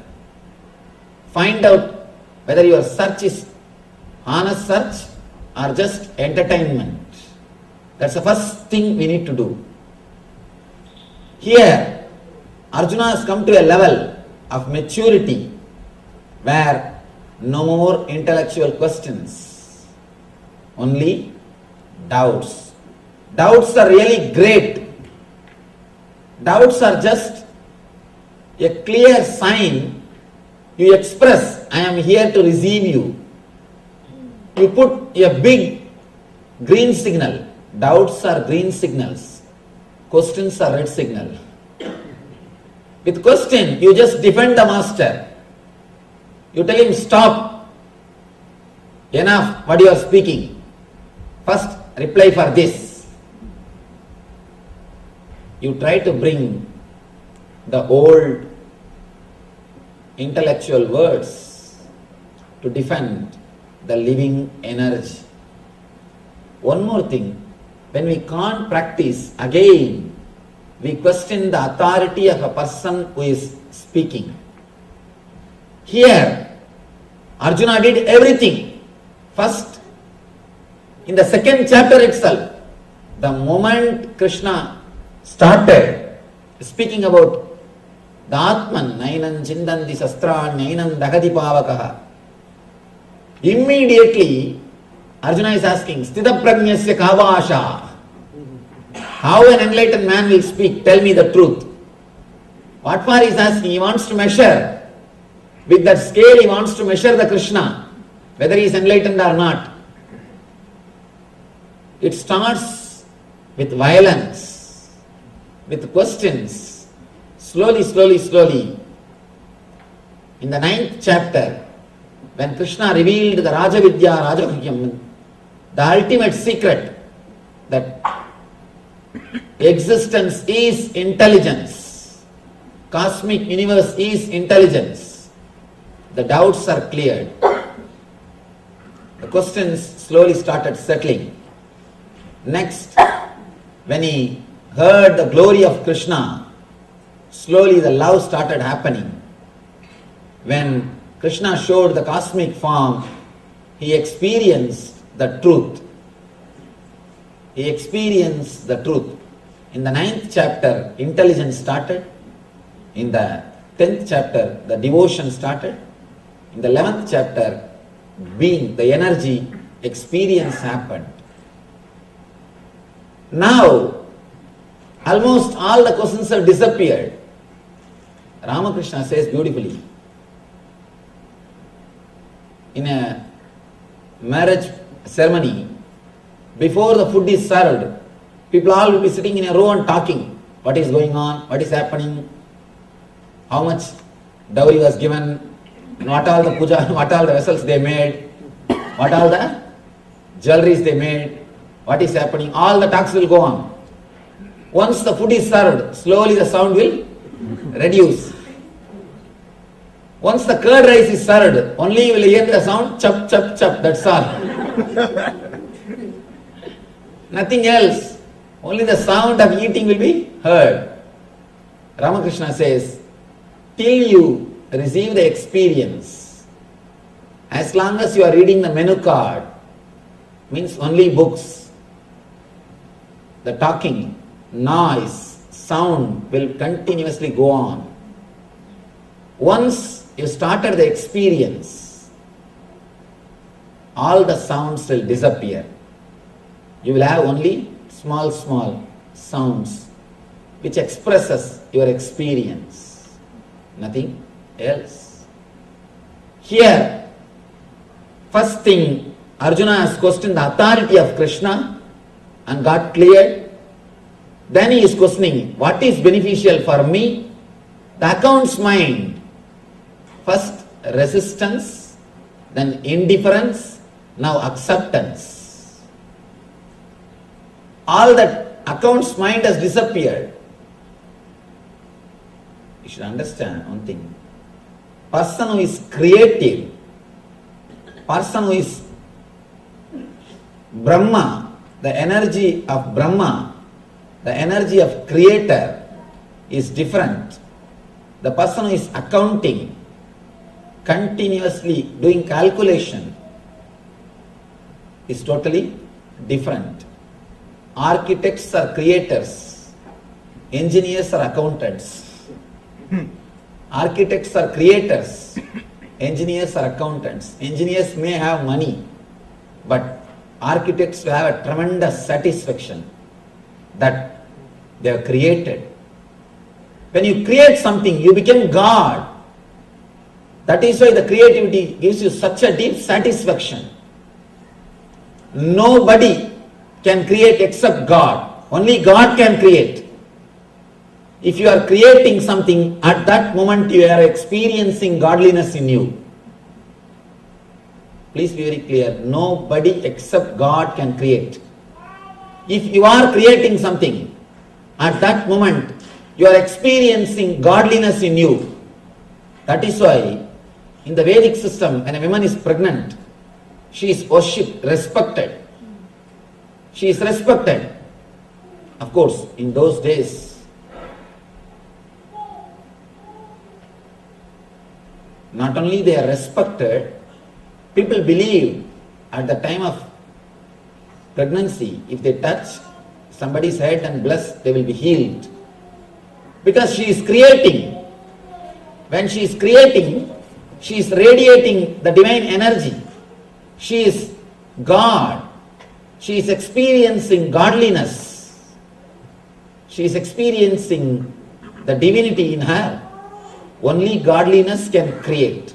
Find out whether your search is honest search or just entertainment. That's the first thing we need to do. Here, Arjuna has come to a level of maturity where no more intellectual questions, only doubts. Doubts are really great. Doubts are just a clear sign. You express, I am here to receive you. You put a big green signal. Doubts are green signals. Questions are red signal. With question, you just defend the master. You tell him, stop. Enough what you are speaking. First, reply for this. You try to bring the old intellectual words to defend the living energy. One more thing, when we can't practice, again, we question the authority of a person who is speaking. Here, Arjuna did everything. First, in the second chapter itself, the moment Krishna started speaking about the Atman, Nainam Chindanti Sastran, Nainam Dagati Pavakaha, immediately Arjuna is asking, Sthita Prajnasya Kavasha. How an enlightened man will speak? Tell me the truth. What for he is asking? He wants to measure. With that scale, he wants to measure the Krishna, whether he is enlightened or not. It starts with violence, with questions, slowly, slowly, slowly. In the 9th chapter, when Krishna revealed the Rajavidya, Rajaguhyam, the ultimate secret that existence is intelligence, cosmic universe is intelligence, the doubts are cleared. The questions slowly started settling. Next, when he heard the glory of Krishna, slowly the love started happening. When Krishna showed the cosmic form, he experienced the truth. He experienced the truth. In the 9th chapter, intelligence started. In the 10th chapter, the devotion started. In the 11th chapter, being, the energy, experience happened. Now, almost all the questions have disappeared. Ramakrishna says beautifully, in a marriage ceremony, before the food is served, people all will be sitting in a row and talking. What is going on? What is happening? How much dowry was given? And what all the puja, what all the vessels they made? What all the jewelries they made? What is happening? All the talks will go on. Once the food is served, slowly the sound will reduce. Once the curd rice is served, only you will hear the sound chup, chup, chup, that's all. Nothing else. Only the sound of eating will be heard. Ramakrishna says, till you receive the experience, as long as you are reading the menu card, means only books, the talking, noise, sound will continuously go on. Once you started the experience, all the sounds will disappear. You will have only small, small sounds which expresses your experience. Nothing else. Here, first thing, Arjuna has questioned the authority of Krishna and got cleared. Then he is questioning what is beneficial for me. The account's mind. First resistance, then indifference, now acceptance. All that account's mind has disappeared. You should understand one thing. Person who is creative, person who is Brahma, the energy of Brahma, the energy of creator is different. The person who is accounting, continuously doing calculation is totally different. Architects are creators, engineers are accountants. Architects are creators, engineers are accountants. Engineers may have money, but architects will have a tremendous satisfaction that they have created. When you create something, you become God. That is why the creativity gives you such a deep satisfaction. Nobody can create except God. Only God can create. If you are creating something, at that moment you are experiencing godliness in you. Please be very clear. Nobody except God can create. If you are creating something, at that moment you are experiencing godliness in you. That is why in the Vedic system, when a woman is pregnant, she is worshipped, respected. She is respected. Of course, in those days, not only they are respected, people believe at the time of pregnancy, if they touch somebody's head and bless, they will be healed. Because she is creating. When she is creating, she is radiating the divine energy. She is God. She is experiencing godliness. She is experiencing the divinity in her. Only godliness can create.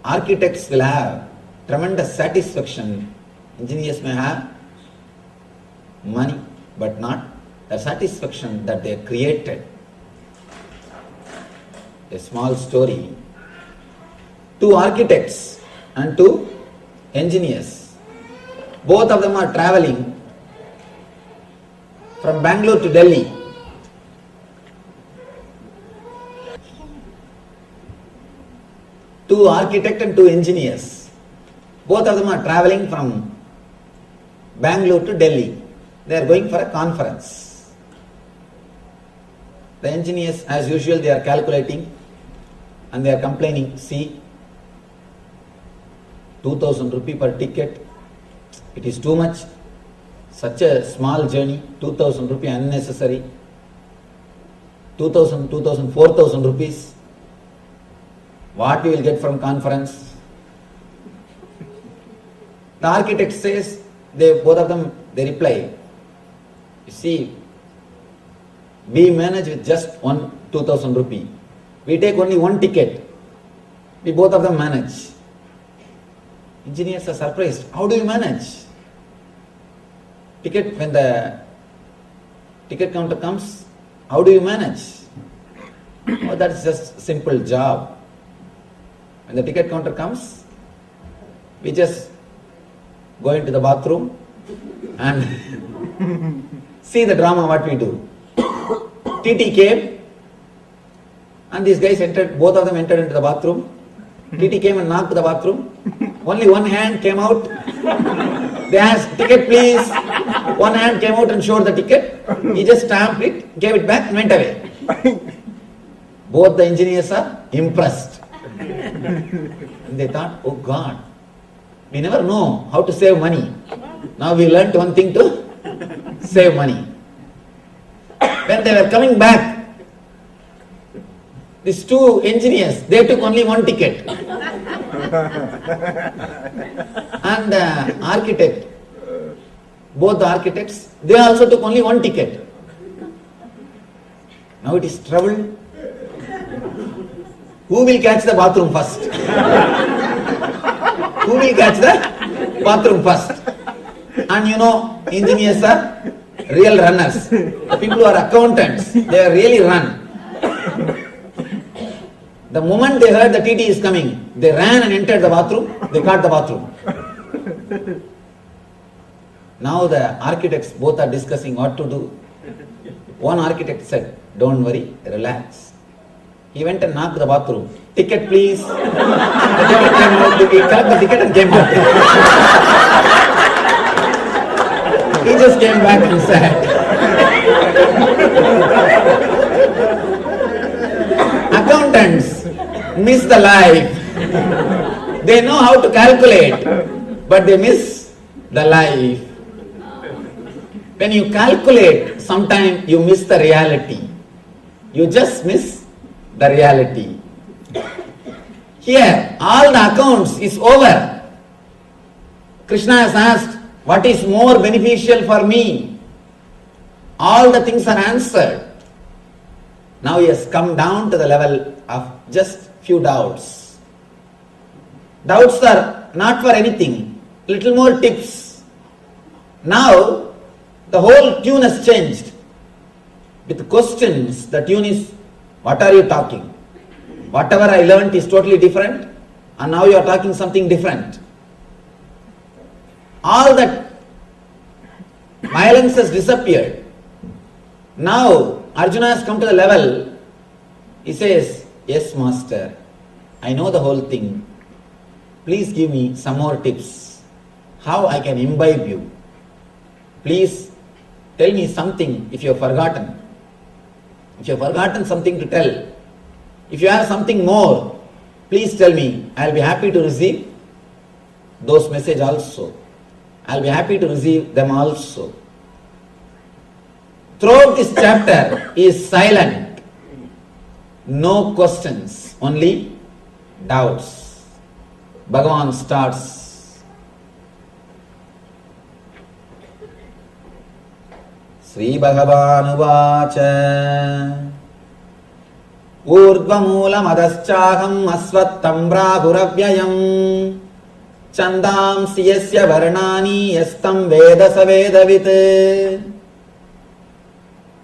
architects will have tremendous satisfaction. Engineers may have money, but not the satisfaction that they created. A small story. 2 architects and 2 engineers. Both of them are traveling from Bangalore to Delhi. Two architects and 2 engineers. Both of them are traveling from Bangalore to Delhi. They are going for a conference. The engineers, as usual, they are calculating and they are complaining, see, 2000 rupee per ticket, it is too much. Such a small journey, 2000 rupee unnecessary. 2000, 4000 rupees. What we will get from conference? The architect says, both of them, they reply, you see, we manage with just 2000 rupee. We take only 1 ticket. We both of them manage. Engineers are surprised. How do you manage? Ticket, when the ticket counter comes, how do you manage? Oh, that's just simple job. When the ticket counter comes, we just go into the bathroom and see the drama what we do. TT came and these guys entered, both of them entered into the bathroom. TT came and knocked the bathroom. Only one hand came out. They asked, ticket please. One hand came out and showed the ticket. He just stamped it, gave it back and went away. Both the engineers are impressed. And they thought, oh God, we never know how to save money. Now we learned one thing to save money. When they were coming back, these 2 engineers, they took only 1 ticket. And the architect, both the architects, they also took only 1 ticket. Now it is trouble. Who will catch the bathroom first? Who will catch the bathroom first? And you know, engineers are real runners. The people who are accountants, they are really run. The moment they heard the TT is coming, they ran and entered the bathroom, they caught the bathroom. Now the architects both are discussing what to do. One architect said, don't worry, relax. He went and knocked the bathroom. Ticket please. The ticket came out, he collected the ticket and came back. He just came back and said, accountants miss the life. They know how to calculate, but they miss the life. When you calculate, sometimes you miss the reality. You just miss the reality. Here, all the accounts is over. Krishna has asked, what is more beneficial for me? All the things are answered. Now he has come down to the level of just few doubts. Doubts are not for anything. Little more tips. Now, the whole tune has changed. With questions, the tune is, what are you talking? Whatever I learnt is totally different, and now you are talking something different. All that violence has disappeared. Now, Arjuna has come to the level, he says, yes, master, I know the whole thing. Please give me some more tips. How I can imbibe you. Please tell me something if you have forgotten. If you have forgotten something to tell. If you have something more, please tell me. I will be happy to receive those messages also. I will be happy to receive them also. Throughout this chapter is silent. No questions, only doubts. Bhagavan starts. Sri Bhagavan Uvacha Urdhva Moolam Adaschaham Asvat tambrahuravvyayam chandamsi yasya varnani yastam veda savedavit.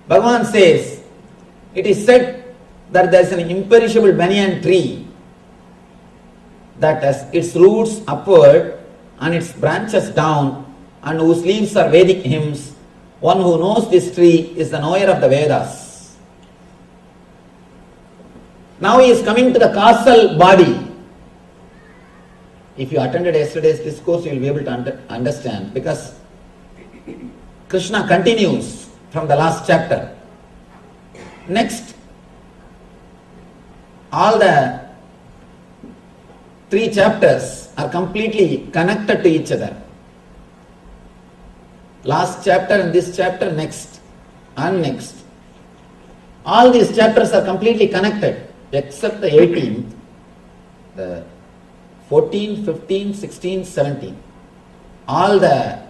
Bhagavan says, it is said that there is an imperishable banyan tree that has its roots upward and its branches down, and whose leaves are Vedic hymns. One who knows this tree is the knower of the Vedas. Now he is coming to the causal body. If you attended yesterday's discourse, you will be able to understand, because Krishna continues from the last chapter. Next, all the 3 chapters are completely connected to each other. Last chapter and this chapter, next and next. All these chapters are completely connected except the 18th, the 14, 15, 16, 17. All the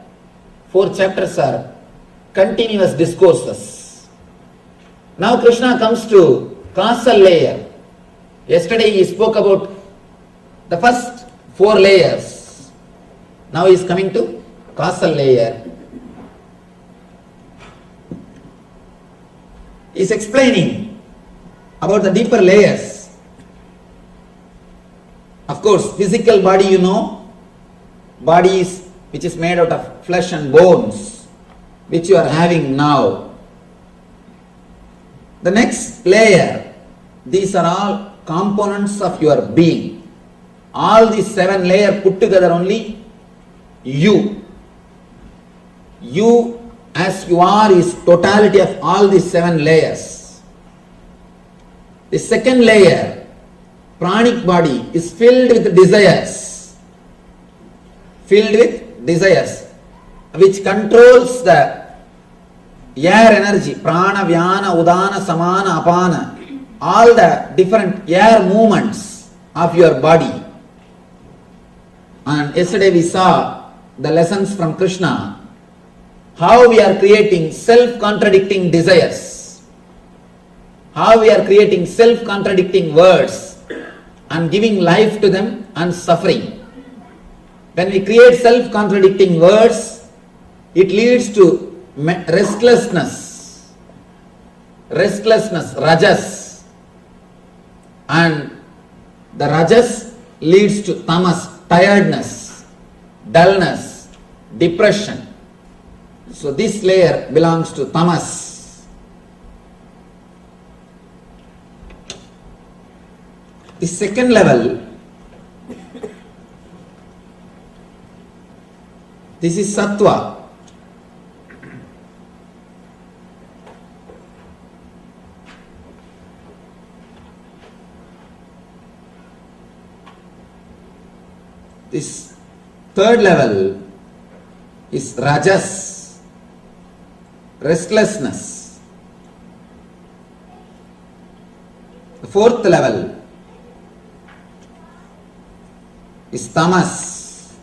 4 chapters are continuous discourses. Now Krishna comes to causal layer. Yesterday he spoke about the first 4 layers. Now he is coming to causal layer. He is explaining about the deeper layers. Of course, physical body, you know, body which is made out of flesh and bones, which you are having now. The next layer, these are all components of your being. All these 7 layers put together only you. You as you are is totality of all these 7 layers. The second layer, pranic body, is filled with desires. Filled with desires, which controls the air energy, prana, vyana, udana, samana, apana, all the different air movements of your body. And yesterday we saw the lessons from Krishna, how we are creating self-contradicting desires, how we are creating self-contradicting words and giving life to them and suffering. When we create self-contradicting words, it leads to restlessness, rajas, and the rajas leads to tamas, tiredness, dullness, depression. So this layer belongs to tamas. The second level, this is sattva. This third level is rajas, restlessness. The fourth level is tamas.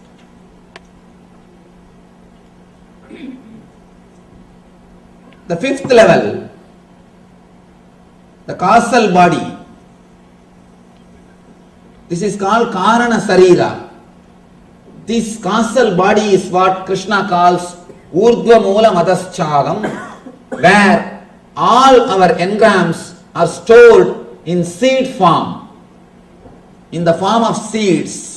The fifth level, the causal body. This is called karana sarira. This causal body is what Krishna calls urdhva moola madaschagam, where all our engrams are stored in seed form, in the form of seeds.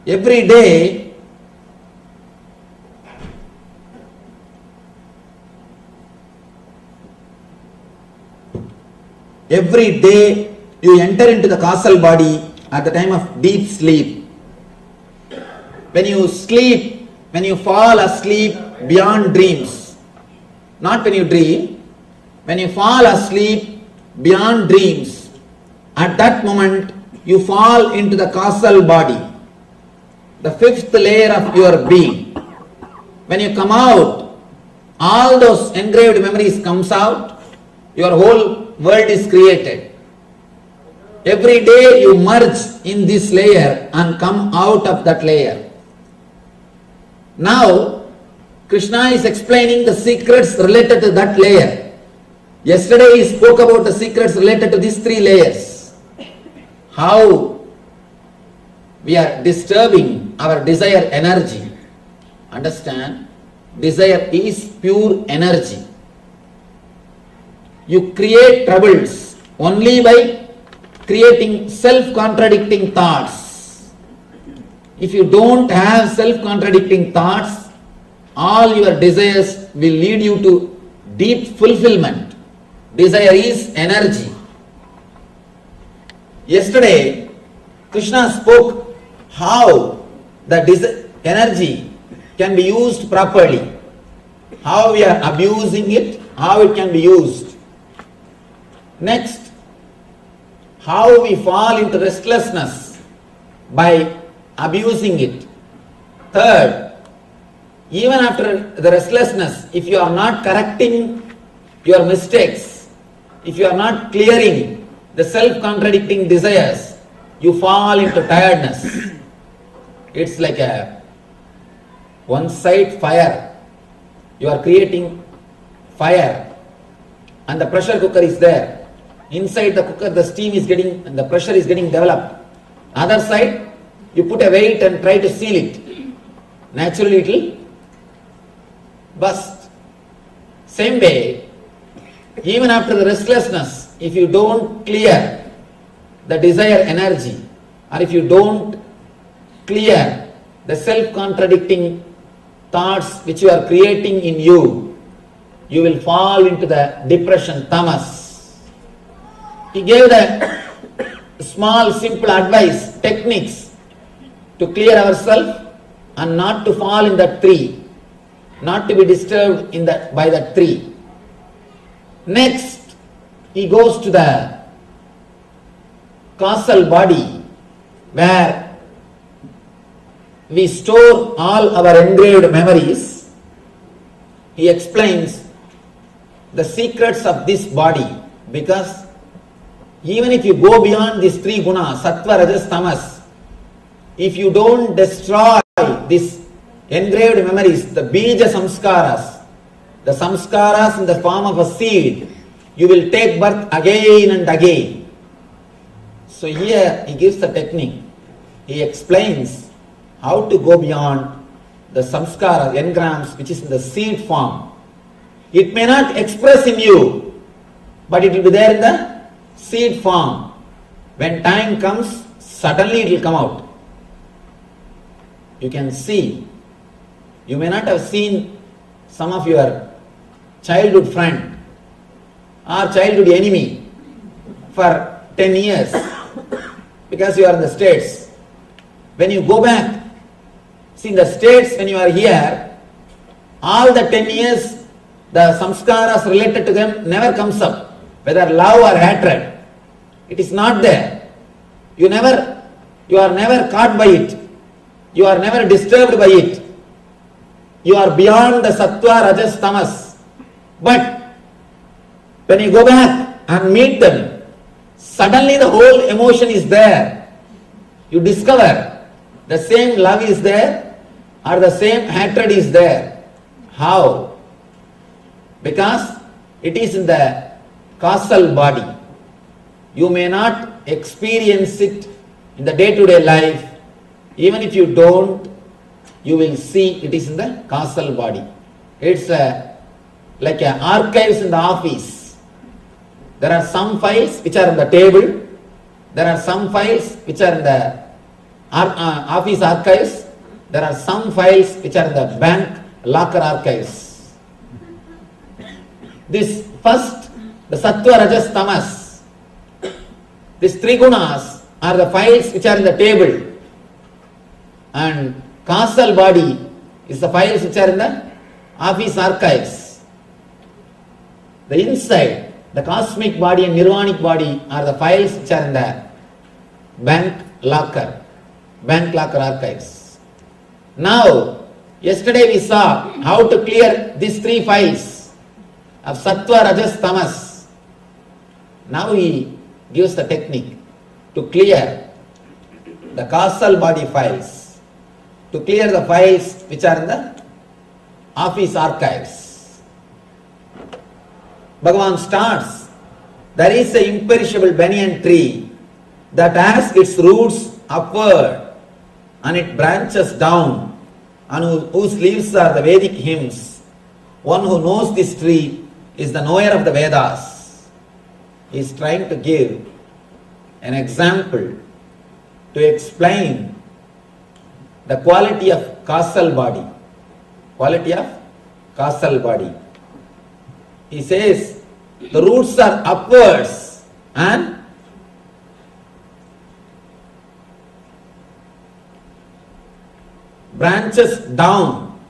Every day, you enter into the causal body at the time of deep sleep. When you sleep, when you fall asleep beyond dreams, not when you dream, when you fall asleep beyond dreams, at that moment you fall into the causal body, the fifth layer of your being. When you come out, all those engraved memories comes out, your whole world is created. Every day you merge in this layer and come out of that layer. Now, Krishna is explaining the secrets related to that layer. Yesterday he spoke about the secrets related to these three layers. How we are disturbing our desire energy. Understand? Desire is pure energy. You create troubles only by creating self-contradicting thoughts. If you don't have self-contradicting thoughts, all your desires will lead you to deep fulfillment. Desire is energy. Yesterday, Krishna spoke how the energy can be used properly, how we are abusing it, how it can be used. Next, how we fall into restlessness by abusing it. Third, even after the restlessness, if you are not correcting your mistakes, if you are not clearing the self-contradicting desires, you fall into tiredness. It's like a one-side fire. You are creating fire and the pressure cooker is there. Inside the cooker, the steam is getting, and the pressure is getting developed. Other side, you put a weight and try to seal it. Naturally, it will burst. Same way, even after the restlessness, if you don't clear the desire energy, or if you don't clear the self-contradicting thoughts which you are creating in you, you will fall into the depression, tamas. He gave the small, simple advice, techniques to clear ourselves and not to fall in that tree, not to be disturbed by that tree. Next, he goes to the causal body where we store all our engraved memories. He explains the secrets of this body, because even if you go beyond these three gunas, sattva, rajas, tamas, if you don't destroy these engraved memories, the bija samskaras, the samskaras in the form of a seed, you will take birth again and again. So here he gives the technique. He explains how to go beyond the samskara, engrams, which is in the seed form. It may not express in you, but it will be there in the seed form. When time comes, suddenly it will come out. You can see. You may not have seen some of your childhood friend or childhood enemy for 10 years because you are in the States. When you go back, see in the States when you are here, all the 10 years, the samskaras related to them never comes up, whether love or hatred. It is not there. You are never caught by it. You are never disturbed by it. You are beyond the sattva, rajas, tamas. But when you go back and meet them, suddenly the whole emotion is there. You discover the same love is there or the same hatred is there. How? Because it is in the causal body. You may not experience it in the day-to-day life. Even if you don't, you will see it is in the causal body. It's like archives in the office. There are some files which are on the table. There are some files which are in the office archives. There are some files which are in the bank locker archives. This first, the sattva, rajas, tamas. These three gunas are the files which are in the table. And causal body is the files which are in the office archives. The inside, the cosmic body and nirvanic body are the files which are in the bank locker archives. Now, yesterday we saw how to clear these three files of sattva, rajas, tamas. Now he gives the technique to clear the causal body files. to clear the files which are in the office archives. Bhagavan starts, there is an imperishable banyan tree that has its roots upward and it branches down, and whose leaves are the Vedic hymns. One who knows this tree is the knower of the Vedas. He is trying to give an example to explain the quality of causal body. Quality of causal body. He says the roots are upwards and branches down.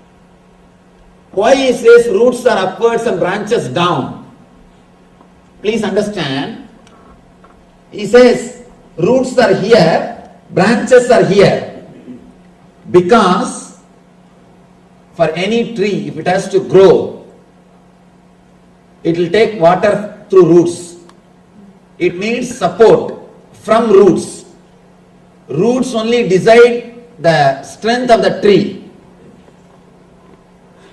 Why he says roots are upwards and branches down? Please understand. He says roots are here, branches are here, because for any tree, if it has to grow, it will take water through roots. It needs support from roots. Roots only decide the strength of the tree.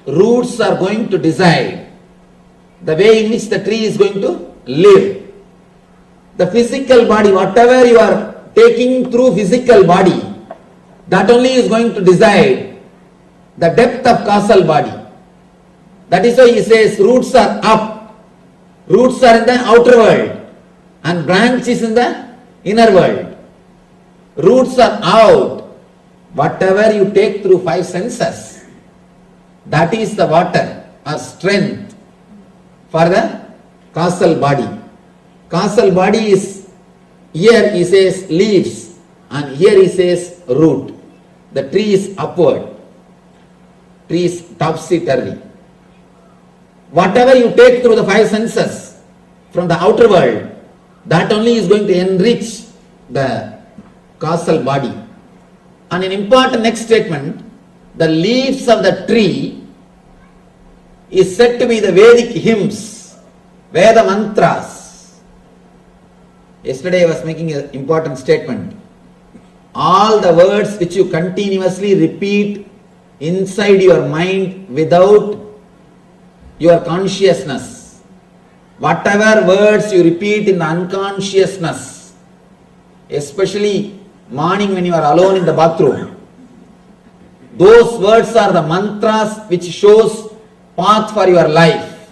Roots are going to decide the way in which the tree is going to live. The physical body, whatever you are taking through physical body, that only is going to decide the depth of causal body. That is why he says roots are up, roots are in the outer world, and branch is in the inner world. Roots are out. Whatever you take through five senses, that is the water or strength for the causal body. Causal body is, here he says leaves, and here he says root. The tree is upward. Tree is topsy-turvy. Whatever you take through the five senses from the outer world, that only is going to enrich the causal body. And an important next statement, the leaves of the tree is said to be the Vedic hymns, Veda mantras. Yesterday I was making an important statement. All the words which you continuously repeat inside your mind without your consciousness, whatever words you repeat in the unconsciousness, especially morning when you are alone in the bathroom, those words are the mantras which shows path for your life.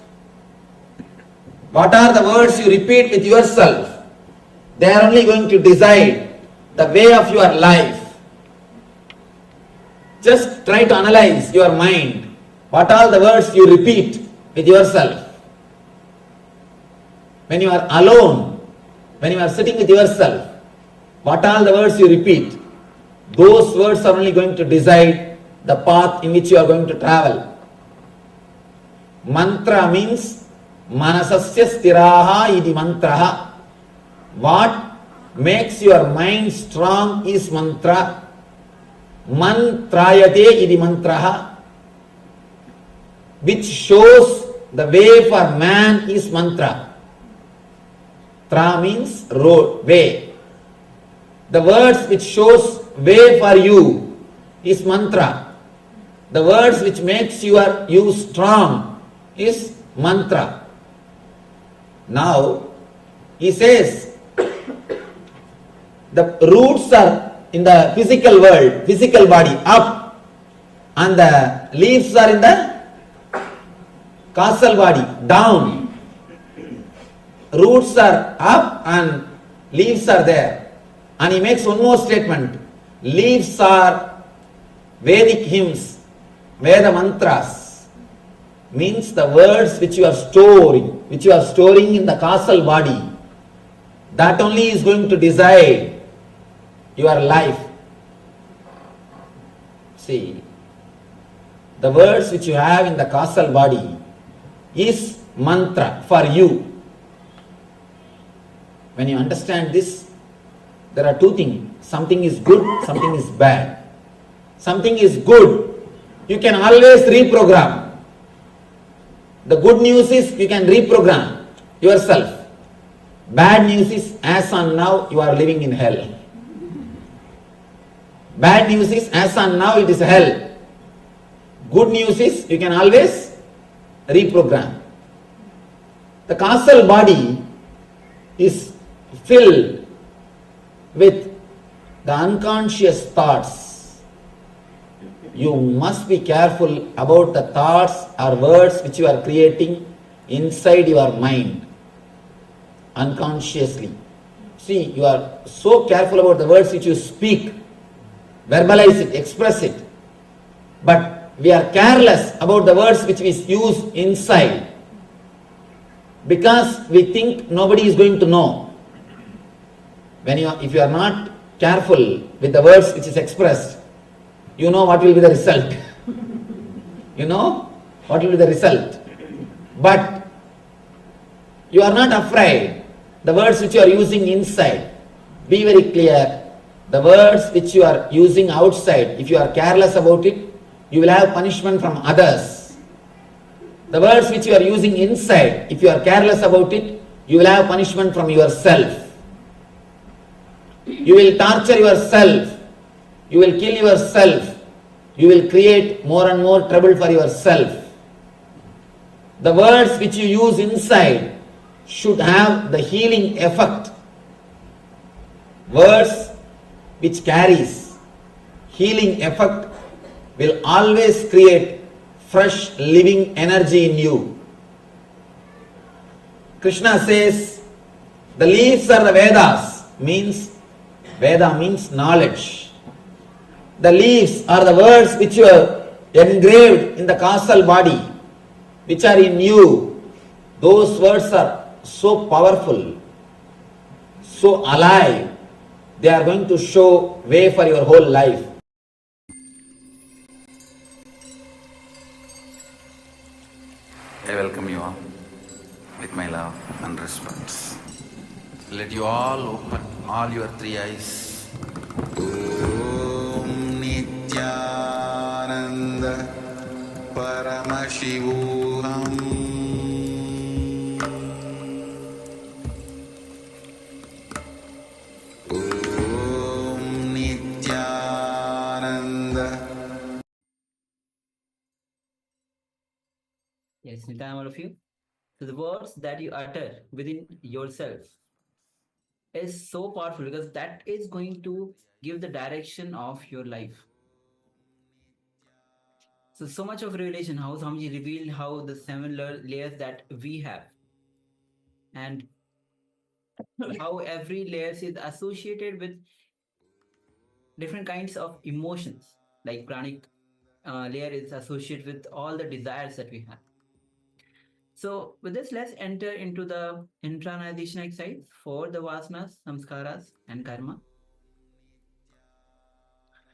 What are the words you repeat with yourself? They are only going to decide the way of your life. Just try to analyze your mind. What are the words you repeat with yourself? When you are alone, when you are sitting with yourself, what are the words you repeat? Those words are only going to decide the path in which you are going to travel. Mantra means manasasya stiraha idi mantraha. What makes your mind strong is mantra. Mantrayate idi mantraha. Which shows the way for man is mantra. Tra means road, way. The words which shows way for you is mantra. The words which makes you strong is mantra. Now, he says, the roots are in the physical world, physical body, up, and the leaves are in the causal body, down. Roots are up and leaves are there. And he makes one more statement. Leaves are Vedic hymns, Veda mantras. Means the words which you are storing in the causal body. That only is going to decide your life. See, the words which you have in the causal body is mantra for you. When you understand this, there are two things. Something is good, something is bad. Something is good, you can always reprogram. The good news is you can reprogram yourself. Bad news is as on now you are living in hell. Bad news is as on now it is hell. Good news is you can always reprogram. The causal body is filled with the unconscious thoughts. You must be careful about the thoughts or words which you are creating inside your mind unconsciously. See, you are so careful about the words which you speak, verbalize it, express it. But we are careless about the words which we use inside because we think nobody is going to know. If you are not careful with the words which is expressed, you know what will be the result. You know what will be the result. But you are not afraid. The words which you are using inside, be very clear. The words which you are using outside, if you are careless about it, you will have punishment from others. The words which you are using inside, if you are careless about it, you will have punishment from yourself. You will torture yourself. You will kill yourself. You will create more and more trouble for yourself. The words which you use inside should have the healing effect. Words which carries healing effect will always create fresh living energy in you. Krishna says, the leaves are the Vedas, Veda means knowledge. The leaves are the words which you have engraved in the causal body, which are in you. Those words are so powerful, so alive. They are going to show way for your whole life. I welcome you all with my love and respect. Let you all open all your three eyes. Om Nityananda Paramashivoham. Om Nityananda. Yes, anytime all of you. So the words that you utter within yourself is so powerful because that is going to give the direction of your life. So much of revelation, how Swamiji revealed how the 7 layers that we have and how every layer is associated with different kinds of emotions, like pranic layer is associated with all the desires that we have. So with this, let's enter into the internalization exercise for the vasanas, samskaras, and karma.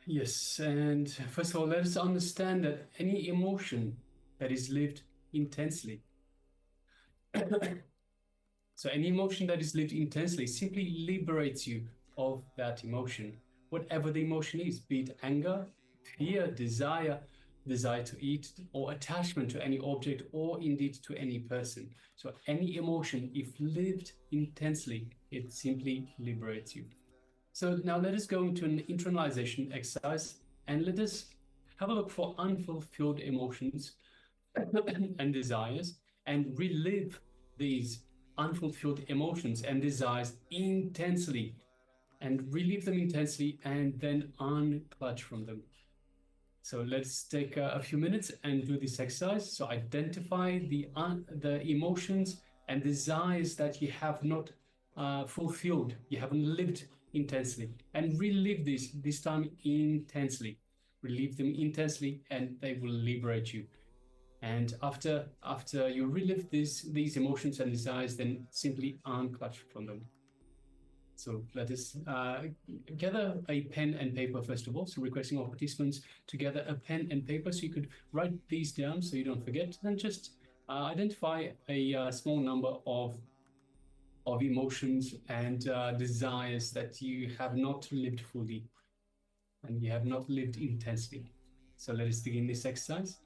Yes, and first of all, let us understand that any emotion that is lived intensely, so any emotion that is lived intensely simply liberates you of that emotion, whatever the emotion is, be it anger, fear, desire to eat, or attachment to any object, or indeed to any person. So any emotion, if lived intensely, it simply liberates you. So now let us go into an internalization exercise and let us have a look for unfulfilled emotions and desires and relive these unfulfilled emotions and desires intensely and relive them intensely and then unclutch from them. So let's take a few minutes and do this exercise. So identify the emotions and desires that you have not fulfilled, you haven't lived intensely, and relive this time intensely. Relive them intensely and they will liberate you. And after you relive these emotions and desires, then simply unclutch from them. So let us gather a pen and paper first of all. So requesting all participants to gather a pen and paper so you could write these down so you don't forget. Then just identify a small number of emotions and desires that you have not lived fully and you have not lived intensely. So let us begin this exercise.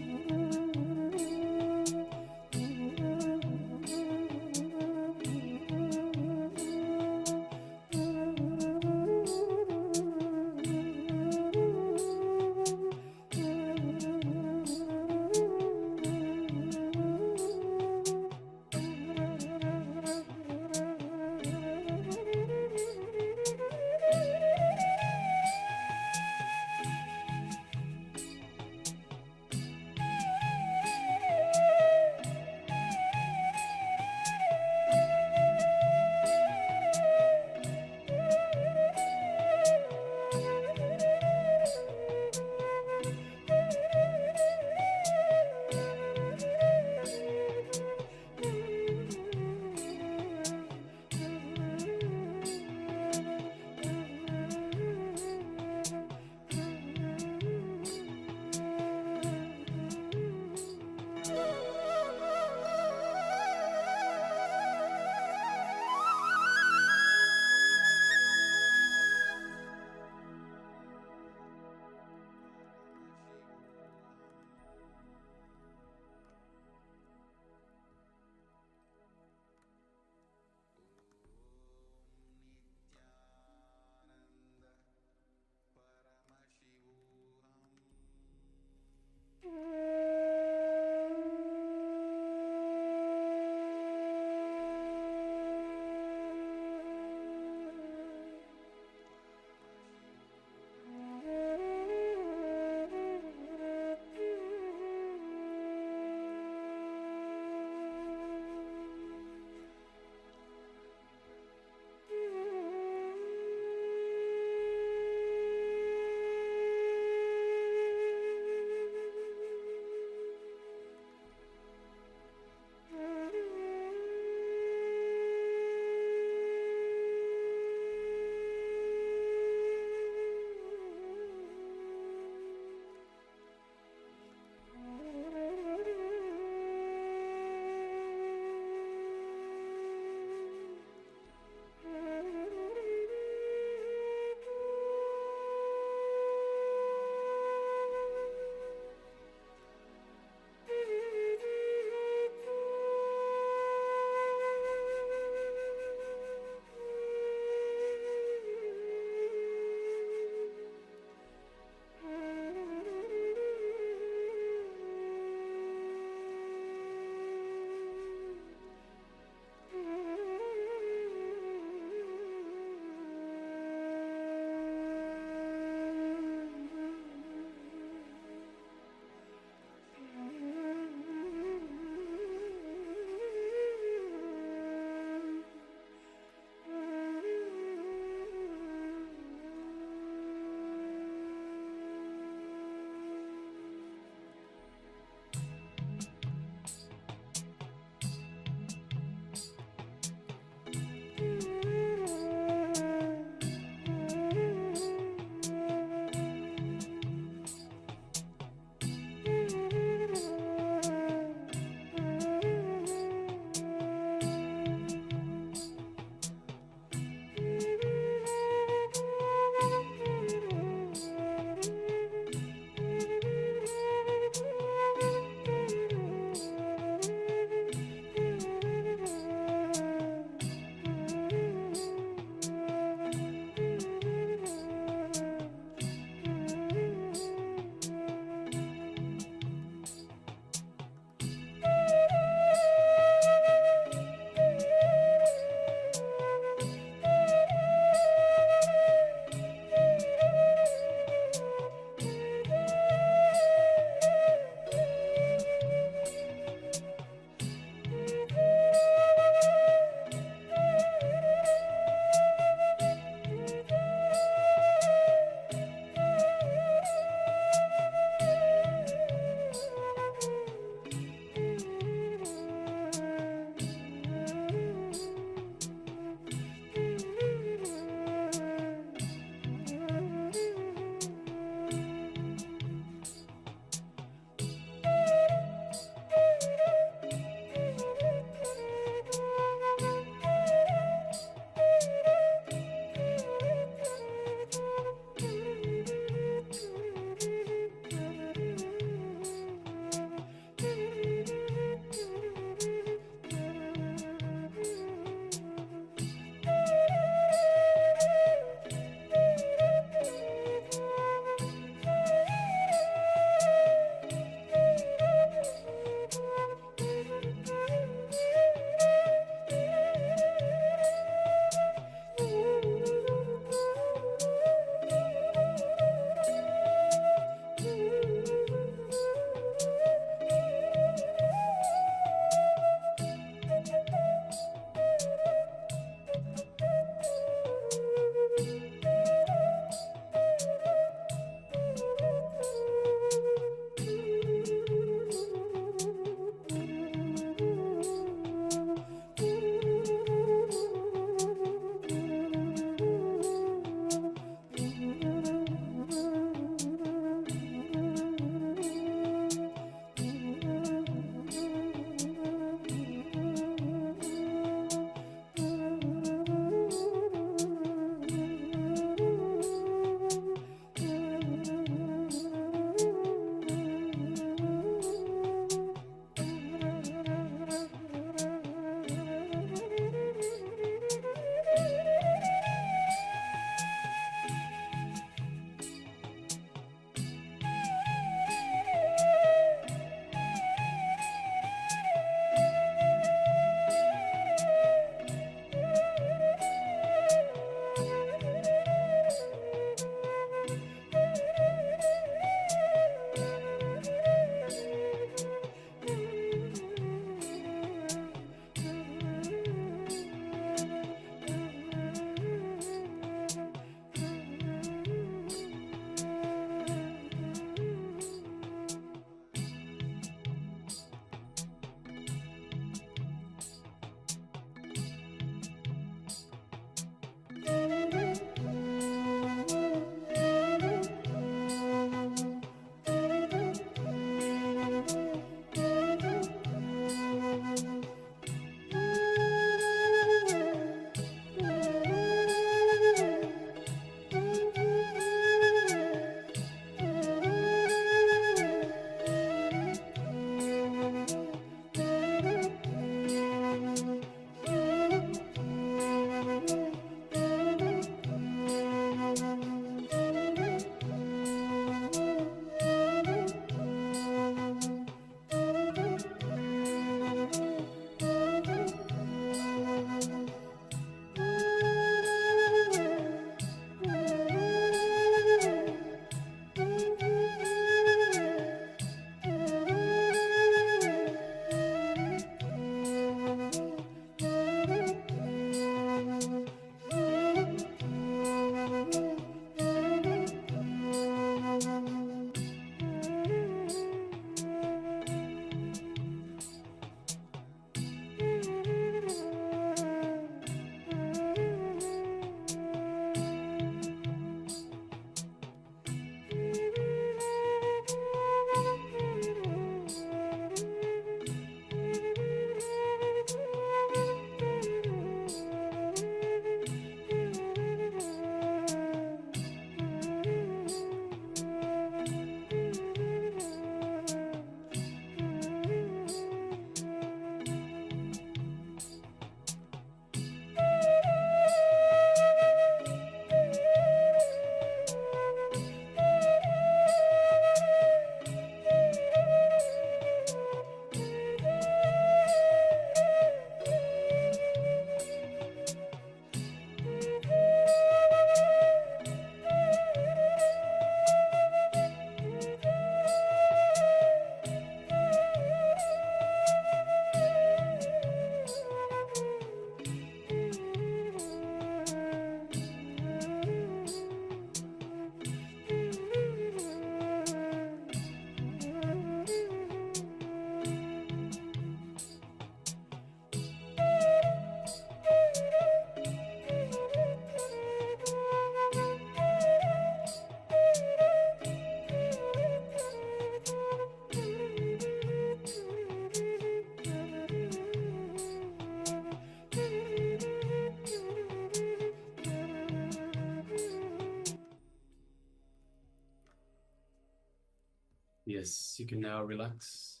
Yes, you can now relax.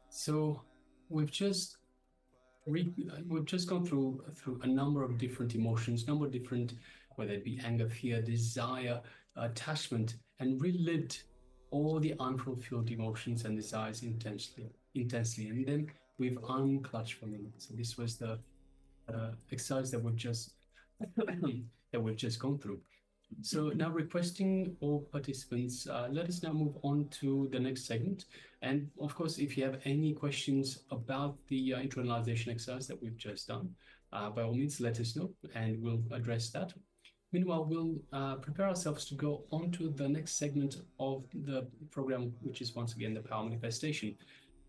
So we've just gone through a number of different emotions, number of different, whether it be anger, fear, desire, attachment, and relived all the unfulfilled emotions and desires intensely, and then we've unclutched from them. So this was the exercise that we've just gone through. So now requesting all participants, let us now move on to the next segment. And of course, if you have any questions about the internalization exercise that we've just done, by all means, let us know and we'll address that. Meanwhile, we'll prepare ourselves to go on to the next segment of the program, which is once again the power manifestation.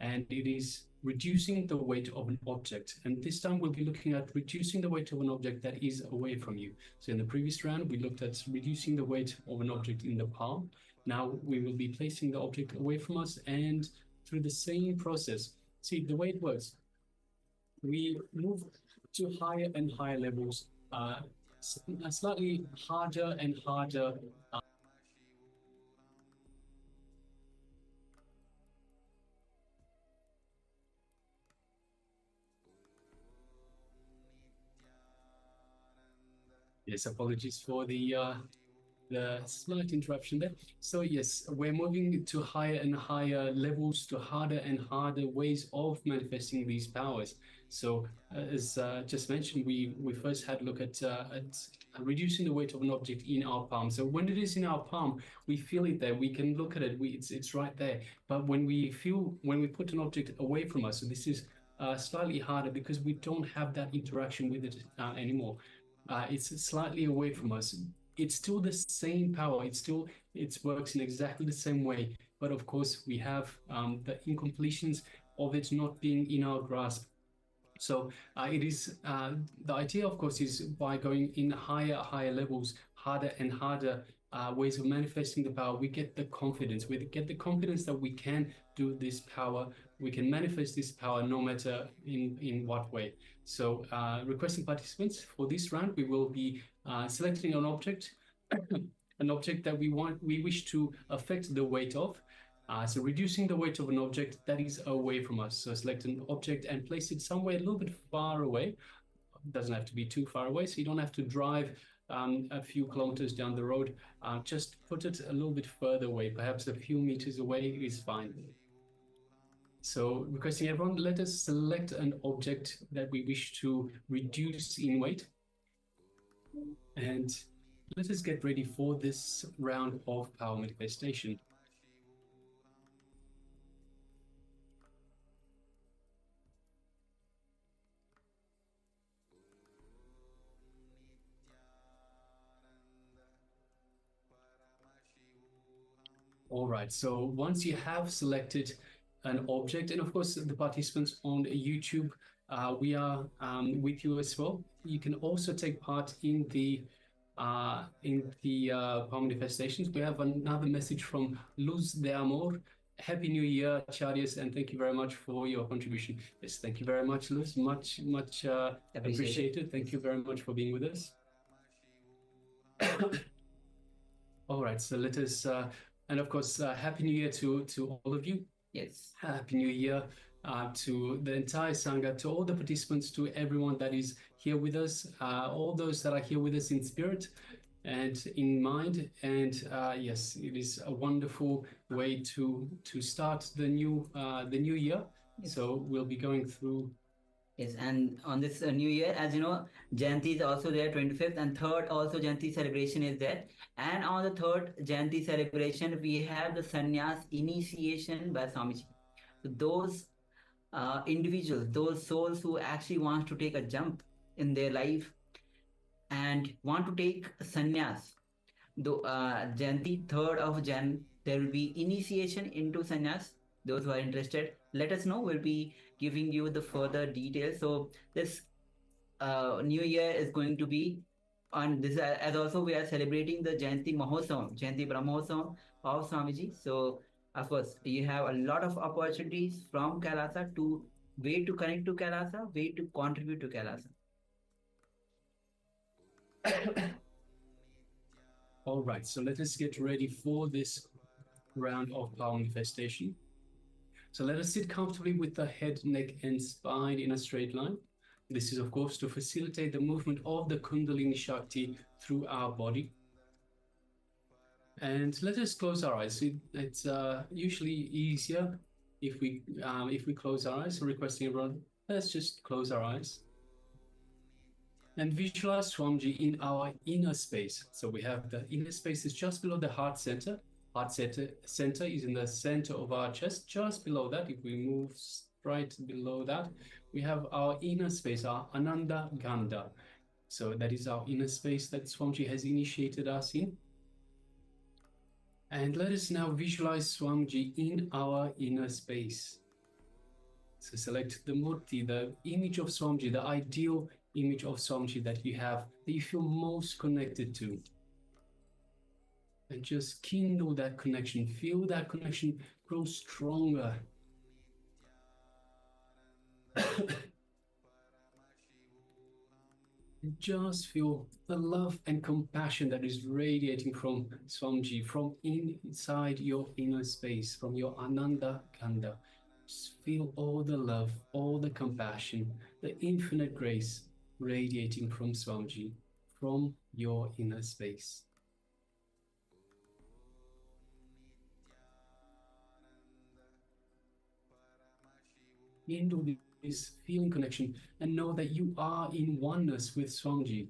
And it is reducing the weight of an object. And this time we'll be looking at reducing the weight of an object that is away from you. So in the previous round, we looked at reducing the weight of an object in the palm. Now we will be placing the object away from us, and through the same process, see the way it works. We move to higher and higher levels, slightly harder and harder. Yes, apologies for the slight interruption there. So yes, we're moving to higher and higher levels, to harder and harder ways of manifesting these powers. So as just mentioned, we first had a look at reducing the weight of an object in our palm. So when it is in our palm, we feel it there. We can look at it. It's right there. But when we put an object away from us, so this is slightly harder because we don't have that interaction with it anymore. It's slightly away from us. It's still the same power. It works in exactly the same way. But of course, we have the incompletions of it not being in our grasp. So it is the idea, of course, is by going in higher levels, harder and harder ways of manifesting the power, we get the confidence. We get the confidence that we can do this power. We can manifest this power no matter in what way. So requesting participants for this round, we will be selecting an object, an object that we wish to affect the weight of. So reducing the weight of an object that is away from us. So select an object and place it somewhere a little bit far away. It doesn't have to be too far away, so you don't have to drive a few kilometers down the road. Just put it a little bit further away, perhaps a few meters away is fine. So requesting everyone, let us select an object that we wish to reduce in weight. And let us get ready for this round of power manifestation. All right, so once you have selected an object, and of course the participants on YouTube, we are with you as well. You can also take part in the power manifestations. We have another message from Luz de Amor. Happy New Year, Acharyas, and thank you very much for your contribution. Yes, thank you very much, Luz. Much appreciated. Thank you very much for being with us. All right, so let us, and of course, Happy New Year to all of you. Yes. Happy New Year to the entire Sangha, to all the participants, to everyone that is here with us, all those that are here with us in spirit and in mind. And yes, it is a wonderful way to start the new year. Yes. So we'll be going through. Yes, and on this new year, as you know, Jayanti is also there, 25th, and 3rd also Jayanti celebration is there. And on the 3rd Jayanti celebration, we have the sannyas initiation by Swamiji. So those individuals, those souls who actually want to take a jump in their life and want to take sannyas, though Jayanti, 3rd of Jan, there will be initiation into sannyas. Those who are interested, let us know. We'll be giving you the further details. So this new year is going to be on this, as also we are celebrating the Jayanti Paramashivoham of Swamiji. So of course, you have a lot of opportunities from Kailasa to way to connect to Kailasa, way to contribute to Kailasa. All right, so let us get ready for this round of power manifestation. So let us sit comfortably with the head, neck, and spine in a straight line. This is, of course, to facilitate the movement of the Kundalini Shakti through our body. And let us close our eyes. It's usually easier if we close our eyes. So requesting everyone, let's just close our eyes and visualize Swamiji in our inner space. So we have the inner space is just below the heart center. Heart center is in the center of our chest, just below that. If we move right below that, we have our inner space, our Ananda Ganda. So that is our inner space that Swamiji has initiated us in. And let us now visualize Swamiji in our inner space. So select the murti, the image of Swamiji, the ideal image of Swamiji that you have, that you feel most connected to. And just kindle that connection, feel that connection grow stronger. Just feel the love and compassion that is radiating from Swamiji, from inside your inner space, from your Ananda Kanda. Just feel all the love, all the compassion, the infinite grace radiating from Swamiji, from your inner space. Into this feeling connection and know that you are in oneness with Swamiji.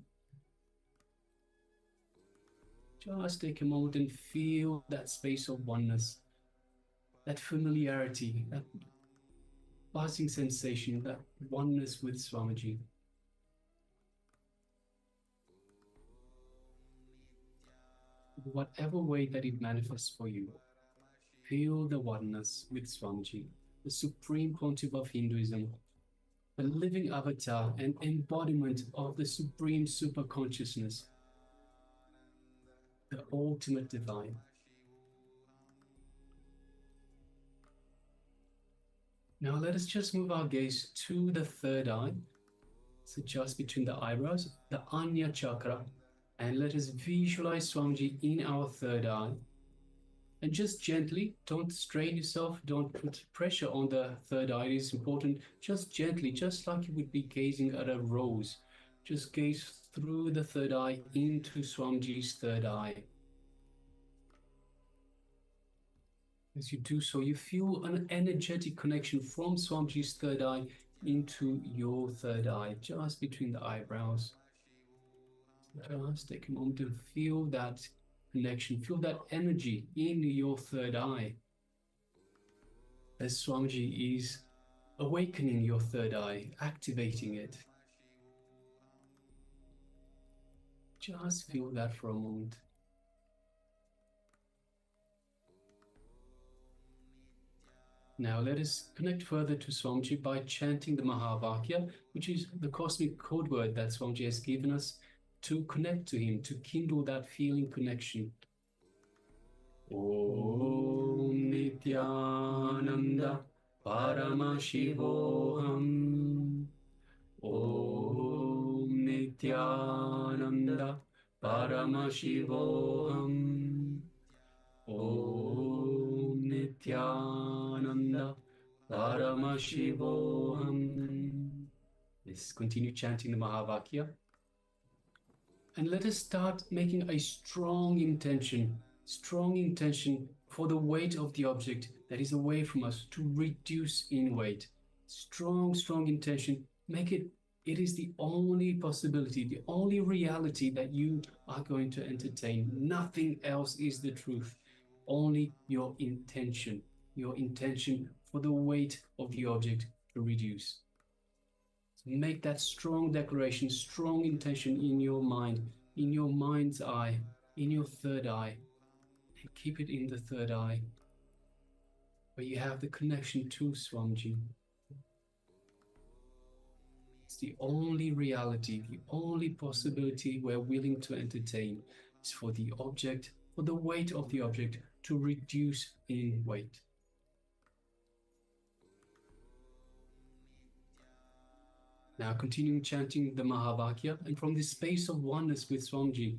Just take a moment and feel that space of oneness, that familiarity, that buzzing sensation, that oneness with Swamiji. Whatever way that it manifests for you, feel the oneness with Swamiji, the supreme pontiff of Hinduism, the living avatar and embodiment of the supreme superconsciousness, the ultimate divine. Now let us just move our gaze to the third eye, so just between the eyebrows, the Anya chakra, and let us visualize Swamiji in our third eye. And just gently, don't strain yourself, don't put pressure on the third eye. It is important, just gently, just like you would be gazing at a rose. Just gaze through the third eye into Swamiji's third eye. As you do so, you feel an energetic connection from Swamiji's third eye into your third eye, just between the eyebrows. Just take a moment and feel that connection, feel that energy in your third eye. As Swamiji is awakening your third eye, activating it. Just feel that for a moment. Now let us connect further to Swamiji by chanting the Mahavakya, which is the cosmic code word that Swamiji has given us to connect to him, to kindle that feeling connection. Om Nityananda Paramashivoham. Om Nityananda Paramashivoham. Om Nityananda Paramashivoham. Let's continue chanting the Mahavakya. And let us start making a strong intention for the weight of the object that is away from us to reduce in weight. Strong intention. Make it is the only possibility, the only reality that you are going to entertain. Nothing else is the truth. Only your intention for the weight of the object to reduce. So make that strong declaration, strong intention in your mind, in your mind's eye, in your third eye, and keep it in the third eye, where you have the connection to Swamiji. It's the only reality, the only possibility we're willing to entertain is for the object, for the weight of the object to reduce in weight. Now continuing chanting the Mahavakya, and from this space of oneness with Swamiji,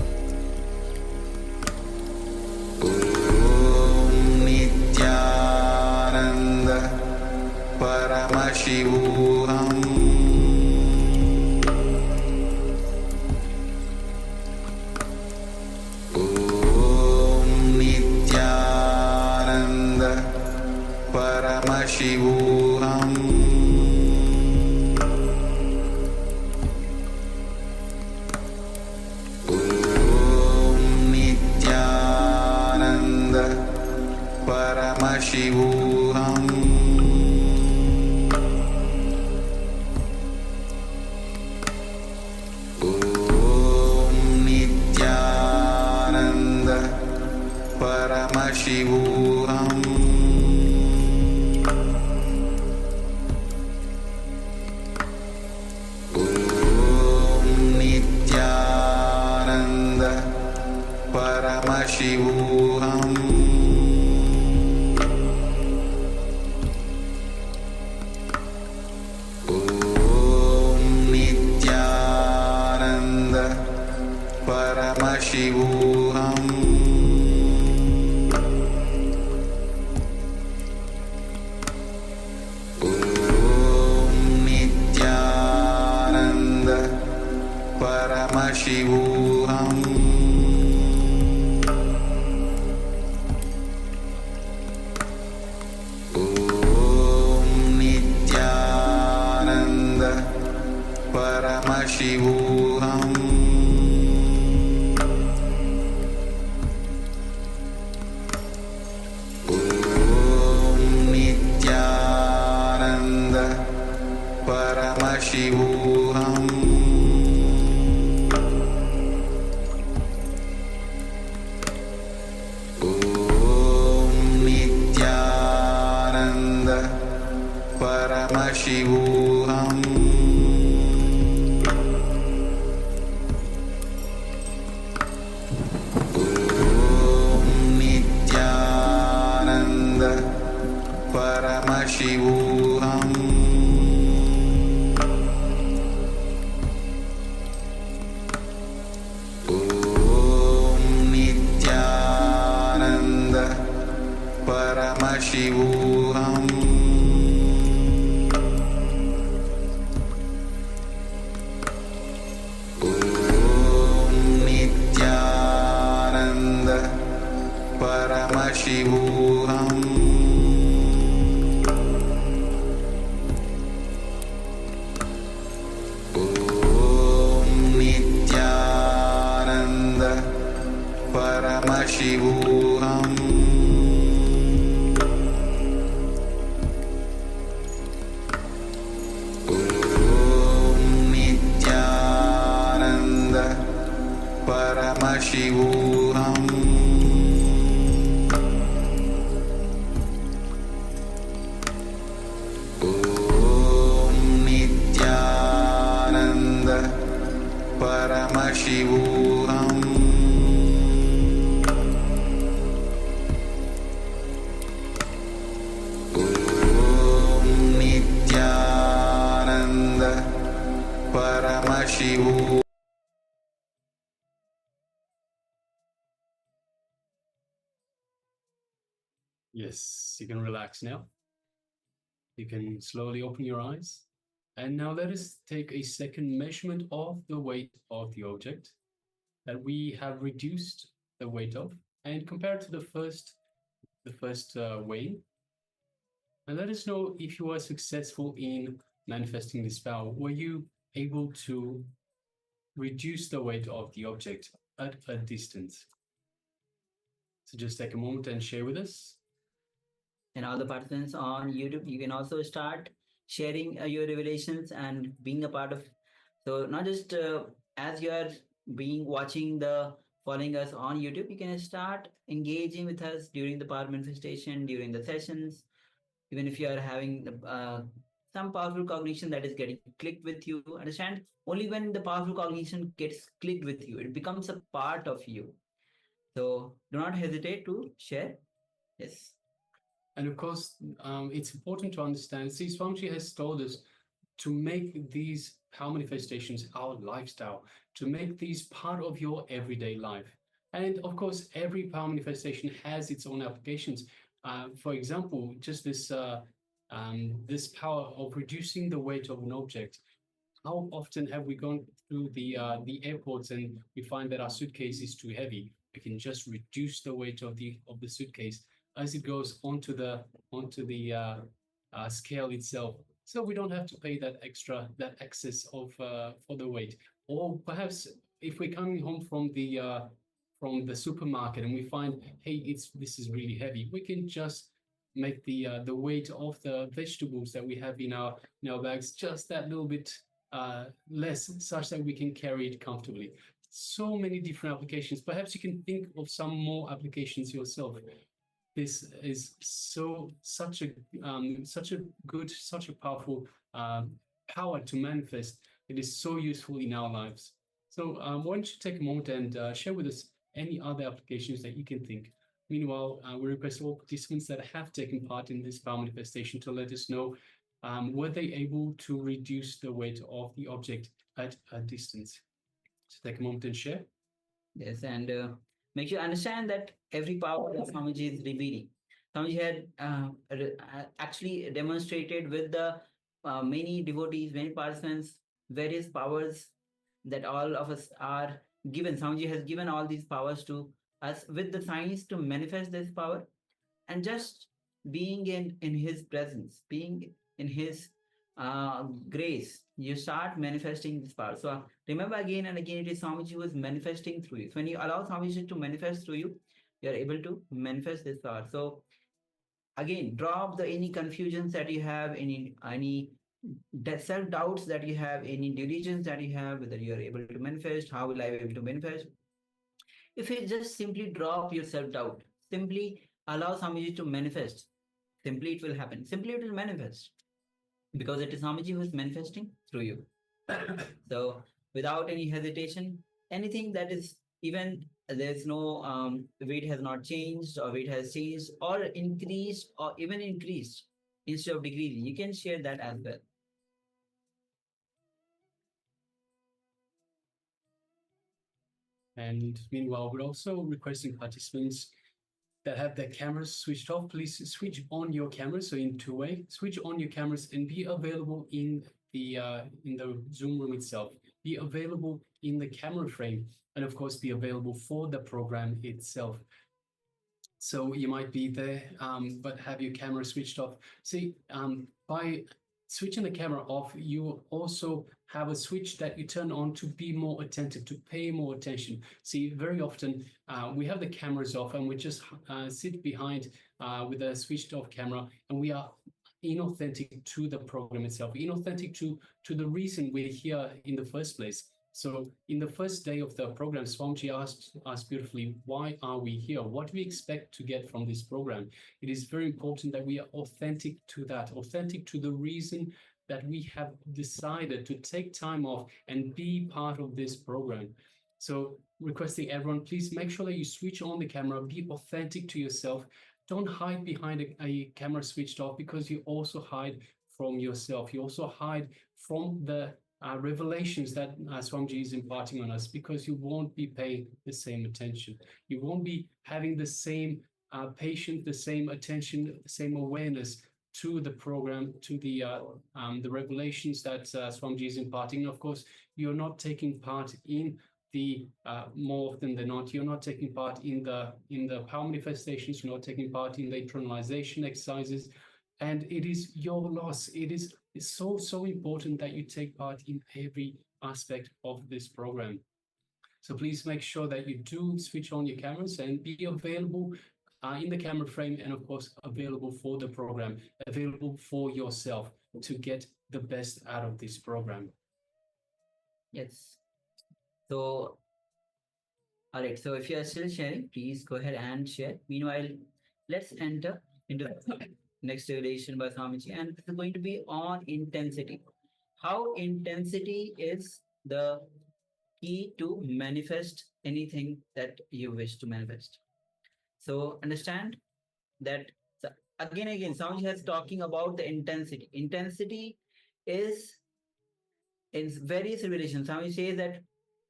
Paramashivoham Om Nityananda Paramashivoham Om Nityananda Paramashivoham Om Nityananda Paramashivoham Om Nityananda Paramashivoham Om Nityananda Paramashivoham Om Nityananda Paramashivoham Om Nityananda Paramashivoham Om Nityananda Paramashivoham Om Nityananda Paramashivoham Om Nityananda Paramashivoham Om Nityananda Paramashivoham Om Nityananda Paramashivoham Om Nityananda Paramashivoham Om Nityananda Paramashivoham Om Nityananda Paramashivoham Yes, you can relax now. You can slowly open your eyes. And now let us take a second measurement of the weight of the object that we have reduced the weight of, and compared to the first weighing. And let us know if you are successful in manifesting this power. Were you able to reduce the weight of the object at a distance? So just take a moment and share with us. And all the participants on YouTube, you can also start sharing your revelations and being a part of. So not just as you are following us on YouTube, you can start engaging with us during the power manifestation, during the sessions, even if you are having some powerful cognition that is getting clicked with you. Understand? Only when the powerful cognition gets clicked with you, it becomes a part of you. So do not hesitate to share. Yes. And of course, it's important to understand, see, Swamiji has told us to make these power manifestations our lifestyle, to make these part of your everyday life. And of course, every power manifestation has its own applications. For example, just this power of reducing the weight of an object. How often have we gone through the airports and we find that our suitcase is too heavy? We can just reduce the weight of the suitcase as it goes onto the scale itself, so we don't have to pay that excess of for the weight. Or perhaps if we're coming home from the supermarket and we find, hey, this is really heavy, we can just make the weight of the vegetables that we have in our bags just that little bit less, such that we can carry it comfortably. So many different applications. Perhaps you can think of some more applications yourself. This is such a powerful power to manifest. It is so useful in our lives. So why don't you take a moment and share with us any other applications that you can think. Meanwhile, we request all participants that have taken part in this power manifestation to let us know, were they able to reduce the weight of the object at a distance? So take a moment and share. Yes, and make sure you understand that every power that Swamiji is revealing. Swamiji had actually demonstrated with the many devotees, many participants, various powers that all of us are given. Swamiji has given all these powers to us with the science to manifest this power, and just being in his presence, being in his grace, you start manifesting this power. So remember, again and again, it is Swamiji who is manifesting through you. So when you allow Swamiji to manifest through you, you are able to manifest this power. So again, drop any confusions that you have, any self-doubts that you have, any delusions that you have, whether you are able to manifest, how will I be able to manifest. If you just simply drop your self-doubt, simply allow Swamiji to manifest, simply it will happen. Simply it will manifest, because it is Swamiji who is manifesting through you. So without any hesitation, anything that is, even there's no weight has not changed, or weight has changed or increased, or even increased instead of decreasing, you can share that as well. And meanwhile, we're also requesting participants that have their cameras switched off, please switch on your cameras. So in two-way, switch on your cameras and be available in the Zoom room itself. Be available in the camera frame, and of course, be available for the program itself. So you might be there, but have your camera switched off. See, by switching the camera off, you also have a switch that you turn on to be more attentive, to pay more attention. See, very often we have the cameras off and we just sit behind with a switched off camera, and we are inauthentic to the program itself, inauthentic to the reason we're here in the first place. So in the first day of the program, Swamiji asked us beautifully, why are we here? What do we expect to get from this program? It is very important that we are authentic to that, authentic to the reason that we have decided to take time off and be part of this program. So requesting everyone, please make sure that you switch on the camera, be authentic to yourself. Don't hide behind a camera switched off, because you also hide from yourself. You also hide from the revelations that Swamiji is imparting on us, because you won't be paying the same attention. You won't be having the same patience, the same attention, the same awareness to the program, to the revelations that Swamiji is imparting. Of course, you're not taking part in the more often than not, you're not taking part in the power manifestations. You're not taking part in the internalization exercises, and it is your loss. It's so important that you take part in every aspect of this program. So please make sure that you do switch on your cameras and be available in the camera frame, and of course available for the program, available for yourself to get the best out of this program. Yes. So, all right. So if you are still sharing, please go ahead and share. Meanwhile, let's enter into the next revelation by Swamiji, and this is going to be on intensity. How intensity is the key to manifest anything that you wish to manifest. So understand that, so again, Swamiji has talking about the intensity. Intensity is in various revelations. Swamiji says that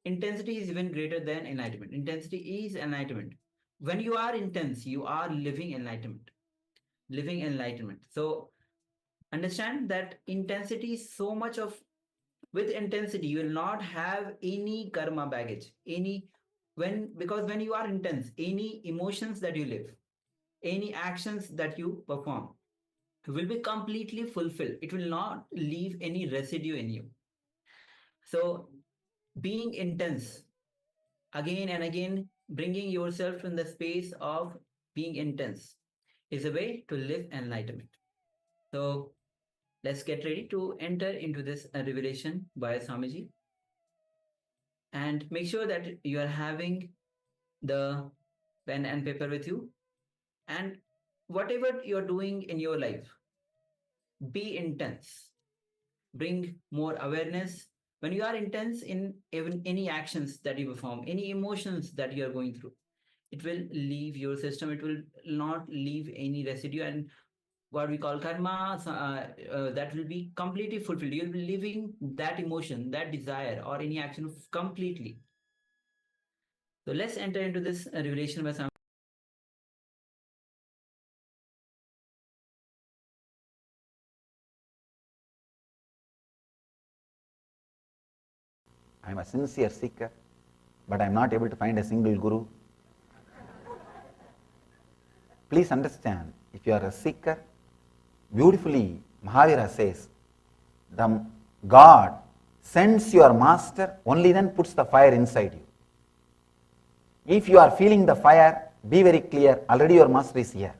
intensity is even greater than enlightenment. Intensity is enlightenment. When you are intense, you are living enlightenment. Living enlightenment. So understand that intensity is so much of, with intensity, you will not have any karma baggage. Because when you are intense, any emotions that you live, any actions that you perform, will be completely fulfilled. It will not leave any residue in you. So being intense again and again, bringing yourself in the space of being intense is a way to live enlightenment. So let's get ready to enter into this revelation by Swamiji, and make sure that you are having the pen and paper with you, and whatever you're doing in your life, be intense, bring more awareness. When you are intense in even any actions that you perform, any emotions that you are going through, it will leave your system, it will not leave any residue, and what we call karma, that will be completely fulfilled. You'll be living that emotion, that desire, or any action completely. So let's enter into this revelation by some. I am a sincere seeker, but I am not able to find a single guru. Please understand, if you are a seeker, beautifully Mahavira says, the God sends your master, only then puts the fire inside you. If you are feeling the fire, be very clear, already your master is here.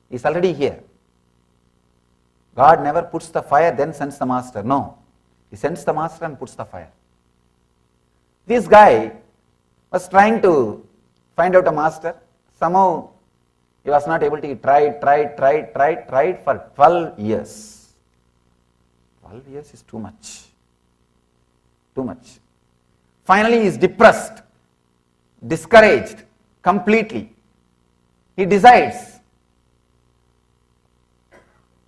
He is already here. God never puts the fire, then sends the master. No. He sends the master and puts the fire. This guy was trying to find out a master. Somehow he was not able to. He tried for 12 years. 12 years is too much. Too much. Finally he is depressed, discouraged completely. He decides,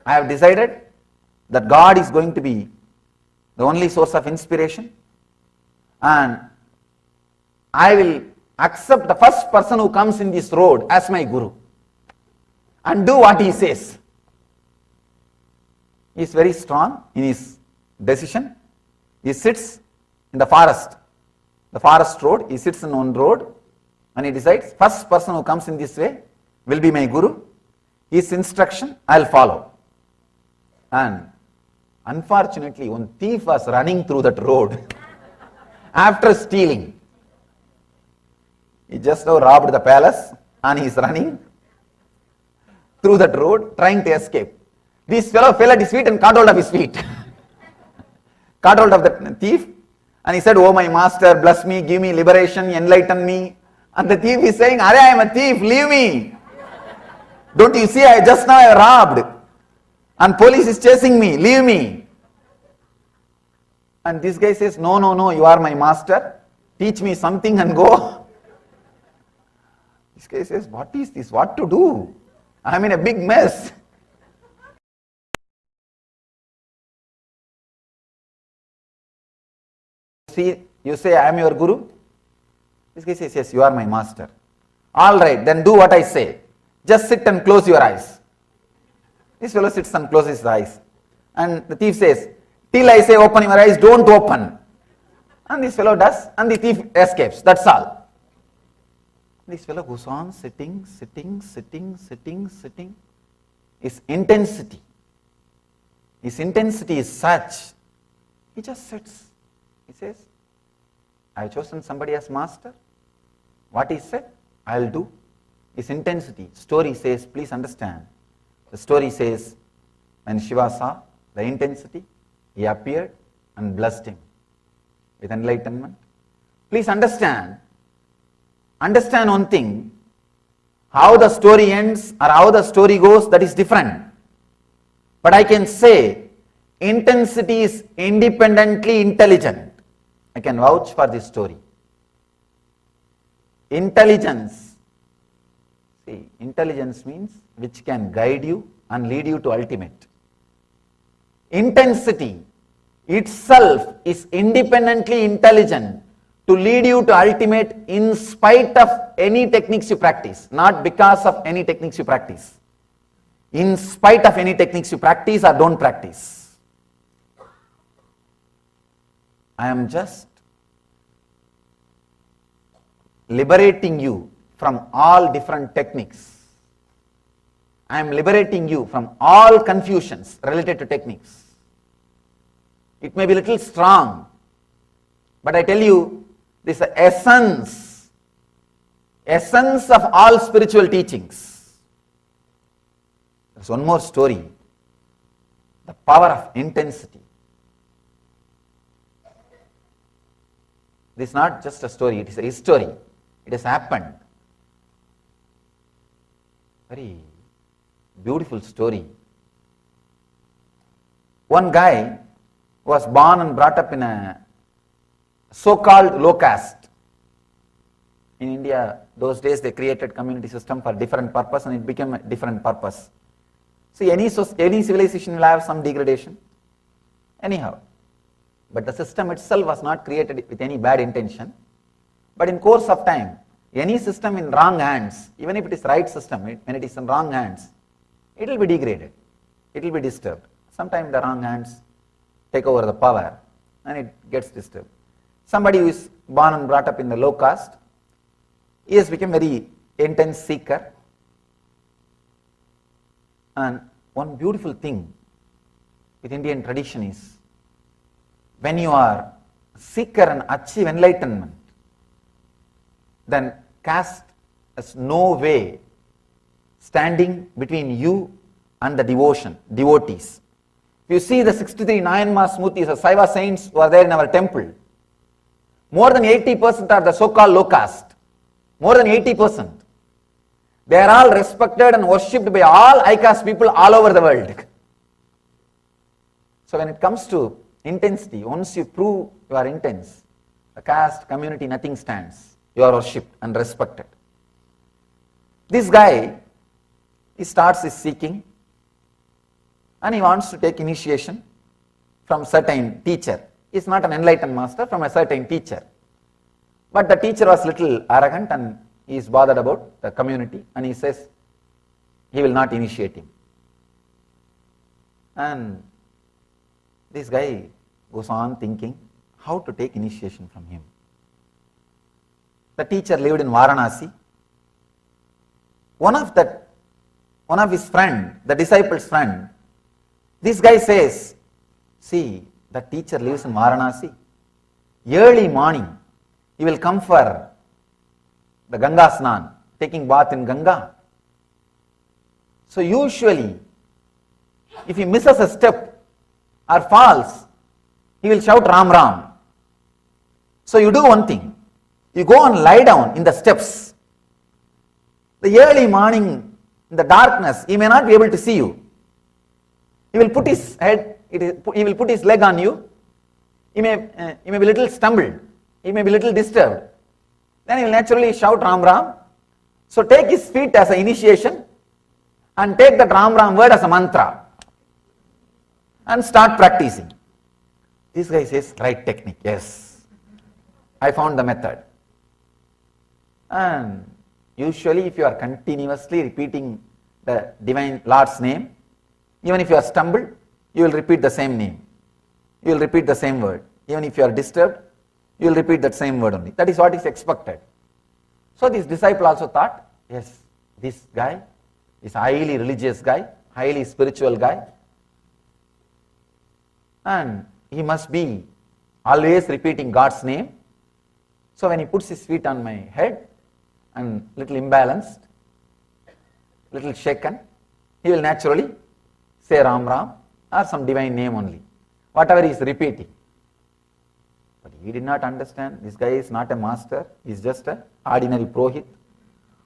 I have decided that God is going to be the only source of inspiration, and I will accept the first person who comes in this road as my guru and do what he says. He is very strong in his decision. He sits in the forest road, he sits in one road and he decides, first person who comes in this way will be my guru. His instruction I will follow. And unfortunately, one thief was running through that road after stealing. He just now robbed the palace and he is running through that road trying to escape. This fellow fell at his feet and caught hold of his feet. Caught hold of the thief and he said, "Oh my master, bless me, give me liberation, enlighten me." And the thief is saying, "Arey, I am a thief, leave me. Don't you see, I just now I robbed and police is chasing me, leave me." And this guy says, no, you are my master, teach me something and go. This guy says, what is this, what to do? I am in a big mess. See, you say, I am your guru. This guy says, yes, you are my master. All right, then do what I say. Just sit and close your eyes. This fellow sits and closes his eyes. And the thief says, till I say open your eyes, don't open. And this fellow does, and the thief escapes. That's all. This fellow goes on sitting. His intensity is such. He just sits. He says, I have chosen somebody as master. What he said, I will do. His intensity. Story says, please understand. The story says, when Shiva saw the intensity, he appeared and blessed him with enlightenment. Please understand one thing, how the story ends or how the story goes, that is different. But I can say, intensity is independently intelligent. I can vouch for this story. Intelligence means which can guide you and lead you to ultimate. Intensity itself is independently intelligent to lead you to ultimate in spite of any techniques you practice, not because of any techniques you practice. In spite of any techniques you practice or don't practice. I am just liberating you from all different techniques. I am liberating you from all confusions related to techniques. It may be a little strong, but I tell you, this is the essence of all spiritual teachings. There's one more story, the power of intensity. This is not just a story, it is a history. It has happened. Very beautiful story. One guy was born and brought up in a so-called low caste. In India, those days they created community system for different purpose and it became a different purpose. See, any civilization will have some degradation. Anyhow. But the system itself was not created with any bad intention. But in course of time, any system in wrong hands, even if it is right system, when it is in wrong hands, it will be degraded. It will be disturbed. Sometimes the wrong hands take over the power and it gets disturbed. Somebody who is born and brought up in the low caste, he has become very intense seeker. And one beautiful thing with Indian tradition is, when you are seeker and achieve enlightenment, then caste has no way standing between you and the devotees. If you see the 63 Nayanmar Smoothis or Saiva saints who are there in our temple, more than 80% are the so-called low caste. More than 80%. They are all respected and worshipped by all high caste people all over the world. So when it comes to intensity, once you prove you are intense, the caste, community, nothing stands. You are worshipped and respected. This guy, he starts his seeking and he wants to take initiation from certain teacher. He is not an enlightened master, from a certain teacher. But the teacher was little arrogant and he is bothered about the community and he says he will not initiate him. And this guy goes on thinking how to take initiation from him. The teacher lived in Varanasi. One of his friend, the disciple's friend, this guy says, see, the teacher lives in Varanasi. Early morning, he will come for the Ganga Snan, taking bath in Ganga. So usually, if he misses a step or falls, he will shout Ram Ram. So you do one thing, you go and lie down in the steps. The early morning, in the darkness, he may not be able to see you. He will put his he will put his leg on you. He may be a little stumbled. He may be a little disturbed. Then he will naturally shout Ram Ram. So take his feet as an initiation and take that Ram Ram word as a mantra and start practicing. This guy says, right technique, yes. I found the method. And usually if you are continuously repeating the Divine Lord's name, even if you are stumbled, you will repeat the same name. You will repeat the same word. Even if you are disturbed, you will repeat that same word only. That is what is expected. So this disciple also thought, yes, this guy is a highly religious guy, highly spiritual guy, and he must be always repeating God's name. So when he puts his feet on my head and little imbalanced, little shaken, he will naturally say Ram Ram or some divine name only, whatever he is repeating. But he did not understand, this guy is not a master, he is just an ordinary Purohit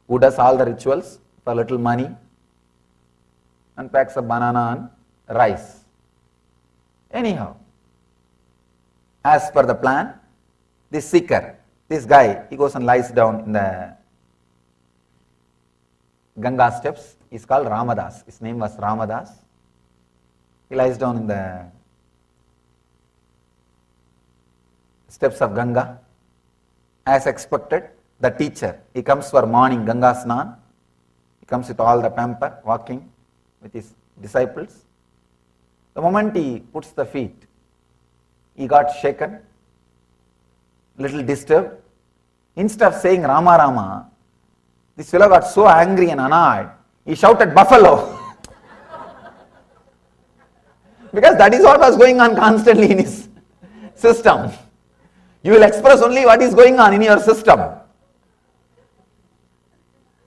who does all the rituals for little money and packs a banana and rice. Anyhow, as per the plan, this seeker, this guy, he goes and lies down in the Ganga steps. He is called Ramadas. His name was Ramadas. He lies down in the steps of Ganga. As expected, the teacher, he comes for morning Ganga Snan. He comes with all the pamper, walking with his disciples. The moment he puts the feet, he got shaken, little disturbed. Instead of saying Rama Rama, this fellow got so angry and annoyed. He shouted buffalo. Because that is what was going on constantly in his system. You will express only what is going on in your system.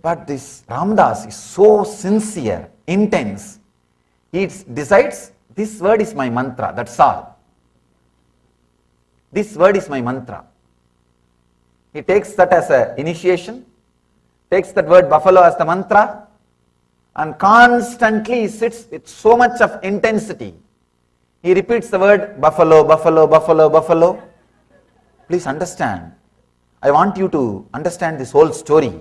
But this Ramdas is so sincere, intense. He decides, this word is my mantra, that's all. This word is my mantra. He takes that as an initiation, takes that word buffalo as the mantra, and constantly sits with so much of intensity. He repeats the word buffalo, buffalo, buffalo, buffalo. Please understand. I want you to understand this whole story.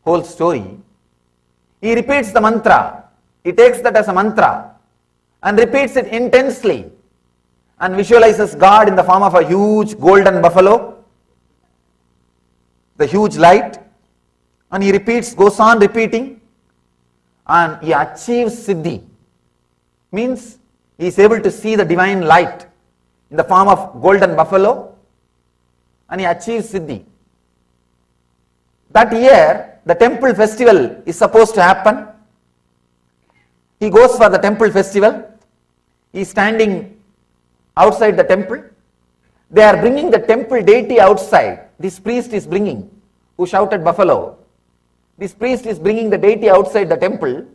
Whole story. He repeats the mantra. He takes that as a mantra and repeats it intensely and visualizes God in the form of a huge golden buffalo, the huge light, and he repeats, goes on repeating, and he achieves siddhi. Means he is able to see the divine light in the form of golden buffalo, and he achieves siddhi. That year, the temple festival is supposed to happen. He goes for the temple festival. He is standing outside the temple. They are bringing the temple deity outside. This priest is bringing, who shouted buffalo. This priest is bringing the deity outside the temple.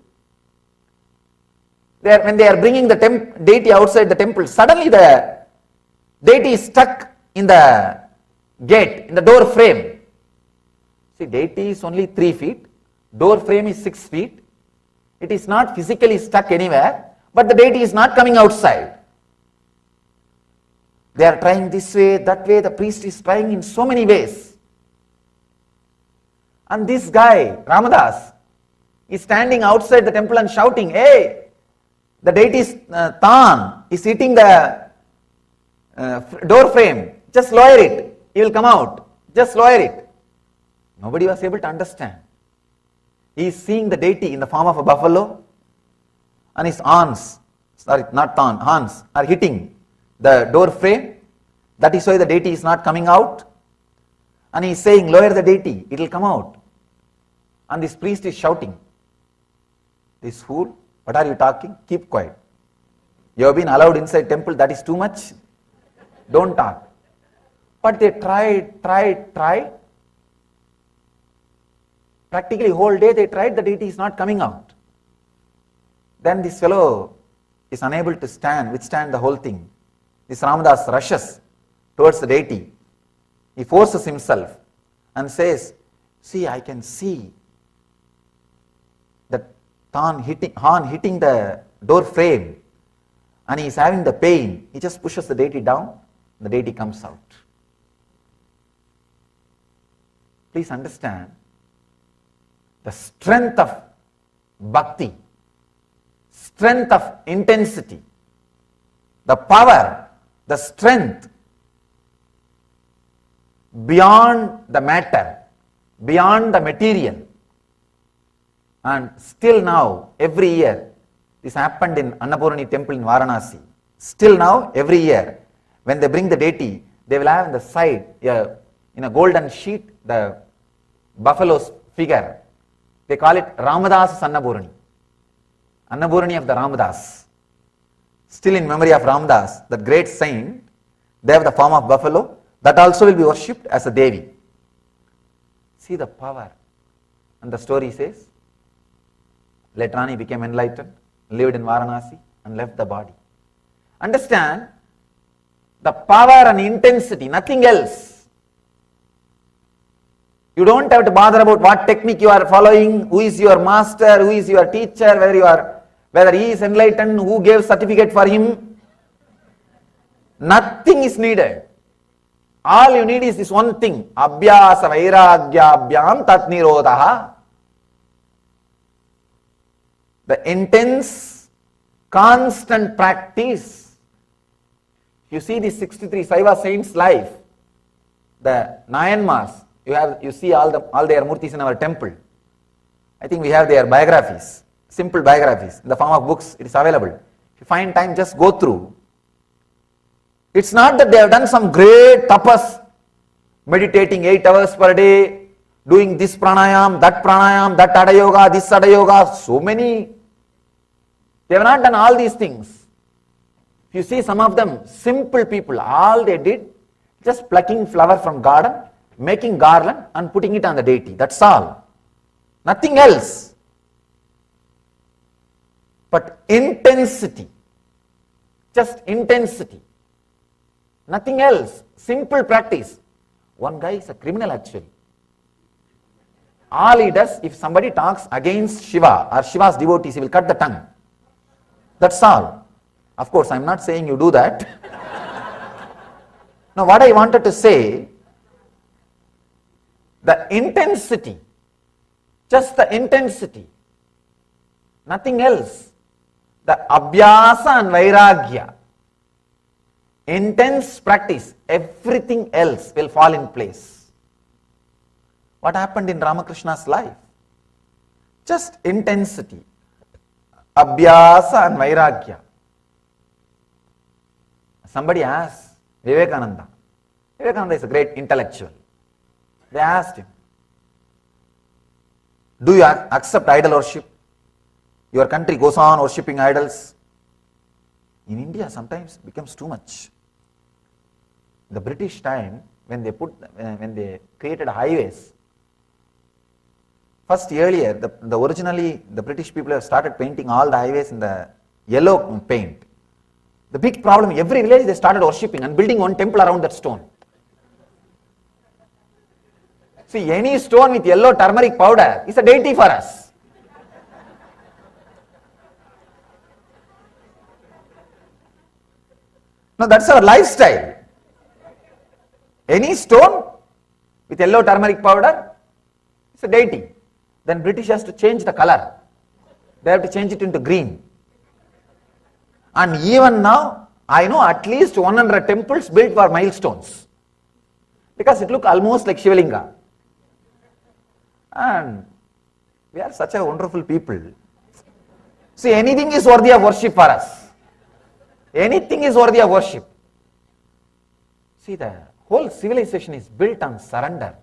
When they are bringing the deity outside the temple, suddenly the deity is stuck in the gate, in the door frame. See, deity is only 3 feet, door frame is 6 feet. It is not physically stuck anywhere, but the deity is not coming outside. They are trying this way, that way, the priest is trying in so many ways. And this guy, Ramadas, is standing outside the temple and shouting, hey, the deity's Tan is hitting the door frame, just lower it, he will come out, just lower it. Nobody was able to understand. He is seeing the deity in the form of a buffalo, and his horns, horns are hitting the door frame. That is why the deity is not coming out. And he is saying, lower the deity, it will come out. And this priest is shouting, this fool, what are you talking? Keep quiet. You have been allowed inside temple, that is too much. Don't talk. But they tried. Practically whole day they tried, the deity is not coming out. Then this fellow is unable to withstand the whole thing. This Ramadas rushes towards the deity. He forces himself and says, see, I can see the horn hitting the door frame, and he is having the pain. He just pushes the deity down, the deity comes out. Please understand the strength of bhakti, strength of intensity, the power, the strength beyond the matter, beyond the material. And still now, every year, this happened in Annapurni temple in Varanasi. Still now, every year, when they bring the deity, they will have on the side, in a golden sheet, the buffalo's figure. They call it Ramadas Annapurni. Annapurni of the Ramadas. Still in memory of Ramadas, that great saint, they have the form of buffalo. That also will be worshipped as a Devi. See the power. And the story says, later on he became enlightened, lived in Varanasi and left the body. Understand the power and intensity, nothing else. You don't have to bother about what technique you are following, who is your master, who is your teacher, whether he is enlightened, who gave certificate for him. Nothing is needed. All you need is this one thing, abhyasa vairagyabhyam tat nirodha. The intense, constant practice. You see the 63 Saiva saints' life, the Nayanmars. You see all their murtis in our temple. I think we have their biographies, simple biographies in the form of books. It is available. If you find time, just go through. It's not that they have done some great tapas, meditating 8 hours per day, doing this pranayam, that Ada Yoga, this Ada Yoga, so many. They have not done all these things. If you see some of them, simple people, all they did, just plucking flower from garden, making garland and putting it on the deity. That's all. Nothing else. But intensity, just intensity. Nothing else. Simple practice. One guy is a criminal actually. All he does, if somebody talks against Shiva or Shiva's devotees, he will cut the tongue. That's all. Of course, I am not saying you do that. Now, what I wanted to say, the intensity, just the intensity, nothing else. The abhyasa and vairagya, intense practice, everything else will fall in place. What happened in Ramakrishna's life? Just intensity, abhyasa and vairagya. Somebody asked Vivekananda. Vivekananda is a great intellectual. They asked him, do you accept idol worship? Your country goes on worshipping idols. In India, sometimes it becomes too much. The British time, when they created highways, first earlier, originally the British people have started painting all the highways in the yellow paint. The big problem, every village they started worshipping and building one temple around that stone. See, any stone with yellow turmeric powder is a deity for us. No, that's our lifestyle. Any stone with yellow turmeric powder is a deity. Then British has to change the color. They have to change it into green. And even now, I know at least 100 temples built for milestones. Because it looks almost like Shivalinga. And we are such a wonderful people. See, anything is worthy of worship for us. Anything is worthy of worship. See, the whole civilization is built on surrender.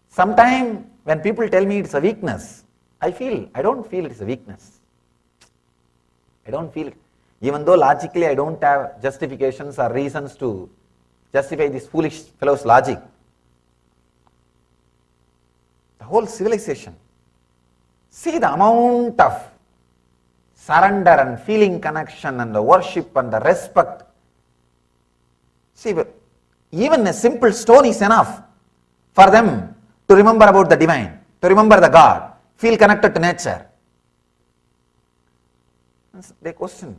Sometimes when people tell me it's a weakness, I don't feel it's a weakness. I don't feel it. Even though logically I don't have justifications or reasons to justify this foolish fellow's logic. The whole civilization. See the amount of surrender and feeling connection and the worship and the respect. See, even a simple stone is enough for them to remember about the divine, to remember the God, feel connected to nature. They question,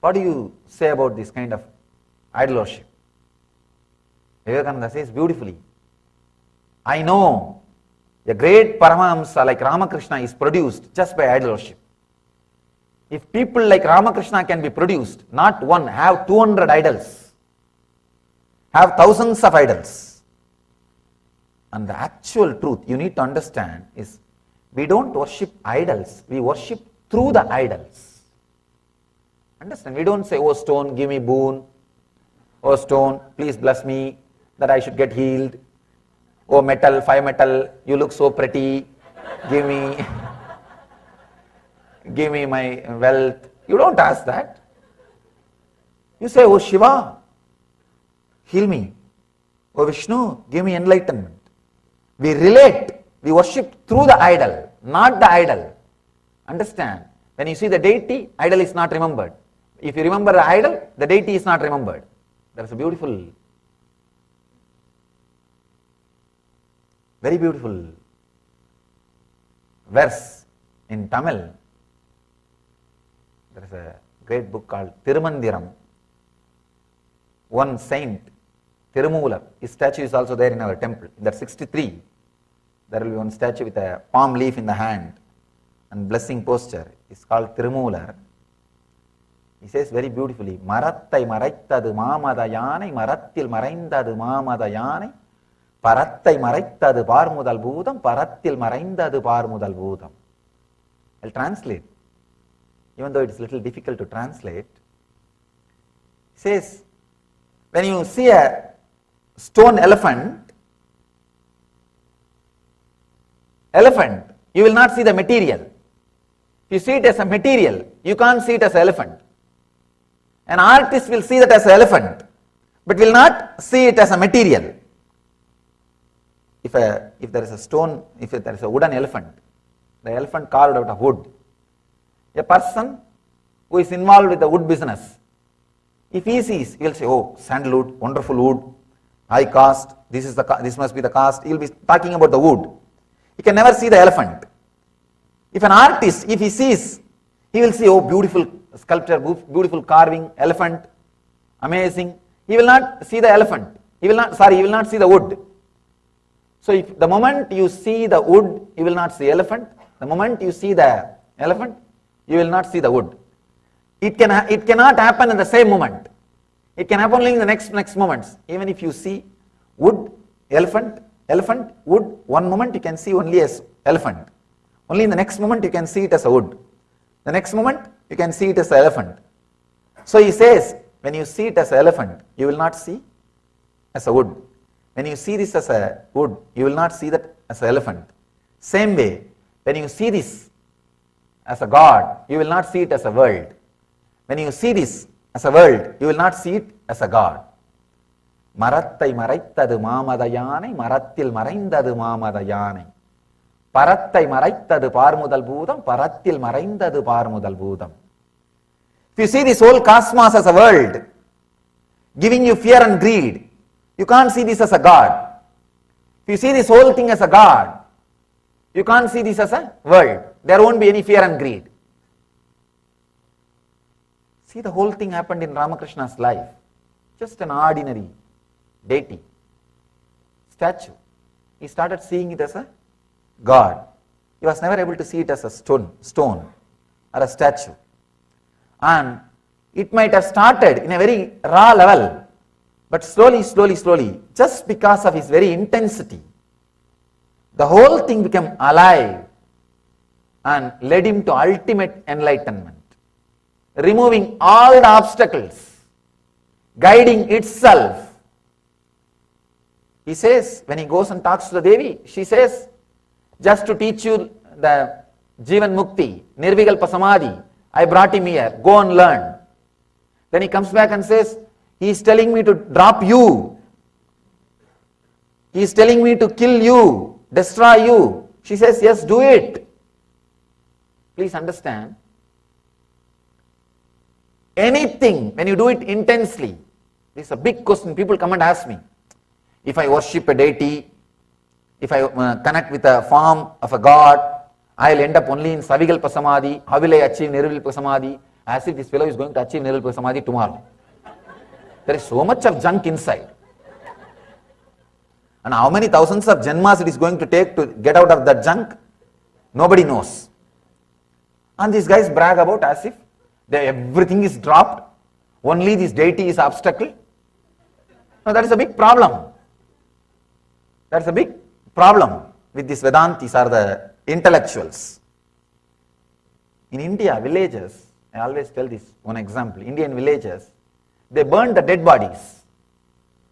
what do you say about this kind of idol worship? Vivekananda says beautifully, I know a great Paramahamsa like Ramakrishna is produced just by idol worship. If people like Ramakrishna can be produced, not one, have 200 idols, have thousands of idols. And the actual truth you need to understand is, we don't worship idols, we worship through the idols. Understand? We don't say, oh stone, give me boon. Oh stone, please bless me that I should get healed. Oh metal, 5 metal, you look so pretty, give me my wealth. You don't ask that. You say, oh Shiva, heal me. Oh Vishnu, give me enlightenment. We relate, we worship through the idol, not the idol. Understand? When you see the deity, idol is not remembered. If you remember the idol, the deity is not remembered. That's a beautiful, very beautiful verse in Tamil. There is a great book called Tirumandiram. One saint, Tirumular, his statue is also there in our temple. In that 63, there will be one statue with a palm leaf in the hand and blessing posture. It's called Tirumular. He says very beautifully, Marattai maraitadu mamada yanai, Marattil maraindadu mamada yanai, Parattai maraitadu parmudal bhudam, Parattil maraindadu parmudal bhudam. I'll translate. Even though it is a little difficult to translate. He says, when you see a stone elephant, elephant, you will not see the material. If you see it as a material, you can't see it as an elephant. An artist will see that as an elephant, but will not see it as a material. If there is a stone, if there is a wooden elephant, the elephant carved out of wood, a person who is involved with the wood business, if he sees, he will say, oh, sandalwood, wonderful wood, high cost, this must be the cost. He will be talking about the wood. He can never see the elephant. If an artist, if he sees, he will see, oh, beautiful sculpture, beautiful carving, elephant, amazing. He will not see the elephant. He will not see the wood. So if the moment you see the wood, you will not see elephant. The moment you see the elephant, you will not see the wood. It cannot happen in the same moment. It can happen only in the next moments. Even if you see wood, elephant, wood, one moment you can see only as elephant. Only in the next moment you can see it as a wood. The next moment you can see it as an elephant. So he says, when you see it as an elephant, you will not see as a wood. When you see this as a wood, you will not see that as an elephant. Same way, when you see this as a God, you will not see it as a world. When you see this as a world, you will not see it as a God. மரத்தை மறைத்தது மாமத யானை மரத்தில் மறைந்தது மாமத யானை பரத்தை மறைத்தது பார்முதல் பூதம் பரத்தில் மறைந்தது பார்முதல் பூதம். If you see this whole cosmos as a world giving you fear and greed, you can't see this as a God. If you see this whole thing as a God, you can't see this as a world. There won't be any fear and greed. See, the whole thing happened in Ramakrishna's life. Just an ordinary deity, statue. He started seeing it as a God. He was never able to see it as a stone or a statue. And it might have started in a very raw level, but slowly, just because of his very intensity, the whole thing became alive and led him to ultimate enlightenment, removing all the obstacles, guiding itself. He says, when he goes and talks to the Devi, she says, just to teach you the Jivan Mukti, Nirvikalpa Samadhi, I brought him here, go and learn. Then he comes back and says, he is telling me to drop you. He is telling me to kill you, destroy you. She says, yes, do it. Please understand, anything, when you do it intensely, this is a big question. People come and ask me, if I worship a deity, if I connect with a form of a god, I will end up only in Savikalpa Samadhi. How will I achieve Nirvikalpa Samadhi? As if this fellow is going to achieve Nirvikalpa Samadhi tomorrow. There is so much of junk inside. And how many thousands of janmas it is going to take to get out of that junk, nobody knows. And these guys brag about as if everything is dropped, only this deity is obstacle. Now that is a big problem. That's a big problem with these Vedantis or the intellectuals. In India, villages, I always tell this one example, Indian villages, they burn the dead bodies.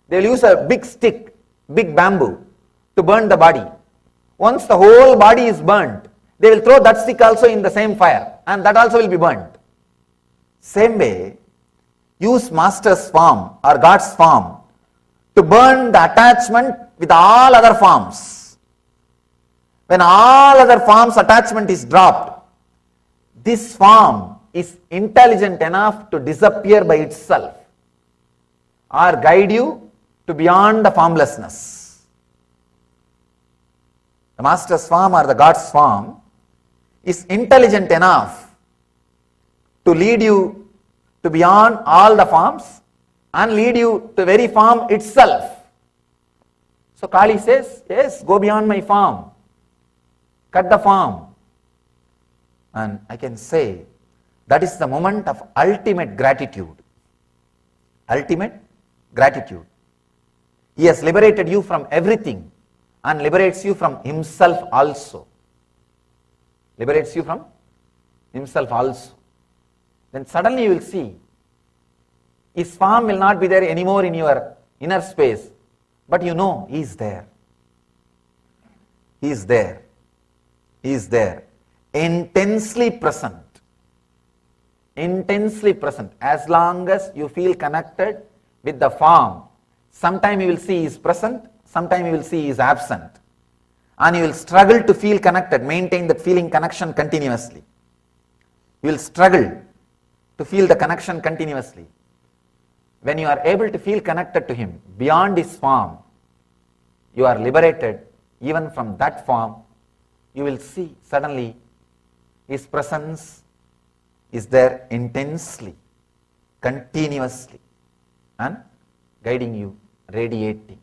They will use a big stick, big bamboo to burn the body. Once the whole body is burnt, they will throw that stick also in the same fire and that also will be burnt. Same way, use master's form or God's form to burn the attachment with all other forms. When all other forms attachment is dropped, this form is intelligent enough to disappear by itself or guide you to beyond the formlessness. The master's form or the God's form is intelligent enough to lead you to beyond all the forms and lead you to very form itself. So Kali says, yes, go beyond my form, cut the form. And I can say that is the moment of ultimate gratitude. Ultimate gratitude. He has liberated you from everything and liberates you from himself also. Liberates you from himself also. Then suddenly you will see his form will not be there anymore in your inner space, but you know he is there. He is there. is there, intensely present. Intensely present. As long as you feel connected with the form, sometime you will see he is present, sometime you will see he is absent. And you will struggle to feel connected, maintain that feeling connection continuously. You will struggle to feel the connection continuously. When you are able to feel connected to him beyond his form, you are liberated even from that form. You will see suddenly his presence is there intensely, continuously, and guiding you, radiating.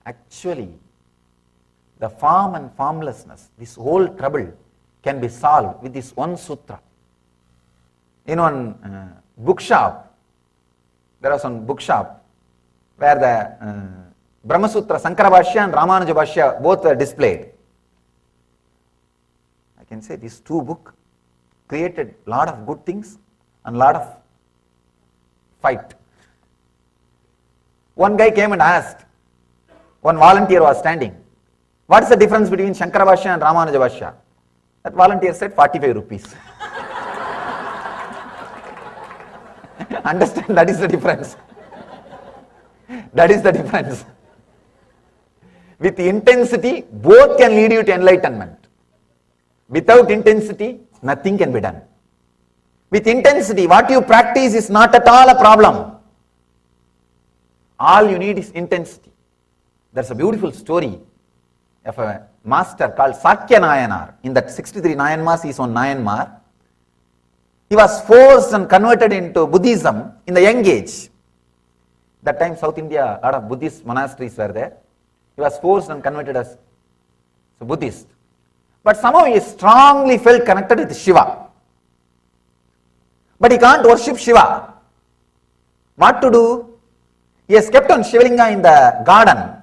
Actually, the form and formlessness, this whole trouble can be solved with this one sutra. In one bookshop, there was one bookshop where the Brahma Sutra, Sankara Bhashya and Ramanuja Bhashya both were displayed. I can say these two books created a lot of good things and a lot of fight. One guy came and asked, one volunteer was standing, what is the difference between Shankara Bhashya and Ramanuja Bhashya? That volunteer said 45 rupees. Understand, that is the difference. That is the difference. With intensity, both can lead you to enlightenment. Without intensity, nothing can be done. With intensity, what you practice is not at all a problem. All you need is intensity. There's a beautiful story of a master called Sakya Nayanar. In that 63 Nayanmars, he is on Nayanmar. He was forced and converted into Buddhism in the young age. That time South India, a lot of Buddhist monasteries were there. He was forced and converted as a Buddhist. But somehow he strongly felt connected with Shiva. But he can't worship Shiva. What to do? He has kept on Shivalinga in the garden,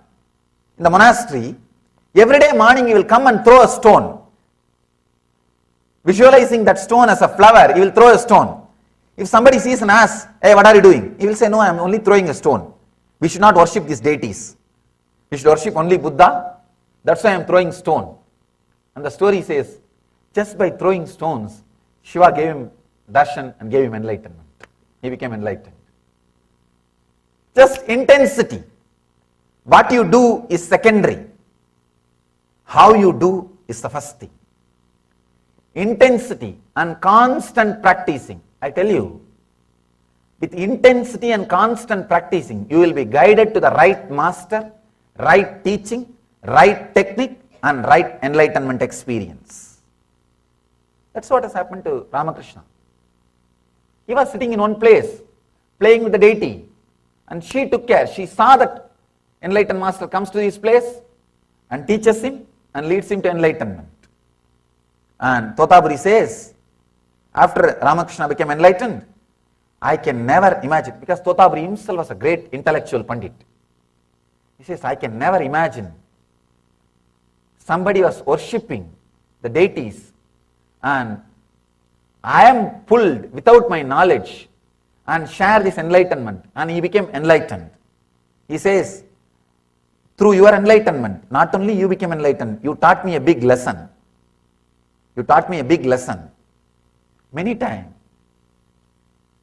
in the monastery. Every day morning he will come and throw a stone. Visualizing that stone as a flower, he will throw a stone. If somebody sees and asks, hey, what are you doing? He will say, no, I am only throwing a stone. We should not worship these deities. We should worship only Buddha. That's why I am throwing stone. And the story says, just by throwing stones, Shiva gave him darshan and gave him enlightenment. He became enlightened. Just intensity. What you do is secondary. How you do is the first thing. Intensity and constant practicing. I tell you, with intensity and constant practicing, you will be guided to the right master, right teaching, right technique, and right enlightenment experience. That's what has happened to Ramakrishna. He was sitting in one place, playing with the deity, and she took care. She saw that enlightened master comes to this place and teaches him and leads him to enlightenment. And Totaburi says, after Ramakrishna became enlightened, I can never imagine, because Totaburi himself was a great intellectual Pandit. He says, I can never imagine somebody was worshipping the deities and I am pulled without my knowledge and share this enlightenment, and he became enlightened. He says, through your enlightenment, not only you became enlightened, you taught me a big lesson. You taught me a big lesson. Many times,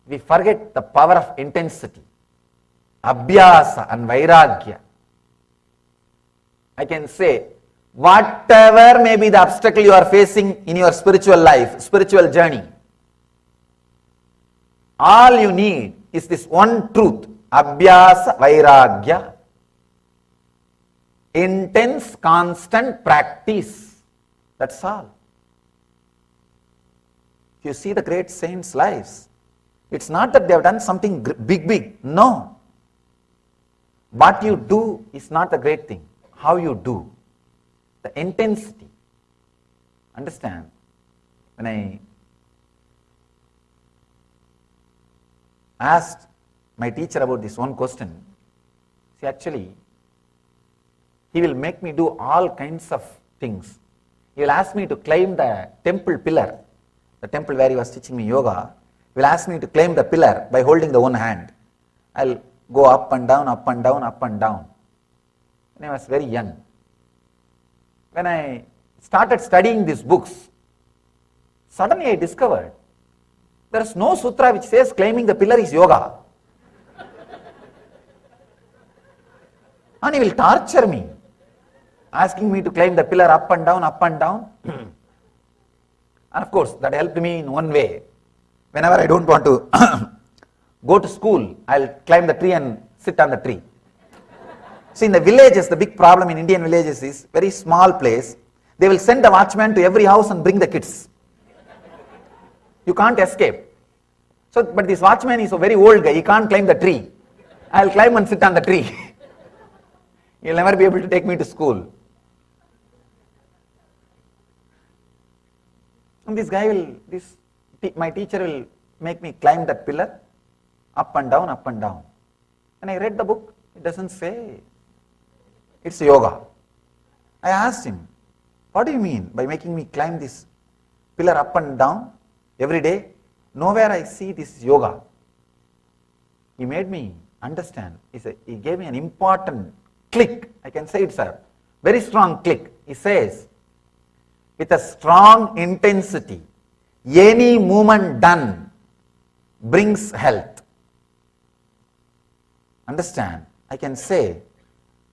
we forget the power of intensity, abhyasa and vairagya. I can say, whatever may be the obstacle you are facing in your spiritual life, spiritual journey, all you need is this one truth, abhyasa vairagya. Intense, constant practice. That's all. If you see the great saints' lives, it's not that they have done something big. No. What you do is not the great thing. How you do. The intensity. Understand? When I asked my teacher about this one question, see, actually, he will make me do all kinds of things. He will ask me to climb the temple pillar, the temple where he was teaching me yoga. He will ask me to climb the pillar by holding the one hand. I'll go up and down, up and down, up and down. When I was very young. When I started studying these books, suddenly I discovered there is no sutra which says climbing the pillar is yoga. And he will torture me, asking me to climb the pillar up and down, up and down. And of course, that helped me in one way. Whenever I don't want to go to school, I'll climb the tree and sit on the tree. See, in the villages, the big problem in Indian villages is very small place. They will send a watchman to every house and bring the kids. You can't escape. So, but this watchman is a very old guy. He can't climb the tree. I'll climb and sit on the tree. He'll never be able to take me to school. And this guy will, my teacher will make me climb that pillar, up and down, up and down. And I read the book. It doesn't say it's yoga. I asked him, what do you mean by making me climb this pillar up and down every day? Nowhere I see this yoga. He made me understand. He gave me an important click. I can say it's a very strong click. He says, with a strong intensity, any movement done brings health. Understand? I can say,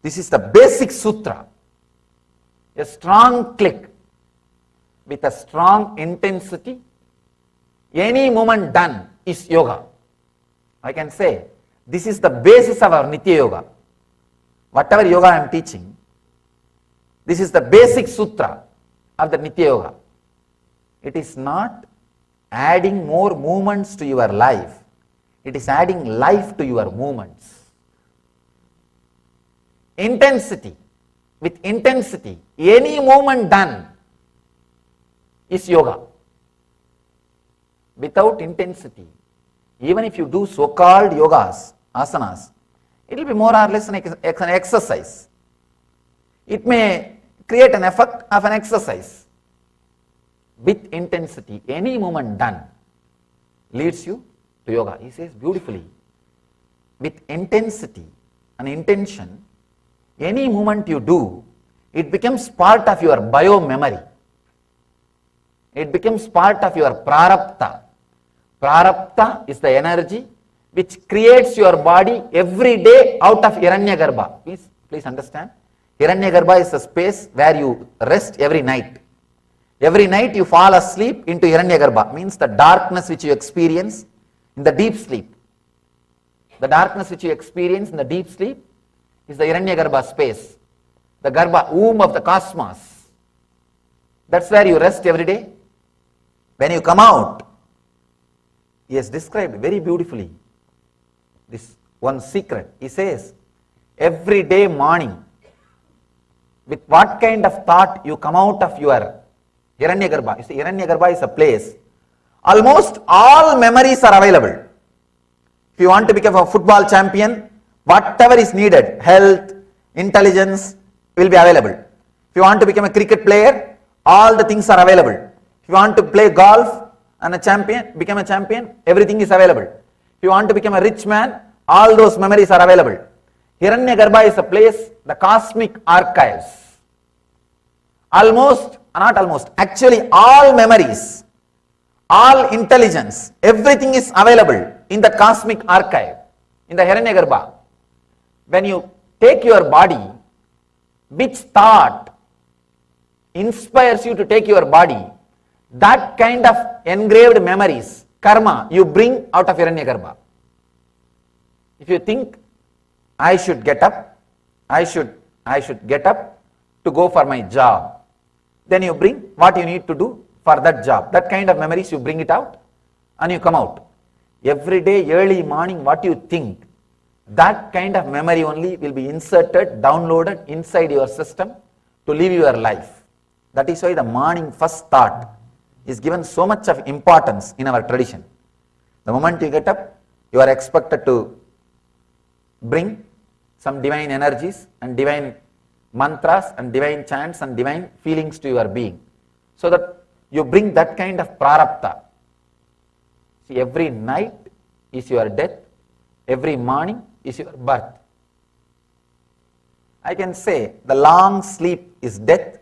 this is the basic sutra. A strong click with a strong intensity, any movement done is yoga. I can say, this is the basis of our Nitya Yoga. Whatever yoga I am teaching, this is the basic sutra of the Nitya Yoga. It is not adding more movements to your life. It is adding life to your movements. Intensity. With intensity, any movement done is yoga. Without intensity, even if you do so-called yogas, asanas, it will be more or less an exercise. It may create an effect of an exercise. With intensity, any movement done leads you to yoga. He says beautifully, with intensity and intention, any movement you do, it becomes part of your bio-memory. It becomes part of your prarabdha. Prarabdha is the energy which creates your body every day out of Hiranyagarbha. Please understand. Hiranyagarbha is a space where you rest every night. Every night you fall asleep into Hiranyagarbha, means the darkness which you experience in the deep sleep. The darkness which you experience in the deep sleep is the Hiranyagarbha space, the Garbha, womb of the cosmos. That's where you rest every day. When you come out, he has described very beautifully this one secret. He says, every day morning, with what kind of thought you come out of your Hiranyagarbha. You see, Hiranyagarbha is a place, almost all memories are available. If you want to become a football champion, whatever is needed, health, intelligence, will be available. If you want to become a cricket player, all the things are available. If you want to play golf and become a champion, everything is available. If you want to become a rich man, all those memories are available. Hiranyagarbha is a place, the cosmic archives. Actually all memories, all intelligence, everything is available in the cosmic archive, in the Hiranyagarbha. When you take your body, which thought inspires you to take your body, that kind of engraved memories, karma, you bring out of Hiranyagarbha. If you think, I should get up, I should get up to go for my job, then you bring what you need to do for that job. That kind of memories, you bring it out and you come out. Every day, early morning, what you think, that kind of memory only will be inserted, downloaded inside your system to live your life. That is why the morning first thought is given so much of importance in our tradition. The moment you get up, you are expected to bring some divine energies and divine mantras and divine chants and divine feelings to your being, so that you bring that kind of prarabdha. See, every night is your death, every morning is your birth. I can say the long sleep is death,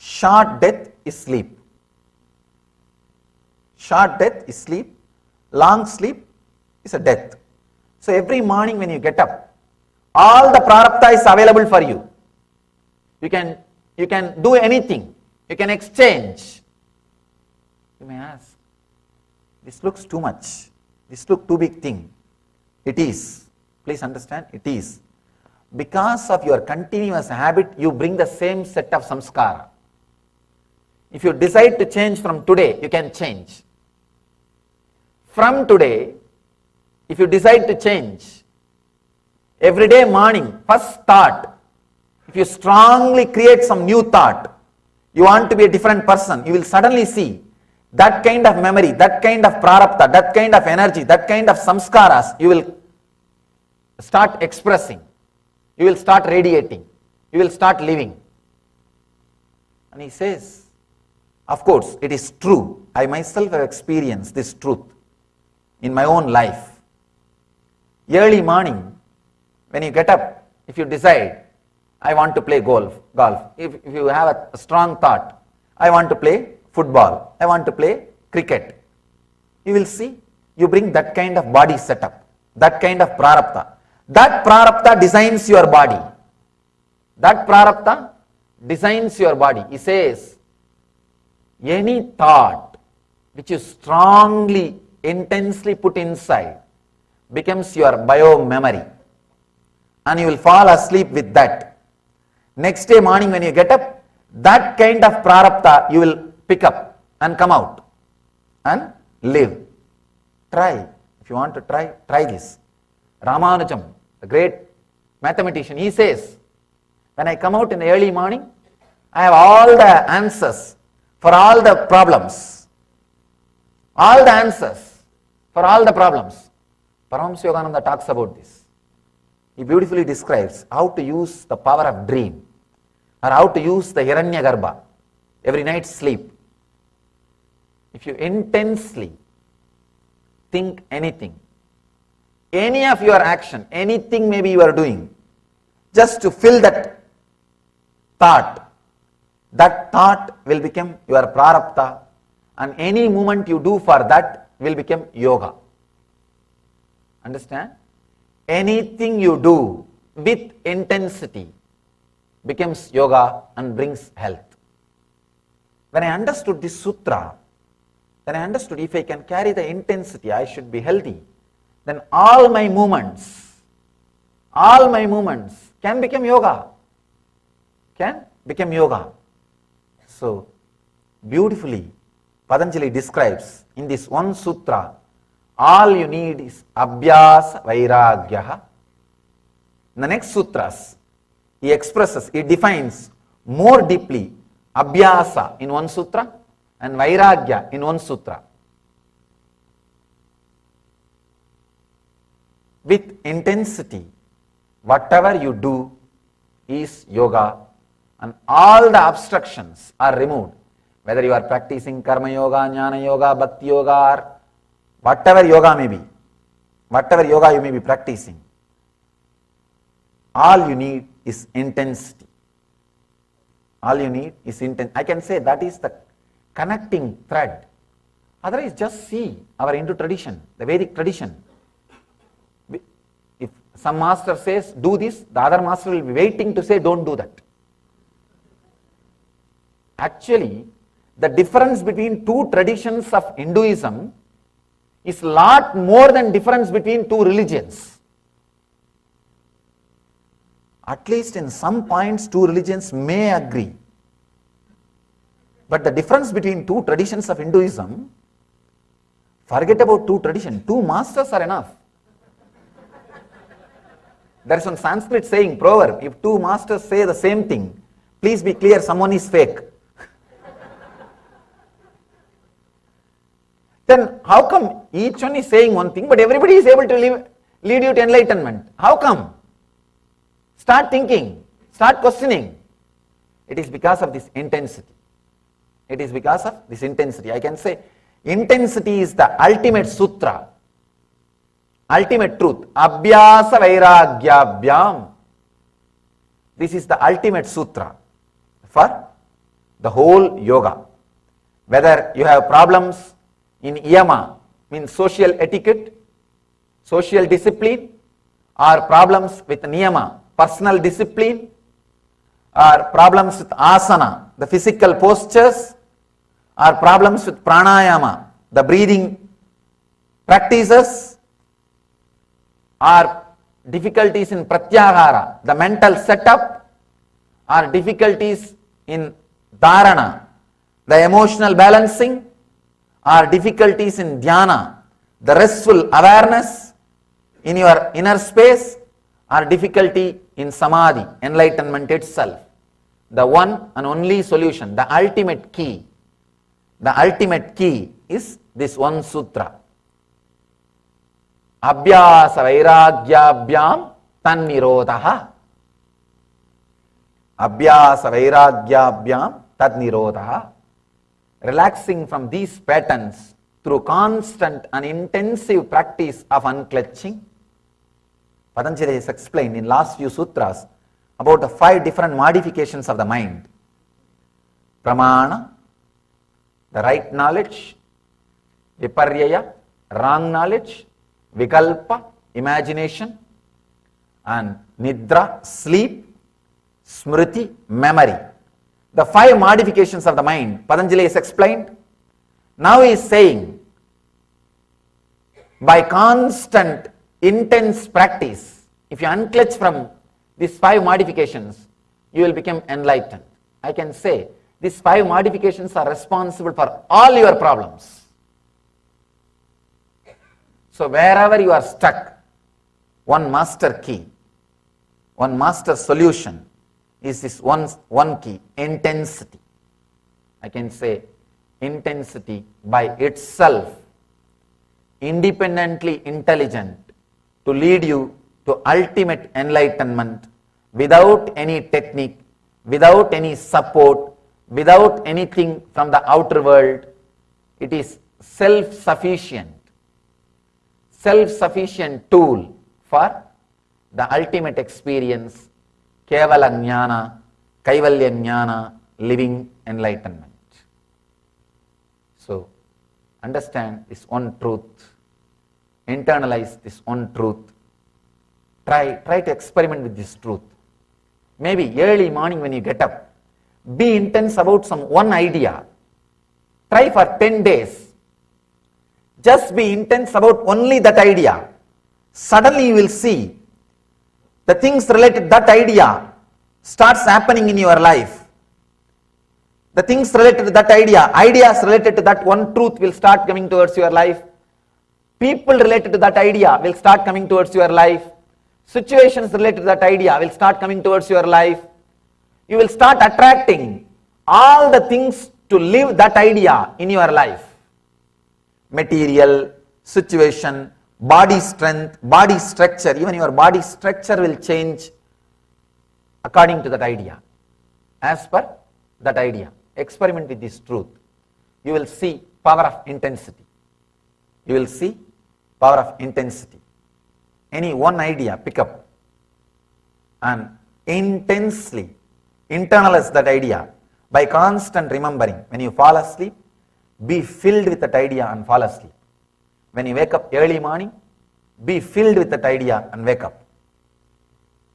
Short death is sleep. Short death is sleep. Long sleep is a death. So every morning when you get up, all the prarabdha is available for you. You can do anything. You can exchange. You may ask, this looks too much. This looks too big thing. It is. Please understand, it is. Because of your continuous habit, you bring the same set of samskara. If you decide to change from today, you can change. From today, if you decide to change, every day morning, first thought, if you strongly create some new thought, you want to be a different person, you will suddenly see that kind of memory, that kind of prarabdha, that kind of energy, that kind of samskaras, you will start expressing, you will start radiating, you will start living. And he says, of course, it is true. I myself have experienced this truth in my own life. Early morning, when you get up, if you decide, I want to play golf. If you have a strong thought, I want to play football, I want to play cricket, you will see, you bring that kind of body setup, that kind of prarabdha. That prarabdha designs your body. That prarabdha designs your body. He says, any thought which you strongly, intensely put inside becomes your bio-memory. And you will fall asleep with that. Next day morning when you get up, that kind of prarabdha you will pick up and come out and live. Try. If you want to try this. Ramanujam, the great mathematician, he says, when I come out in the early morning, I have all the answers for all the problems. All the answers for all the problems. Paramahansa Yogananda talks about this. He beautifully describes how to use the power of dream, or how to use the Hiranyagarbha, every night sleep. If you intensely think anything, any of your action, anything maybe you are doing, just to fill that thought will become your prarabdha, and any movement you do for that will become yoga. Understand? Anything you do with intensity becomes yoga and brings health. When I understood this sutra, then I understood if I can carry the intensity, I should be healthy. Then all my movements can become yoga. Can become yoga. So, beautifully, Patanjali describes in this one sutra, all you need is abhyasa vairagyaha. In the next sutras, he expresses, he defines more deeply abhyasa in one sutra and vairagya in one sutra. With intensity, whatever you do is yoga, and all the obstructions are removed. Whether you are practicing karma yoga, jnana yoga, bhakti yoga, or whatever yoga may be, whatever yoga you may be practicing, all you need is intensity. All you need is intensity. I can say that is the connecting thread. Otherwise, just see our Hindu tradition, the Vedic tradition. If some master says, do this, the other master will be waiting to say, don't do that. Actually, the difference between two traditions of Hinduism is lot more than difference between two religions. At least in some points, two religions may agree. But the difference between two traditions of Hinduism, forget about two traditions, two masters are enough. There is one Sanskrit saying, proverb, if two masters say the same thing, please be clear, someone is fake. Then how come each one is saying one thing, but everybody is able to lead you to enlightenment? How come? Start thinking, start questioning. It is because of this intensity. It is because of this intensity. I can say intensity is the ultimate sutra, ultimate truth. Abhyasa vairagyabhyam. This is the ultimate sutra for the whole yoga. Whether you have problems in yama, means social etiquette, social discipline, or problems with niyama, personal discipline, or problems with asana, the physical postures, or problems with pranayama, the breathing practices, or difficulties in pratyahara, the mental setup, or difficulties in dharana, the emotional balancing, or difficulties in dhyana, the restful awareness in your inner space, or difficulty in samadhi, enlightenment itself. The one and only solution, the ultimate key is this one sutra. Abhyasa vairagyabhyam tannirodha. Abhyasa vairagyabhyam tannirodha. Relaxing from these patterns through constant and intensive practice of unclutching. Patanjali has explained in last few sutras about the 5 different modifications of the mind. Pramana, the right knowledge; viparyaya, wrong knowledge; vikalpa, imagination; and nidra, sleep; smriti, memory. The 5 modifications of the mind, Patanjali has explained. Now he is saying, by constant, intense practice, if you unclutch from these 5 modifications, you will become enlightened. I can say, these 5 modifications are responsible for all your problems. So wherever you are stuck, one master key, one master solution is this one key, intensity. I can say intensity by itself, independently intelligent to lead you to ultimate enlightenment without any technique, without any support, without anything from the outer world. It is self-sufficient tool for the ultimate experience, kevala jnana, kaivalya jnana, living enlightenment. So, understand this one truth, internalize this one truth, try to experiment with this truth. Maybe early morning when you get up, be intense about some one idea. Try for 10 days. Just be intense about only that idea. Suddenly you will see the things related to that idea starts happening in your life. The things related to that idea, ideas related to that one truth will start coming towards your life. People related to that idea will start coming towards your life. Situations related to that idea will start coming towards your life. You will start attracting all the things to live that idea in your life. Material, situation, body strength, body structure, even your body structure will change according to that idea, as per that idea. Experiment with this truth. You will see power of intensity. You will see power of intensity. Any one idea, pick up and intensely internalize that idea by constant remembering. When you fall asleep, be filled with that idea and fall asleep. When you wake up early morning, be filled with that idea and wake up.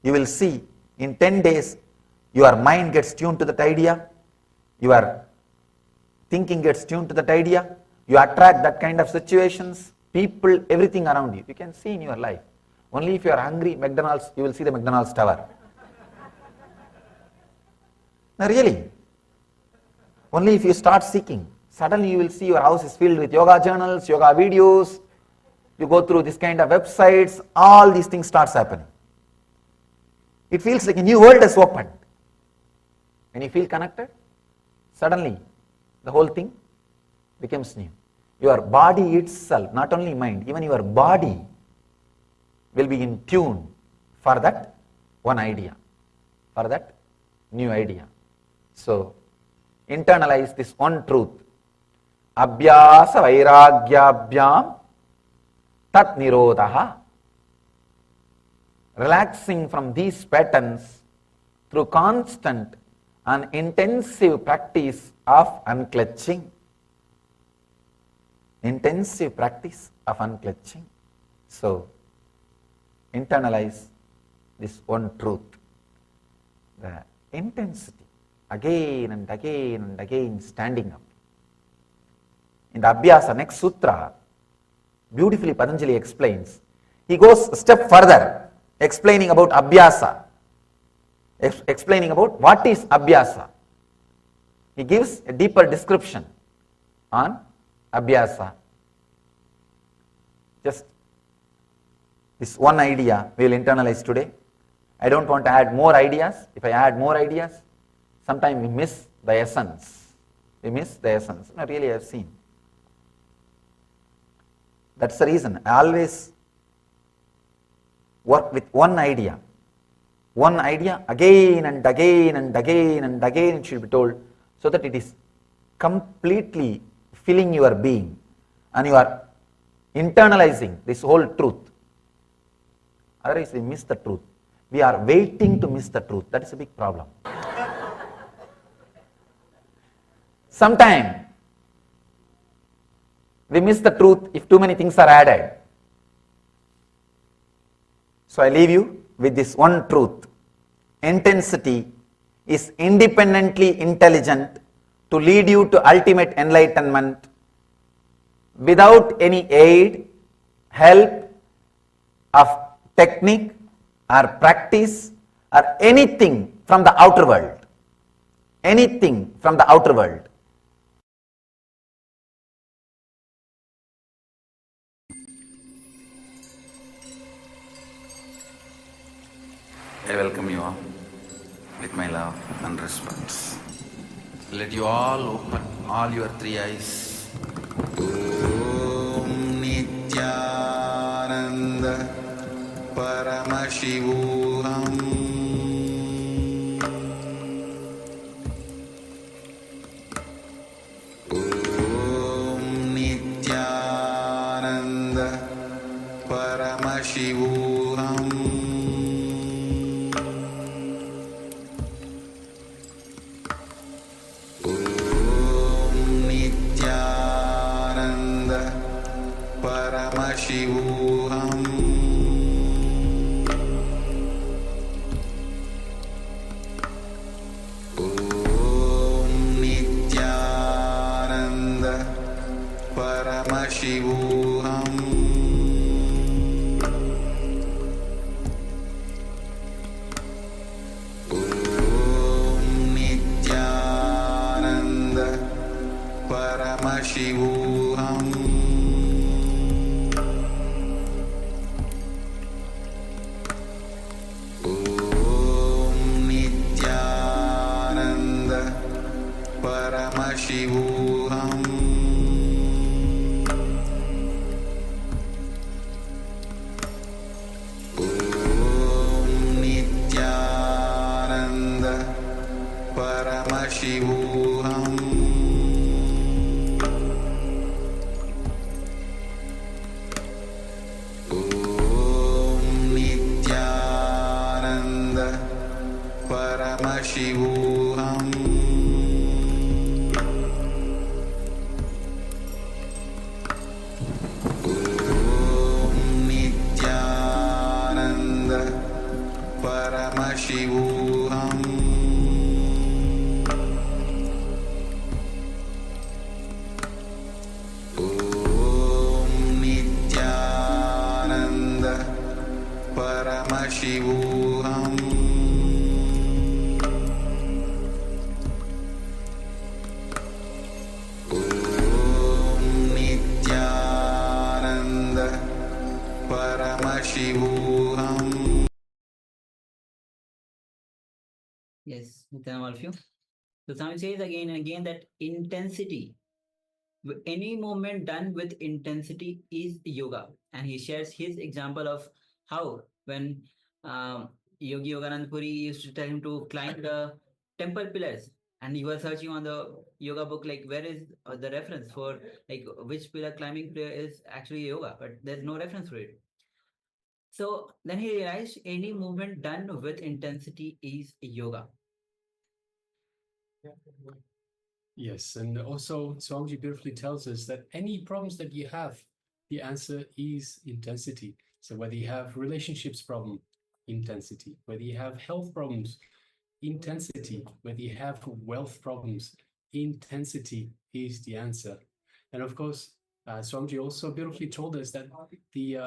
You will see in 10 days, your mind gets tuned to that idea, your thinking gets tuned to that idea, you attract that kind of situations, people, everything around you. You can see in your life. Only if you are hungry, McDonald's, you will see the McDonald's tower. No, really. Only if you start seeking, suddenly you will see your house is filled with yoga journals, yoga videos, you go through this kind of websites, all these things starts happening. It feels like a new world has opened. When you feel connected, suddenly the whole thing becomes new. Your body itself, not only mind, even your body will be in tune for that one idea, for that new idea. So, internalize this one truth. Abhyasa vairagyabhyam tat nirodha. Relaxing from these patterns through constant an intensive practice of unclutching. Intensive practice of unclutching. So, internalize this one truth. The intensity, again and again and again standing up. In the Abhyasa, next sutra, beautifully Patanjali explains. He goes a step further, explaining about Abhyasa, explaining about what is Abhyasa. He gives a deeper description on Abhyasa. Just this one idea we will internalize today. I don't want to add more ideas. If I add more ideas, sometimes we miss the essence. We miss the essence. No, really, I have seen. That's the reason I always work with one idea. One idea again and again and again and again it should be told, so that it is completely filling your being and you are internalizing this whole truth. Otherwise we miss the truth. We are waiting to miss the truth. That is a big problem. Sometimes we miss the truth if too many things are added. So I leave you with this one truth. Intensity is independently intelligent to lead you to ultimate enlightenment without any aid, help of technique or practice or anything from the outer world. Anything from the outer world. I welcome you all with my love and respect. Let you all open all your three eyes. Om Nityananda Paramashivoham Om Nityananda Paramashivoham Paramashivoham Om Nityananda Paramashivoham Om Nityananda Paramashivoham Paramashivoham Om Nityananda Paramashivoham Om Nityananda Paramashivoham Paramashivoham Om Nityananda Paramashivoham Om Nityananda Paramashivoham. Yes, thank all of you. So Swami says again and again that intensity, any movement done with intensity is yoga. And he shares his example of how when Yogi Yoganand Puri used to tell him to climb the temple pillars, and he was searching on the yoga book like where is the reference for like which pillar climbing prayer is actually yoga, but there's no reference for it. So then he realized any movement done with intensity is yoga. Yes, and also Swamiji beautifully tells us that any problems that you have, the answer is intensity. So whether you have relationships problem, intensity. Whether you have health problems, intensity. Whether you have wealth problems, intensity is the answer. And of course, Swamiji also beautifully told us that the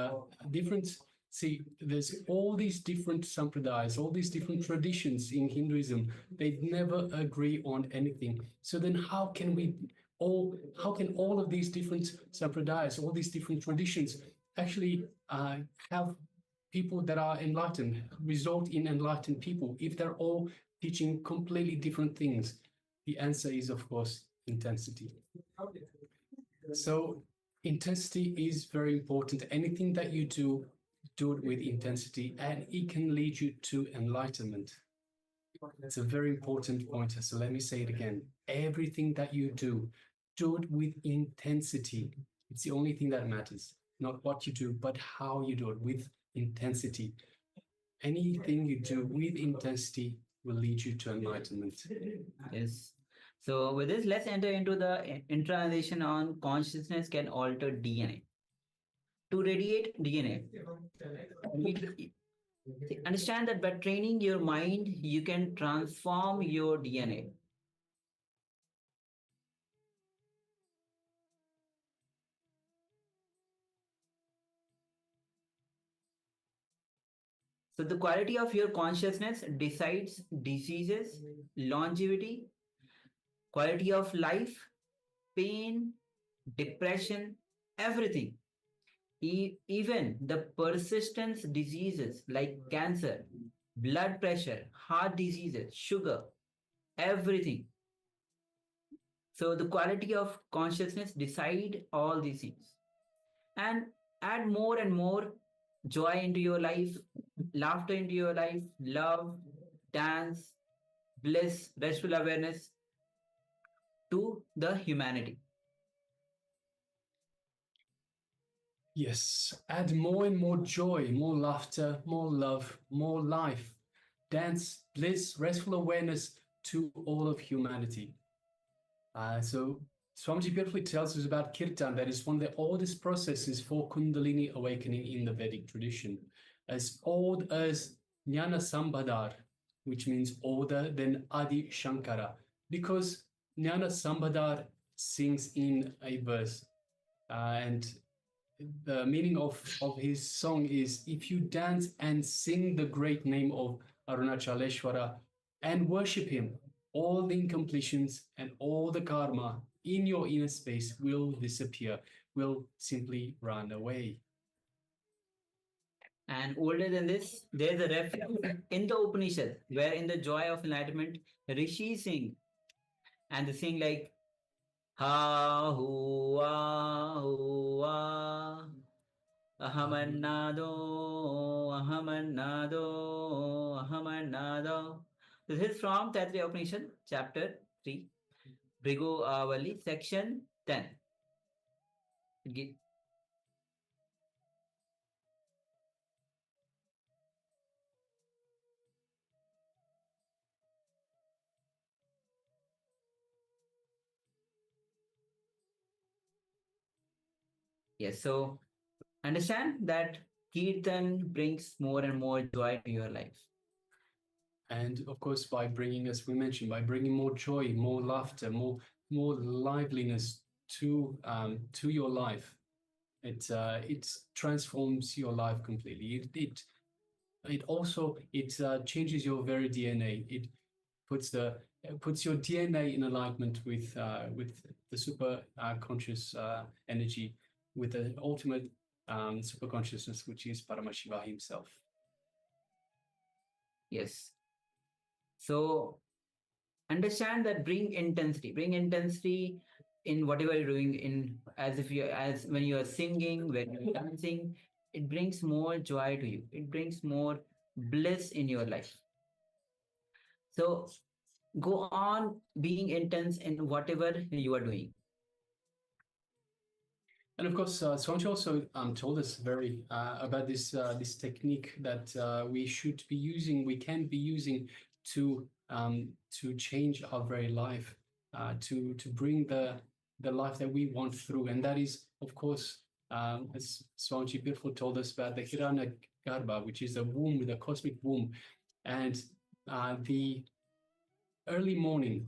different, see, there's all these different sampradayas, all these different traditions in Hinduism. They never agree on anything. So then how can all of these different sampradayas, all these different traditions actually have people that are enlightened, result in enlightened people, if they're all teaching completely different things? The answer is, of course, intensity. So intensity is very important. Anything that you do it with intensity, and it can lead you to enlightenment. It's a very important point. So let me say it again. Everything that you do it with intensity. It's the only thing that matters. Not what you do, but how you do it with intensity. Anything you do with intensity will lead you to enlightenment. Yes. So with this, let's enter into the internalization on consciousness can alter DNA. To radiate DNA, understand that by training your mind, you can transform your DNA. So the quality of your consciousness decides diseases, longevity, quality of life, pain, depression, everything. Even the persistence diseases like cancer, blood pressure, heart diseases, sugar, everything. So the quality of consciousness decide all these things. And add more and more joy into your life, laughter into your life, love, dance, bliss, restful awareness to the humanity. Yes, add more and more joy, more laughter, more love, more life, dance, bliss, restful awareness to all of humanity. So Swamiji beautifully tells us about kirtan, that is one of the oldest processes for Kundalini awakening in the Vedic tradition, as old as Jnana Sambhadar, which means older than Adi Shankara, because Jnana Sambhadar sings in a verse, and the meaning of his song is, if you dance and sing the great name of Arunachaleshwara and worship him, all the incompletions and all the karma in your inner space will disappear, will simply run away. And older than this, there's a reference in the Upanishad where in the joy of enlightenment, Rishis sing. And they sing like Ha Hua Hua Ahamannado Ahamannado Ahamannado. This is from Taittiriya Upanishad, chapter 3, Brigu Avali, section 10. Yes, so understand that Kirtan brings more and more joy to your life. And of course, by bringing, as we mentioned, by bringing more joy, more laughter, more liveliness to your life, it transforms your life completely. It also changes your very DNA. It puts your DNA in alignment with the super conscious energy, with the ultimate super consciousness, which is Paramashiva himself. Yes. So understand that bring intensity in whatever you're doing, in as when you are singing, when you're dancing, it brings more joy to you. It brings more bliss in your life. So go on being intense in whatever you are doing. And of course, Swamiji also told us about this technique that we should be using, we can be using to change our very life, to bring the life that we want through. And that is, of course, as Swamiji Beautiful told us about the Hiranya Garbha, which is the womb, the cosmic womb. And the early morning,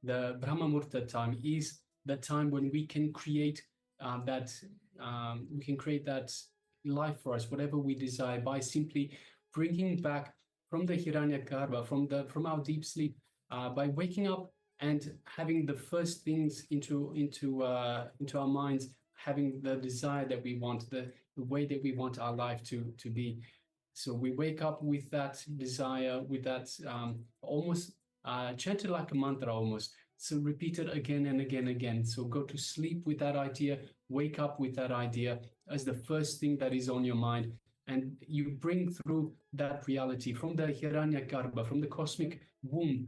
the Brahma Murta time is the time when we can create that life for us, whatever we desire, by simply bringing back from the Hiranyagarbha, from our deep sleep, by waking up and having the first things into our minds, having the desire that we want, the way that we want our life to be. So we wake up with that desire, with that almost chanted like a mantra almost. So repeat it again and again and again. So go to sleep with that idea, wake up with that idea as the first thing that is on your mind. And you bring through that reality from the Hiranyagarbha, from the cosmic womb.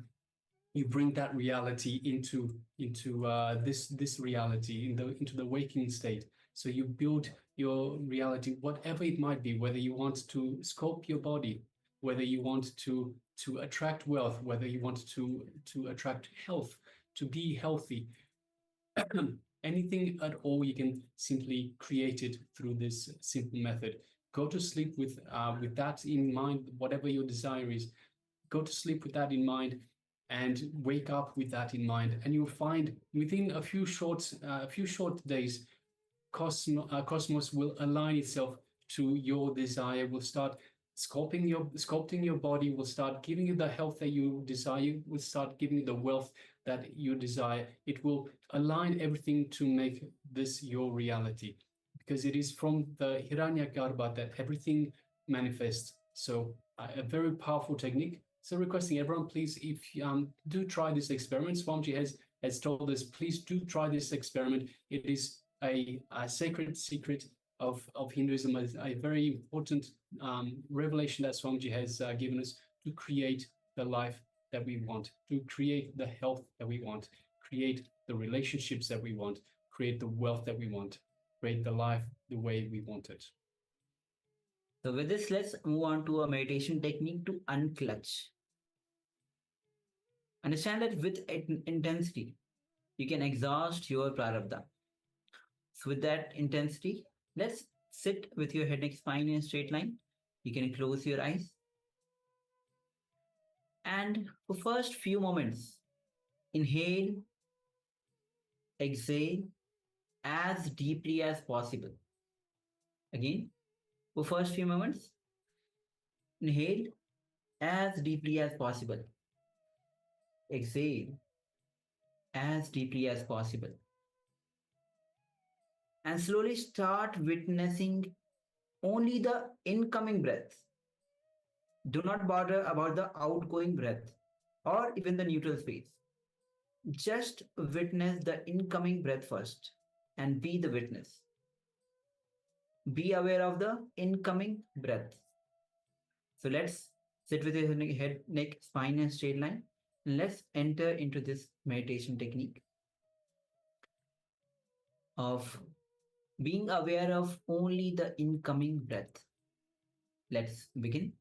You bring that reality into this reality, into the waking state. So you build your reality, whatever it might be, whether you want to sculpt your body, whether you want to attract wealth, whether you want to attract health, to be healthy, anything at all, you can simply create it through this simple method. Go to sleep with that in mind, whatever your desire is. Go to sleep with that in mind, and wake up with that in mind, and you'll find within a few short days, cosmos will align itself to your desire, will start sculpting your body, will start giving you the health that you desire, will start giving you the wealth that you desire. It will align everything to make this your reality, because it is from the Hiranyagarbha that everything manifests. So a very powerful technique. So requesting everyone, please, if do try this experiment. Swamiji has told us, please do try this experiment. It is a sacred secret of Hinduism, a very important revelation that Swamiji has given us to create the life that we want, to create the health that we want, create the relationships that we want, create the wealth that we want, create the life the way we want it. So with this, let's move on to a meditation technique to unclutch. Understand that with intensity, you can exhaust your prarabdha. So with that intensity, let's sit with your head, neck, spine in a straight line. You can close your eyes. And for first few moments, inhale, exhale as deeply as possible. Again, for first few moments, inhale as deeply as possible. Exhale as deeply as possible. And slowly start witnessing only the incoming breath. Do not bother about the outgoing breath or even the neutral space. Just witness the incoming breath first and be the witness. Be aware of the incoming breath. So let's sit with your head, neck, spine, and straight line. Let's enter into this meditation technique of being aware of only the incoming breath. Let's begin.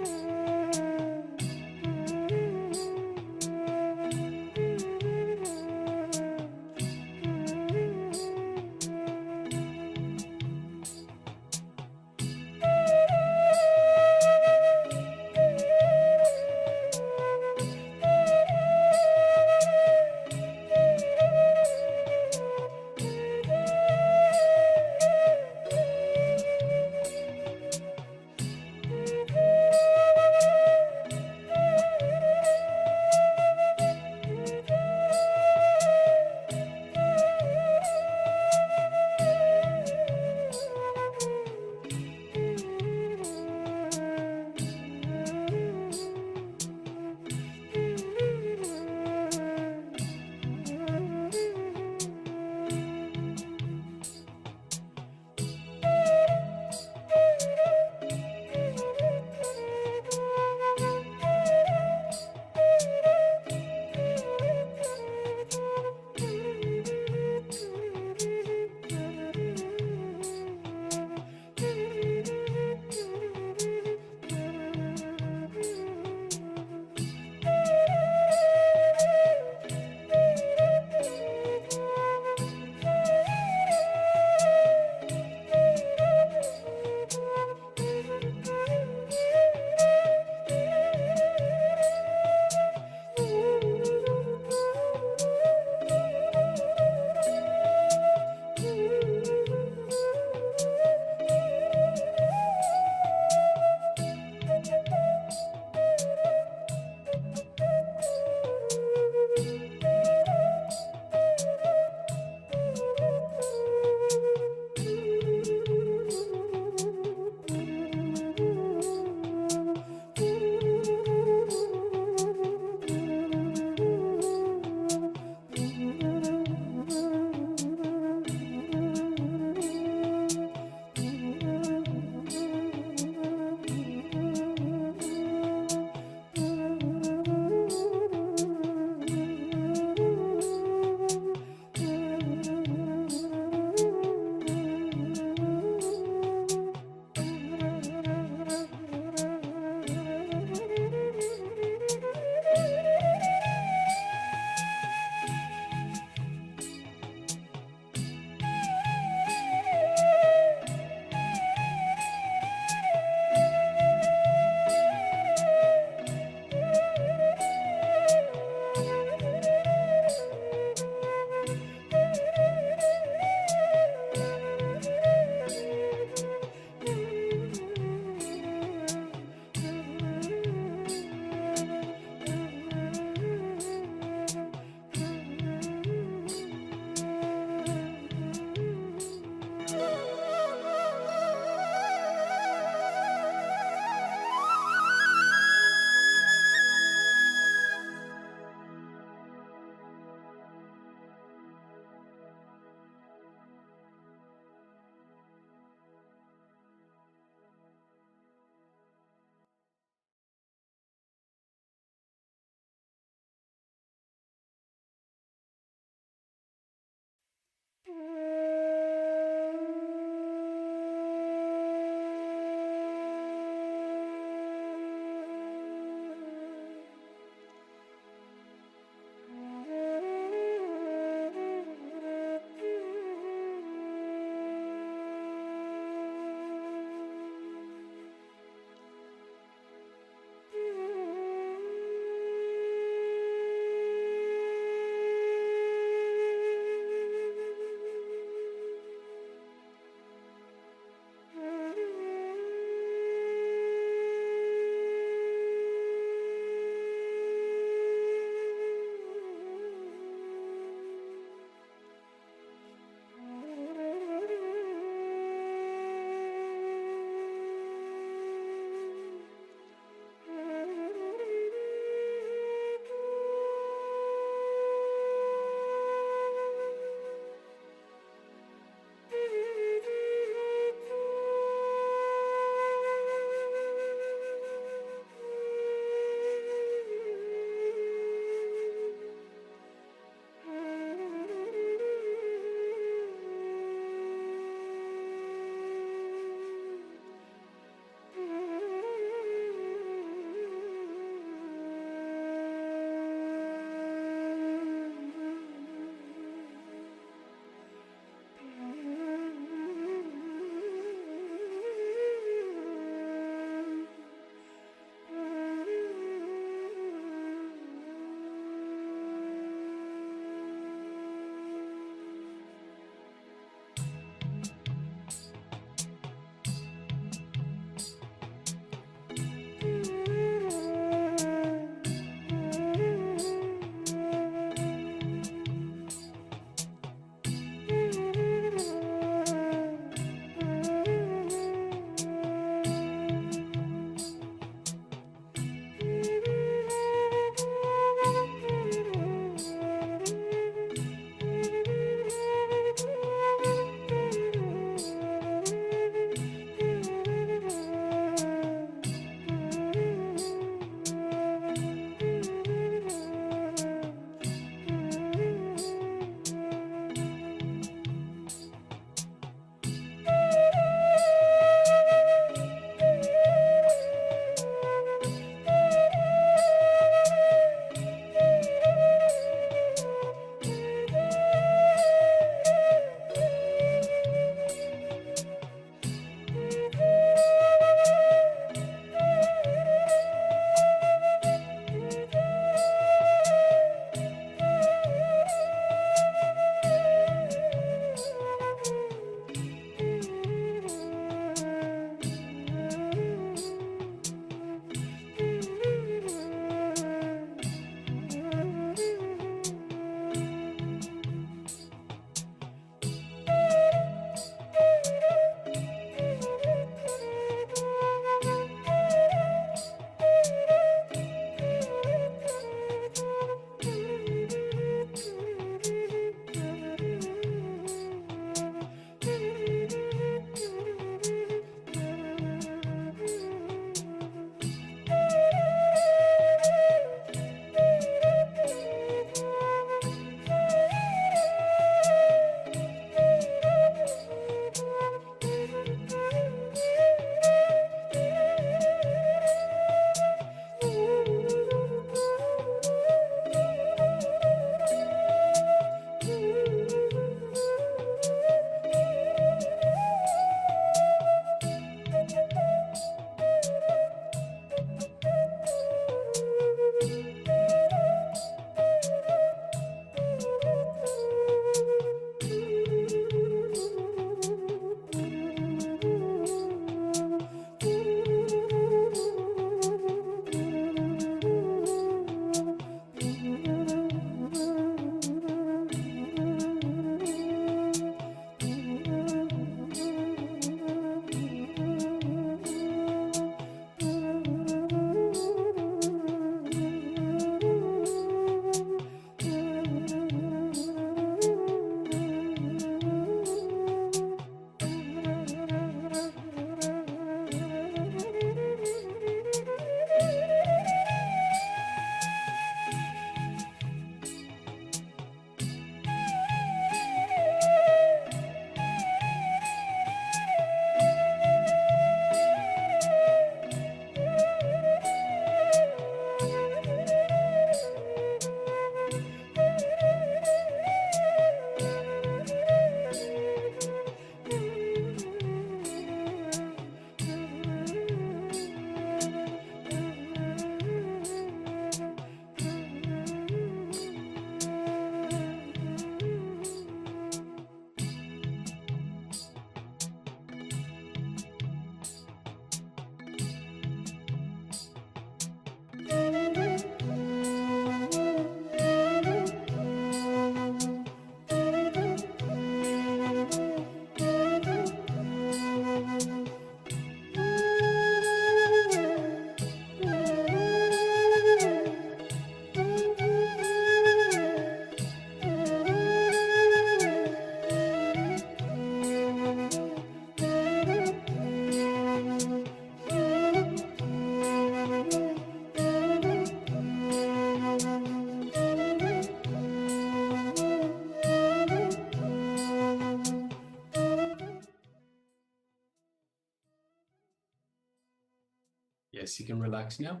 Yes, you can relax now.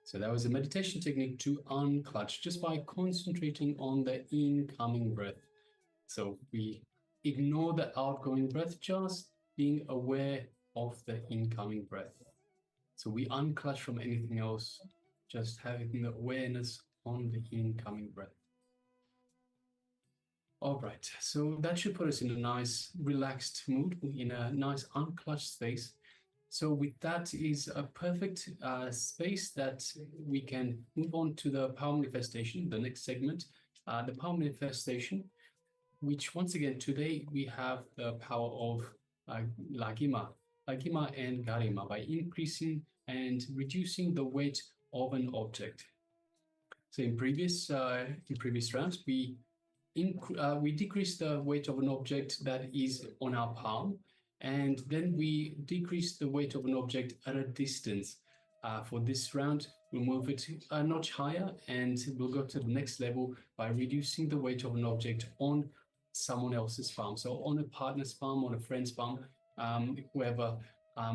So that was a meditation technique to unclutch just by concentrating on the incoming breath. So we ignore the outgoing breath, just being aware of the incoming breath. So we unclutch from anything else, just having the awareness on the incoming breath. All right, so that should put us in a nice relaxed mood, in a nice unclutched space. So with that is a perfect space that we can move on to the power manifestation, the next segment, the power manifestation, which once again, today we have the power of Lagima and Garima by increasing and reducing the weight of an object. So in previous rounds, we decrease the weight of an object that is on our palm, and then we decrease the weight of an object at a distance. For this round, we'll move it a notch higher, and we'll go to the next level by reducing the weight of an object on someone else's palm. So on a partner's palm, on a friend's palm, whoever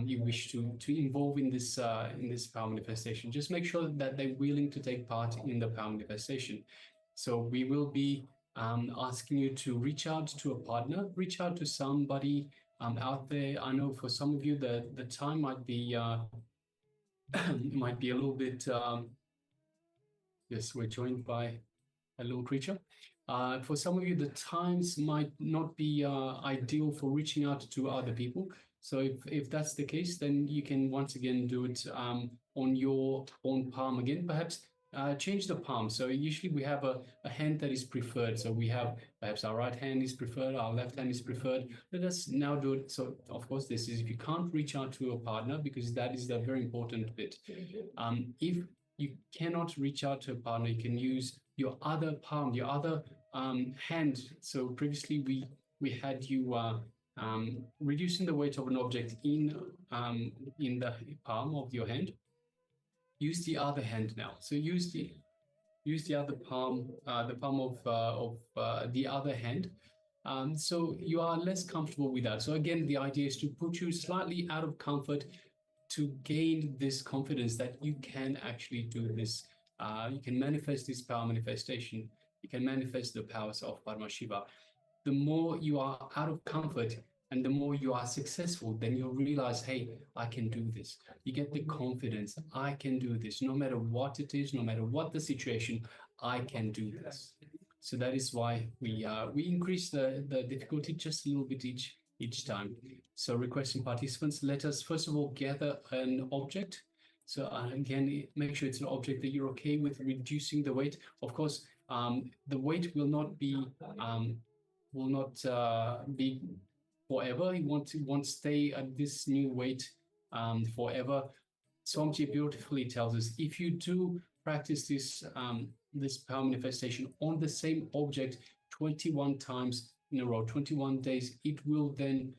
you wish to involve in this power manifestation. Just make sure that they're willing to take part in the power manifestation. So we will be asking you to reach out to a partner, reach out to somebody out there. I know for some of you the time might be might be a little bit. Yes, we're joined by a little creature. For some of you, the times might not be ideal for reaching out to other people. So if that's the case, then you can once again do it on your own palm again. Perhaps change the palm. So usually we have a hand that is preferred. So we have perhaps our right hand is preferred, our left hand is preferred. Let us now do it. So of course, this is if you can't reach out to a partner, because that is the very important bit. If you cannot reach out to a partner, you can use your other palm, your other hand. So previously we had you reducing the weight of an object in the palm of your hand. Use the other hand now. So use the other palm, the palm of the other hand. So you are less comfortable with that. So again, the idea is to put you slightly out of comfort to gain this confidence that you can actually do this. You can manifest this power manifestation. You can manifest the powers of Paramashiva. The more you are out of comfort and the more you are successful, then you'll realize, hey, I can do this. You get the confidence, I can do this. No matter what it is, no matter what the situation, I can do this. So that is why we increase the difficulty just a little bit each time. So requesting participants, let us first of all gather an object. So again, make sure it's an object that you're okay with reducing the weight. Of course, the weight will not be forever. It won't stay at this new weight forever. Swamiji beautifully tells us, if you do practice this power manifestation on the same object 21 times in a row, 21 days, it will then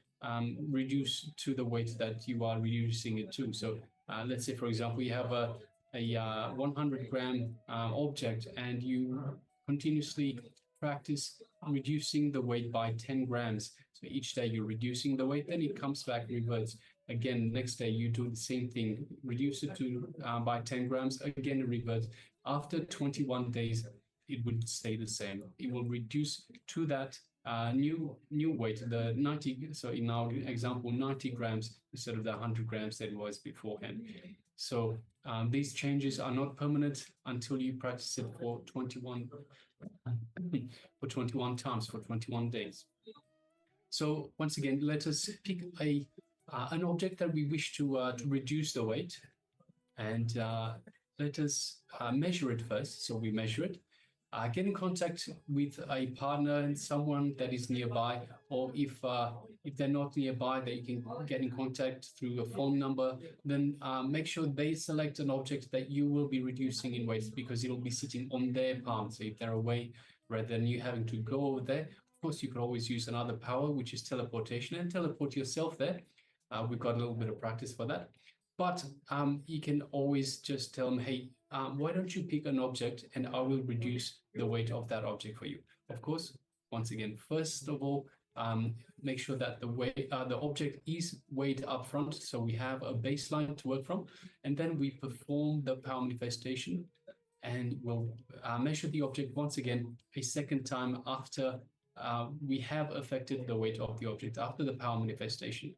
reduce to the weight that you are reducing it to. So let's say, for example, you have a 100-gram object and you continuously practice reducing the weight by 10 grams. So each day you're reducing the weight, then it comes back, reverts. Again, next day you do the same thing, reduce it to by 10 grams, again it reverts. After 21 days, it would stay the same. It will reduce to that new weight, the 90, so in our example, 90 grams instead of the 100 grams that it was beforehand. So these changes are not permanent until you practice it for 21 times, for 21 days. So once again, let us pick an object that we wish to reduce the weight, and let us measure it first. So we measure it. Get in contact with a partner and someone that is nearby, or if they're not nearby, that you can get in contact through a phone number. Then make sure they select an object that you will be reducing in weight, because it'll be sitting on their palm. So if they're away, rather than you having to go over there, of course you could always use another power, which is teleportation, and teleport yourself there. We've got a little bit of practice for that. But you can always just tell them, hey, why don't you pick an object and I will reduce the weight of that object for you. Of course, once again, first of all, make sure that the object is weighed up front, so we have a baseline to work from, and then we perform the power manifestation, and we'll measure the object once again a second time after we have affected the weight of the object after the power manifestation.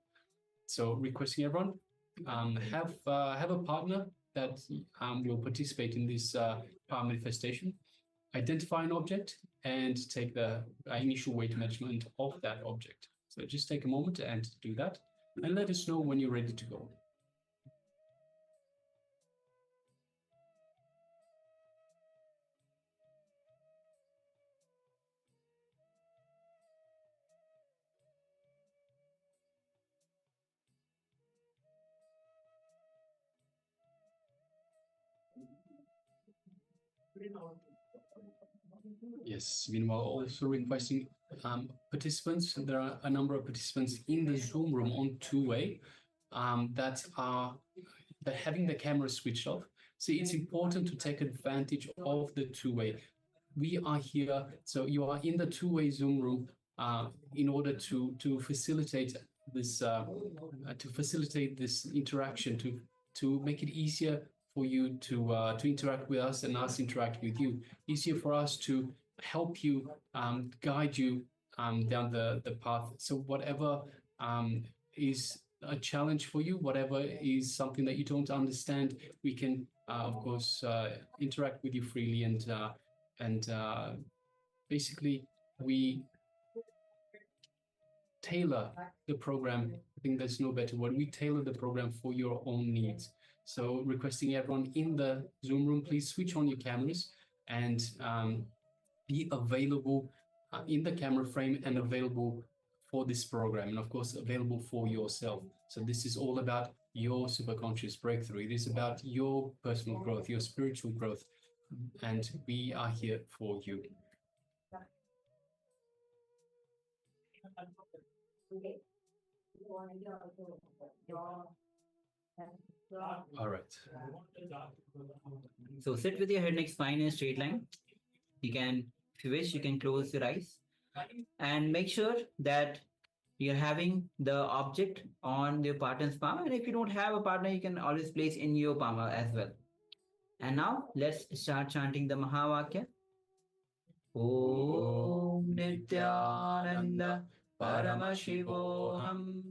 So requesting everyone have a partner that will participate in this power manifestation. Identify an object and take the initial weight measurement of that object. So just take a moment and do that, and let us know when you're ready to go. Yes, meanwhile, also requesting participants. There are a number of participants in the Zoom room on two-way that having the camera switched off. So it's important to take advantage of the two-way. We are here, so you are in the two-way Zoom room in order to facilitate this interaction, to make it easier for you to interact with us and us interact with you. Easier for us to help you, guide you down the path. So whatever is a challenge for you, whatever is something that you don't understand, we can of course interact with you freely, and basically we tailor the program. I think there's no better word. We tailor the program for your own needs. So requesting everyone in the Zoom room, please switch on your cameras and be available in the camera frame and available for this program, and of course available for yourself. So this is all about your superconscious breakthrough. It is about your personal growth, your spiritual growth, and we are here for you. All right. So sit with your head neck spine in a straight line. You can, if you wish, you can close your eyes and make sure that you're having the object on your partner's palm. And if you don't have a partner, you can always place in your palm as well. And now let's start chanting the Maha Vakya. Om Nityananda Paramashivoham.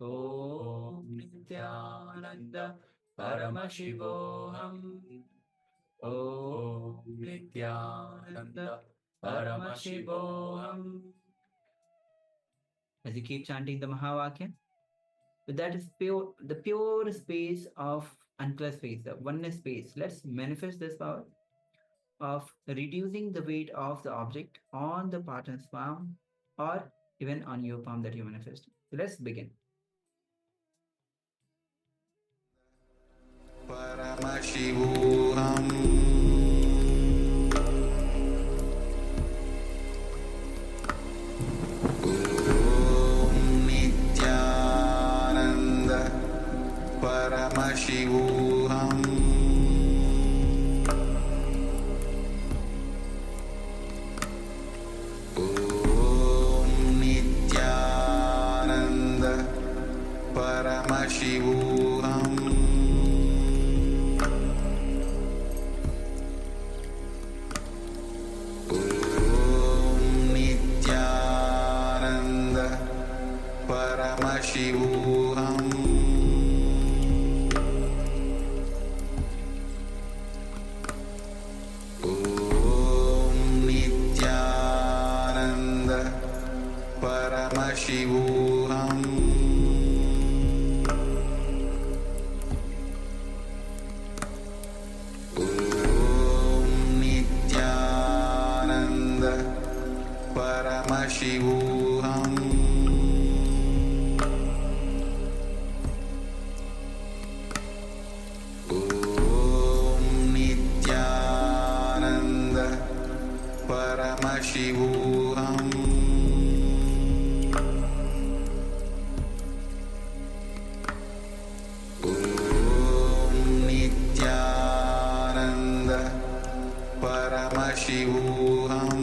Om Nityananda Paramashivoham. Om Nityananda Paramashivoham. As you keep chanting the Mahavakya, but that is pure, the pure space of unclear space, the oneness space. Let's manifest this power of reducing the weight of the object on the partner's palm or even on your palm that you manifest. So let's begin. Paramashivoham. Paramashivoham. Om Nityananda Paramashivoham. Om Nityananda Paramashivoham. Paramashivoham. Om Nityananda Paramashivoham. Om Nityananda Paramashivoham. Paramashivoham.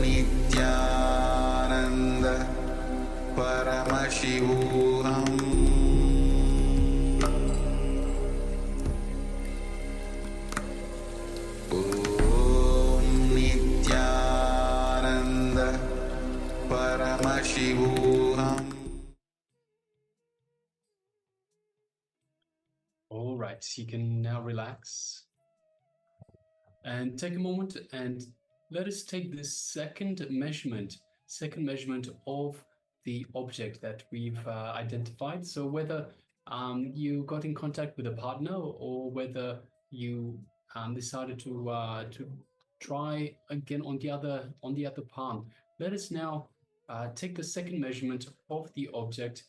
Nityananda Paramashivoham Nityananda Paramashivoham. All right, you can now relax and take a moment and let us take this second measurement of the object that we've identified. So whether you got in contact with a partner or whether you decided to try again on the other palm, let us now take the second measurement of the object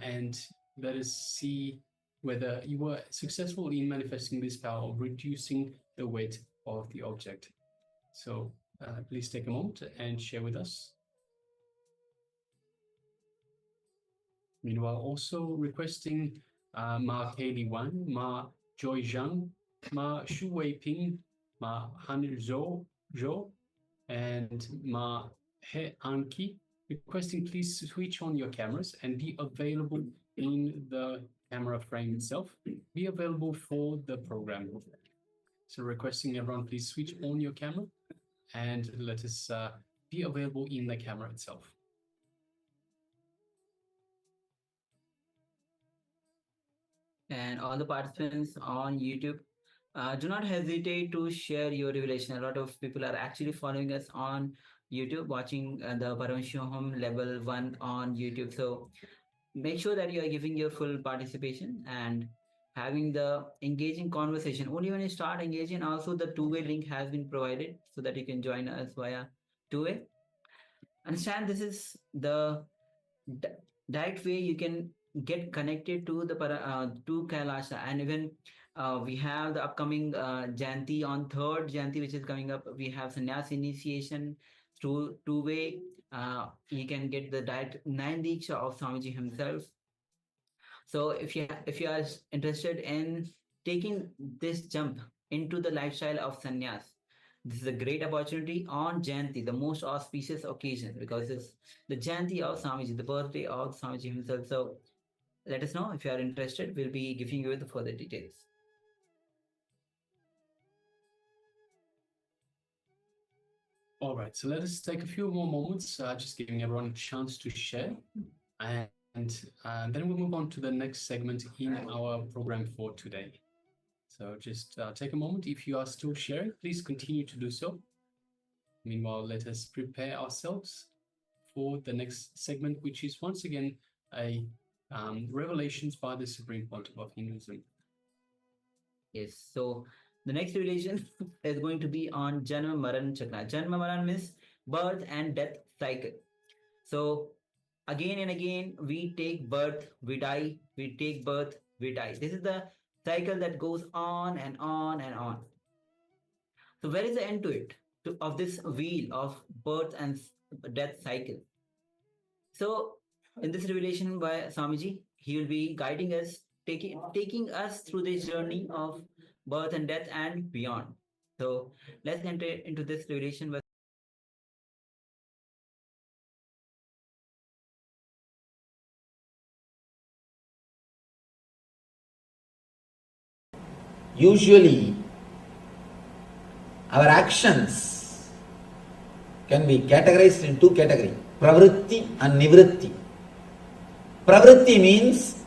and let us see whether you were successful in manifesting this power of reducing the weight of the object. So please take a moment and share with us. Meanwhile, also requesting Ma Kaylee Wan, Ma Joy Zhang, Ma Shu Wei Ping, Ma Han Zhou, and Ma He Anki, requesting please switch on your cameras and be available in the camera frame itself, be available for the program. So requesting everyone please switch on your camera and let us be available in the camera itself. And all the participants on YouTube, do not hesitate to share your revelation. A lot of people are actually following us on YouTube, watching the Paramashivoham Level 1 on YouTube. So make sure that you are giving your full participation and having the engaging conversation. Only when you start engaging, also the two-way link has been provided so that you can join us via two-way. Understand this is the direct way you can get connected to the to Kailasha. And even we have the upcoming Jayanti on 3rd Jayanti, which is coming up. We have sannyas initiation through two-way. You can get the direct 9 Diksha of Swamiji himself. So if you are interested in taking this jump into the lifestyle of sannyas, this is a great opportunity on Jayanti, the most auspicious occasion, because it's the Jayanti of Swamiji, the birthday of Swamiji himself. So let us know if you are interested. We'll be giving you the further details. All right, so let us take a few more moments, just giving everyone a chance to share. And then we'll move on to the next segment in our program for today. So just take a moment. If you are still sharing, please continue to do so. Meanwhile, let us prepare ourselves for the next segment, which is once again a revelations by the Supreme Pontiff of Hinduism. Yes, so the next revelation is going to be on Janma Maran Chakra. Janma Maran means birth and death cycle. So again and again, we take birth, we die, we take birth, we die. This is the cycle that goes on and on and on. So where is the end to it, of this wheel of birth and death cycle? So in this revelation by Swamiji, he will be guiding us, taking us through this journey of birth and death and beyond. So let's enter into this revelation by Usually, our actions can be categorized in two categories, pravritti and nivritti. Pravritti means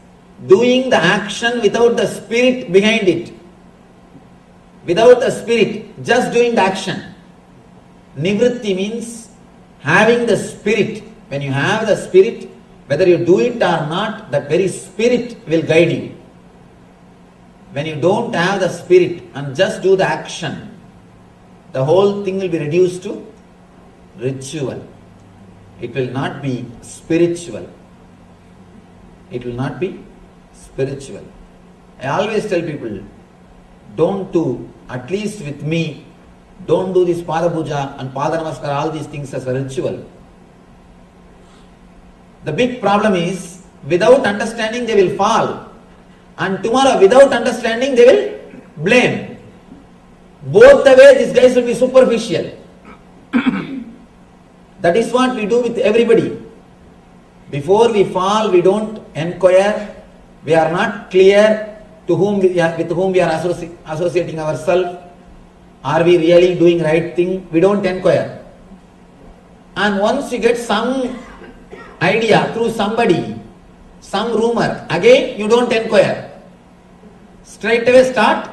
doing the action without the spirit behind it. Without the spirit, just doing the action. Nivritti means having the spirit. When you have the spirit, whether you do it or not, that very spirit will guide you. When you don't have the spirit and just do the action, the whole thing will be reduced to ritual. It will not be spiritual. It will not be spiritual. I always tell people, don't do, at least with me, don't do this Pada Puja and Pada Namaskar, all these things as a ritual. The big problem is, without understanding they will fall. And tomorrow, without understanding, they will blame. Both the way these guys will be superficial. That is what we do with everybody. Before we fall, we don't inquire. We are not clear to whom with whom we are associating ourselves. Are we really doing right thing? We don't inquire. And once you get some idea through somebody, some rumor, again you don't inquire. Straight away start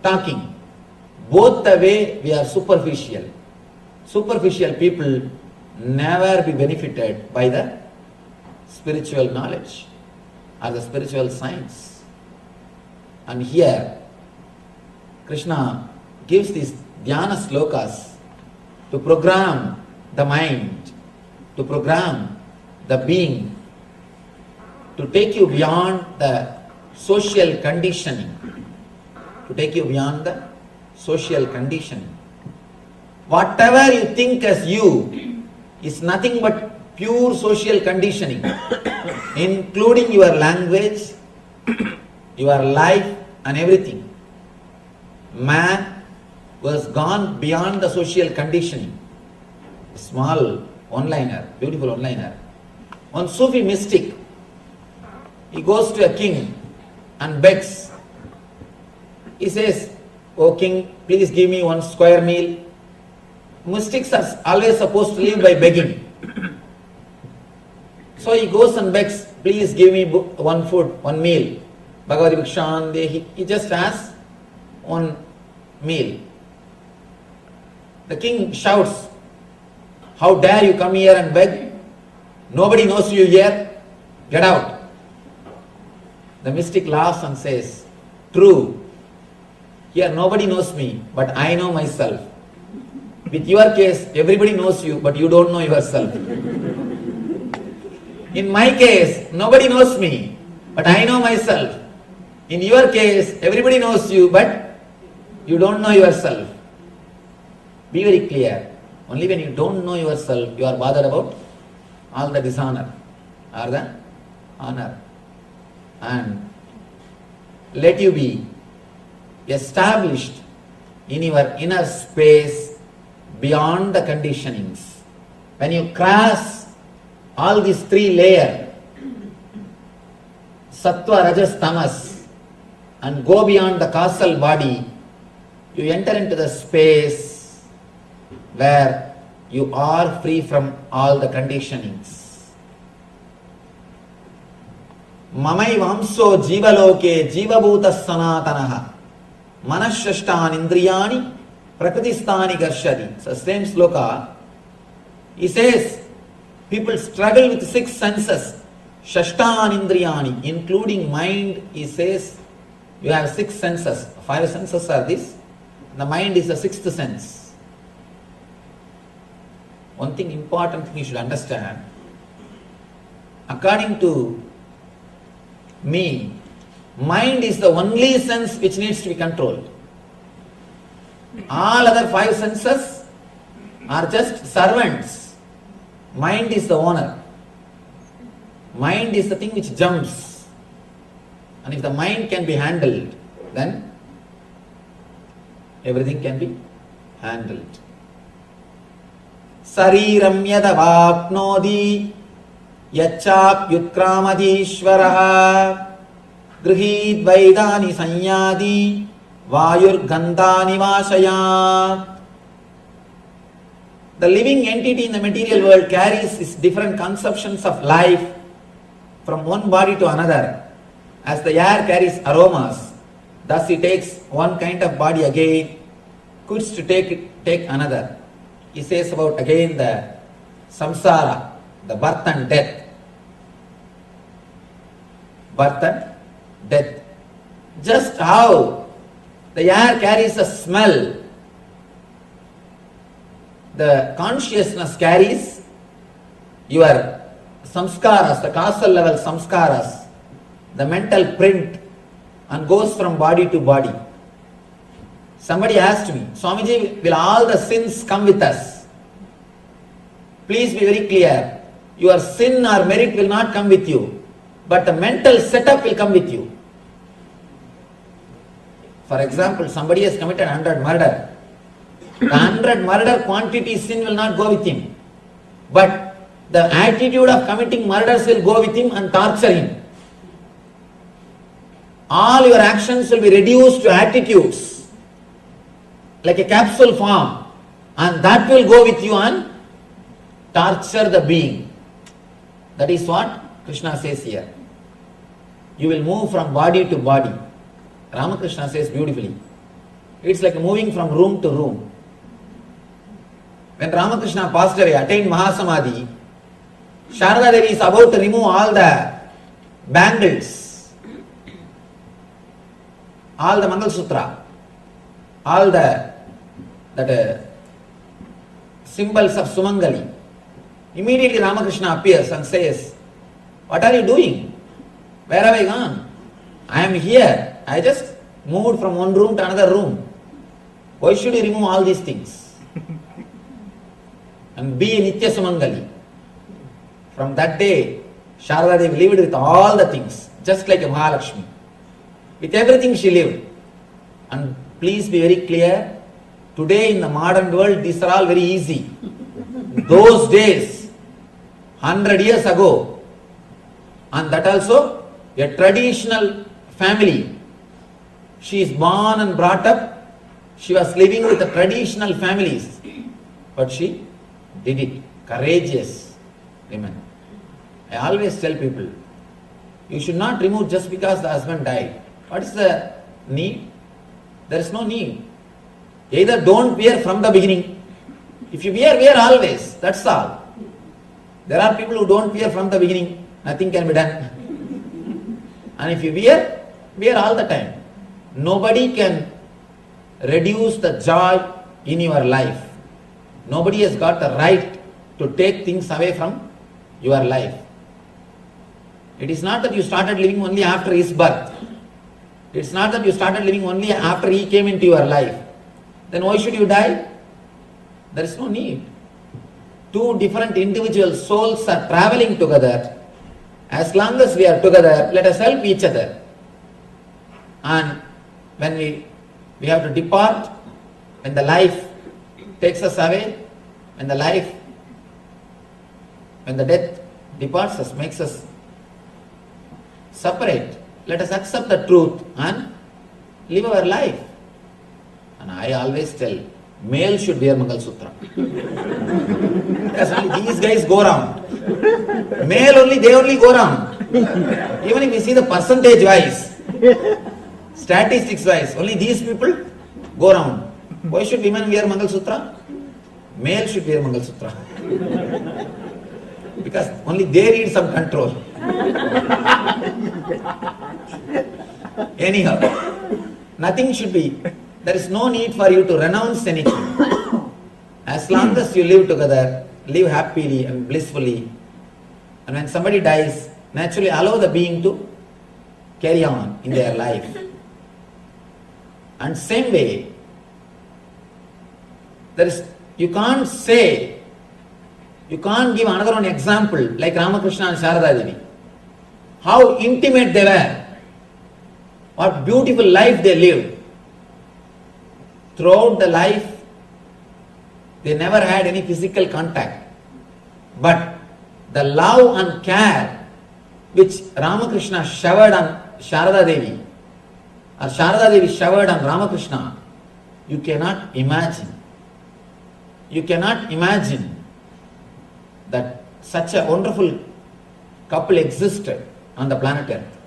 talking. Both the way we are superficial. Superficial people never be benefited by the spiritual knowledge or the spiritual science. And here Krishna gives these dhyana slokas to program the mind, to program the being, to take you beyond the social conditioning, to take you beyond the social conditioning. Whatever you think as you is nothing but pure social conditioning, including your language, your life and everything. Man was gone beyond the social conditioning. A small one-liner, beautiful one-liner. One Sufi mystic, he goes to a king and begs. He says, "Oh king, please give me one square meal." Mystics are always supposed to live by begging. So he goes and begs, "Please give me one food, one meal." Bhagavati Bhikshan Dehi. He just asks one meal. The king shouts, "How dare you come here and beg? Nobody knows you here. Get out." The mystic laughs and says, "True. Here nobody knows me, but I know myself. With your case, everybody knows you, but you don't know yourself. In my case, nobody knows me, but I know myself. In your case, everybody knows you, but you don't know yourself." Be very clear. Only when you don't know yourself, you are bothered about all the dishonor or the honor. And let you be established in your inner space beyond the conditionings. When you cross all these three layers, sattva, rajas, tamas, and go beyond the causal body, you enter into the space where you are free from all the conditionings. Mamai vamso jivaloke jivabhuta sanatanaha manashashtan indriyani prakritistani garshadi. So same sloka, he says, people struggle with 6 senses. Shashtan indriyani, including mind, he says, you have 6 senses. 5 senses are this. The mind is the 6th sense. One thing important thing you should understand, according to me, mind is the only sense which needs to be controlled. All other 5 senses are just servants. Mind is the owner. Mind is the thing which jumps. And if the mind can be handled, then everything can be handled. Sariram yadavapnodi yachap yutkramadishvaraha grihid vaidani sanyadi vayur gandhani vashayat. The living entity in the material world carries its different conceptions of life from one body to another. As the air carries aromas, thus he takes one kind of body again, quits to take another. He says about again the samsara, the birth and death. Birth and death. Just how the air carries a smell, the consciousness carries your samskaras, the causal level samskaras, the mental print, and goes from body to body. Somebody asked me, "Swamiji, will all the sins come with us?" Please be very clear. Your sin or merit will not come with you, but the mental setup will come with you. For example, somebody has committed 100 murder. The 100 murder quantity sin will not go with him. But the attitude of committing murders will go with him and torture him. All your actions will be reduced to attitudes, like a capsule form, and that will go with you and torture the being. That is what Krishna says here. You will move from body to body. Ramakrishna says beautifully. It's like moving from room to room. When Ramakrishna passed away, attained Mahasamadhi, Sharada Devi is about to remove all the bangles, all the Mangal Sutra, all the symbols of Sumangali. Immediately Ramakrishna appears and says, "What are you doing? Where have I gone? I am here. I just moved from one room to another room. Why should you remove all these things? And be a Nitya Sumangali." From that day, Sharada Devi lived with all the things, just like a Mahalakshmi. With everything she lived. And please be very clear, today in the modern world, these are all very easy. Those days, 100 years ago, and that also a traditional family. She is born and brought up, she was living with the traditional families. But she did it. Courageous women. I always tell people, you should not remove just because the husband died. What is the need? There is no need. Either don't wear from the beginning. If you wear always. That's all. There are people who don't wear from the beginning. Nothing can be done. And if you wear all the time. Nobody can reduce the joy in your life. Nobody has got the right to take things away from your life. It is not that you started living only after his birth. It's not that you started living only after he came into your life. Then why should you die? There is no need. Two different individual souls are traveling together. As long as we are together, let us help each other. And when we have to depart, when the life takes us away, when the death departs us, makes us separate, let us accept the truth and live our life. And I always tell, male should wear Mangal Sutra. Because only these guys go around. Male only, they only go around. Even if we see the percentage wise, statistics wise, only these people go around. Why should women wear Mangal Sutra? Male should wear Mangal Sutra. Because only they need some control. Anyhow, nothing should be, there is no need for you to renounce anything. As long as you live together, live happily and blissfully. And when somebody dies, naturally allow the being to carry on in their life. And same way, you can't give another one example like Ramakrishna and Sharada Devi. How intimate they were. What beautiful life they lived. Throughout the life, they never had any physical contact. But the love and care which Ramakrishna showered on Sharada Devi, or Sharada Devi showered on Ramakrishna, you cannot imagine. You cannot imagine that such a wonderful couple existed on the planet Earth.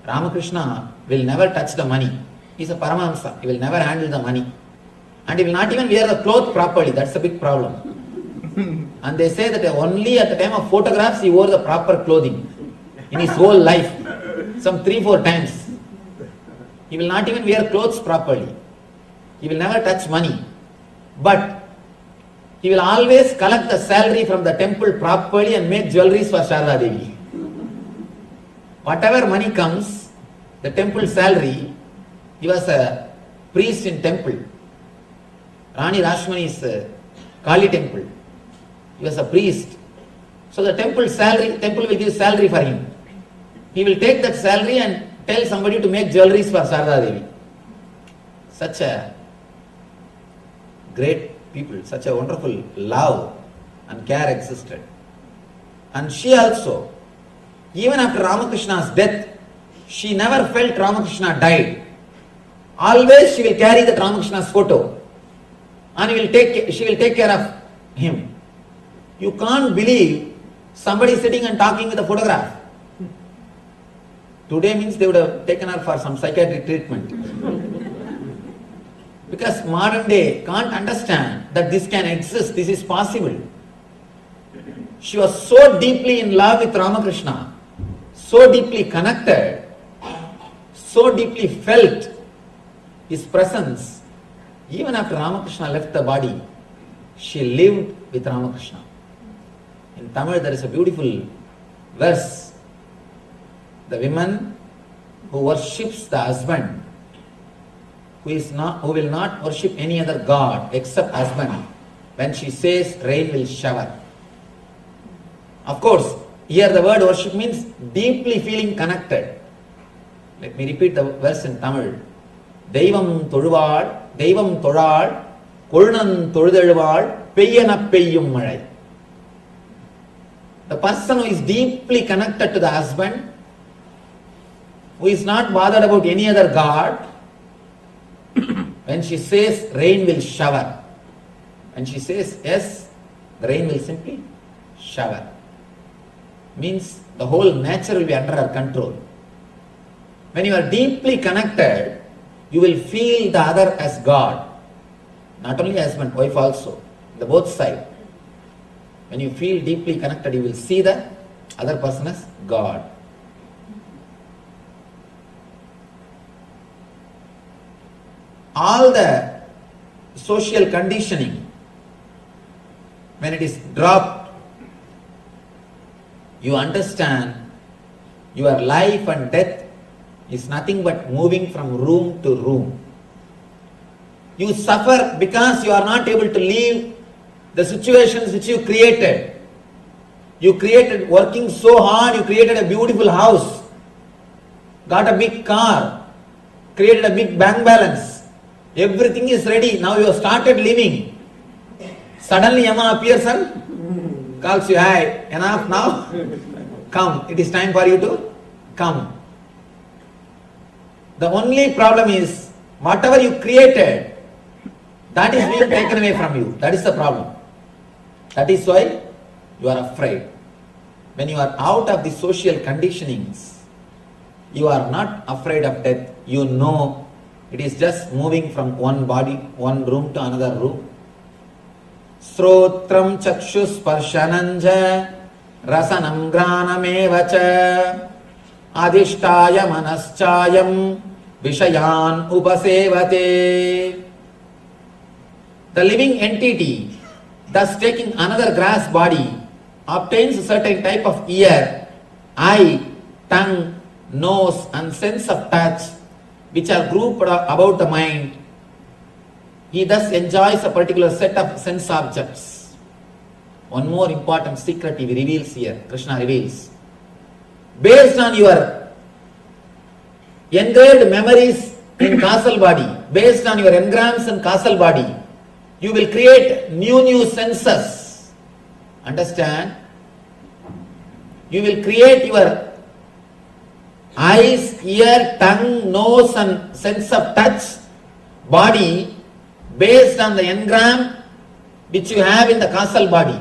Ramakrishna will never touch the money. He is a Paramahamsa. He will never handle the money. And he will not even wear the cloth properly. That's a big problem. And they say that only at the time of photographs he wore the proper clothing. In his whole life. Some 3-4 times. He will not even wear clothes properly. He will never touch money. But he will always collect the salary from the temple properly and make jewelries for Sharada Devi. Whatever money comes, the temple salary, he was a priest in temple. Rani Rashmani's Kali temple. He was a priest. So the temple will give salary for him. He will take that salary and tell somebody to make jewelries for Sharada Devi. such a great people, such a wonderful love and care existed. And she also, even after Ramakrishna's death, she never felt Ramakrishna died. Always she will carry the Ramakrishna's photo and she will take care of him. You can't believe somebody sitting and talking with a photograph. Today means they would have taken her for some psychiatric treatment. Because modern day can't understand that this can exist, this is possible. She was so deeply in love with Ramakrishna, so deeply connected, so deeply felt his presence. Even after Ramakrishna left the body, she lived with Ramakrishna. In Tamil there is a beautiful verse. The woman who worships the husband, who will not worship any other god except husband, when she says rain will shower. Of course, here the word worship means deeply feeling connected. Let me repeat the verse in Tamil. Deivam tozhuvaal, Deivam tozhal, Kolunan tozhuzhezhuvaal, Peyyana peyyum malai. The person who is deeply connected to the husband, who is not bothered about any other god, when she says rain will shower, and she says yes, the rain will simply shower. Means the whole nature will be under her control. When you are deeply connected, you will feel the other as God. Not only husband, wife also. The both sides. When you feel deeply connected, you will see the other person as God. All the social conditioning, when it is dropped, you understand your life and death is nothing but moving from room to room. You suffer because you are not able to leave the situations which you created. You created, working so hard, you created a beautiful house, got a big car, created a big bank balance. Everything is ready. Now you have started living. Suddenly Yama appears and calls you, "Hi, enough now? Come, it is time for you to come." The only problem is, whatever you created, that is being taken away from you. That is the problem. That is why you are afraid. When you are out of the social conditionings, you are not afraid of death. You know it is just moving from one body, one room to another room. Srotram chakshus parshananja rasanam granamevacha adhishtaya manaschayam vishayan upasevate. The living entity, thus taking another grass body, obtains a certain type of ear, eye, tongue, nose and sense of touch, which are grouped about the mind. He thus enjoys a particular set of sense objects. One more important secret he reveals here, Krishna reveals. Based on your engraved memories in causal body, based on your engrams in causal body, you will create new senses. Understand? You will create your eyes, ear, tongue, nose and sense of touch, body based on the engram which you have in the causal body.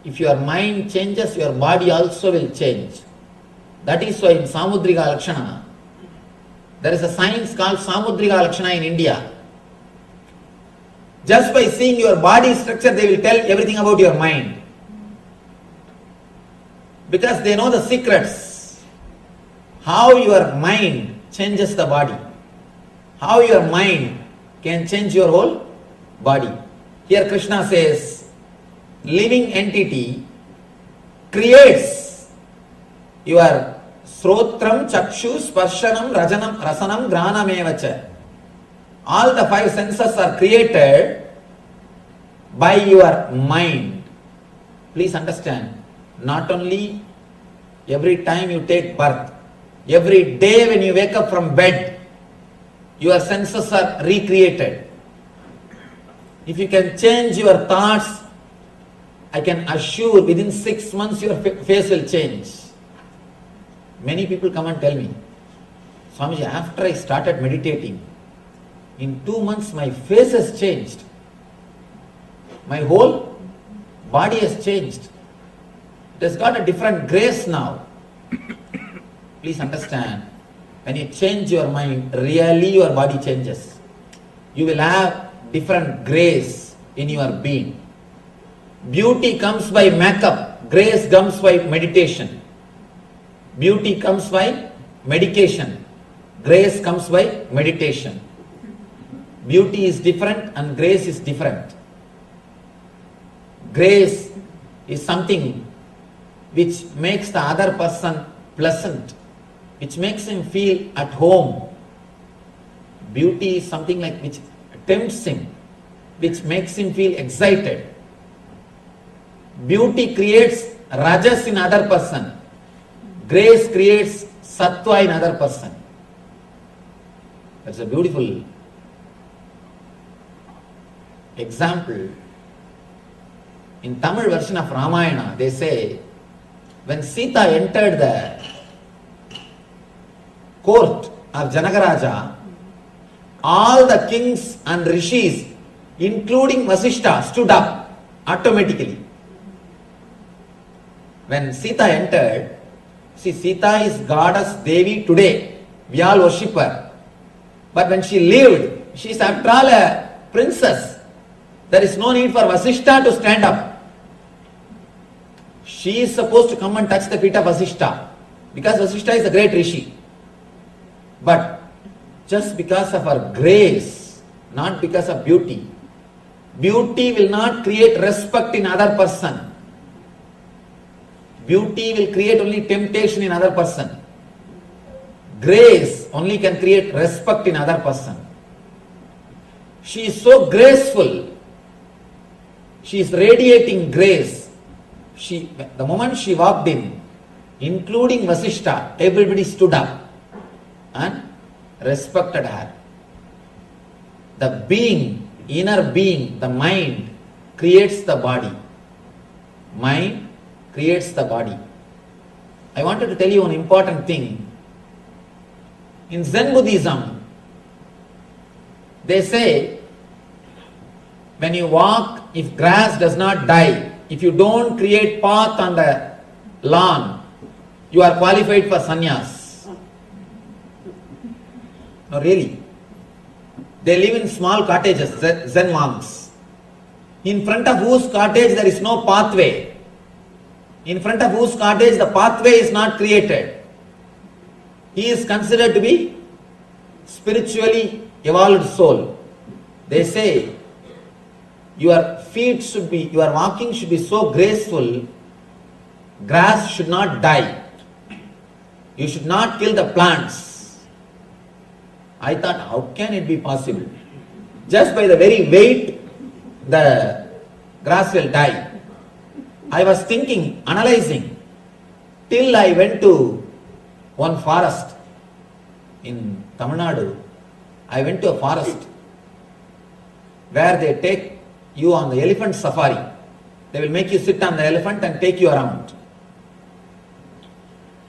If your mind changes, your body also will change. That is why in Samudrika Lakshana, there is a science called Samudrika Lakshana in India. Just by seeing your body structure, they will tell everything about your mind. Because they know the secrets. How your mind changes the body. How your mind can change your whole body. Here Krishna says, living entity creates your Srotram, Chakshu, Sparshanam, Rasanam, Granamevacha. All the five senses are created by your mind. Please understand, not only every time you take birth, Every day when you wake up from bed, your senses are recreated. If you can change your thoughts, I can assure within 6 months your face will change. Many people come and tell me, Swamiji, after I started meditating, in 2 months my face has changed. My whole body has changed. It has got a different grace now. Please understand, when you change your mind, really your body changes. You will have different grace in your being. Beauty comes by makeup, grace comes by meditation. Beauty comes by medication, grace comes by meditation. Beauty is different and grace is different. Grace is something which makes the other person pleasant, which makes him feel at home. Beauty is something like which tempts him, which makes him feel excited. Beauty creates rajas in other person. Grace creates sattva in other person. That's a beautiful example. In Tamil version of Ramayana, they say, when Sita entered the court of Janagaraja, all the kings and rishis, including Vasishta, stood up automatically. When Sita entered, see, Sita is goddess Devi today. We all worship her. But when she lived, she is after all a princess. There is no need for Vasishta to stand up. She is supposed to come and touch the feet of Vasishta, because Vasishta is a great rishi. But just because of her grace, not because of beauty. Beauty will not create respect in other person. Beauty will create only temptation in other person. Grace only can create respect in other person. She is so graceful. She is radiating grace. The moment she walked in, including Vasishta, everybody stood up and respected her. The being, inner being, the mind creates the body. Mind creates the body. I wanted to tell you an important thing. In Zen Buddhism, they say, when you walk, if grass does not die, if you don't create path on the lawn, you are qualified for sannyas. No, really. They live in small cottages, Zen monks. In front of whose cottage there is no pathway. In front of whose cottage the pathway is not created. He is considered to be spiritually evolved soul. They say, your feet should be, your walking should be so graceful, grass should not die. You should not kill the plants. I thought, how can it be possible? Just by the very weight, the grass will die. I was thinking, analyzing, till I went to one forest in Tamil Nadu. I went to a forest where they take you on the elephant safari. They will make you sit on the elephant and take you around.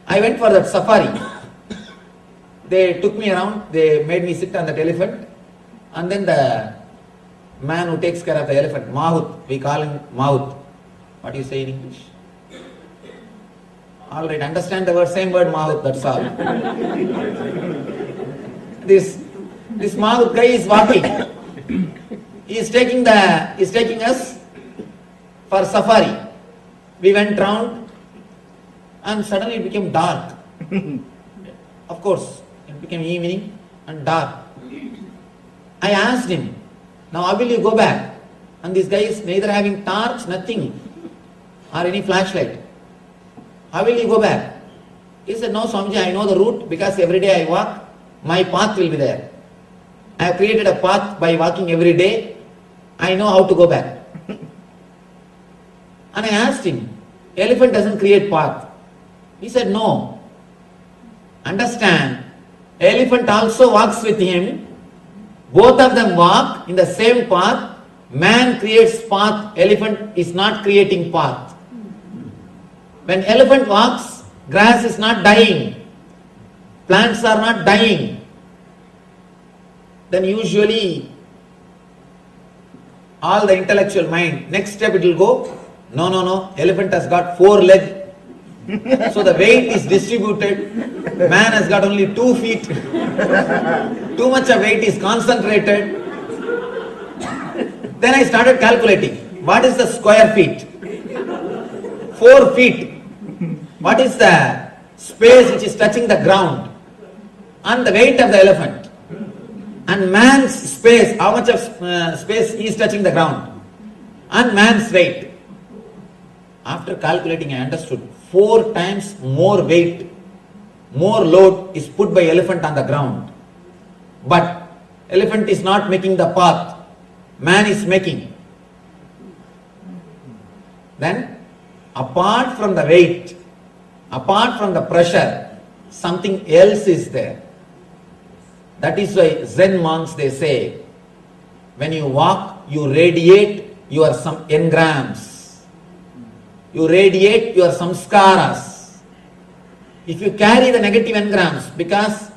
I went for that safari. They took me around, they made me sit on that elephant, and then the man who takes care of the elephant, Mahut, we call him Mahut. What do you say in English? Alright, understand the word, same word Mahut, that's all. This Mahut guy is walking. He is taking us for safari. We went round and suddenly it became dark. Of course, it became evening and dark. I asked him, now how will you go back? And this guy is neither having torch, nothing, or any flashlight. How will you go back? He said, no Swamiji, I know the route because every day I walk, my path will be there. I have created a path by walking every day. I know how to go back. And I asked him, elephant doesn't create path. He said, no. Understand, elephant also walks with him. Both of them walk in the same path. Man creates path, elephant is not creating path. When elephant walks, grass is not dying, plants are not dying. Then usually all the intellectual mind, next step it will go, no, elephant has got 4 legs. So the weight is distributed. Man has got only 2 feet. Too much of weight is concentrated. Then I started calculating. What is the square feet? 4 feet. What is the space which is touching the ground? And the weight of the elephant. And man's space, how much of space is touching the ground? And man's weight. After calculating, I understood 4 times more weight, more load is put by elephant on the ground. But elephant is not making the path, man is making. Then, apart from the weight, apart from the pressure, something else is there. That is why Zen monks, they say, when you walk, you radiate your some engrams. You radiate your samskaras. If you carry the negative engrams, because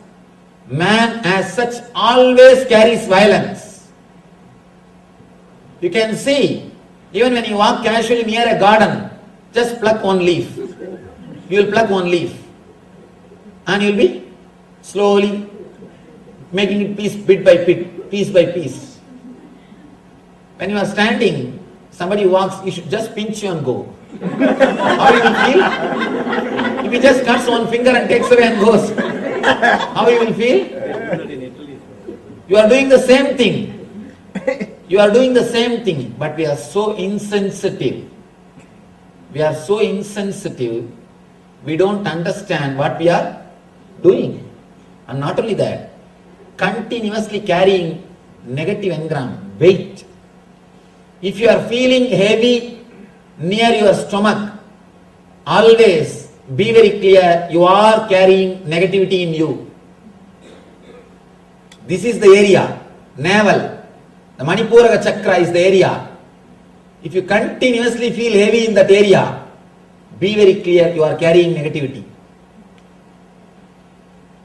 man as such always carries violence. You can see, even when you walk casually near a garden, just pluck 1 leaf. You will pluck 1 leaf. And you will be slowly making it bit by bit, piece by piece. When you are standing, somebody walks, you should just pinch you and go. How you will feel? If he just cuts 1 finger and takes away and goes, how you will feel? You are doing the same thing. You are doing the same thing, but we are so insensitive. We are so insensitive, we don't understand what we are doing. And not only that, continuously carrying negative engram, weight. If you are feeling heavy near your stomach, always be very clear, you are carrying negativity in you. This is the area, navel, the Manipuraka chakra is the area. If you continuously feel heavy in that area, be very clear, you are carrying negativity.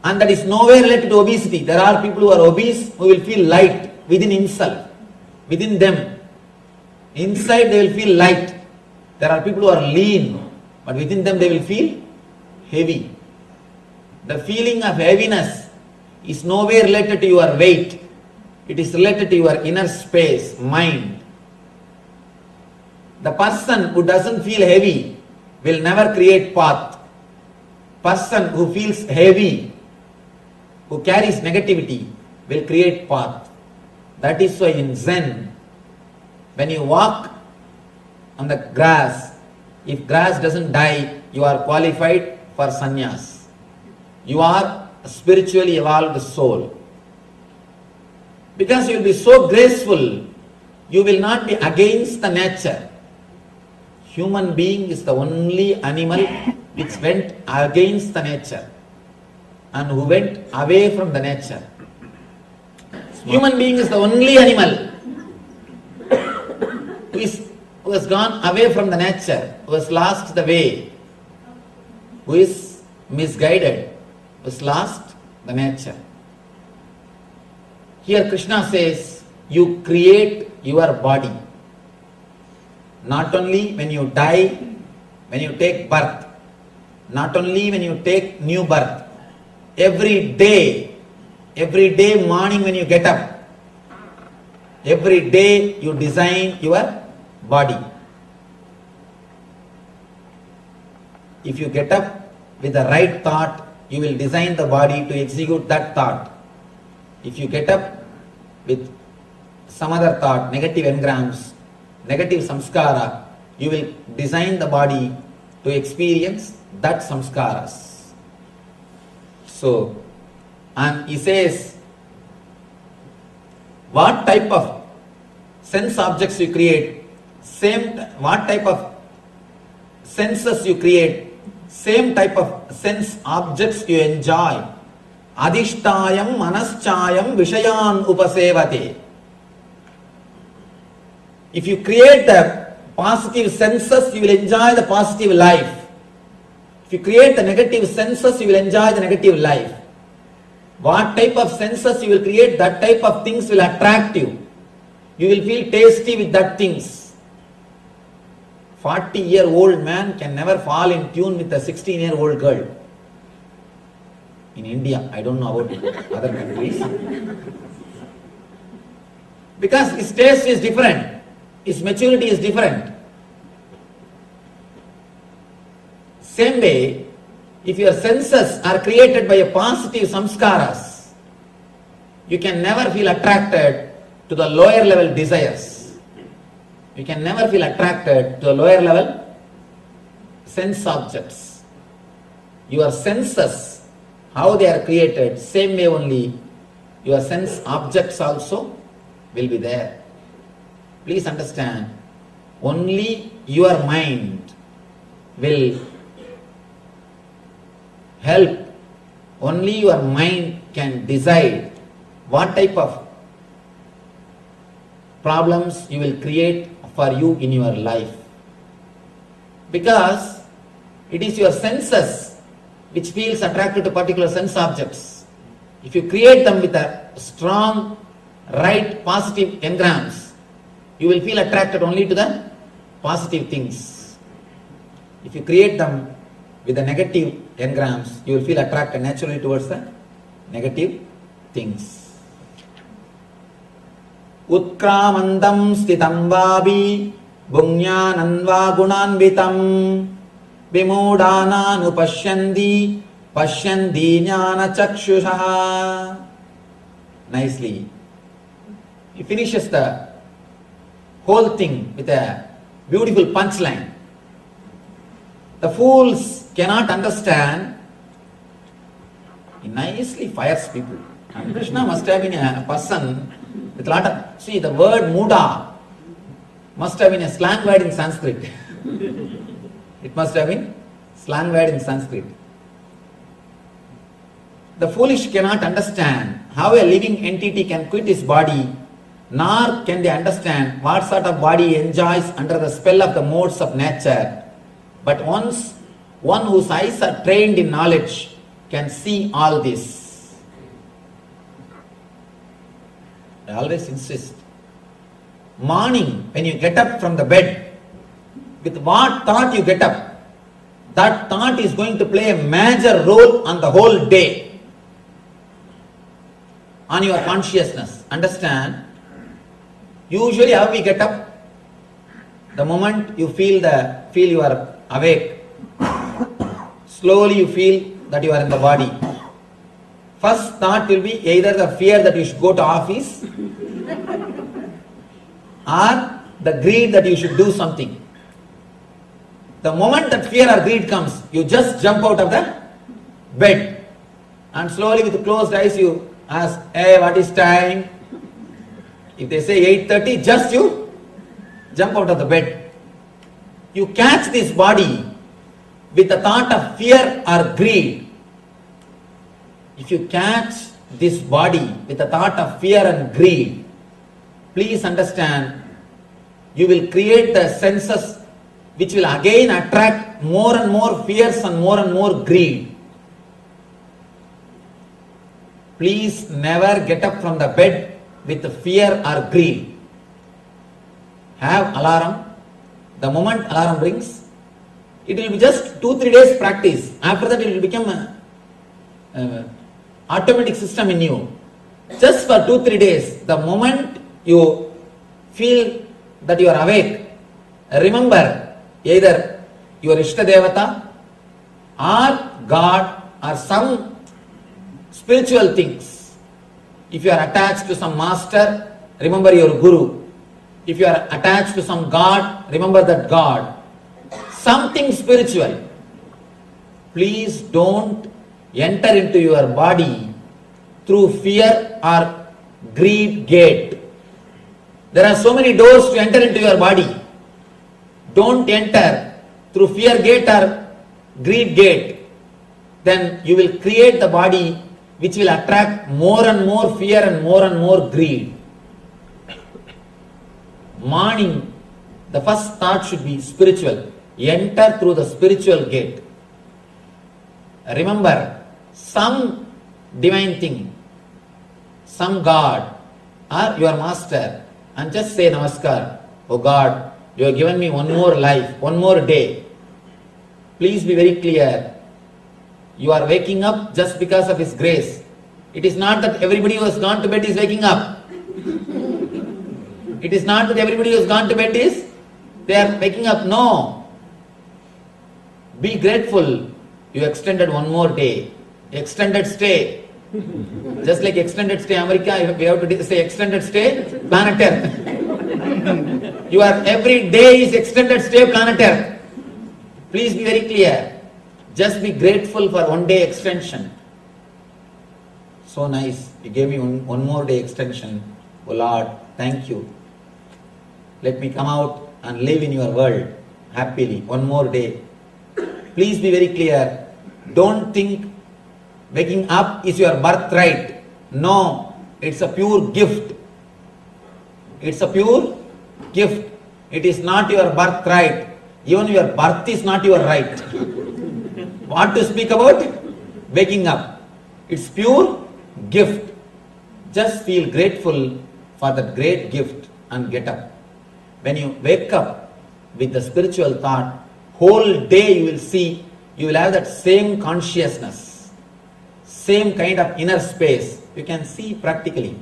And that is nowhere related to obesity. There are people who are obese who will feel light within himself, within them. Inside they will feel light. There are people who are lean, but within them they will feel heavy. The feeling of heaviness is nowhere related to your weight. It is related to your inner space, mind. The person who doesn't feel heavy will never create path. Person who feels heavy, who carries negativity, will create path. That is why in Zen, when you walk on the grass, if grass doesn't die, you are qualified for sannyas. You are a spiritually evolved soul. Because you will be so graceful, you will not be against the nature. Human being is the only animal which went against the nature and who went away from the nature. Human being is the only animal who has gone away from the nature, who has lost the way, who is misguided, who has lost the nature. Here Krishna says, you create your body. Not only when you die, when you take birth, not only when you take new birth, every day morning when you get up, every day you design your body. If you get up with the right thought, you will design the body to execute that thought. If you get up with some other thought, negative engrams, negative samskara, you will design the body to experience that samskaras. So, and he says, what type of sense objects you create, what type of senses you create, same type of sense objects you enjoy. Adhishtayam manaschayam vishayan upasevate. If you create the positive senses, you will enjoy the positive life. If you create the negative senses, you will enjoy the negative life. What type of senses you will create, that type of things will attract you. You will feel tasty with that things. 40-year-old man can never fall in tune with a 16-year-old girl. In India, I don't know about other countries. Because his taste is different. His maturity is different. Same way, if your senses are created by a positive samskaras, you can never feel attracted to the lower level desires. You can never feel attracted to the lower level sense objects. Your senses, how they are created, same way only your sense objects also will be there. Please understand, only your mind will help. Only your mind can decide what type of problems you will create for you in your life. Because it is your senses which feels attracted to particular sense objects. If you create them with a strong, right, positive engrams, you will feel attracted only to the positive things. If you create them with the negative engrams, you will feel attracted naturally towards the negative things. Utkramandam stitam vabi bunyananva gunanvitam vimudana pashyandi jnana chakshusha. Nicely. He finishes the whole thing with a beautiful punchline. The fools cannot understand. He nicely fires people. And Krishna must have been a person with a lot of... See, the word muda must have been a slang word in Sanskrit. It must have been slang word in Sanskrit. The foolish cannot understand how a living entity can quit his body, nor can they understand what sort of body he enjoys under the spell of the modes of nature. But once one whose eyes are trained in knowledge can see all this. I always insist. Morning, when you get up from the bed, with what thought you get up, that thought is going to play a major role on the whole day, on your consciousness. Understand? Usually how we get up? The moment you feel you are awake, slowly you feel that you are in the body. First thought will be either the fear that you should go to office or the greed that you should do something. The moment that fear or greed comes, you just jump out of the bed and slowly with closed eyes you ask, hey, what is time? If they say 8:30, just you jump out of the bed. You catch this body with the thought of fear or greed. If you catch this body with the thought of fear and greed, please understand, you will create the senses which will again attract more and more fears and more greed. Please never get up from the bed with fear or greed. Have alarm. The moment alarm rings, it will be just 2-3 days practice. After that it will become an automatic system in you. Just for 2-3 days, the moment you feel that you are awake, remember either your Ishta Devata or God or some spiritual things. If you are attached to some master, remember your Guru. If you are attached to some God, remember that God. Something spiritual. Please don't enter into your body through fear or greed gate. There are so many doors to enter into your body. Don't enter through fear gate or greed gate, then you will create the body which will attract more and more fear and more greed. Morning, the first thought should be spiritual. Enter through the spiritual gate. Remember, some divine thing, some God or your master, and just say Namaskar. Oh God, you have given me one more life, one more day. Please be very clear. You are waking up just because of His grace. It is not that everybody who has gone to bed is waking up. It is not that everybody who has gone to bed they are waking up. No. Be grateful. You extended one more day. Extended stay. Just like extended stay America, we have to say extended stay planet Earth. Your every day is extended stay planet Earth. Please be very clear. Just be grateful for one day extension. So nice. You gave me one more day extension. Oh Lord, thank you. Let me come out and live in your world happily. One more day. Please be very clear. Don't think waking up is your birthright. No, it's a pure gift. It's a pure gift. It is not your birthright. Even your birth is not your right. What to speak about? Waking up. It's pure gift. Just feel grateful for that great gift and get up. When you wake up with the spiritual thought, whole day you will see, you will have that same consciousness, same kind of inner space. You can see practically.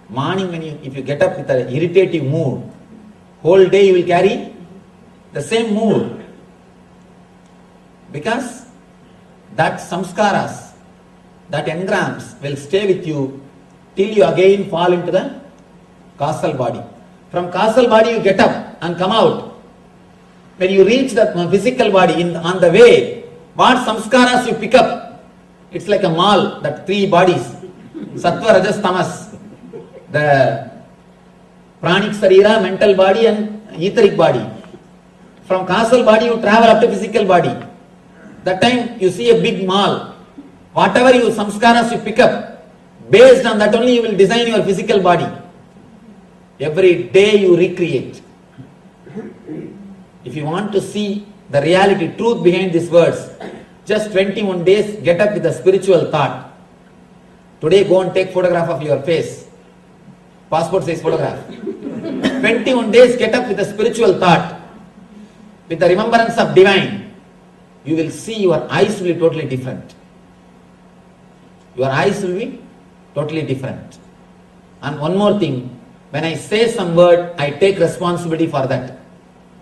Morning if you get up with an irritative mood, whole day you will carry the same mood. Because that samskaras, that engrams will stay with you till you again fall into the causal body. From causal body you get up and come out. When you reach the physical body, on the way, what samskaras you pick up? It's like a mall, that three bodies. Sattva, Rajas, Tamas. The pranic sarira, mental body and etheric body. From causal body you travel up to physical body. That time you see a big mall. Whatever you samskaras you pick up, based on that only you will design your physical body. Every day you recreate. If you want to see the reality, truth behind these words, just 21 days get up with a spiritual thought. Today go and take photograph of your face. Passport size photograph. 21 days get up with a spiritual thought. With the remembrance of divine. You will see your eyes will be totally different. Your eyes will be totally different. And one more thing, when I say some word, I take responsibility for that.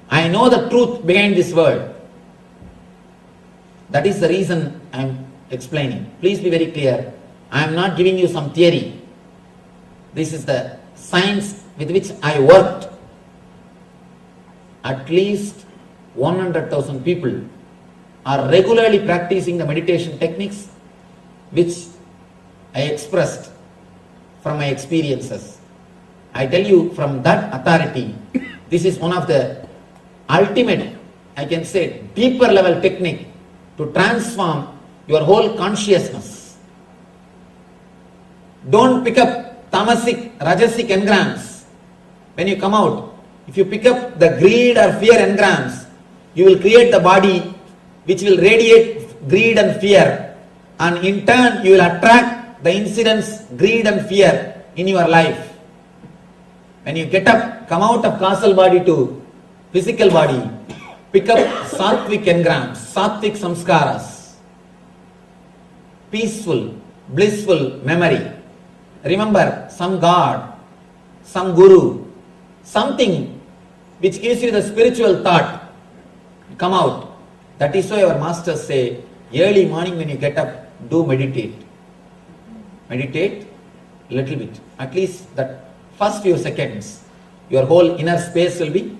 I know the truth behind this word. That is the reason I am explaining. Please be very clear. I am not giving you some theory. This is the science with which I worked. At least 100,000 people are regularly practicing the meditation techniques which I expressed from my experiences. I tell you from that authority, this is one of the ultimate, I can say, deeper level technique to transform your whole consciousness. Don't pick up tamasic, rajasic engrams. When you come out, if you pick up the greed or fear engrams, you will create the body which will radiate greed and fear, and in turn you will attract the incidents, greed and fear in your life. When you get up, come out of causal body to physical body, pick up sattvic engrams, sattvic samskaras, peaceful, blissful memory. Remember some God, some Guru, something which gives you the spiritual thought. Come out. That is why our masters say, early morning when you get up, do meditate. Meditate a little bit. At least that first few seconds, your whole inner space will be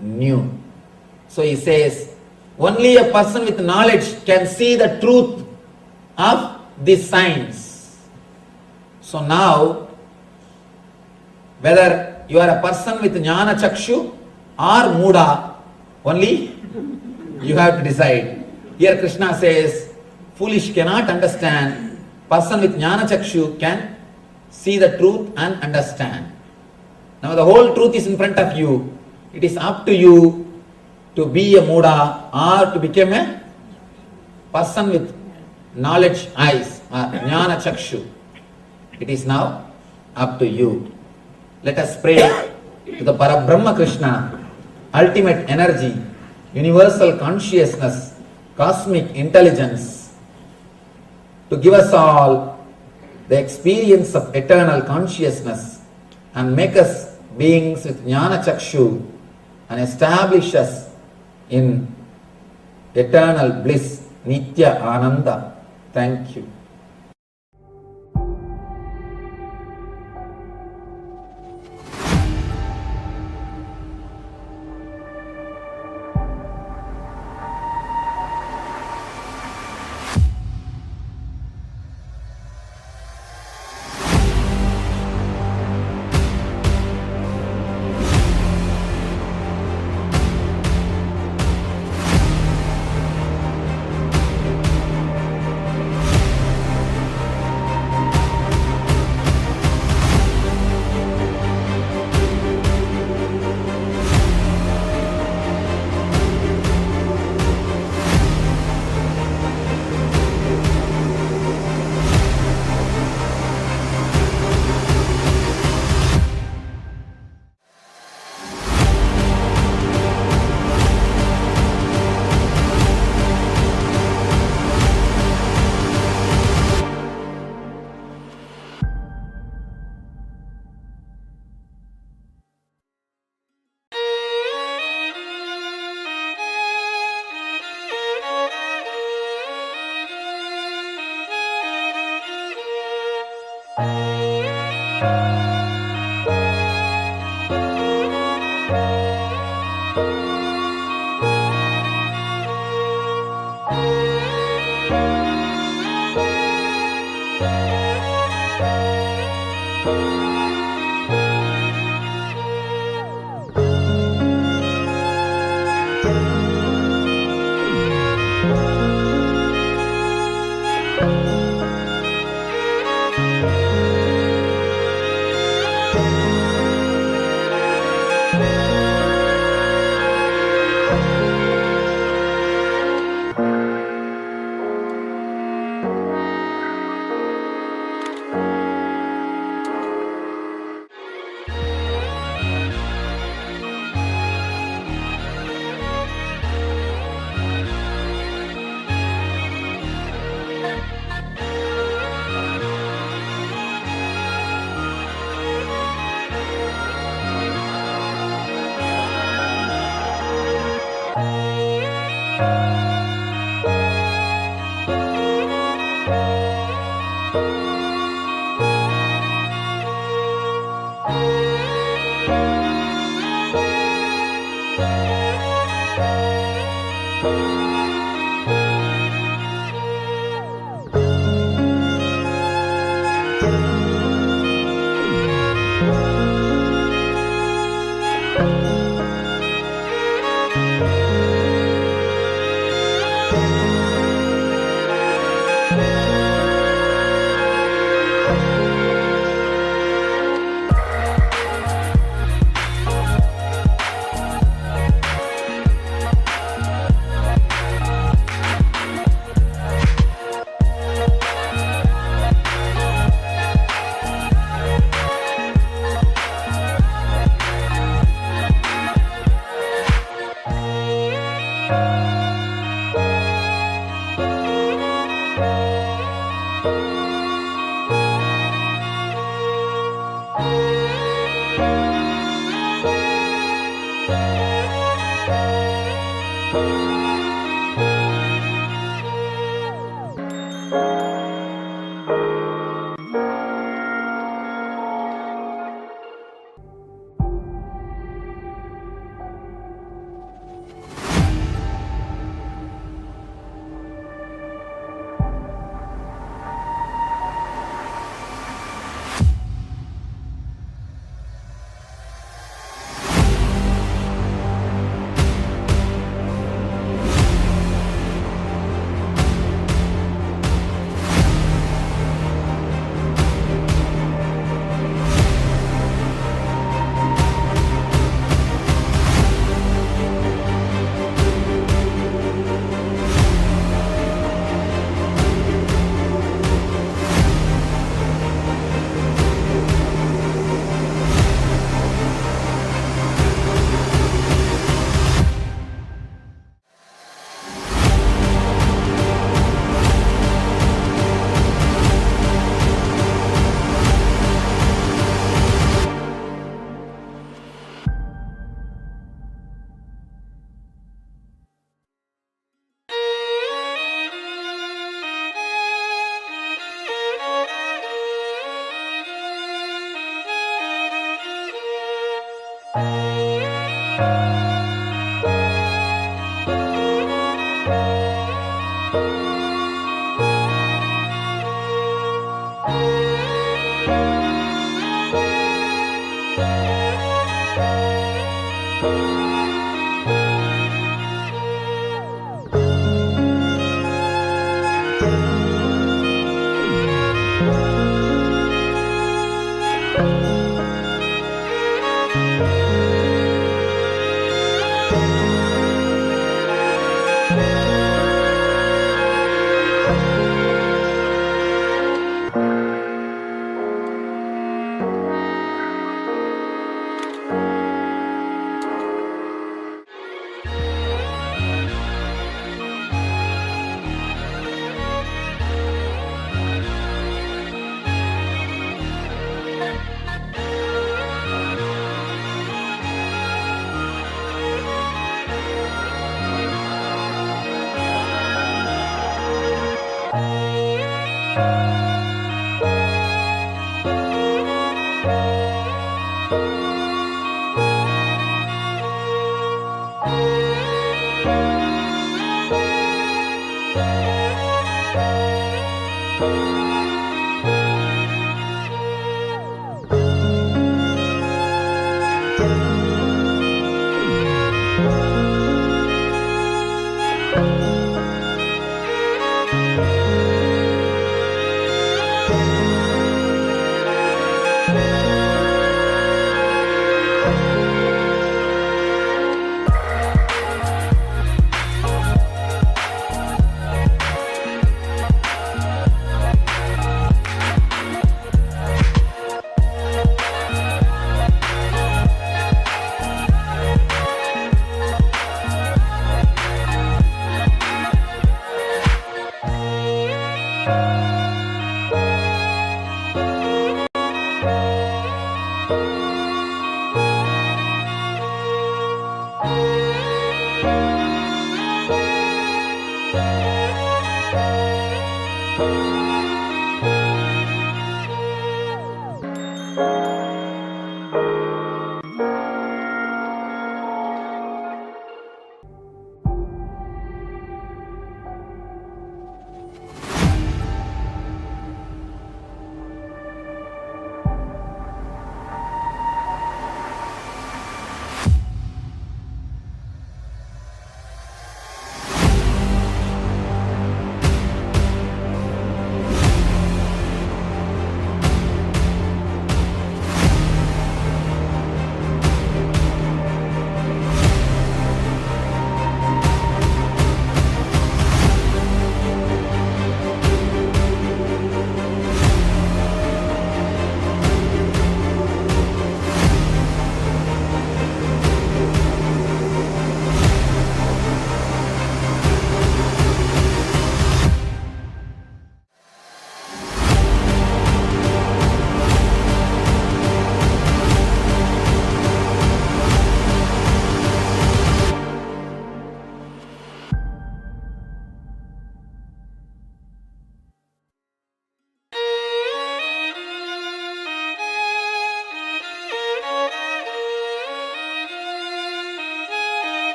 new. So he says, only a person with knowledge can see the truth of this science. So now, whether you are a person with jnana chakshu or muda, only you have to decide. Here Krishna says, foolish cannot understand. Person with jnana chakshu can see the truth and understand. Now the whole truth is in front of you. It is up to you to be a Muda or to become a person with knowledge eyes or jnana chakshu. It is now up to you. Let us pray to the Parabrahma Krishna, ultimate energy, universal consciousness, cosmic intelligence, to give us all the experience of eternal consciousness and make us beings with jnana chakshu and establish us in eternal bliss, nitya ananda. Thank you.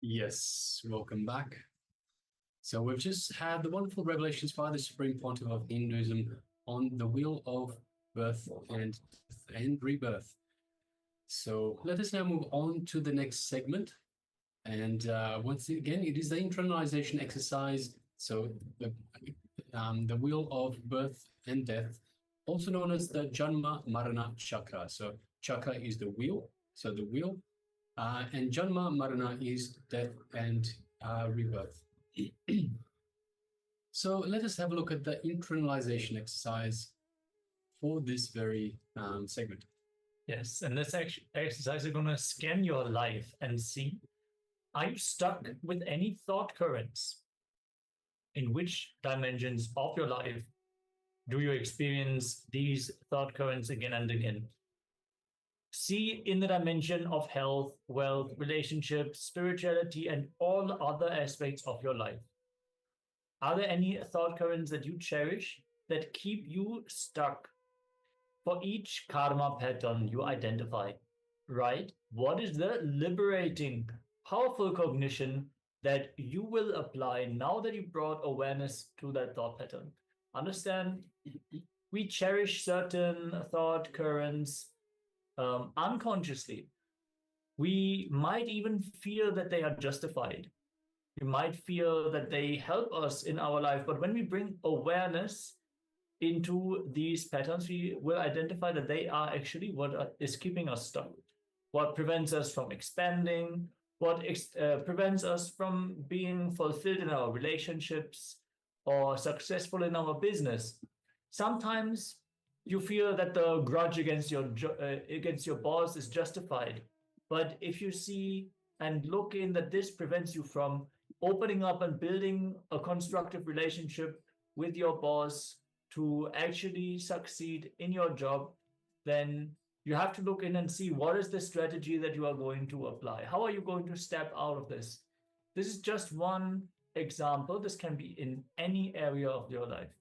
Yes, welcome back. So we've just had the wonderful revelations by the Supreme Pontiff of Hinduism on the wheel of birth and rebirth. So let us now move on to the next segment. And once again, it is the internalization exercise. So the wheel of birth and death, also known as the Janma Marana Chakra. So chakra is the wheel, so the wheel, and Janma Marana is death and rebirth. So let us have a look at the internalization exercise for this very segment. Yes, and this exercise is going to scan your life and see, are you stuck with any thought currents? In which dimensions of your life do you experience these thought currents again and again? See in the dimension of health, wealth, relationships, spirituality, and all other aspects of your life. Are there any thought currents that you cherish that keep you stuck? For each karma pattern you identify, right? What is the liberating, powerful cognition that you will apply now that you brought awareness to that thought pattern? Understand, we cherish certain thought currents unconsciously. We might even feel that they are justified. We might feel that they help us in our life, but when we bring awareness into these patterns, we will identify that they are actually what is keeping us stuck, what prevents us from expanding, what prevents us from being fulfilled in our relationships or successful in our business. Sometimes you feel that the grudge against your boss is justified, but if you see and look in that this prevents you from opening up and building a constructive relationship with your boss to actually succeed in your job, then you have to look in and see what is the strategy that you are going to apply. How are you going to step out of this? This is just one example. This can be in any area of your life.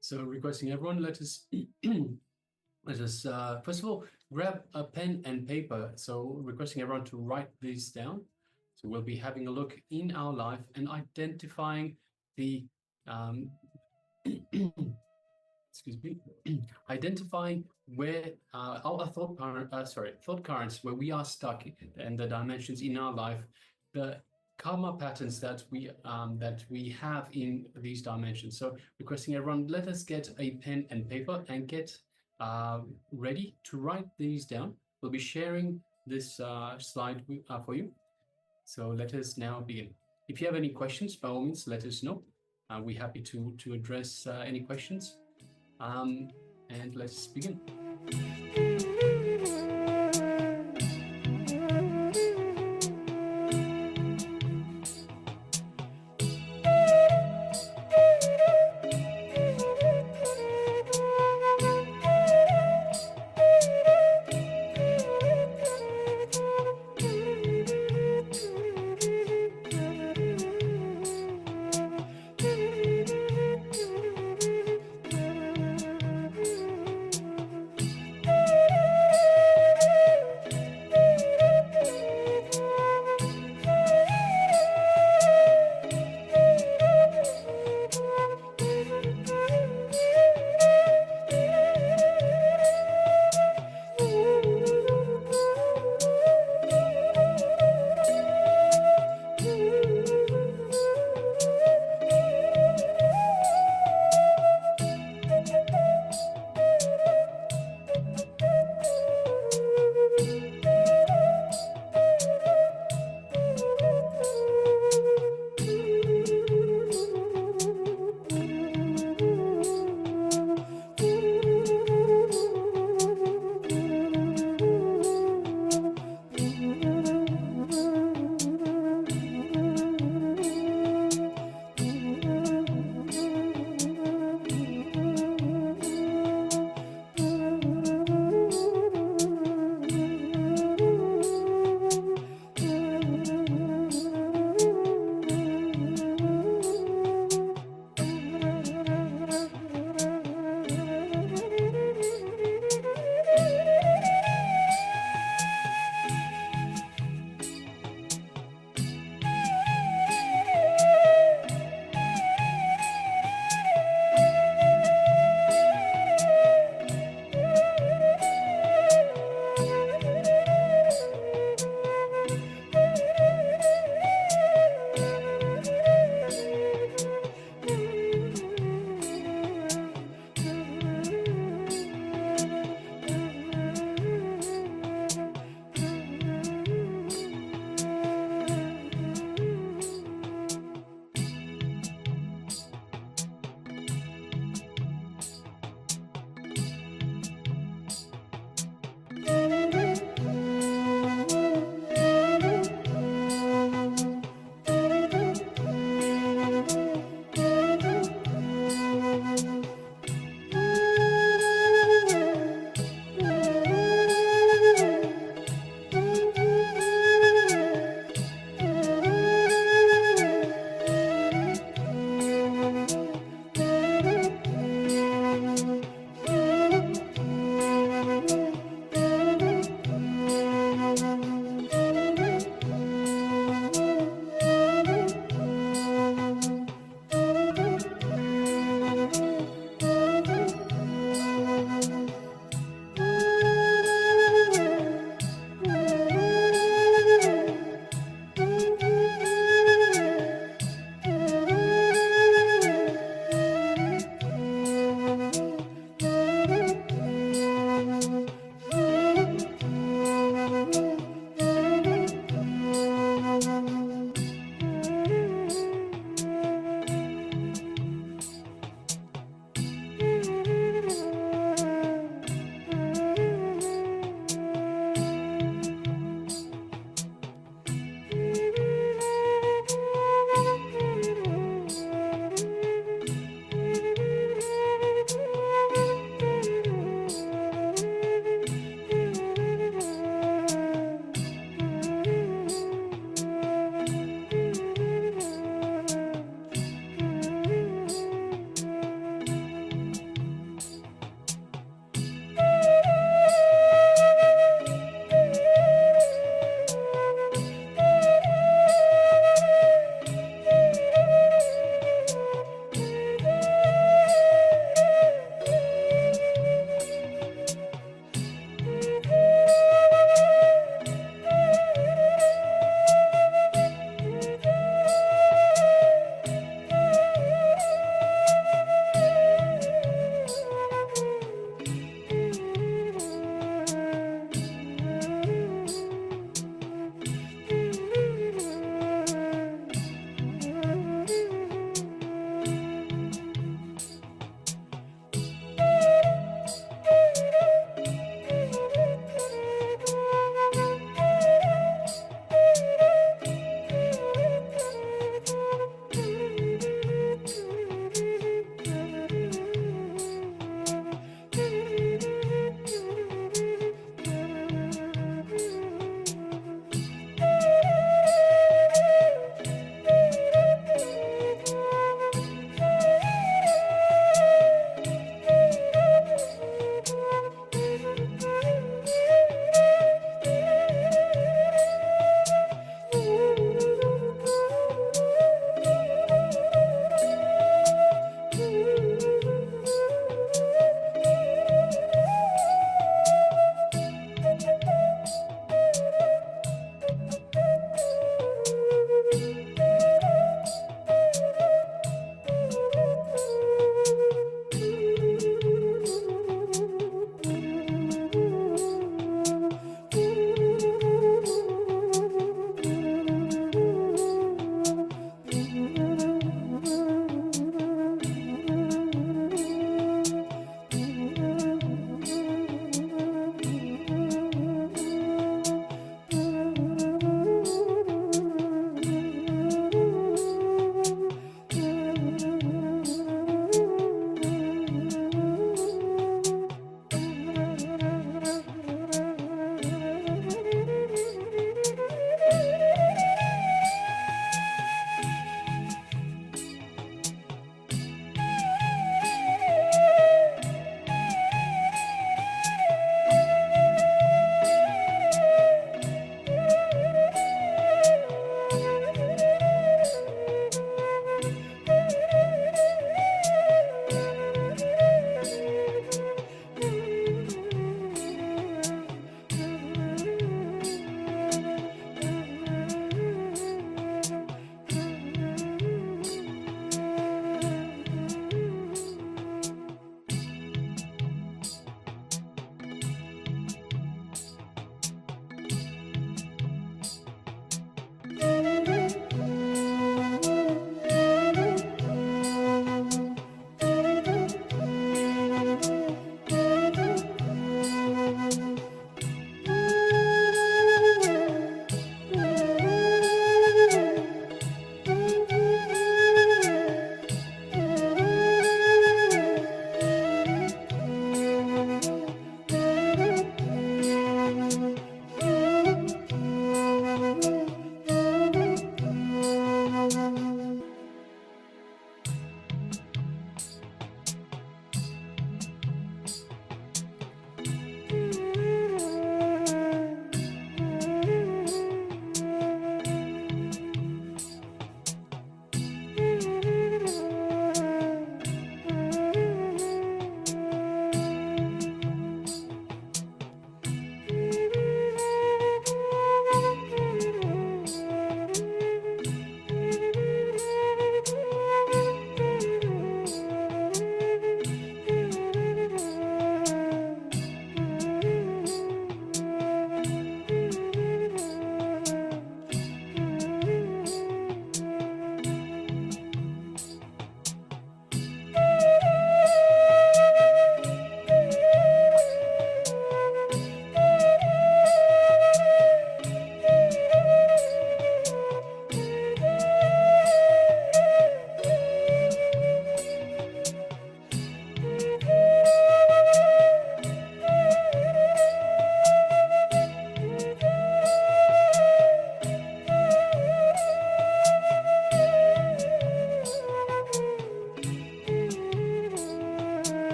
So requesting everyone, let us first of all grab a pen and paper. So requesting everyone to write these down. So we'll be having a look in our life and identifying the excuse me, identifying where our thought currents where we are stuck and the dimensions in our life, the karma patterns that we have in these dimensions. So requesting everyone, let us get a pen and paper and get ready to write these down. We'll be sharing this slide for you. So let us now begin. If you have any questions, by all means, let us know. We're happy to address any questions. And let's begin.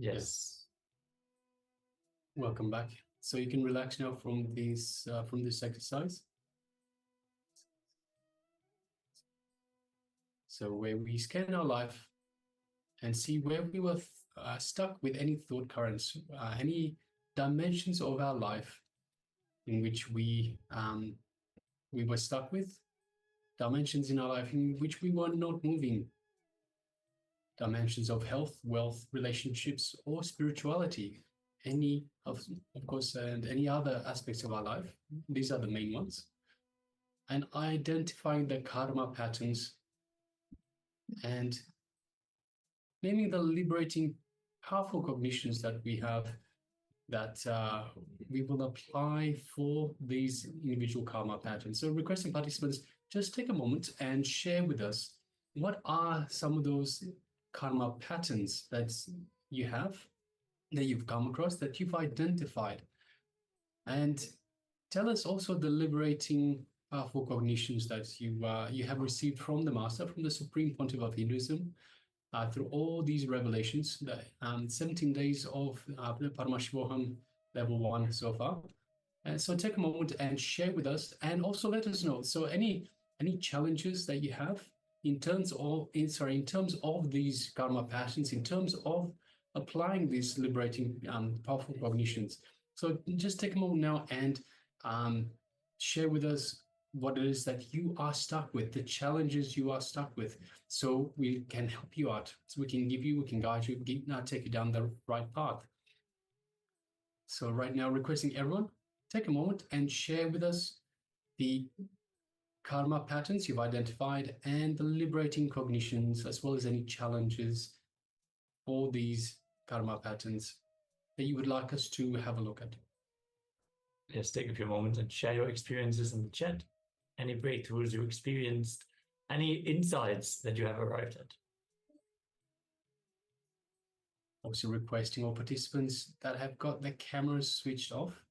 Yes. Welcome back. So you can relax now from this exercise. So where we scan our life and see where we were stuck with any thought currents, any dimensions of our life in which we were stuck with, dimensions in our life in which we were not moving, dimensions of health, wealth, relationships, or spirituality, any of course, and any other aspects of our life. These are the main ones. And identifying the karma patterns and naming the liberating, powerful cognitions that we have that we will apply for these individual karma patterns. So requesting participants, just take a moment and share with us what are some of those karma patterns that you have, that you've come across, that you've identified. And tell us also the liberating, powerful cognitions that you have received from the Master, from the Supreme Pontiff of Hinduism, through all these revelations, the 17 days of Paramashivoham Level 1 so far. And so take a moment and share with us, and also let us know. So any challenges that you have in terms of these karma patterns, in terms of applying these liberating, powerful cognitions. So just take a moment now and share with us what it is that you are stuck with, the challenges you are stuck with, so we can help you out, so we can guide you, take you down the right path. So right now, requesting everyone, take a moment and share with us the karma patterns you've identified and the liberating cognitions, as well as any challenges for these karma patterns that you would like us to have a look at. Yes, take a few moments and share your experiences in the chat. Any breakthroughs you experienced, any insights that you have arrived at. Also requesting all participants that have got their cameras switched off.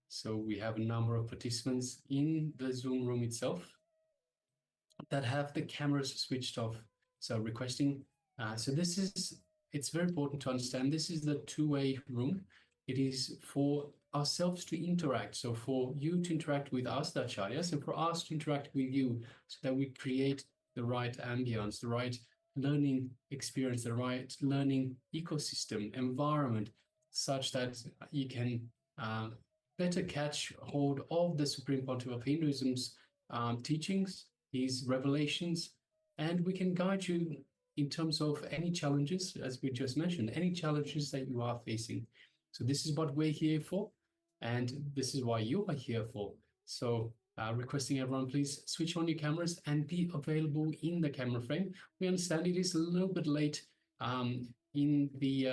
So we have a number of participants in the Zoom room itself that have the cameras switched off. So requesting, it's very important to understand this is the two-way room. It is for ourselves to interact. So for you to interact with us, the acharyas, and for us to interact with you, so that we create the right ambience, the right learning experience, the right learning ecosystem, environment, such that you can better catch hold of the Supreme Pontiff of Hinduism's teachings, his revelations, and we can guide you in terms of any challenges, as we just mentioned, any challenges that you are facing. So this is what we're here for, and this is why you are here for. So requesting everyone, please switch on your cameras and be available in the camera frame. We understand it is a little bit late in the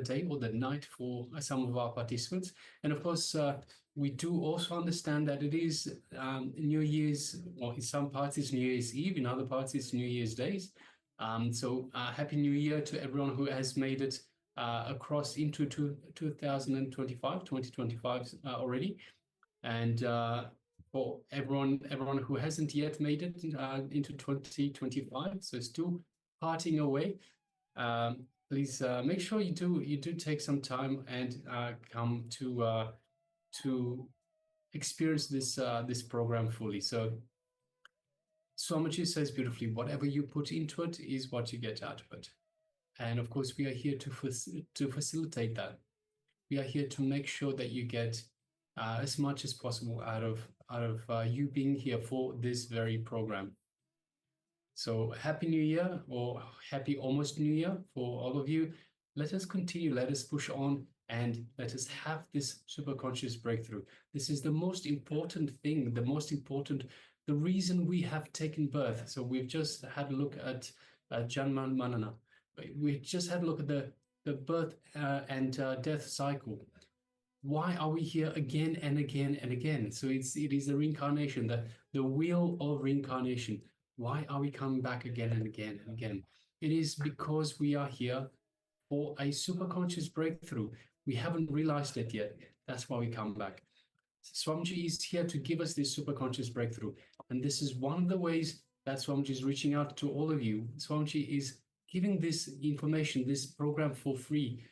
day or the night for some of our participants, and of course we do also understand that it is New Year's. Well, in some parts it's New Year's Eve, in other parts it's New Year's Days. So Happy New Year to everyone who has made it across into 2025 already, and for everyone who hasn't yet made it into 2025, so still partying away. Please make sure you do take some time and come to experience this program fully. So Swamiji says beautifully, whatever you put into it is what you get out of it. And of course, we are here to facilitate that. We are here to make sure that you get as much as possible out of you being here for this very program. So Happy New Year, or Happy almost New Year for all of you. Let us continue, let us push on, and let us have this superconscious breakthrough. This is the most important thing, the reason we have taken birth. So we've just had a look at Janman Manana. We just had a look at the birth and death cycle. Why are we here again and again and again? So it is a reincarnation, the wheel of reincarnation. Why are we coming back again and again and again? It is because we are here for a superconscious breakthrough. We haven't realized it yet. That's why we come back. Swamiji is here to give us this superconscious breakthrough. And this is one of the ways that Swamiji is reaching out to all of you. Swamiji is giving this information, this program for free.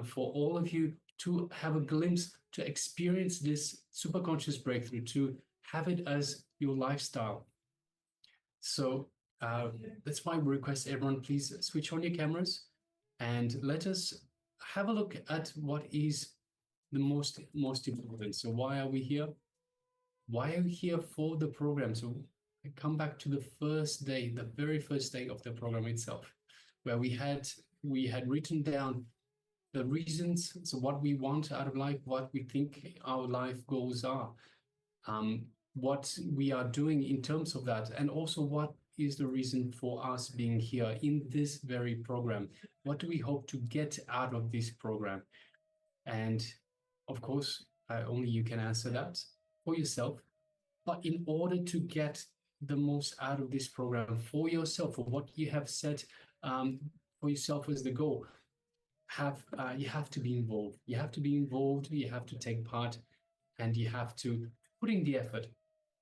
for all of you to have a glimpse, to experience this superconscious breakthrough, to have it as your lifestyle. So that's why we request everyone, please switch on your cameras and let us have a look at what is the most important. So why are we here? Why are we here for the program? So I come back to the first day, the very first day of the program itself, where we had written down the reasons, so what we want out of life, what we think our life goals are, what we are doing in terms of that, and also what is the reason for us being here in this very program. What do we hope to get out of this program? And of course, only you can answer that for yourself. But in order to get the most out of this program for yourself, for what you have set for yourself as the goal, you have to be involved. You have to be involved, you have to take part, and you have to put in the effort.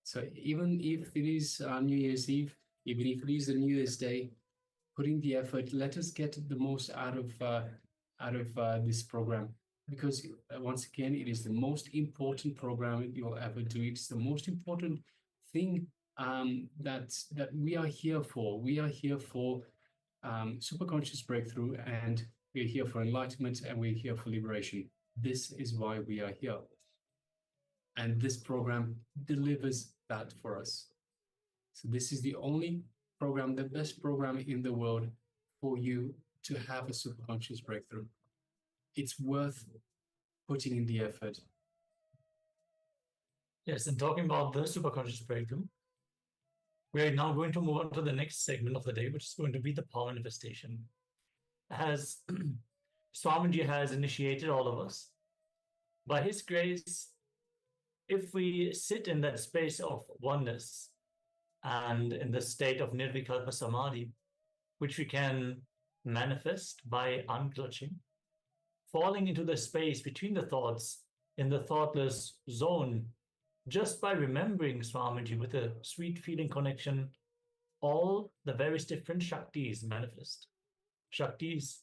So even if it is New Year's Eve, even if it is the New Year's Day, put in the effort. Let us get the most out of this program, because once again, it is the most important program you'll ever do. It's the most important thing that we are here for. We are here for superconscious breakthrough, and we're here for enlightenment, and we're here for liberation. This is why we are here. And this program delivers that for us. So this is the only program, the best program in the world for you to have a superconscious breakthrough. It's worth putting in the effort. Yes, and talking about the superconscious breakthrough, we are now going to move on to the next segment of the day, which is going to be the power manifestation. As Swamiji has initiated all of us, by his grace, if we sit in that space of oneness and in the state of nirvikalpa samadhi, which we can manifest by unclutching, falling into the space between the thoughts in the thoughtless zone, just by remembering Swamiji with a sweet feeling connection, all the various different Shaktis manifest. Shaktis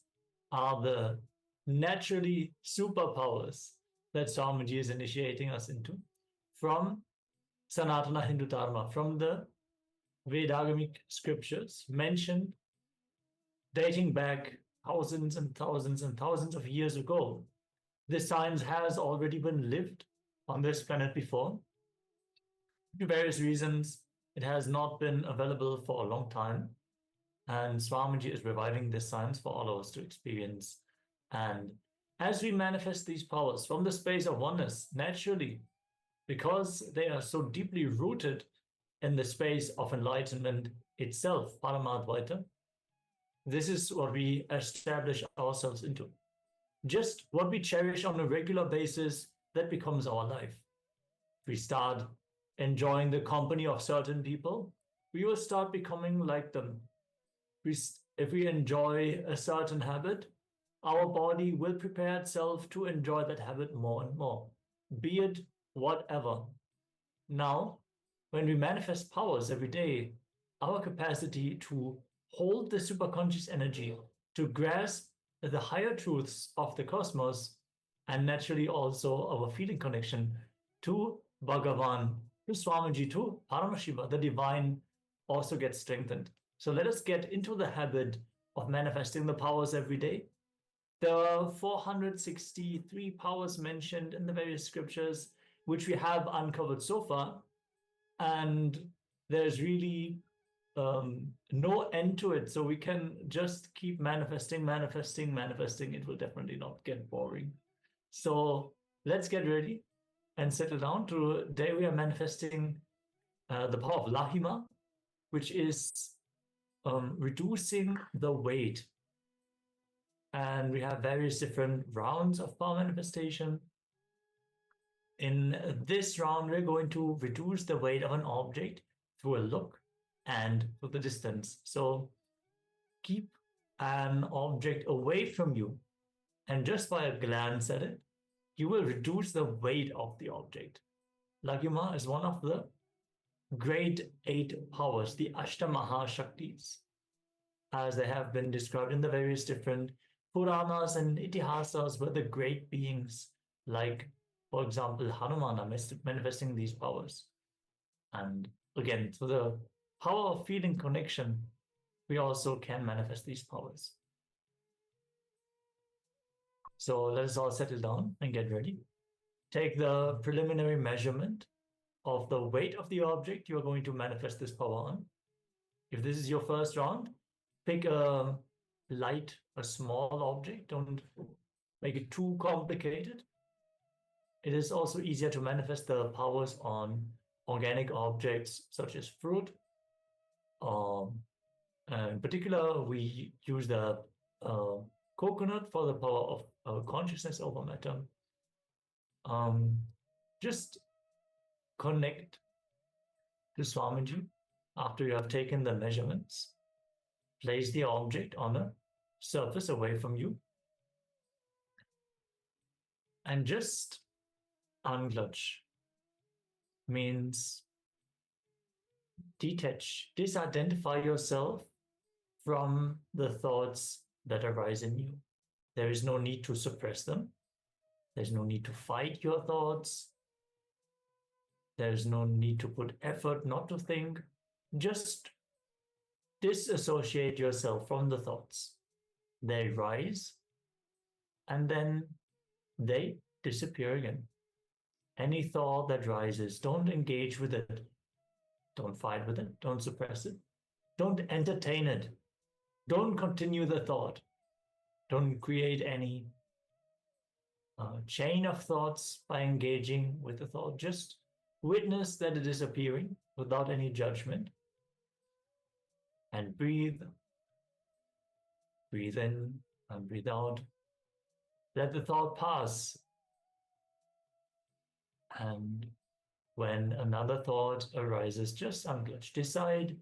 are the naturally superpowers that Swamiji is initiating us into from Sanatana Hindu Dharma, from the Vedagamic scriptures mentioned dating back thousands and thousands and thousands of years ago. This science has already been lived on this planet before. Due to various reasons, it has not been available for a long time. And Swamiji is reviving this science for all of us to experience. And as we manifest these powers from the space of oneness, naturally, because they are so deeply rooted in the space of enlightenment itself, Paramadvaita, this is what we establish ourselves into. Just what we cherish on a regular basis, that becomes our life. If we start enjoying the company of certain people, we will start becoming like them. If we enjoy a certain habit, our body will prepare itself to enjoy that habit more and more, be it whatever. Now, when we manifest powers every day, our capacity to hold the superconscious energy, to grasp the higher truths of the cosmos, and naturally also our feeling connection to Bhagavan, to Swamiji, to Paramashiva, the divine, also gets strengthened. So let us get into the habit of manifesting the powers every day. There are 463 powers mentioned in the various scriptures, which we have uncovered so far. And there's really no end to it. So we can just keep manifesting. It will definitely not get boring. So let's get ready and settle down. Today we are manifesting the power of Lahima, which is reducing the weight. And we have various different rounds of power manifestation. In this round, we're going to reduce the weight of an object through a look and through the distance. So keep an object away from you, and just by a glance at it, you will reduce the weight of the object. Laghima is one of the great 8 powers, the Ashta maha Shaktis, as they have been described in the various different Puranas and Itihasas were the great beings, like, for example, Hanumana manifesting these powers. And again, through the power of feeling connection, we also can manifest these powers. So let us all settle down and get ready. Take the preliminary measurement of the weight of the object you are going to manifest this power on. If this is your first round, pick a light, a small object. Don't make it too complicated. It is also easier to manifest the powers on organic objects such as fruit. In particular, we use the coconut for the power of consciousness over matter. Just connect to Swamiji after you have taken the measurements. Place the object on a surface away from you and just unclutch. Means detach, disidentify yourself from the thoughts that arise in you. There is no need to suppress them. There's no need to fight your thoughts. There's no need to put effort not to think. Just disassociate yourself from the thoughts. They rise and then they disappear again. Any thought that rises, don't engage with it. Don't fight with it. Don't suppress it. Don't entertain it. Don't continue the thought. Don't create any chain of thoughts by engaging with the thought. Just witness that it is appearing without any judgment. And breathe. Breathe in and breathe out. Let the thought pass. And when another thought arises, just unclutch. Decide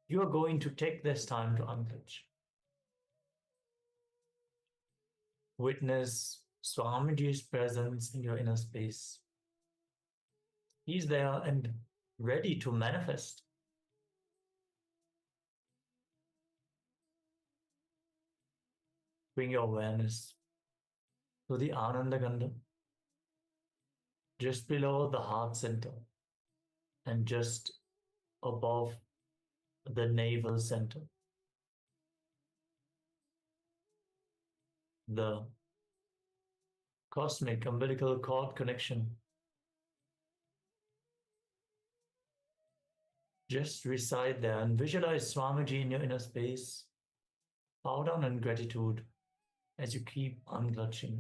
you're going to take this time to unclutch. Witness Swamiji's presence in your inner space. He's there and ready to manifest. Bring your awareness to the Ananda Gandha, just below the heart center and just above the navel center. The cosmic umbilical cord connection. Just reside there and visualize Swamiji in your inner space. Bow down in gratitude as you keep unclutching.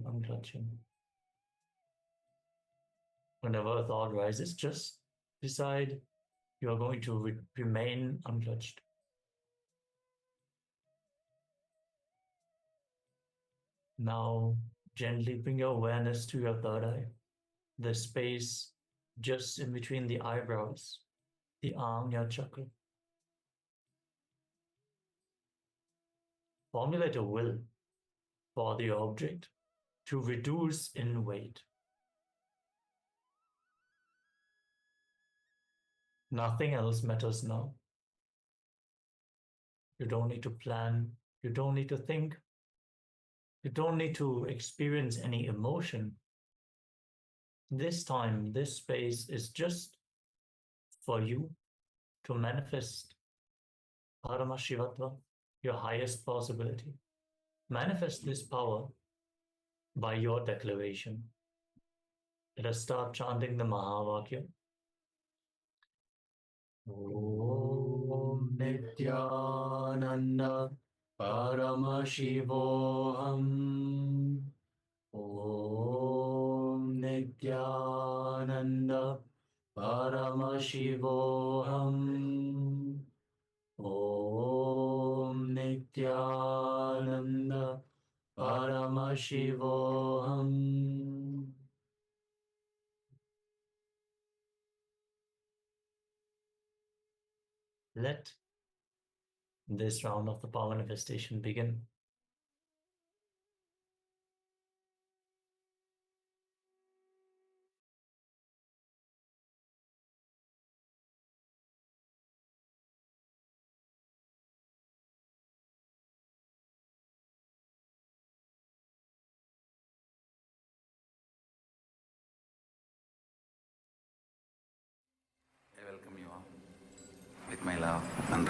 Whenever a thought rises, just decide you are going to remain unclutched. Now, gently bring your awareness to your third eye, the space just in between the eyebrows, the Ajna chakra. Formulate a will for the object to reduce in weight. Nothing else matters now. You don't need to plan. You don't need to think. You don't need to experience any emotion. This time, this space is just for you to manifest Paramashivatva, your highest possibility. Manifest this power by your declaration. Let us start chanting the Mahavakya. Om Nityananda Paramashivoham. Om Nityananda Paramashivoham. Om Nityananda Paramashivoham. Let this round of the power manifestation begin.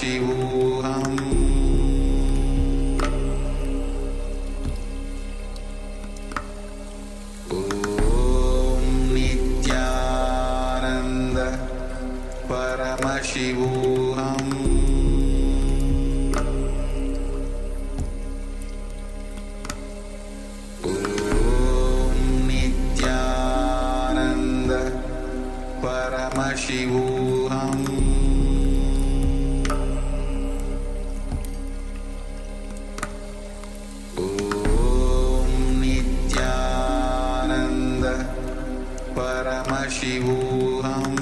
Paramashivoham Om Nityananda Paramashivoham Paramashivoham Om Nityananda Paramashivoham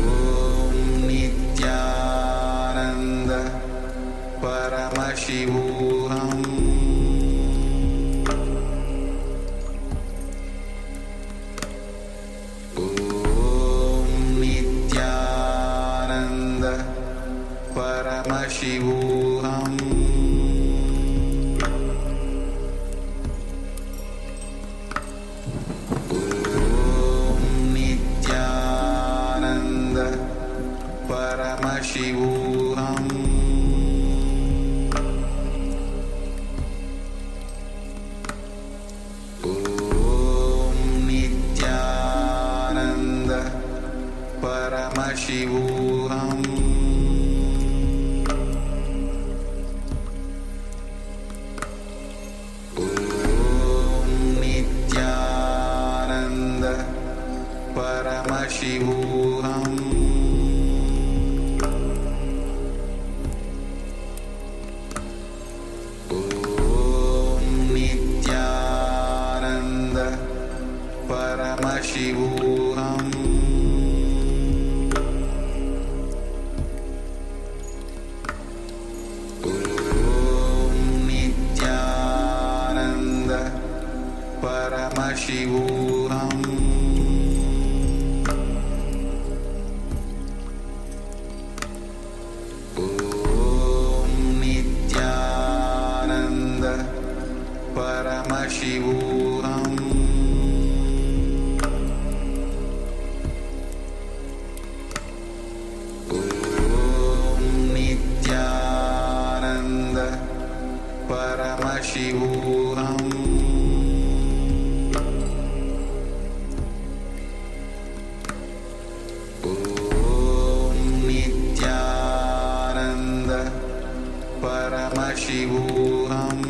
Om Nityananda Paramashivoham Paramashivoham Om Nityananda Paramashivoham Om Nityananda Paramashivoham Paramashivoham Om Nityananda Paramashivoham Om Nityananda Paramashivoham Paramashivoham Om Nityananda Paramashivoham Om Nityananda Paramashivoham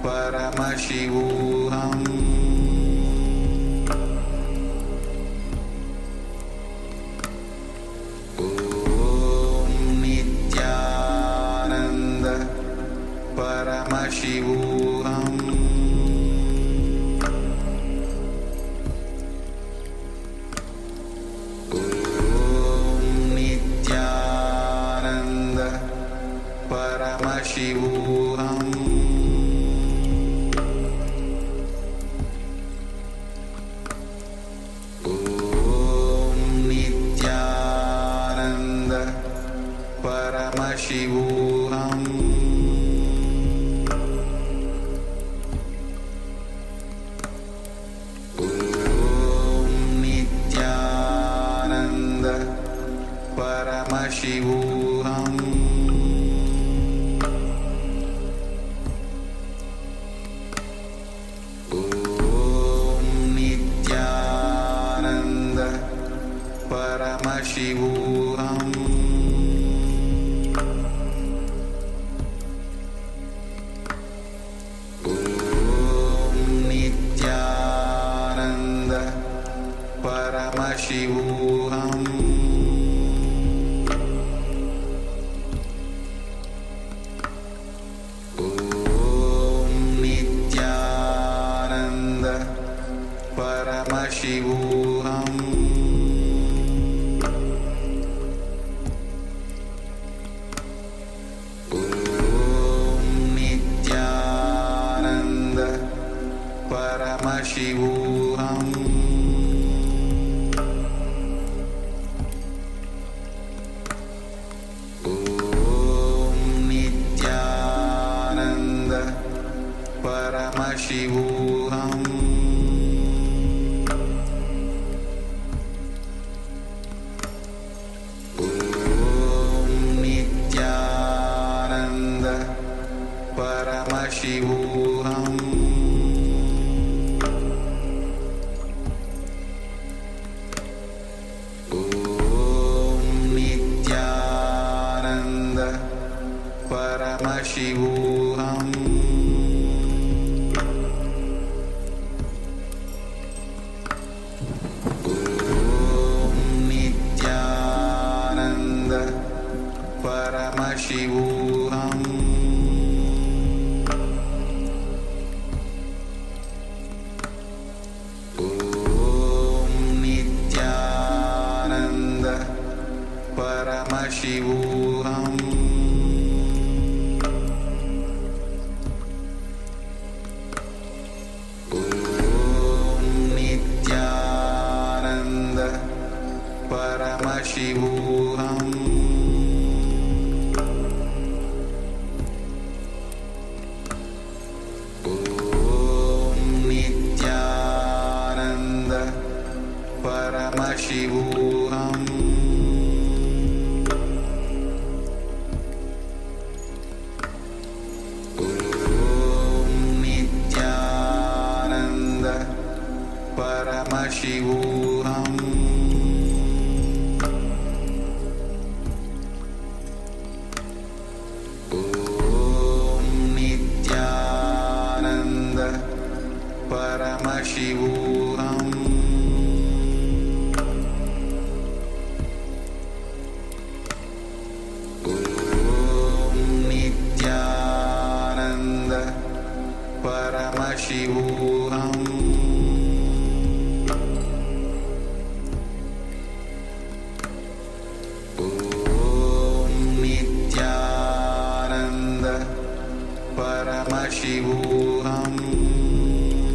Paramashivoham Om Nityananda Paramashivoham Om Nityananda Paramashivoham Paramashivoham Om Nityananda Paramashivoham Om Nityananda Paramashivoham Paramashivoham Om Nityananda Paramashivoham Om Nityananda Paramashivoham Paramashivoham Om Nityananda Paramashivoham Om Nityananda Paramashivoham Om Nityananda Paramashivoham Om Nityananda Paramashivoham Om Nityananda Paramashivoham Om Nityananda Paramashivoham Om Nityananda Paramashivoham Om Nityananda Paramashivoham Om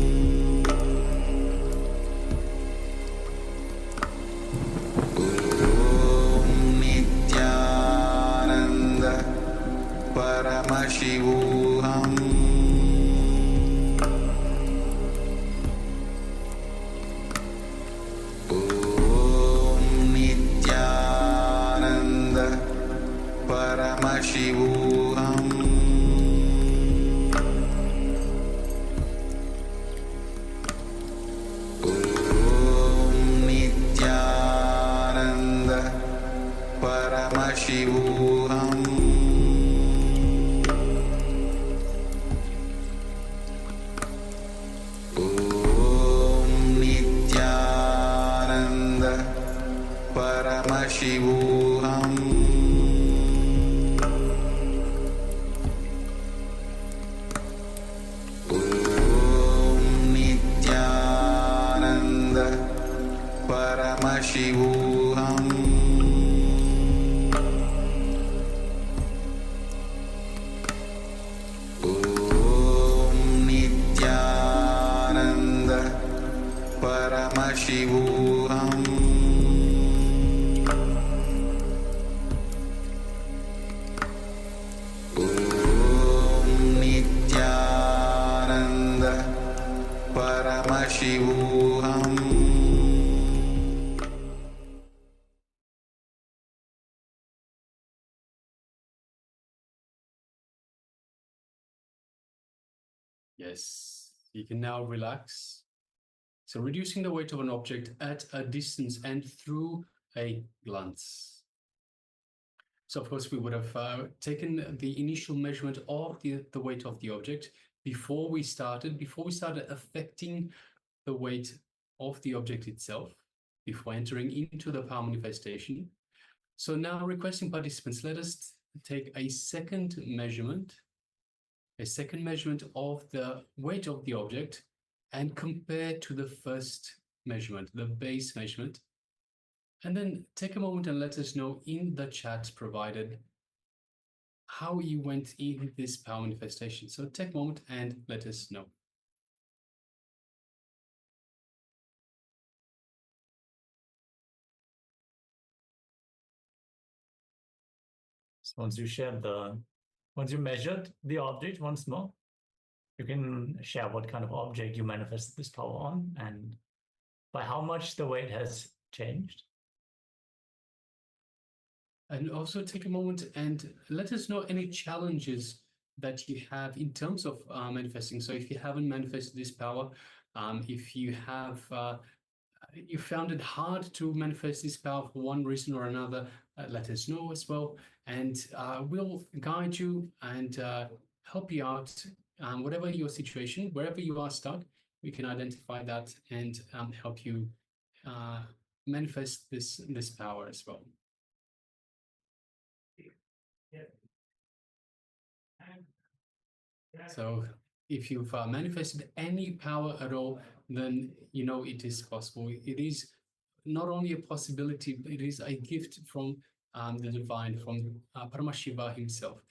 Nityananda Paramashivoham Om Nityananda Paramashivoham Om Nityananda Paramashivoham Om Nityananda Paramashivoham Om Nityananda Paramashivoham Om Nityananda Paramashivoham Om Nityananda Paramashivoham Yes, you can now relax. So reducing the weight of an object at a distance and through a glance. So of course we would have taken the initial measurement of the weight of the object before we started affecting the weight of the object itself, before entering into the power manifestation. So now requesting participants, let us take a second measurement of the weight of the object and compare to the first measurement, the base measurement. And then take a moment and let us know in the chat provided how you went in this power manifestation. So take a moment and let us know. So once you measured the object once more, you can share what kind of object you manifested this power on and by how much the weight has changed. And also take a moment and let us know any challenges that you have in terms of manifesting. So if you haven't manifested this power, if you have you found it hard to manifest this power for one reason or another, let us know as well, and we'll guide you and help you out. Whatever your situation, wherever you are stuck, we can identify that and help you manifest this power as well. So if you've manifested any power at all, then you know it is possible. It is not only a possibility, but it is a gift from the divine, from Paramashiva himself.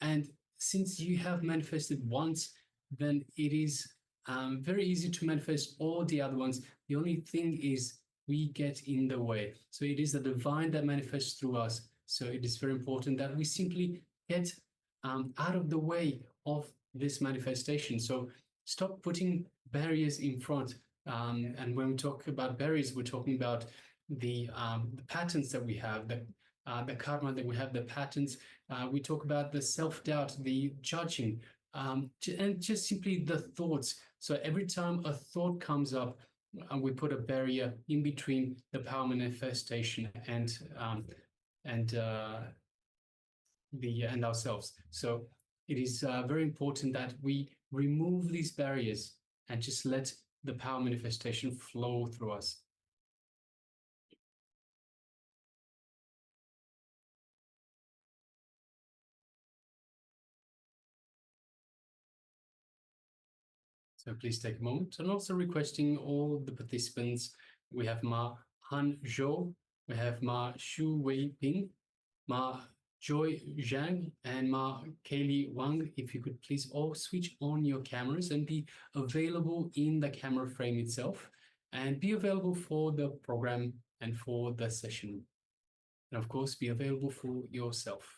And since you have manifested once, then it is very easy to manifest all the other ones. The only thing is we get in the way. So it is the divine that manifests through us. So it is very important that we simply get out of the way of this manifestation. So stop putting barriers in front. And when we talk about barriers, we're talking about the patterns that we have, the karma that we have, the patterns. We talk about the self-doubt, the judging, and just simply the thoughts. So every time a thought comes up, we put a barrier in between the power manifestation and ourselves. So it is very important that we remove these barriers and just let the power manifestation flow through us. So please take a moment, and also requesting all the participants. We have Ma Han Zhou, we have Ma Shu Wei Ping, Ma Joy Zhang, and Ma Kaylee Wang. If you could please all switch on your cameras and be available in the camera frame itself, and be available for the program and for the session. And of course, be available for yourself.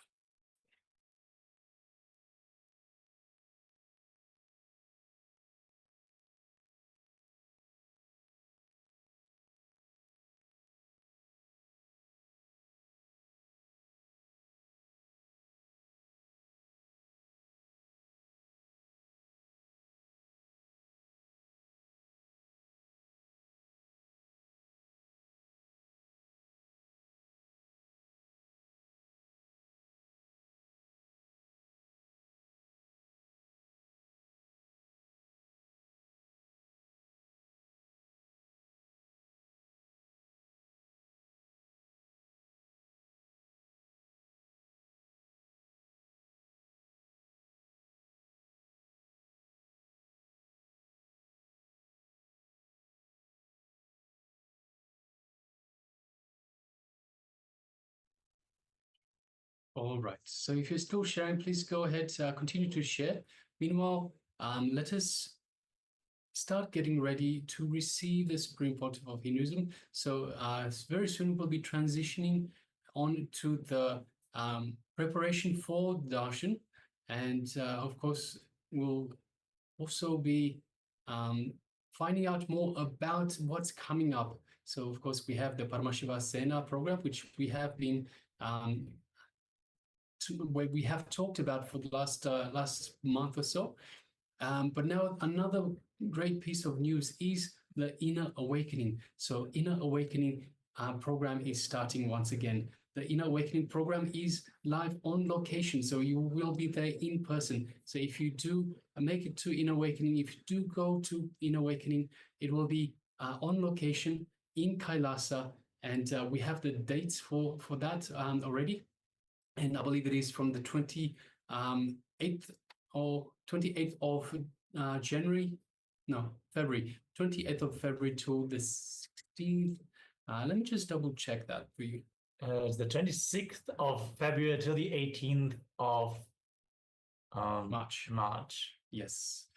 All right, so if you're still sharing, please go ahead, continue to share. Meanwhile, let us start getting ready to receive the Supreme Pontiff of Hinduism. So very soon we'll be transitioning on to the preparation for darshan. And of course, we'll also be finding out more about what's coming up. So of course, we have the Paramashiva program, which we have been where we have talked about for the last month or so. But now another great piece of news is the Inner Awakening. So Inner Awakening program is starting once again. The Inner Awakening program is live on location, so you will be there in person. So if you do make it to Inner Awakening, if you do go to Inner Awakening, it will be on location in Kailasa, and we have the dates for that already. And I believe it is from the 28th of January, no, February, 28th of February to the 16th. Let me just double check that for you. It's the 26th of February till the 18th of March. Yes.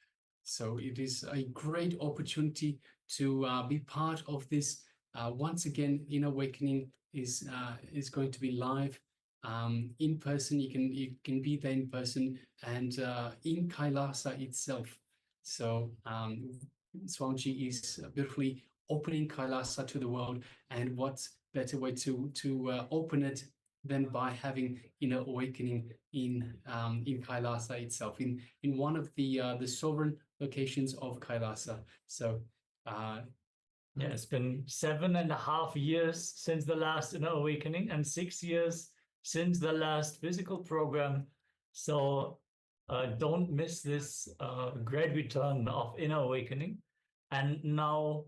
So it is a great opportunity to be part of this. Once again, Inner Awakening is going to be live. In person, you can be there in person, and in Kailasa itself. So Swamiji is beautifully opening Kailasa to the world, and what better way to open it than by having Inner Awakening in Kailasa itself, in one of the sovereign locations of Kailasa. So Yeah, it's been 7.5 years since the last inner awakening and 6 years since the last physical program. So don't miss this great return of inner awakening. And now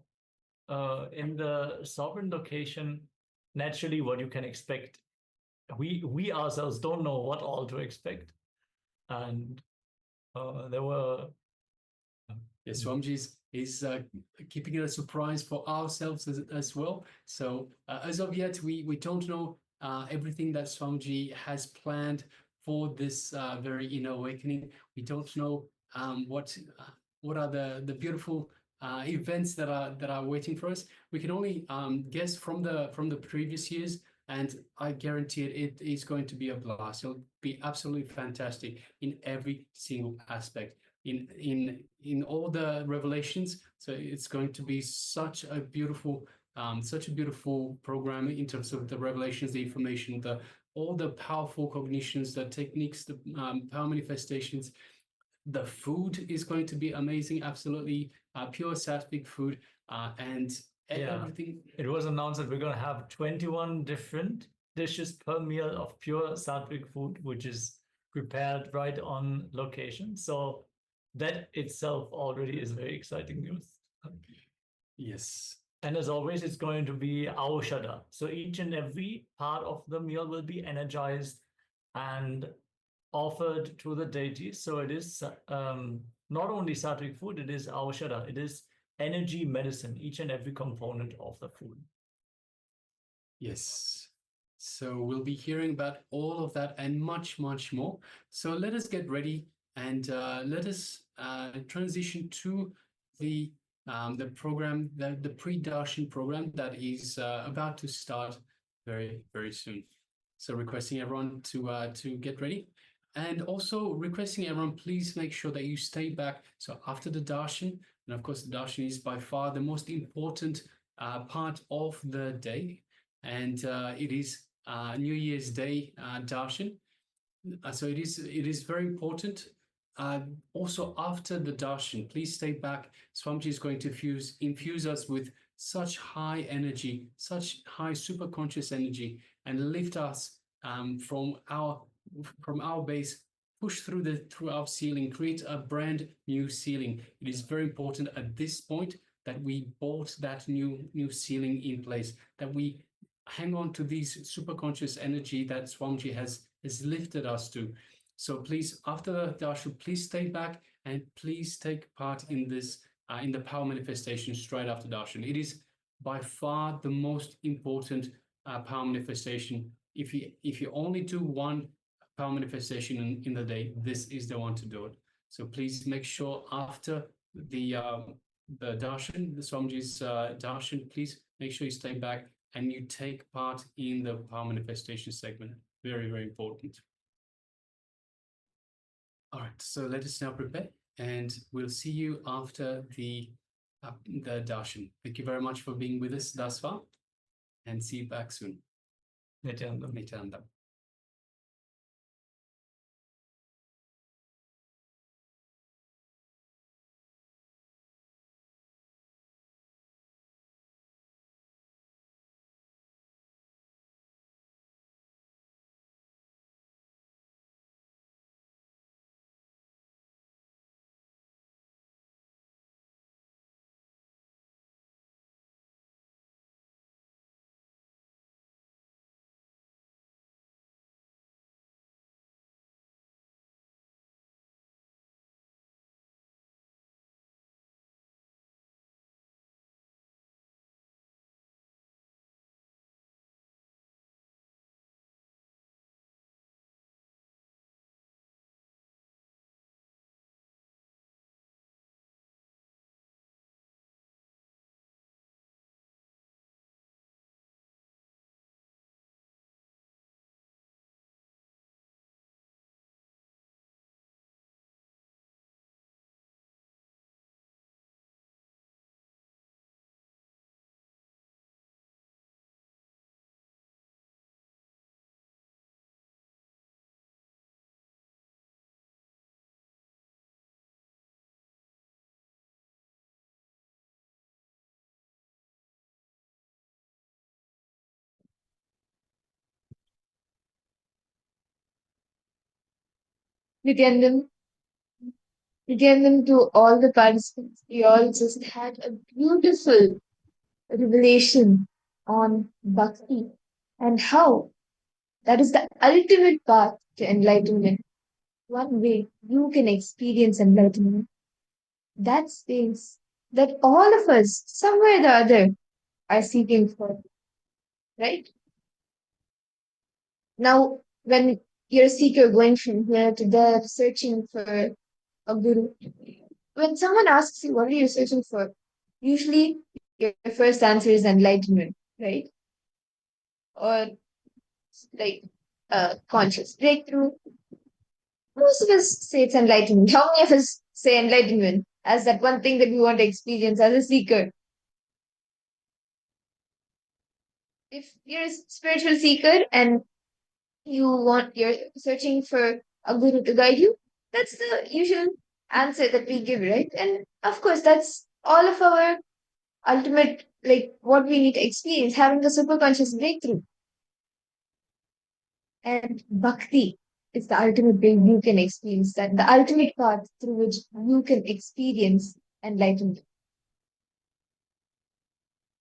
in the sovereign location, naturally what you can expect, we ourselves don't know what all to expect. And there were Yes, Swamiji is keeping it a surprise for ourselves as well. So as of yet, we don't know everything that Swamiji has planned for this very inner awakening. We don't know what are the beautiful events that are waiting for us. We can only guess from the previous years, and I guarantee it is going to be a blast. It'll be absolutely fantastic in every single aspect. In all the revelations, so it's going to be such a beautiful program in terms of the revelations, the information, all the powerful cognitions, the techniques, the power manifestations. The food is going to be amazing, absolutely pure sattvic food, and everything. It was announced that we're going to have 21 different dishes per meal of pure sattvic food, which is prepared right on location. So that itself already is very exciting news. Yes. And as always, it's going to be aushada. So each and every part of the meal will be energized and offered to the deities. So it is not only sattvic food, it is aushada. It is energy medicine, each and every component of the food. Yes. So we'll be hearing about all of that and much, much more. So let us get ready and let us transition to the program, the pre-darshan program that is about to start very, very soon. So requesting everyone to get ready, and also requesting everyone, please make sure that you stay back. So after the darshan, and of course the darshan is by far the most important part of the day, and it is New Year's Day darshan. So it is very important. Also, after the darshan, please stay back. Swamiji is going to infuse us with such high energy, such high superconscious energy, and lift us from our base, push through our ceiling, create a brand new ceiling. It is very important at this point that we bolt that new ceiling in place, that we hang on to these superconscious energy that Swamiji has lifted us to. So please, after the darshan, please stay back and please take part in this, in the power manifestation straight after darshan. It is by far the most important power manifestation. If you only do one power manifestation in the day, this is the one to do it. So please make sure after the darshan, the Swamiji's darshan, please make sure you stay back and you take part in the power manifestation segment. Very, very important. All right, so let us now prepare, and we'll see you after the darshan. Thank you very much for being with us thus far, and see you back soon. Nityananda. Nityananda. Nityanam, Nityanam, to all the participants, we all just had a beautiful revelation on bhakti and how that is the ultimate path to enlightenment. One way you can experience enlightenment. That space that all of us, somewhere or the other, are seeking for, right? Now, when you're a seeker going from here to there, searching for a guru, when someone asks you, what are you searching for? Usually, your first answer is enlightenment, right? Or like conscious breakthrough. Most of us say it's enlightenment. How many of us say enlightenment as that one thing that we want to experience as a seeker? If you're a spiritual seeker and you're searching for a guru to guide you, that's the usual answer that we give, right? And of course, that's all of our ultimate, like what we need to experience, having the superconscious breakthrough. And bhakti is the ultimate way you can experience that, the ultimate path through which you can experience enlightenment.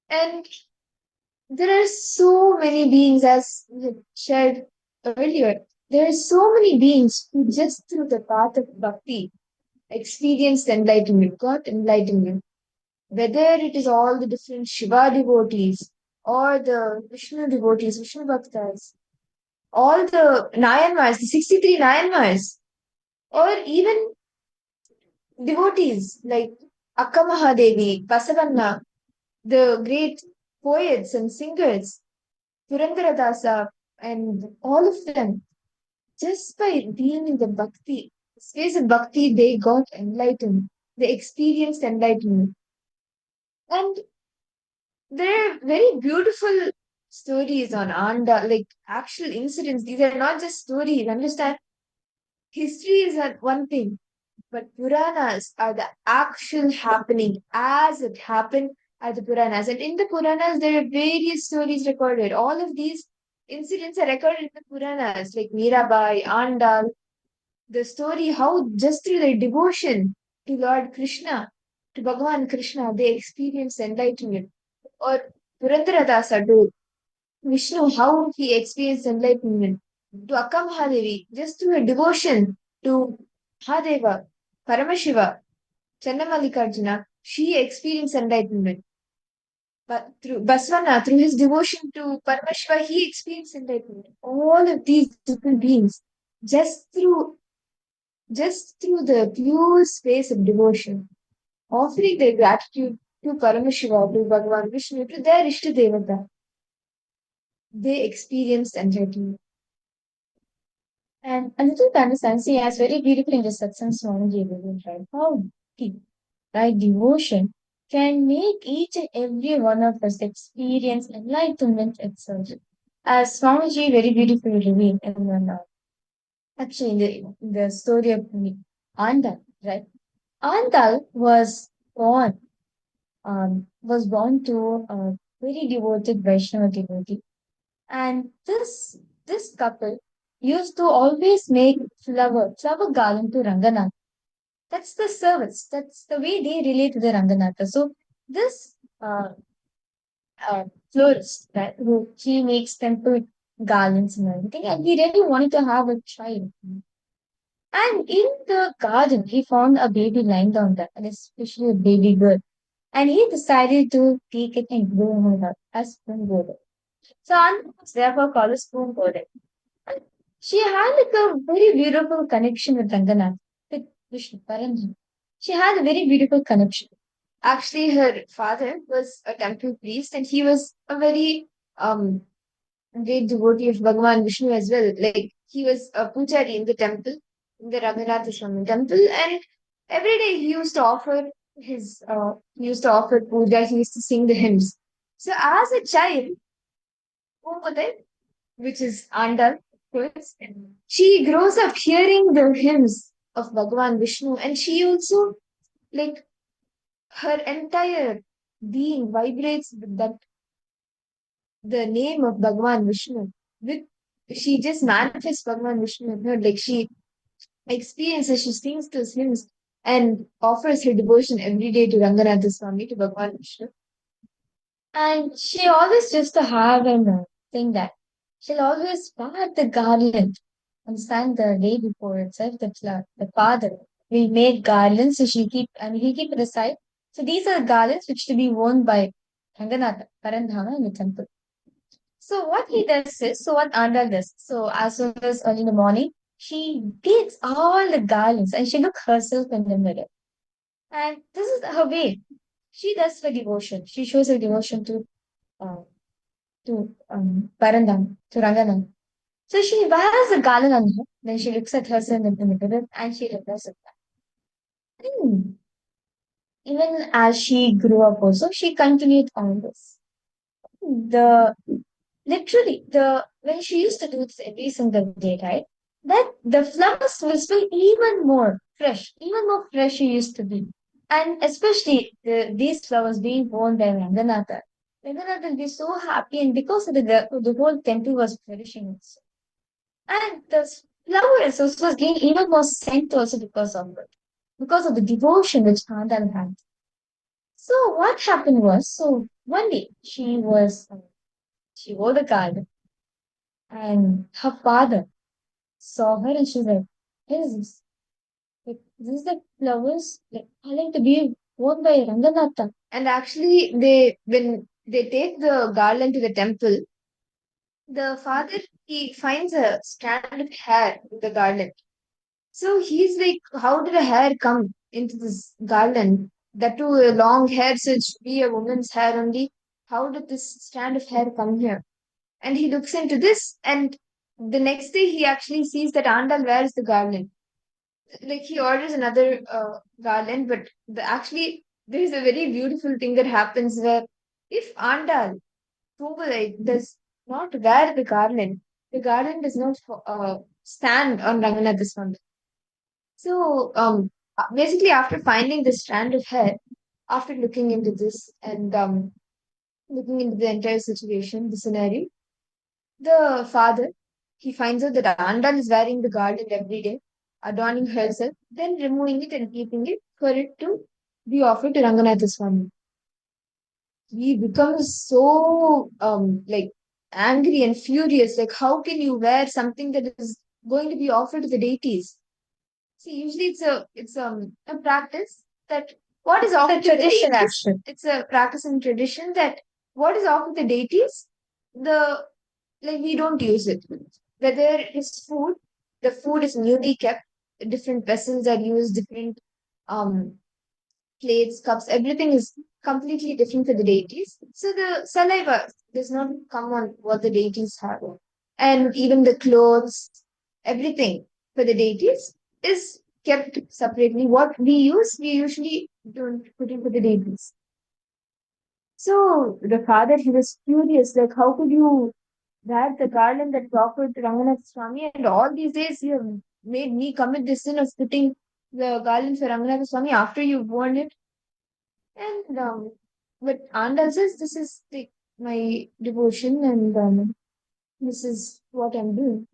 And there are so many beings, as we had shared earlier, there are so many beings who just through the path of bhakti experienced enlightenment, got enlightenment. Whether it is all the different Shiva devotees or the Vishnu devotees, Vishnu bhaktas, all the Nayanmars, the 63 Nayanmars, or even devotees like Akka Mahadevi, Basavanna, the great poets and singers, Purandaradasa, and all of them, just by being in the bhakti, space of bhakti, they got enlightened. They experienced enlightenment. And there are very beautiful stories on Anda, like actual incidents. These are not just stories. Understand? History is one thing, but Puranas are the actual happening as it happened at the Puranas. And in the Puranas, there are various stories recorded. All of these incidents are recorded in the Puranas, like Mirabai, Andal, the story how just through their devotion to Lord Krishna, to Bhagavan Krishna, they experience enlightenment. Or Purandaradasa to Vishnu, how he experienced enlightenment. To Akka Mahadevi, just through her devotion to Mahadeva, Paramashiva, Channamallikarjuna, she experienced enlightenment. But through Basvana, through his devotion to Paramashiva, he experienced enlightenment. All of these different beings, just through the pure space of devotion, offering their gratitude to Paramashiva, to Bhagavan Vishnu, to their Ishtadevata, they experienced enlightenment. And a little to understand, see, as very beautiful in the satsang Swamiji revealed, right? How deep, right? Devotion can make each and every one of us experience enlightenment itself. As Swamiji very beautifully revealed in one, actually in the story of Andal, right? Andal was born to a very devoted Vaishnava devotee. And this couple used to always make flower garland to Ranganatha. That's the service. That's the way they relate to the Ranganatha. So this uh, florist, right, who he makes temple garlands and everything, and he really wanted to have a child. And in the garden, he found a baby lying down there, and especially a baby girl. And he decided to take it and grow her up as spoon golden. So Anna was therefore called a spoon golden. She had like a very beautiful connection with Ranganath, with Vishnu Paramji. She had a very beautiful connection. Actually, her father was a temple priest, and he was a very great devotee of Bhagavan Vishnu as well. Like he was a pujari in the temple, in the Raghunath Swami temple, and every day he used to offer puja. He used to sing the hymns. So as a child, which is Andal, of course, she grows up hearing the hymns of Bhagavan Vishnu, and she also, like, her entire being vibrates with that, the name of Bhagavan Vishnu. With she just manifests Bhagavan Vishnu in her, like experiences, she sings those hymns and offers her devotion every day to Ranganatha Swami, to Bhagwan Vishnu. And she always used to have a thing that she'll always wear the garland. Understand, the day before itself, the father will make garlands, so he'll keep it aside. So these are garlands which to be worn by Ranganatha, Parandhama in the temple. So what he does is, so what Anda does, so as soon as early in the morning, she gets all the garlands and she looks herself in the mirror. And this is her way. She does her devotion. She shows her devotion uh, to Parandam, to Ranganam. So she wears a garland on her, then she looks at herself in the mirror and she reflects it back. Even as she grew up also, she continued on this. The literally the when she used to do this every single day, right? That the flowers will smell even more fresh she used to be. And especially these flowers being worn by Ranganatha. Ranganatha will be so happy, and because of the whole temple was flourishing also. And the flowers also was getting even more scent also because of the devotion which Andal had. So what happened was, so one day she wore the garland, and her father saw her and she was like, "What is this? Like, this is the flowers like I like to be worn by Ranganatha." And actually, when they take the garland to the temple, the father he finds a strand of hair in the garland. So he's like, "How did a hair come into this garland? That too a long hair, so it should be a woman's hair only. How did this strand of hair come here?" And he looks into this, and the next day he actually sees that Andal wears the garland. Like he orders another garland, but actually there is a very beautiful thing that happens where if Andal Tungulai does not wear the garland does not stand on Ranganatha's front. So basically, after finding this strand of hair, after looking into this and looking into the entire situation, the scenario, the father, he finds out that Andal is wearing the garland every day, adorning herself, then removing it and keeping it for it to be offered to Ranganatha Swami. He becomes so like angry and furious. Like, how can you wear something that is going to be offered to the deities? See, usually it's a practice that what is offered to the tradition actually. It's a practice and tradition that what is offered to the deities, the like we don't use it. Whether it's food, the food is newly kept, different vessels are used, different um plates, cups, everything is completely different for the deities. So the saliva does not come on what the deities have. And even the clothes, everything for the deities is kept separately. What we use, we usually don't put it for the deities. So the father, he was furious, like, how could you wear the garland that offered to Ranganath Swami, and all these days you have made me commit the sin of putting the garland for Ranganath Swami after you've worn it. And but Anda says this is my devotion, and this is what I'm doing.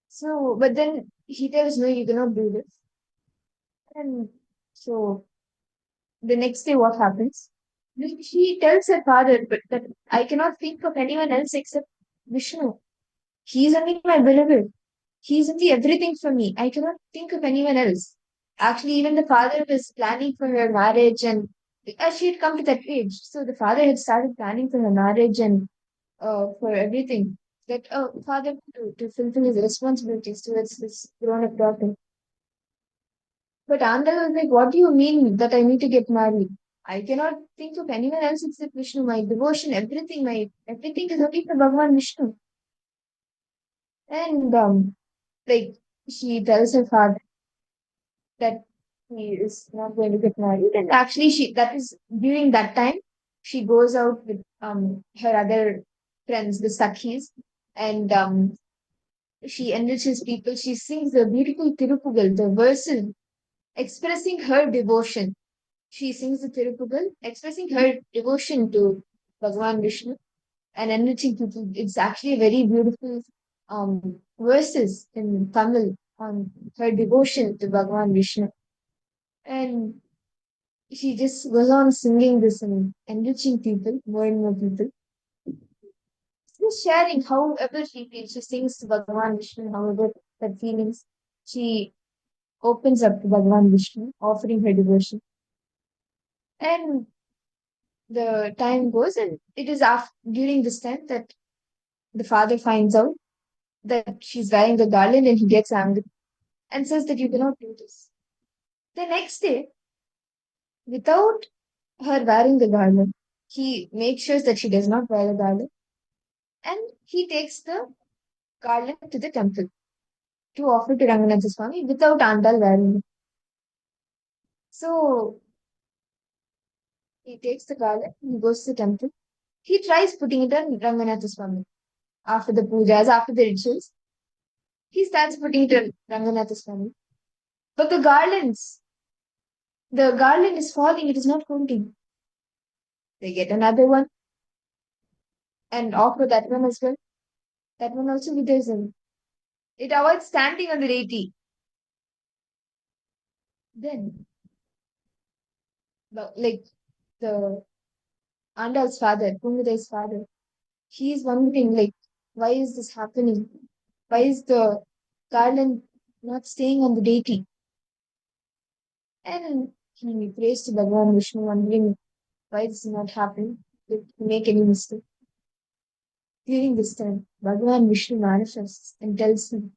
So, but then he tells no, you cannot do this. And so the next day, what happens? She tells her father, but that I cannot think of anyone else except Vishnu. He is only my beloved. He is only everything for me. I cannot think of anyone else. Actually, even the father was planning for her marriage, and as she had come to that age, so the father had started planning for her marriage and for everything. That father to fulfill his responsibilities towards this grown-up daughter. But Andal was like, "What do you mean that I need to get married? I cannot think of anyone else except Vishnu. My devotion, everything is only for Bhagavan Vishnu." And like she tells her father that he is not going to get married, and actually that is during that time she goes out with her other friends, the Sakhis, and she enriches people. She sings the beautiful Tirupugal, the verses expressing her devotion. She sings the Tirupugal, expressing her devotion to Bhagavan Vishnu and enriching people. It's actually a very beautiful verses in Tamil. on her devotion to Bhagavan Vishnu. And she just goes on singing this and enriching people, more and more people. Just sharing however she feels. She sings to Bhagavan Vishnu, however her feelings. She opens up to Bhagavan Vishnu, offering her devotion. And the time goes, and it is during this time that the father finds out that she's wearing the garland, and he gets angry and says that you cannot do this. The next day, without her wearing the garland, he makes sure that she does not wear the garland, and he takes the garland to the temple to offer to Ranganatha Swami without Andal wearing it. So he takes the garland, he goes to the temple, he tries putting it on Ranganatha Swami. After the pujas, after the rituals, he starts putting it on Ranganatha Swami. But the garland is falling, it is not holding. They get another one and offer that one as well. That one also withers away. It avoids standing on the deity. Then, like the Andal's father, Pungadai's father, he is wondering, like, why is this happening? Why is the garland not staying on the deity? And he prays to Bhagavan Vishnu, wondering why this is not happening. Did he make any mistake? During this time, Bhagavan Vishnu manifests and tells him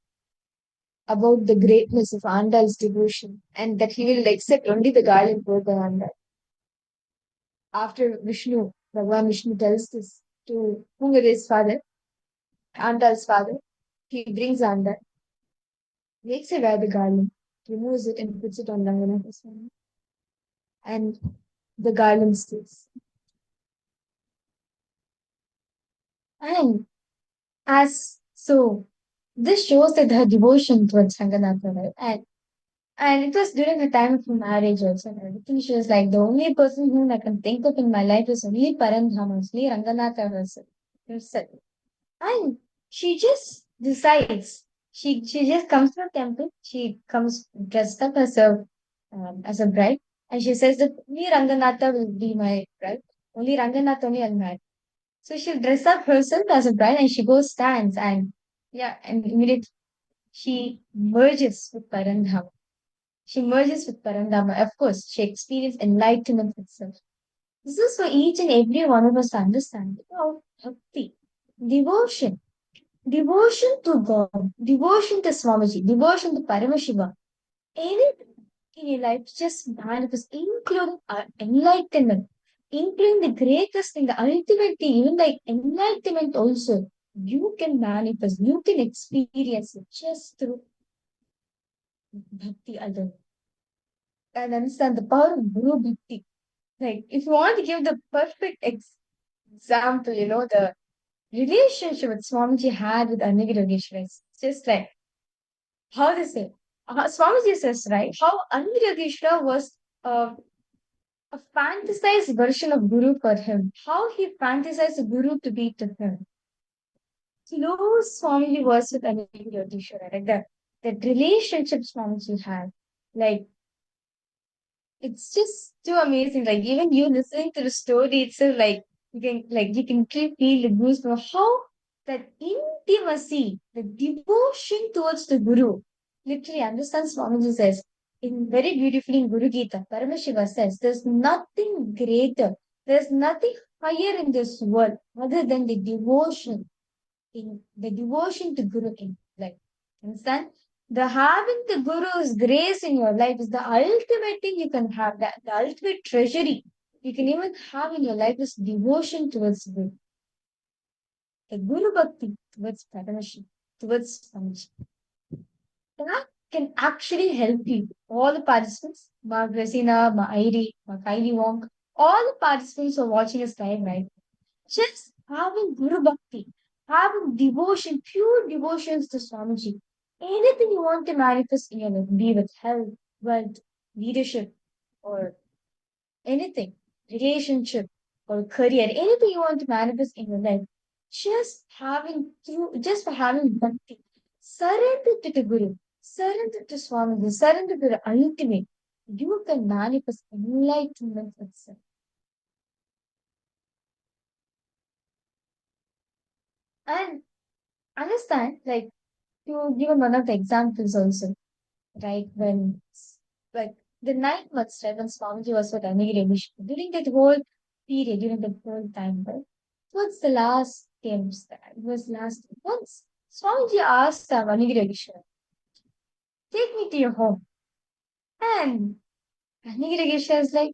about the greatness of Andal's devotion and that he will accept only the garland for the Andal. After Bhagavan Vishnu tells this to Pungadai's father, Andal's father, he brings Andal, makes her wear the garland, removes it and puts it on Ranganatha Swami. And the garland stays. And this shows that her devotion towards Ranganatha, right? And it was during the time of her marriage also. And everything. She was like, the only person whom I can think of in my life is only Parandhama, only Ranganatha herself. And she just decides. She just comes to the temple. She comes dressed up as a bride, and she says that only Ranganatha will be my bride. Only Ranganatha only I'll marry. So she'll dress up herself as a bride, and she goes stands and immediately she merges with Parandhama. She merges with Parandhama. Of course, she experienced enlightenment itself. This is for each and every one of us to understand about bhakti, devotion, devotion to God, devotion to Swamiji, devotion to Paramashiva. Anything in your life just manifests, including enlightenment, including the greatest thing, the ultimate thing, even like enlightenment also. You can manifest, you can experience it just through bhakti alone. And understand the power of Guru Bhakti. Like, if you want to give the perfect example, the relationship that Swamiji had with Annagirogeshwara, it's just like how they say. Swamiji says, right, how Annagirogeshwara was a fantasized version of Guru for him. How he fantasized the Guru to be to him. Close Swamiji was with Annagirogeshwara, like that relationship Swamiji had. Like, it's just too amazing. Like even you listening to the story itself, you can literally feel the goosebumps. How that intimacy, the devotion towards the Guru. Literally, understand Swamiji says in very beautifully in Guru Gita, Paramashiva says, there's nothing greater, there's nothing higher in this world other than the devotion to Guru in life. Understand? The having the Guru's grace in your life is the ultimate thing you can have. The ultimate treasury you can even have in your life is devotion towards Guru. The Guru Bhakti towards Paramashi, towards Swamiji. That can actually help you. All the participants, Ma Gresina, Ma Airi, Ma Kylie Wong, all the participants who are watching us live right, just having Guru Bhakti, having devotion, pure devotions to Swamiji. Anything you want to manifest in your life, be with health, wealth, leadership, or anything, relationship or career, anything you want to manifest in your life, just for having bhakti, surrender to the Guru, Surrender to Swamiji, surrender to the ultimate. You can manifest enlightenment itself. And understand, like, you given one of the examples also, right? When, like, the 9 months, right, when Swamiji was with Enrichment, during that whole period, during the whole time, right? What's the last games that was last once? Swamiji asked Enrichment, take me to your home. And Enrichment is like,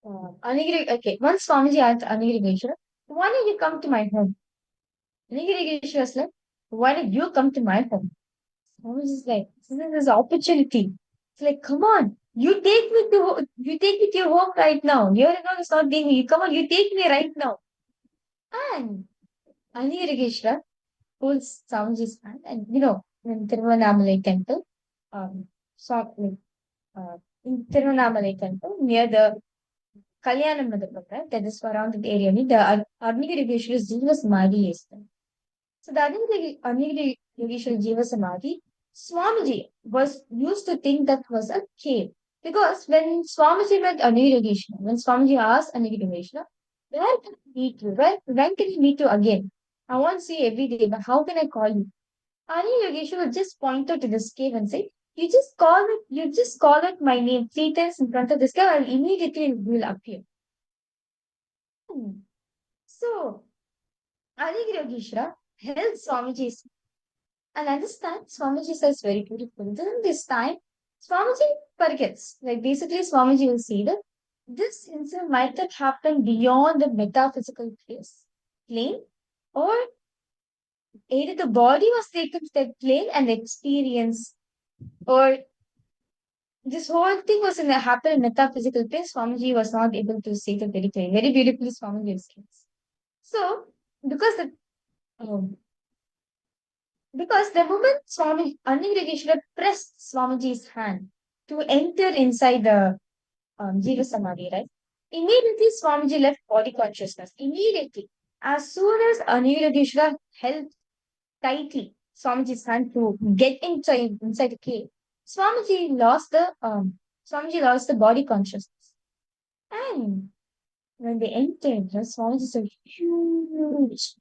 okay, once Swamiji asked Enrichment, why don't you come to my home? Enrichment was like, why don't you come to my home? Swamiji is like, this is this opportunity. It's like, come on, you take me to your home right now. Here and now is not being me. Come on, you take me right now. And Anirageshwara holds Swamiji's hand, and in Tiruvannamalai temple, so like, in Tiruvannamalai temple near the Kalyana Mandapam, right, that is surrounded area, the Anirageshwara's Jiva Samadhi is there. So the Anirageshwara Jiva Samadhi, Swamiji was used to think that was a cave. Because when Swamiji met Anirageshwara, when Swamiji asked Anirageshwara, where can I meet you? When can I meet you again? I want to see you every day, but how can I call you? Anirageshwara just pointed to this cave and said, you just call it my name 3 times in front of this cave, and immediately it will appear. So Anirageshwara held Swamiji's and understand Swamiji says very beautiful. During this time, Swamiji forgets. Like basically, Swamiji will see that this incident might have happened beyond the metaphysical plane, or either the body was taken to that plane and experience, or this whole thing was happened in metaphysical plane. Swamiji was not able to see that very clearly. Very beautifully, Swamiji explains. So, because the Because the moment Swami Anirageshwara pressed Swamiji's hand to enter inside the Jiva Samadhi, right? Immediately Swamiji left body consciousness. Immediately. As soon as Anirageshwara held tightly Swamiji's hand to get inside the cave, Swamiji lost the body consciousness. And when they entered, Swamiji said huge,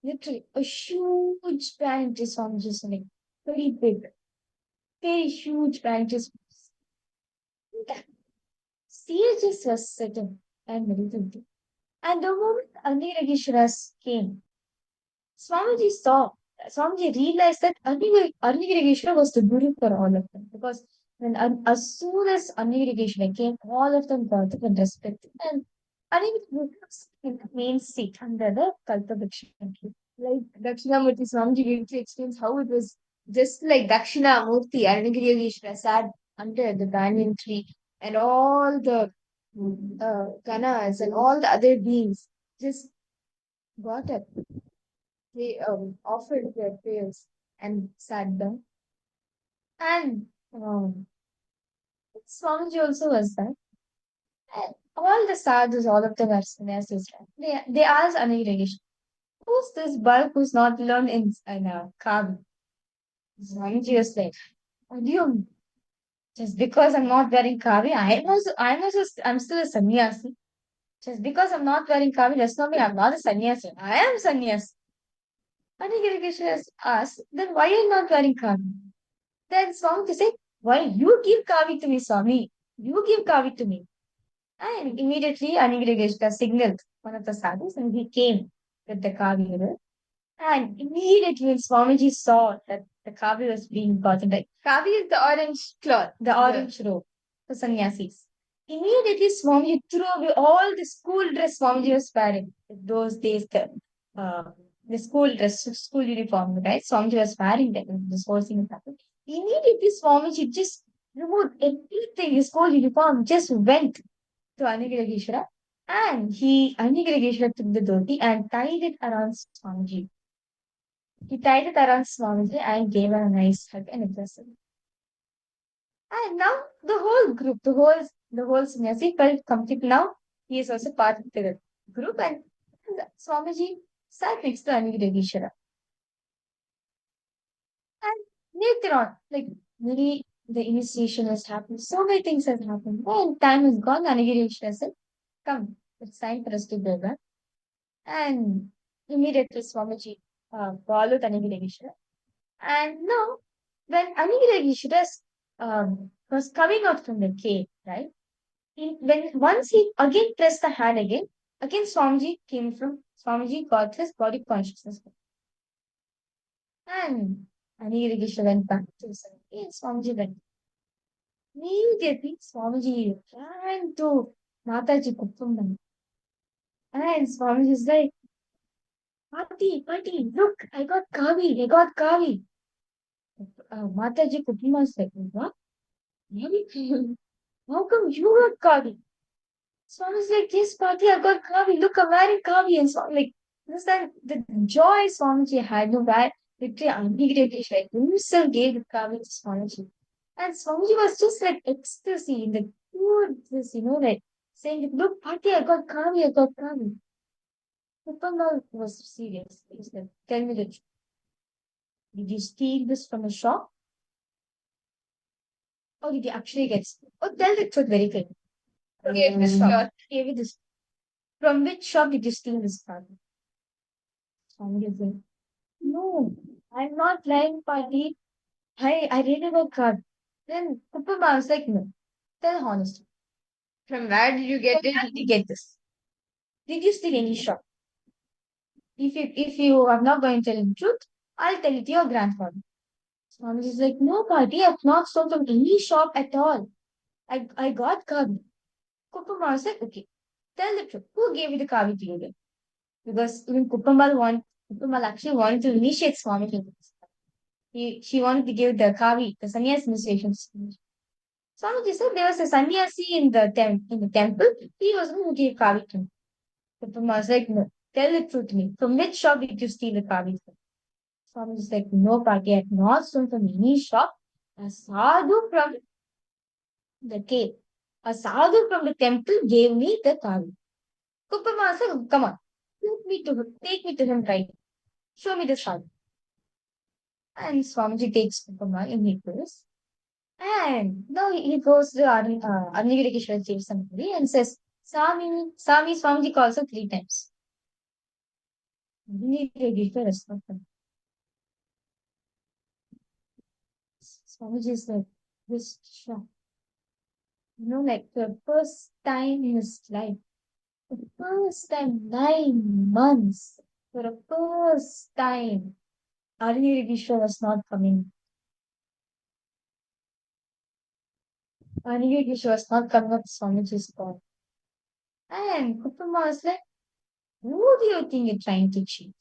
literally a huge planet is Swamiji's like very big, very huge planet is sages was sitting and meditating. And the moment Anirageshwaras came, Swamiji realized that Anirageshwara was the guru for all of them. Because as soon as Anirageshwara came, all of them got him and respected. And Anirageshwara was in the main seat under the Kalpavriksha tree. Like Dakshinamurti Swamiji beautifully explains how it was just like Dakshinamurti, Anirageshwara sat under the banyan tree, and all the ganas and all the other beings just got up. They offered their prayers and sat down. And Swamiji also was there. And all the sadhus, all of them are sannyasis. They asked Anirageshwara, who's this bulk who's not learned in Kavi? Swamiji was like, what do you mean? Just because I'm not wearing Kavi, I'm still a sannyasi. Just because I'm not wearing Kavi does not mean I'm not a sannyasi. I am sannyasi. Anirageshwara asked, then why are you not wearing Kavi? Then Swami said, why you give Kavi to me, Swami? You give Kavi to me. And immediately Anirageshwara signaled one of the sadhus and he came with the Kavi. And immediately when Swamiji saw that the Kavi was being gotten, like Kavi is the orange cloth, the orange robe for sannyasis. Immediately Swamiji threw away all the school dress Swamiji was wearing. Those days, the school dress, school uniform, right? Swamiji was wearing that when this whole thing happened. Immediately Swamiji just removed everything, his whole uniform, just went to Anirageshwara, and Anirageshwara took the dhoti and tied it around Swamiji. He tied it around Swamiji and gave her a nice hug and a blessing. And now the whole group, the whole sannyasi felt complete. Now he is also part of the group, and Swamiji sat next to Anirageshwara. And later on, like maybe the initiation has happened, so many things have happened. And time is gone, Anigiri said, come, it's time for us to go back. And immediately Swamiji followed Anigiri. And now, when Anigiri was coming out from the cave, right? When once he again pressed the hand again Swamiji got his body consciousness. And Anigiri went back to his and Swamiji went. Immediately, Swamiji ran to Mataji Kuppam. And Swamiji is like, Pati, look, I got Kavi. Mataji Kuppam was like, what? How come you got Kavi? Swami's like, yes, Pati, I got Kavi. Look, I'm wearing Kavi. And Swami, like, this that the joy Swamiji had, no, where literally immediately, like, himself gave the Kavi to Swamiji. And Swamiji was just like ecstasy in the pure this, like saying, look, Pati, I got Kavi. Uppal was serious. He said, tell me the truth. Did you steal this from a shop? Or did you actually get it? Oh, tell the truth very clearly. Okay, this shop. Gave you this. From which shop did you steal this Kavi? Swamiji said, no, I'm not lying, Pati. I really got Kavi. Then Uppal was like, no, tell honestly. From where did you get it? Did you get this? Did you steal any shop? If you are not going to tell the truth, I'll tell it to your grandfather. Swamiji is like, no, Party, I've not stolen from any shop at all. I got Kavi. Kuppammal said, okay, tell the truth. Who gave you the Kavi to you? Because even Kuppammal actually wanted to initiate Swamiji. She wanted to give the Kavi, the sannyas initiation. Swamiji said there was a sannyasi in the temple. He was the one who gave Kavi to me. Kuppammal was like, no, tell the truth to me. From which shop did you steal the Kavi? Swami is like, no, Party, I have not stolen from any shop. A sadhu from the cave, a sadhu from the temple gave me the Kavi. Kuppama said, come on, take me to him right. Show me the sadhu. And Swamiji takes Kuppama in his goes. And now he goes to Arnivirikeshwar saves somebody and says, Swamiji calls her 3 times. Arnivirikeshwar responds. Swamiji is like, this shock. Like the first time in his life, the first time, 9 months, for the first time, Arnivirikeshwar was not coming. Arnivirikeshwar was not coming up to Swamiji's call. And Kuppama was like, who do you think you're trying to cheat?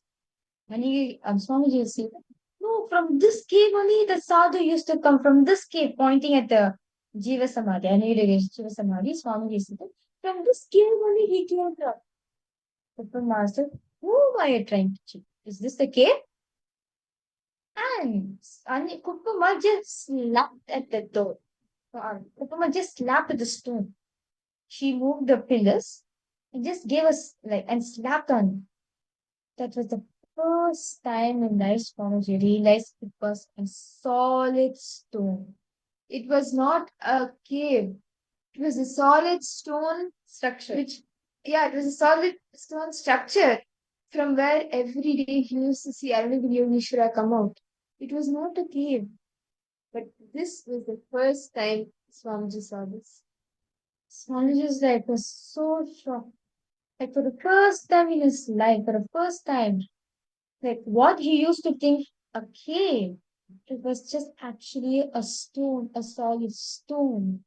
Swamiji was saying, no, from this cave only the sadhu used to come from this cave, pointing at the Jiva Samadhi, Jiva Samadhi, Swamiji said, from this cave only he came from. Kuppama said, who are you trying to cheat? Is this the cave? And Kuppama just slapped at the door. Kuppama just slapped at the stone. She moved the pillars and just gave us and slapped on. That was the first time in life Swamiji realized it was a solid stone. It was not a cave. It was a solid stone structure. It was a solid stone structure from where every day he used to see Arunagiri come out. It was not a cave. But this was the first time Swamiji saw this. Swamiji's life was so shocked. For the first time in his life, for the first time, what he used to think a cave, it was just actually a stone, a solid stone.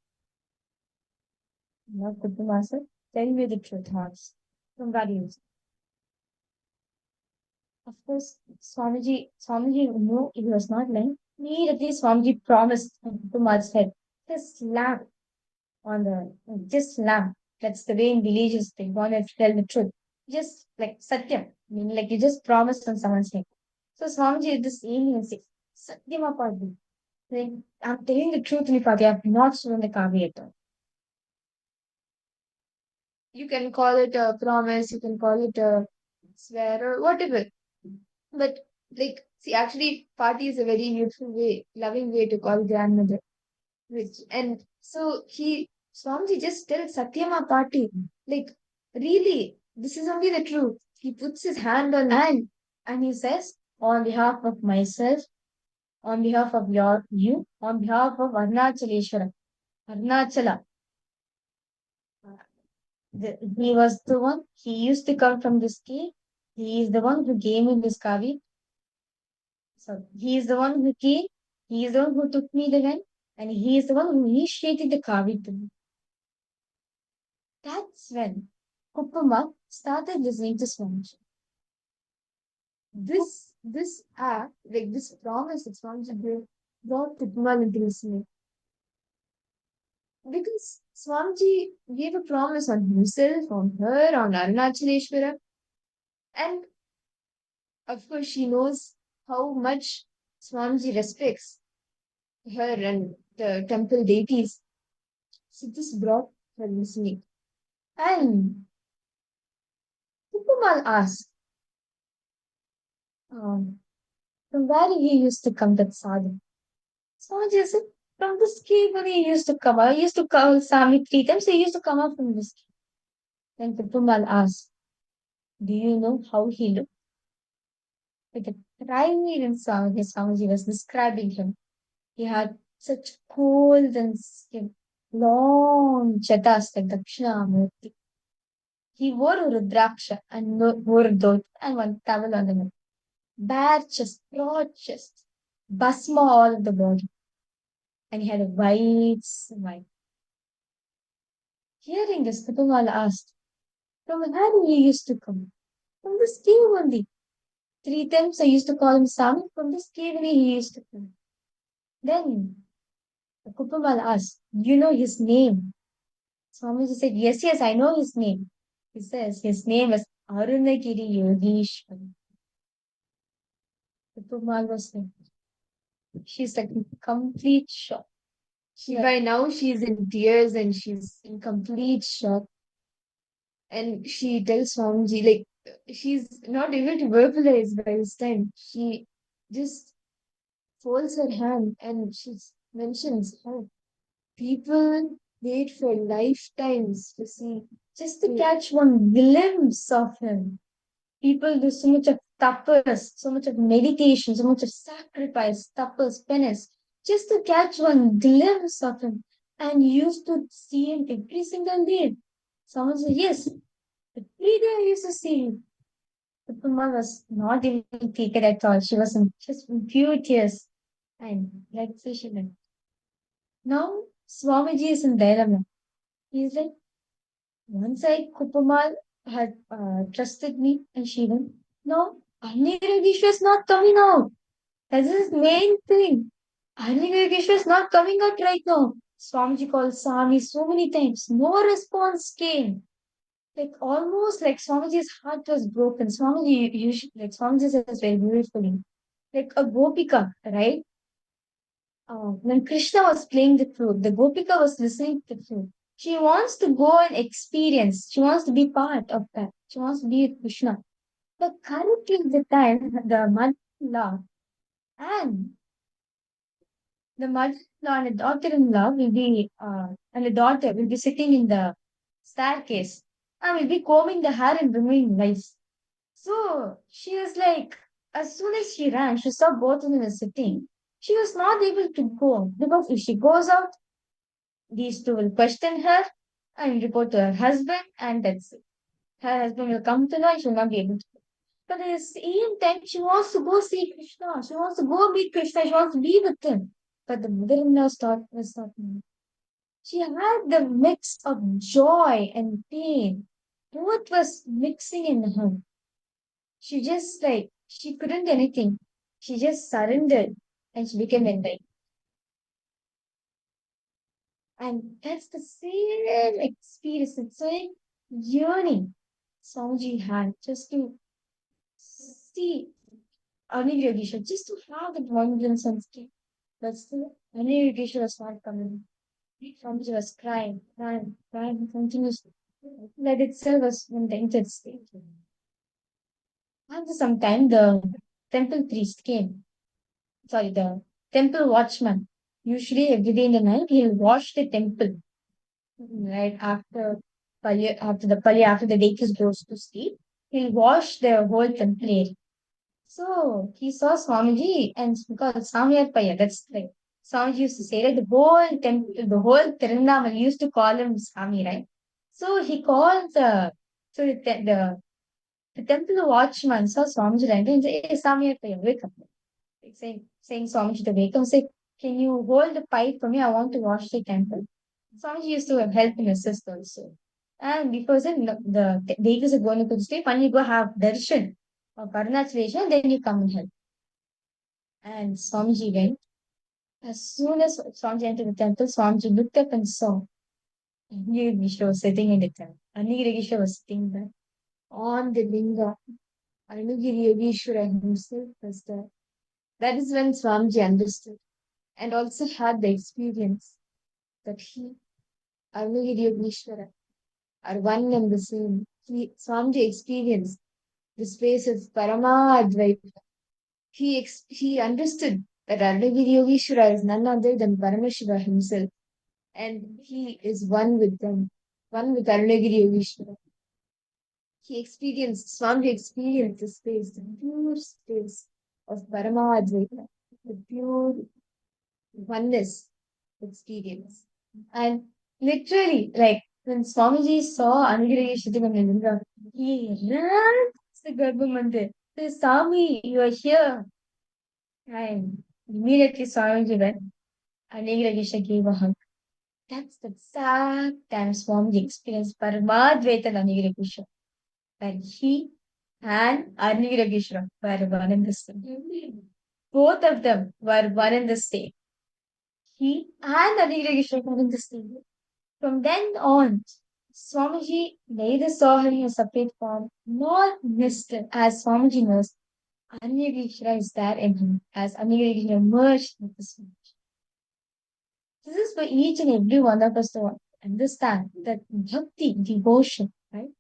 Now, Kuppama said, tell me the truth, Hans. From where you Of course, Swamiji knew he was not lying. Immediately, Swamiji promised Kuppama's head, just slap on just slap. That's the way in villages they want to tell the truth. Just like Satyam, you just promised on someone's head. So Swamiji did the same and said, Satyam Apadi. I'm telling the truth, Nipati, I've not stolen the Kavi at all. You can call it a promise, you can call it a swear or whatever. But See, actually, party is a very beautiful way, loving way to call grandmother. And so Swamiji just tells Satyama party, like, really, this is only the truth. He puts his hand and he says, on behalf of myself, on behalf of you, on behalf of Arunachaleshwara, Arunachala. He was the one, he used to come from this cave. He is the one who gave me this kavi. So he is the one who came, he is the one who took me the hand, and he is the one who initiated the kavi to me. That's when Kuppama started listening to Swamiji. This act, like this promise that Swamiji brought Kuppama into listening. Because Swamiji gave a promise on himself, on her, on Arunachaleshwara, and of course she knows how much Swamiji respects her and the temple deities. So this brought her listening. And Kuppama asked, from where he used to come that sadhu. Swamiji said, from this cave when he used to come. I used to call Sami 3 times, he used to come out from this cave. Then Kuppama asked, do you know how he looked? Like a Reincarnation Swamiji was describing him. He had such golden skin, long chatas like Dakshinamurti. He wore a rudraksha and wore a dhoti and one towel on the head. Bare chest, broad chest, basma all of the body. And he had a white smile. Hearing this, Kuppama asked, from where he used to come? From this cave only. 3 times I used to call him Sami, from this cave only he used to come. Then Kuppama asked, you know his name? Swamiji said, yes, I know his name. He says his name is Arunagiri Yogeshwar. Kuppama was like, she's like in complete shock. By now she's in tears and she's in complete shock. And she tells Swamiji, like, she's not able to verbalize by this time. She just folds her hand and she mentions how people wait for lifetimes to see, just to catch one glimpse of him. People do so much of tapas, so much of meditation, so much of sacrifice, tapas, penance, just to catch one glimpse of him. And used to see him every single day. Someone said, yes, every day I used to see him. Kuppama was not even taken at all. She was in just pure tears and relaxation. Now Swamiji is in dilemma. He's like, one side Kuppamal had trusted me and she went, no, Anirageshwar is not coming out. That's his main thing. Anirageshwar is not coming out right now. Swamiji called Swami so many times. No response came. Like almost like Swamiji's heart was broken. Swamiji usually, like Swamiji says very beautifully. Like a gopika, right? When Krishna was playing the flute, the Gopika was listening to the flute. She wants to go and experience. She wants to be part of that. She wants to be with Krishna. But currently, the time, the mother-in-law and and the daughter-in-law will be, and the daughter will be sitting in the staircase and will be combing the hair and removing lice. So she was like, as soon as she ran, she saw both of them sitting. She was not able to go because if she goes out, these two will question her and report to her husband, and that's it. Her husband will come to her, and she'll not be able to. But at the same time, she wants to go see Krishna. She wants to go meet Krishna. She wants to be with him. But the mother-in-law was not. She had the mix of joy and pain. Both was mixing in her. She just like, she couldn't do anything. She just surrendered and she became enlightened. And that's the same experience, the same yearning Swamiji had just to see Aniryogisha, just to have that wondrous and skin. But still, Aniryogisha was not coming. Swamiji was crying continuously. That itself was in the entered state. After some time, the temple priest came. Sorry, the temple watchman. Usually every day in the night, he'll wash the temple. Right after the deities goes to sleep, he'll wash the whole temple area. So he saw Swamiji and because Samyar Paya, that's like Swamiji used to say that the whole temple, the whole Tirunamal used to call him Swami, right? So he called the temple watchman saw Swamiji and said, "Hey, Samyar Paya, wake up." Like saying Swamiji to wake up, say, "Can you hold the pipe for me? I want to wash the temple." Swamiji used to help and assist also. And because then the deities are going to sleep, and you go have darshan or Parnachalation, then you come and help. And Swamiji went. As soon as Swamiji entered the temple, Swamiji looked up and saw Anigirishra was sitting in the temple. Anigirishra was sitting there on the linga. Anigirishra himself was there. That is when Swamiji understood and also had the experience that he, Anigirishra, are one and the same. Swamiji experienced the space of Paramadvaita. He understood that Yogeshwara is none other than Paramashiva himself, and he is one with them, one with Arunagiri Yogeshwara. Swami experienced the space, the pure space of Paramadvaita, the pure oneness experience. And literally, like when Swamiji saw Anugiri sitting on the Linga, he ran to the Garbha Mandir. He said, "Swami, you are here." And immediately Swamiji went, and Nigiragisha gave a hug. That's the exact time Swamiji experienced Paramadvaita and Nigiragisha. And he and Nigiragisha were one and the same. Both of them were one and the same. He and Nigiragisha were in the same. From then on, Swamiji neither saw him in a separate form nor missed him, as Swamiji knows. Anigirishra is there in him, as Anigirishra merged with the Swamiji. This is for each and every one of us to understand that bhakti, devotion, right?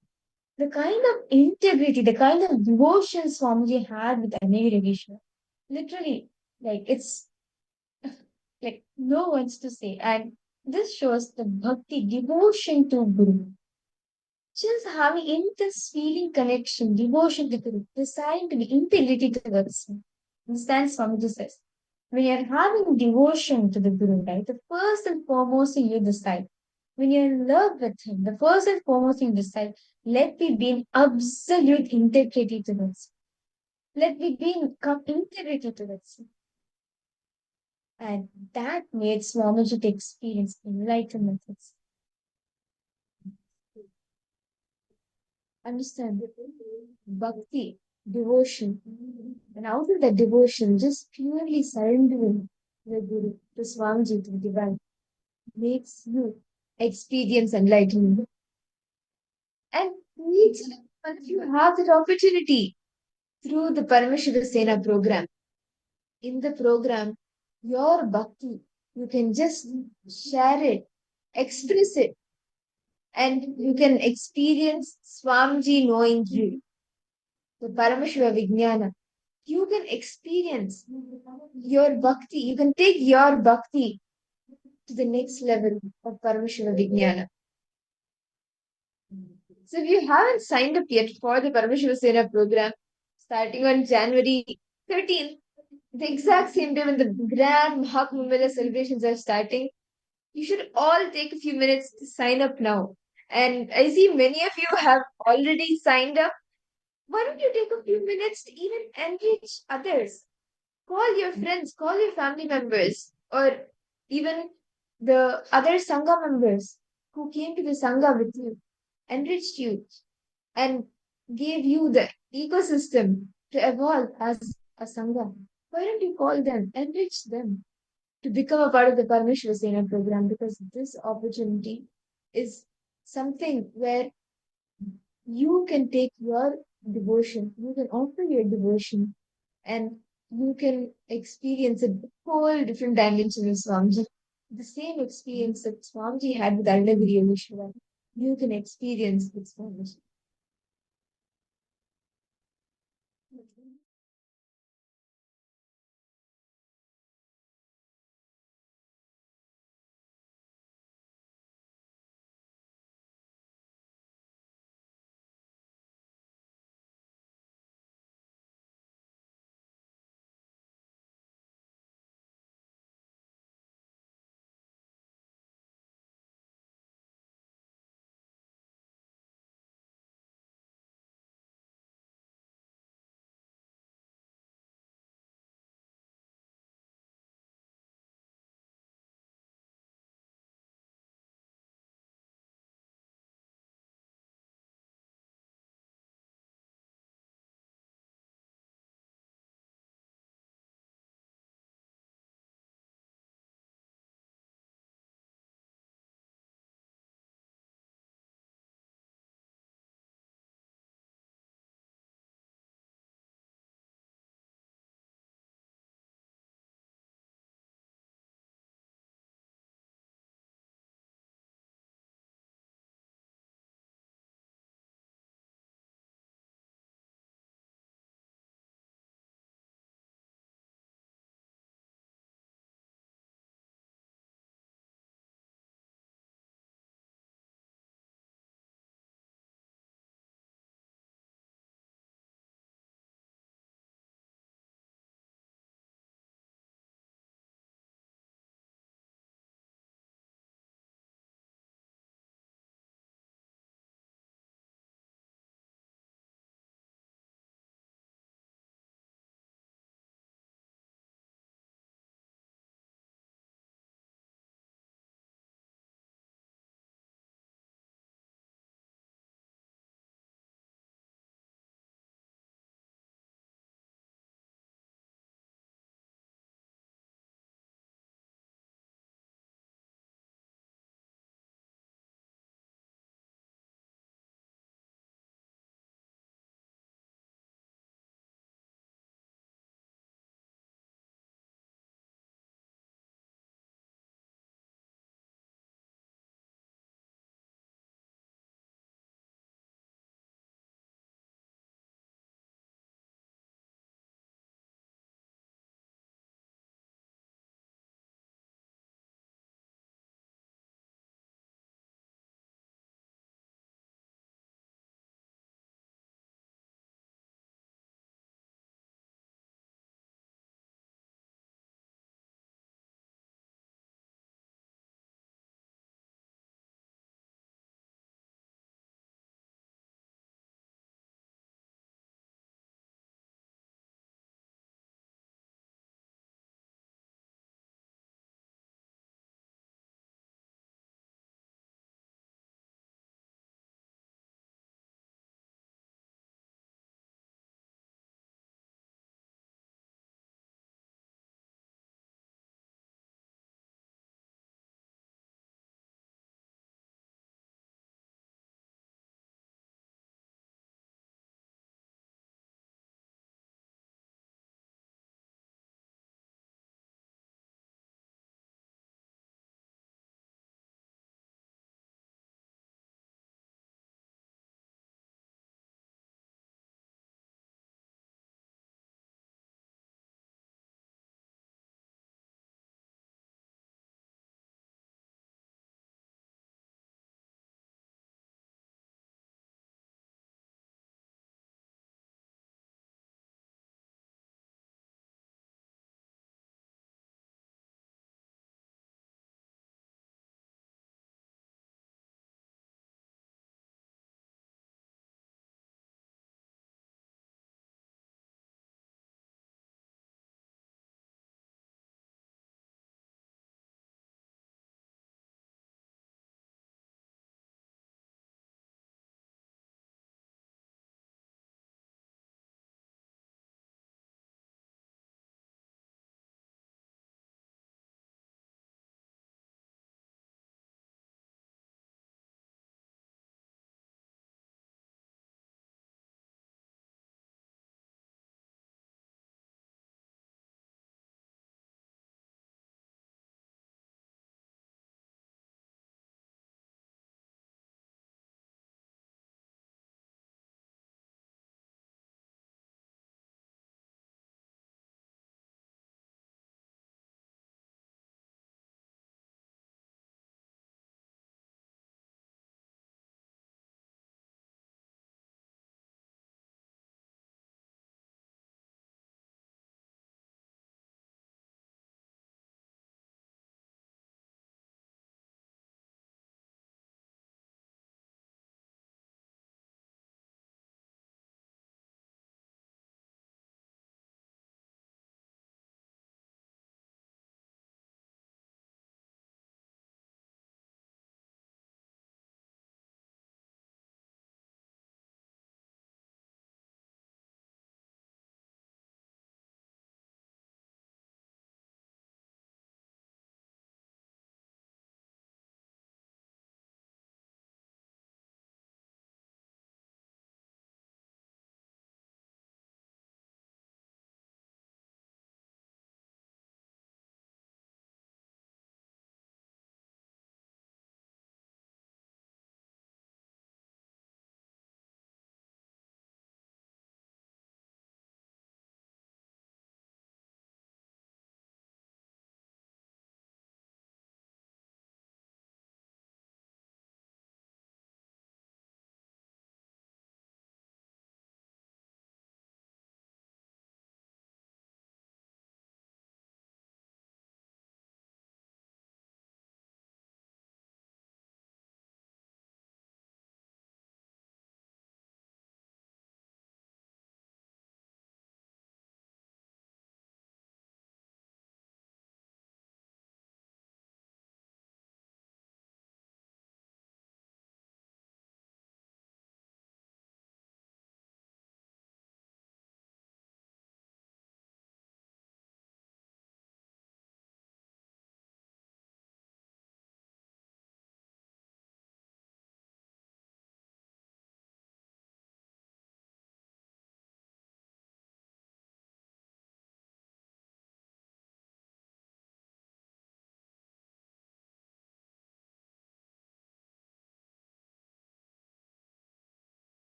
The kind of integrity, the kind of devotion Swamiji had with Anigirishra. Literally, like it's like no words to say. And this shows the bhakti, devotion to Guru. Just having intense feeling connection, devotion to Guru, deciding to be integrity towards him. Understand Swamiji says. When you're having devotion to the Guru, right, the first and foremost thing you decide, when you're in love with him, the first and foremost thing you decide, let me be in absolute integrity towards him. Let me be in integrity towards him. And that made Swamiji to experience enlightenment. Understand? Bhakti, devotion. And out of that devotion, just purely surrendering the Guru, to Swamiji, to the divine, makes you experience enlightenment. And each one of you have that opportunity through the Paramashivasena program. In the program, your bhakti, you can just share it, express it, and you can experience Swamiji knowing you. The Paramashiva Vijnana. You can experience your bhakti, you can take your bhakti to the next level of Paramashiva Vijnana. So if you haven't signed up yet for the Paramashiva Sena program, starting on January 13th, the exact same day when the grand Mahakumbh celebrations are starting, you should all take a few minutes to sign up now. And I see many of you have already signed up. Why don't you take a few minutes to even enrich others? Call your friends, call your family members, or even the other Sangha members who came to the Sangha with you, enriched you, and gave you the ecosystem to evolve as a Sangha. Why don't you call them, enrich them to become a part of the Parmeshwar Sena program? Because this opportunity is something where you can take your devotion, you can offer your devotion, and you can experience a whole different dimension of Swamiji. The same experience that Swamiji had with Arunagiri Yogeshwara, you can experience with Swamiji.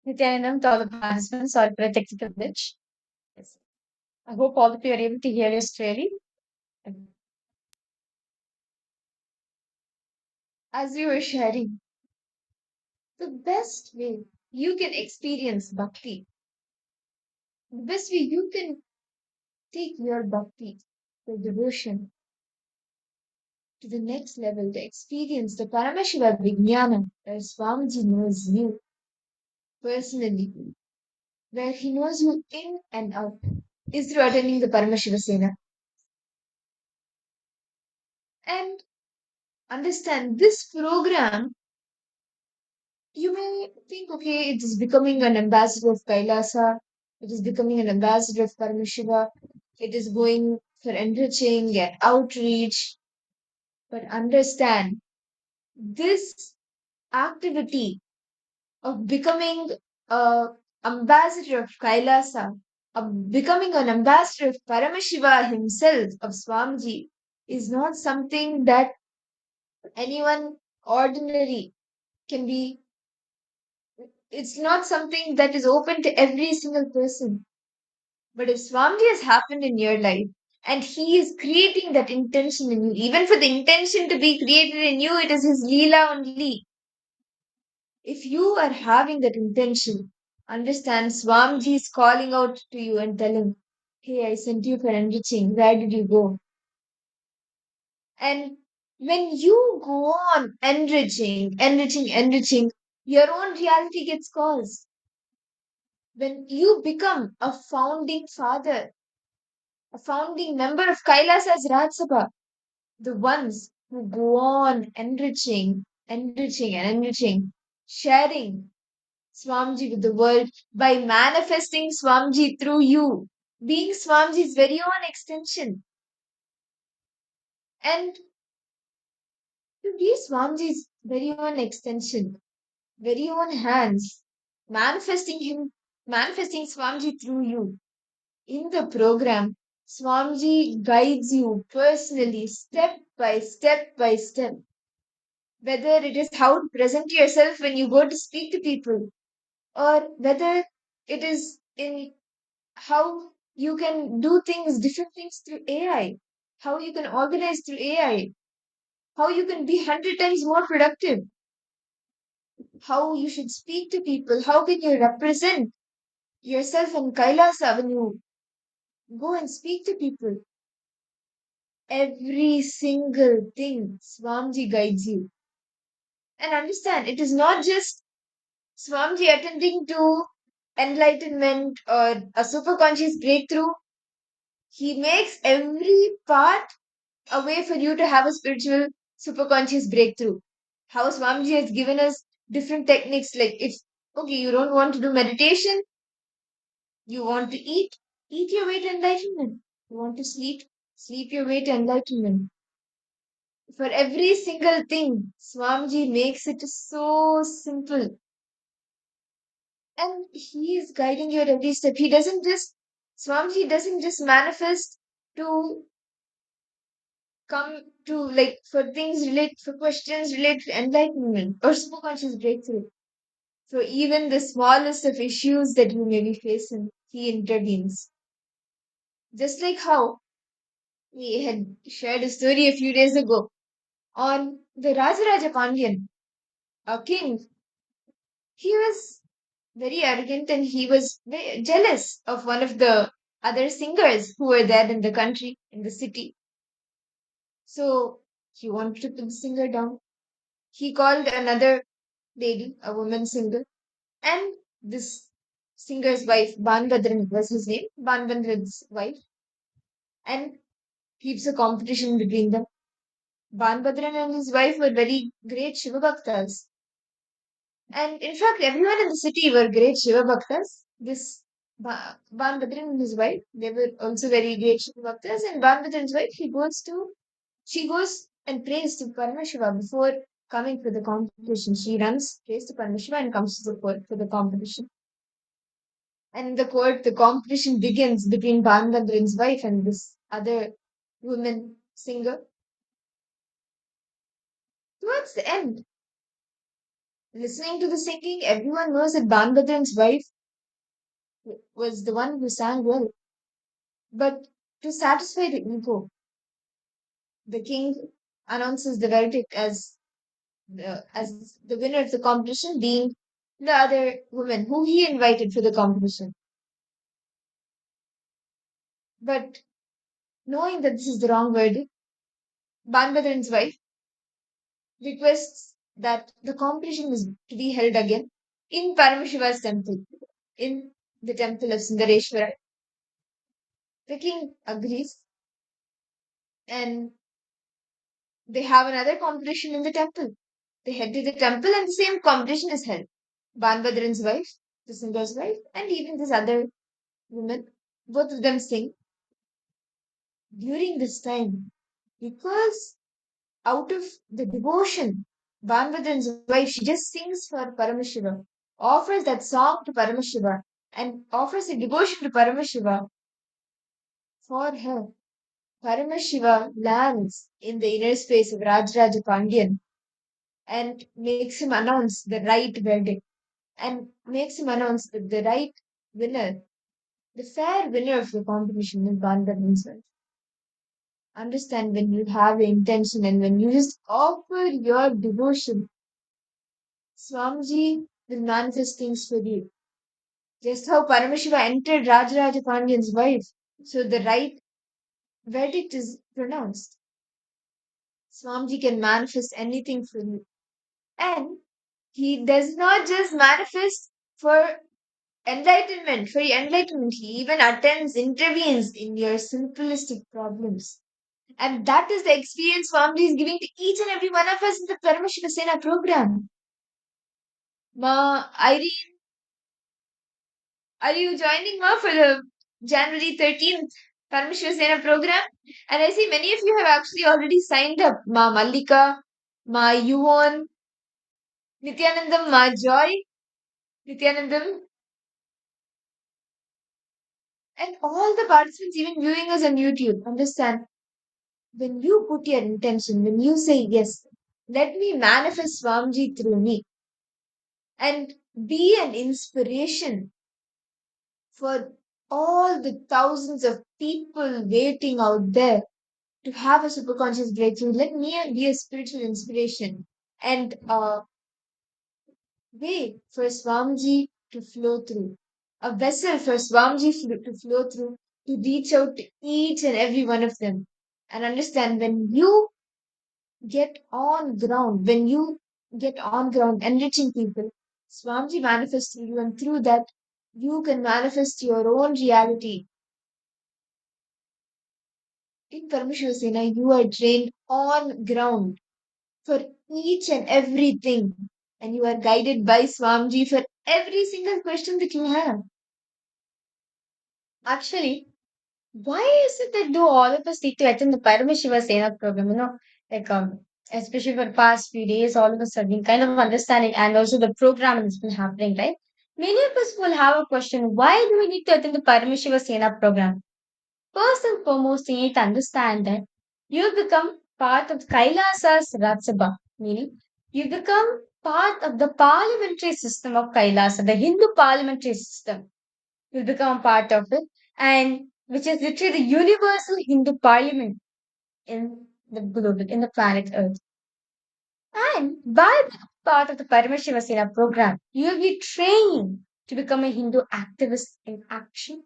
Nityanandam to all the participants. Sorry for a technical glitch. Yes. I hope all of you are able to hear us clearly. As we were sharing, the best way you can experience bhakti, the best way you can take your bhakti, the devotion, to the next level, to experience the Paramashiva Vijnana, where Swamiji knows you personally, where he knows you in and out, is through attending the Paramashiva Sena. And understand this program, you may think, okay, it is becoming an ambassador of Kailasa, it is becoming an ambassador of Paramashiva, it is going for enriching and outreach. But understand, this activity of becoming a ambassador of Kailasa, of becoming an ambassador of Paramashiva himself, of Swamiji, is not something that anyone ordinary can be. It's not something that is open to every single person. But if Swamiji has happened in your life and he is creating that intention in you, even for the intention to be created in you, it is his Leela only. If you are having that intention, understand Swamiji is calling out to you and telling, hey, I sent you for enriching. Where did you go? And when you go on enriching, your own reality gets caused. When you become a founding father, a founding member of Kailasa's Raj Sabha, the ones who go on enriching, sharing Swamiji with the world by manifesting Swamiji through you, being Swamiji's very own extension. And to be Swamiji's very own extension, very own hands, manifesting Swamiji through you. In the program, Swamiji guides you personally, step by step by step. Whether it is how to present yourself when you go to speak to people, or whether it is in how you can do different things through AI, how you can organize through AI, how you can be 100 times more productive, how you should speak to people, how can you represent yourself in Kailasa when you go and speak to people. Every single thing Swamiji guides you. And understand, it is not just Swamiji attending to enlightenment or a superconscious breakthrough. He makes every part a way for you to have a spiritual superconscious breakthrough. How Swamiji has given us different techniques, like if okay, you don't want to do meditation, you want to eat your way to enlightenment. You want to sleep your way to enlightenment. For every single thing, Swamiji makes it so simple. And he is guiding you at every step. Swamiji doesn't just manifest to come to for questions related to enlightenment or superconscious breakthrough. So even the smallest of issues that you may be facing, he intervenes. Just like how we had shared a story a few days ago on the Rajaraja Pandyan, a king. He was very arrogant and he was very jealous of one of the other singers who were there in the country, in the city. So he wanted to put the singer down. He called another lady, a woman singer, and this singer's wife, Banbadran was his name, Banbadran's wife, and keeps a competition between them. Banbadran and his wife were very great Shiva Bhaktas. And in fact, everyone in the city were great Shiva Bhaktas. This Banbadran and his wife, they were also very great Shiva Bhaktas. And Banbadran's wife, she goes and prays to Paramashiva before coming for the competition. She runs, prays to Paramashiva and comes to the court for the competition. And in the court, the competition begins between Banbadran's wife and this other woman singer. Towards the end, Listening to the singing, everyone knows that Banbadran's wife was the one who sang well. But to satisfy the ego, the king announces the verdict as the winner of the competition being the other woman who he invited for the competition. But knowing that this is the wrong verdict, Banbadran's wife requests that the competition is to be held again in Paramashiva's temple, in the temple of Sundareshwara. The king agrees and they have another competition in the temple. They head to the temple and the same competition is held. Banbadran's wife, the singer's wife, and even this other woman, both of them sing. During this time, because out of the devotion, Banbadran's wife, she just sings for Paramashiva, offers that song to Paramashiva, and offers a devotion to Paramashiva. For her, Paramashiva lands in the inner space of Rajaraja Pandyan and makes him announce the right verdict and makes him announce that the right winner, the fair winner of the competition is Banbadran's wife. Understand, when you have the intention and when you just offer your devotion, Swamiji will manifest things for you. Just how Paramashiva entered Rajaraja Pandyan's wife, so the right verdict is pronounced. Swamiji can manifest anything for you. And he does not just manifest for enlightenment. For your enlightenment, he even attends, intervenes in your simplistic problems. And that is the experience Swamiji is giving to each and every one of us in the Paramashiva Sena program. Ma, Irene, are you joining Ma for the January 13th Paramashiva Sena program? And I see many of you have actually already signed up. Ma Mallika, Ma Yuvan, Nityanandam, Ma Joy, Nityanandam, and all the participants even viewing us on YouTube. Understand, when you put your intention, when you say yes, let me manifest Swamiji through me and be an inspiration for all the thousands of people waiting out there to have a superconscious breakthrough. Let me be a spiritual inspiration and a way for Swamiji to flow through, a vessel for Swamiji to flow through, to reach out to each and every one of them. And understand, when you get on ground, enriching people, Swamiji manifests through you, and through that, you can manifest your own reality. In Paramashiva you are trained on ground for each and everything, and you are guided by Swamiji for every single question that you have. Actually, why is it that though all of us need to attend the Paramashiva Sena program, like especially for past few days, all of us have been kind of understanding, and also the program that's been happening, right? Many of us will have a question: why do we need to attend the Paramashiva Sena program? First and foremost, you need to understand that you become part of Kailasa's Ratsabha, meaning you become part of the parliamentary system of Kailasa, the Hindu parliamentary system. You'll become a part of it, and which is literally the universal Hindu parliament in the global, in the planet Earth. And by being part of the Paramashiva Sena program, you will be trained to become a Hindu activist in action.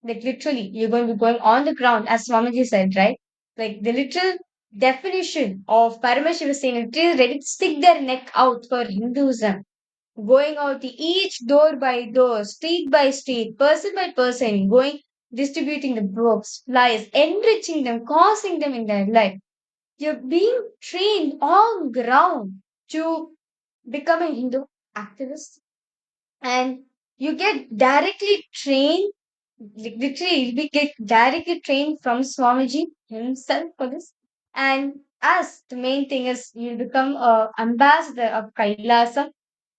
Like literally, you're going to be going on the ground, as Swamiji said, right? Like the literal definition of Paramashiva Sena, literally ready to stick their neck out for Hinduism, going out to each door by door, street by street, person by person, going distributing the books, flyers, enriching them, causing them in their life. You're being trained on ground to become a Hindu activist, and you get directly trained, like literally, we get directly trained from Swamiji himself for this. And as the main thing is, you become a ambassador of Kailasa.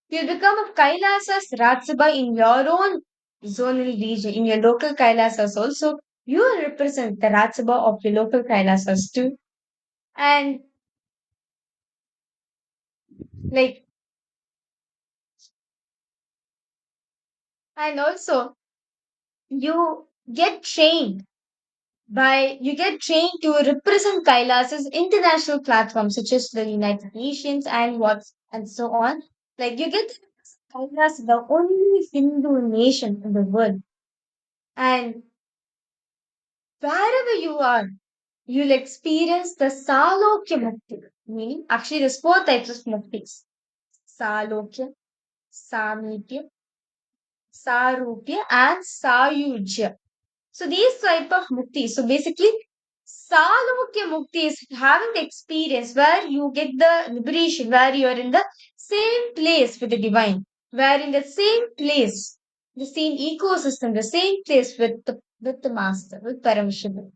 You become a Kailasa's Ratsabha in your own zonal region, in your local Kailasas also. You will represent the Ratsabha of your local Kailasas too. And like And also, you get trained to represent Kailas's international platforms such as the United Nations and so on. Like you get to represent Kailas, the only Hindu nation in the world. And wherever you are, you'll experience the Salokya Mukti. Meaning, actually, there's four types of muktis. Salokya, Samipya, Sarupya, and Sayujya. So these type of mukti. So basically, Salokya mukti is having the experience where you get the liberation, where you are in the same place with the divine, where in the same place, the same ecosystem, the same place with the master, with Paramashiva.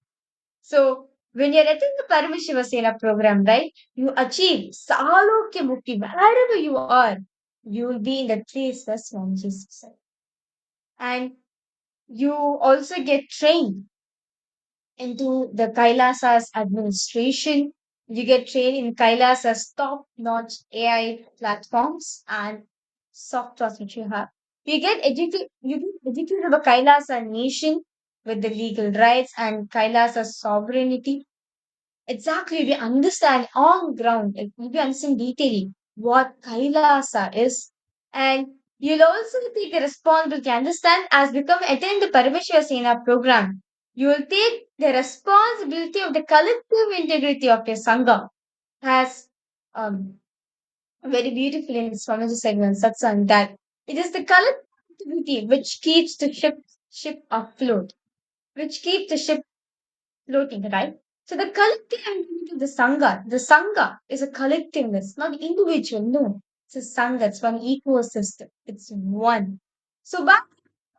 So when you're attending the Paramashiva Sena program, right, you achieve Salokya mukti wherever you are. You will be in the place where Swamiji said. And you also get trained into the Kailasa's administration. You get trained in Kailasa's top-notch AI platforms and softwares which you have. You get educated about Kailasa nation with the legal rights and Kailasa's sovereignty. Exactly, we understand on ground, like, we understand detailing what Kailasa is, and you'll also take the responsibility, understand, as become attend the Parameshwar Sena program. You will take the responsibility of the collective integrity of your Sangha, as very beautiful in Swamiji segment satsang, that it is the collectivity which keeps the ship afloat, which keeps the ship floating, right? So the collective entity of the Sangha is a collectiveness, not individual, no. It's a Sangha, it's one ecosystem, it's one. So by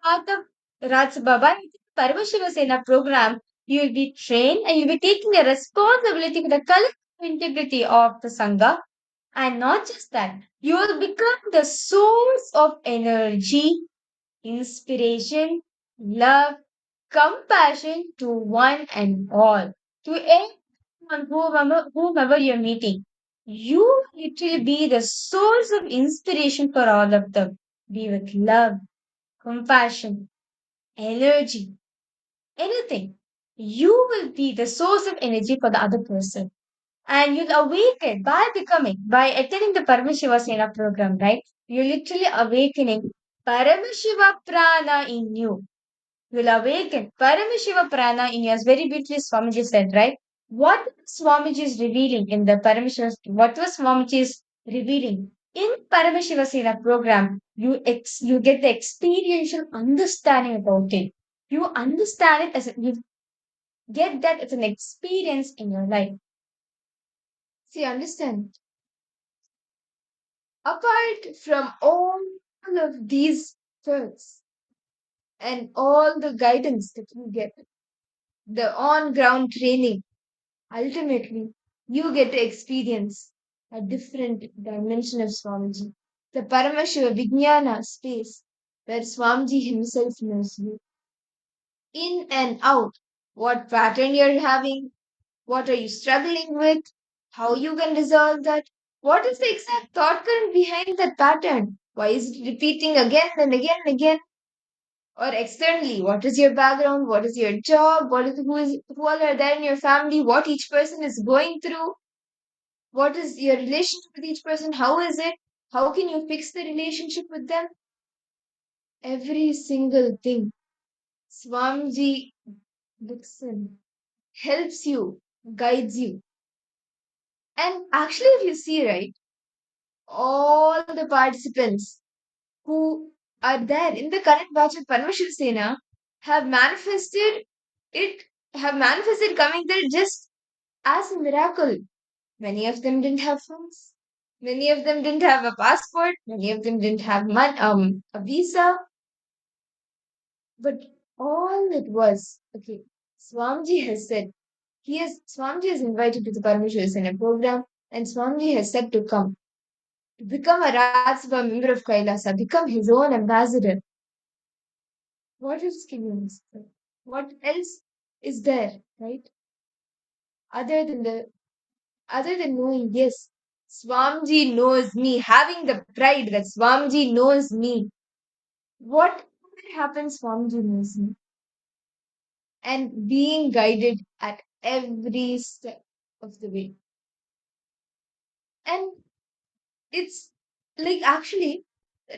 part of Rajsabha, by Parvashiva Sena program, you will be trained and you'll be taking a responsibility for the collective integrity of the Sangha. And not just that, you will become the source of energy, inspiration, love, compassion to one and all, to anyone, whomever you're meeting. You literally be the source of inspiration for all of them. Be with love, compassion, energy, anything. You will be the source of energy for the other person. And you'll awaken by attending the Paramashiva Sena program, right? You're literally awakening Paramashiva Prana in you. Will awaken Paramashiva Prana in you, as very beautifully Swamiji said, right? What Swamiji is revealing in the Paramashiva, what was Swamiji is revealing in Paramashiva Sena program, you get the experiential understanding about it. You understand it you get that as an experience in your life. See, understand. Apart from all of these truths and all the guidance that you get, the on ground training, ultimately, you get to experience a different dimension of Swamiji, the Paramashiva Vijnana space where Swamiji himself knows you in and out, what pattern you're having, what are you struggling with, how you can resolve that, what is the exact thought current behind that pattern, why is it repeating again and again and again, or externally, what is your background, what is your job, who all are there in your family, what each person is going through, what is your relationship with each person, how is it, how can you fix the relationship with them, every single thing. Swamiji Dixon helps you, guides you. And actually, if you see, right, all the participants who are there in the current batch of Parvashil Sena have manifested it, have manifested coming there just as a miracle. Many of them didn't have funds. Many of them didn't have a passport. Many of them didn't have a visa. But all it was, okay, Swamiji has said, Swamiji is invited to the Parvashil Sena program, and Swamiji has said to come. To become a Rajsabha member of Kailasa, become his own ambassador. What else can you expect? What else is there, right? Other than knowing, yes, Swamiji knows me, having the pride that Swamiji knows me. What happens, Swamiji knows me. And being guided at every step of the way. And it's like actually,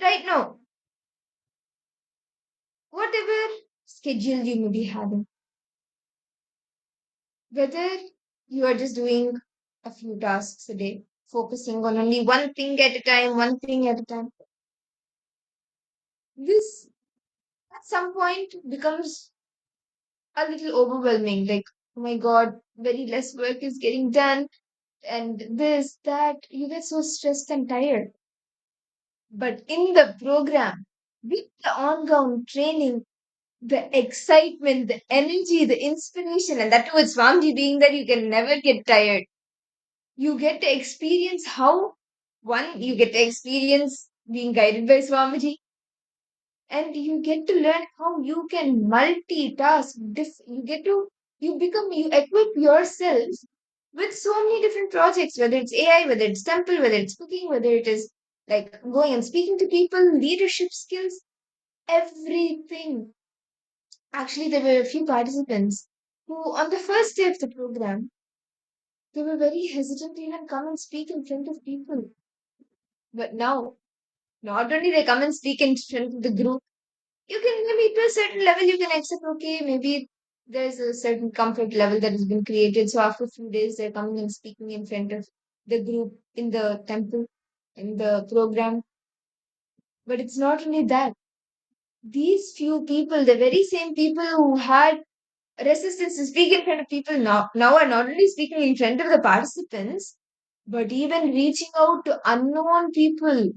right now, whatever schedule you may be having, whether you are just doing a few tasks a day, focusing on only one thing at a time, one thing at a time, this at some point becomes a little overwhelming. Like, oh my God, very less work is getting done, and this, that, you get so stressed and tired. But in the program, with the ongoing training, the excitement, the energy, the inspiration, and that too with Swamiji being there, you can never get tired. You get to experience how, one, you get to experience being guided by Swamiji, and you get to learn how you can multitask. You equip yourself with so many different projects, whether it's AI, whether it's temple, whether it's cooking, whether it is like going and speaking to people, leadership skills, everything. Actually, there were a few participants who, on the first day of the program, they were very hesitant to even come and speak in front of people. But now, not only they come and speak in front of the group, you can maybe to a certain level you can accept, okay, maybe there's a certain comfort level that has been created. So after a few days, they're coming and speaking in front of the group in the temple, in the program. But it's not only that. These few people, the very same people who had resistance to speak in front of people now are not only speaking in front of the participants, but even reaching out to unknown people,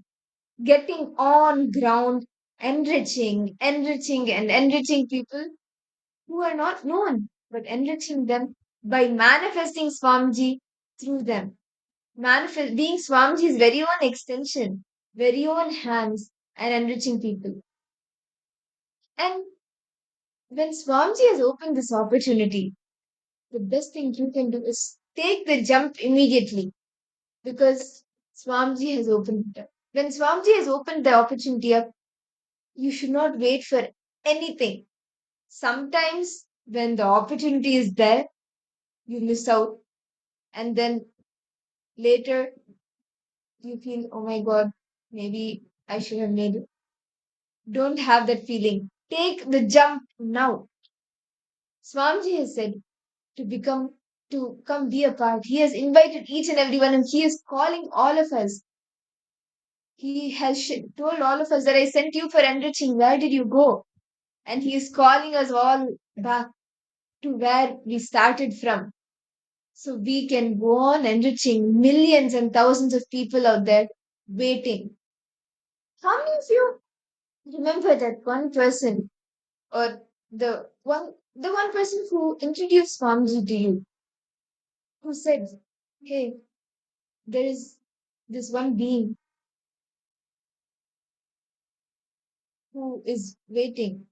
getting on ground, enriching, and enriching people who are not known, but enriching them by manifesting Swamiji through them. Being Swamiji's very own extension, very own hands, and enriching people. And when Swamiji has opened this opportunity, the best thing you can do is take the jump immediately because Swamiji has opened it up. When Swamiji has opened the opportunity up, you should not wait for anything. Sometimes when the opportunity is there, you miss out, and then later you feel, oh my God, maybe I should have made it. Don't have that feeling. Take the jump now. Swamiji has said to come be a part. He has invited each and everyone, and he is calling all of us. He has told all of us that I sent you for enriching. Where did you go? And he is calling us all back to where we started from. So we can go on enriching millions and thousands of people out there waiting. How many of you remember that one person or the one person who introduced Swamiji to you, who said, hey, there is this one being who is waiting.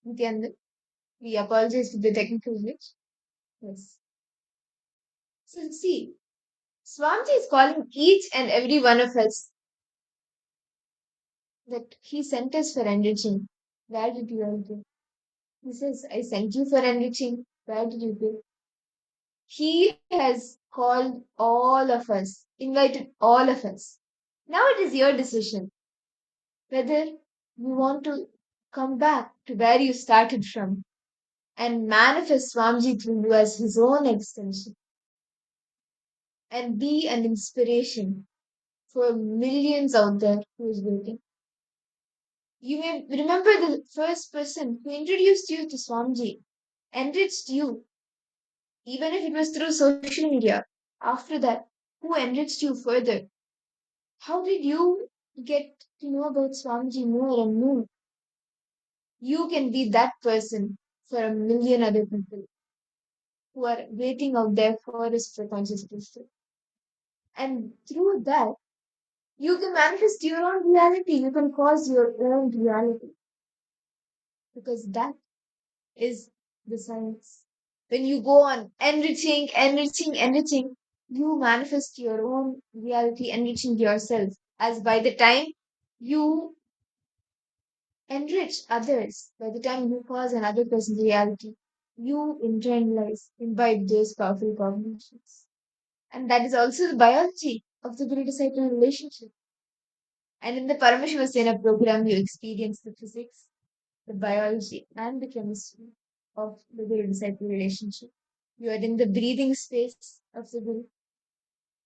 Nityanand, we apologize for the technical glitch. Yes. So see, Swamiji is calling each and every one of us that he sent us for enriching. Where did you all go? He says, I sent you for enriching. Where did you go? He has called all of us, invited all of us. Now it is your decision whether you want to come back to where you started from and manifest Swamiji through you as his own extension and be an inspiration for millions out there who is waiting. You may remember the first person who introduced you to Swamiji, enriched you, even if it was through social media. After that, who enriched you further? How did you get to know about Swamiji more and more? You can be that person for a million other people who are waiting out there for this superconscious crystal. And through that, you can manifest your own reality. You can cause your own reality. Because that is the science. When you go on enriching, you manifest your own reality, enriching yourself. As by the time you enrich others, by the time you cause another person's reality, you internalize, imbibe those powerful cognitions. And that is also the biology of the guru-disciple relationship. And in the Paramashivoham program, you experience the physics, the biology, and the chemistry of the guru-disciple relationship. You are in the breathing space of the guru.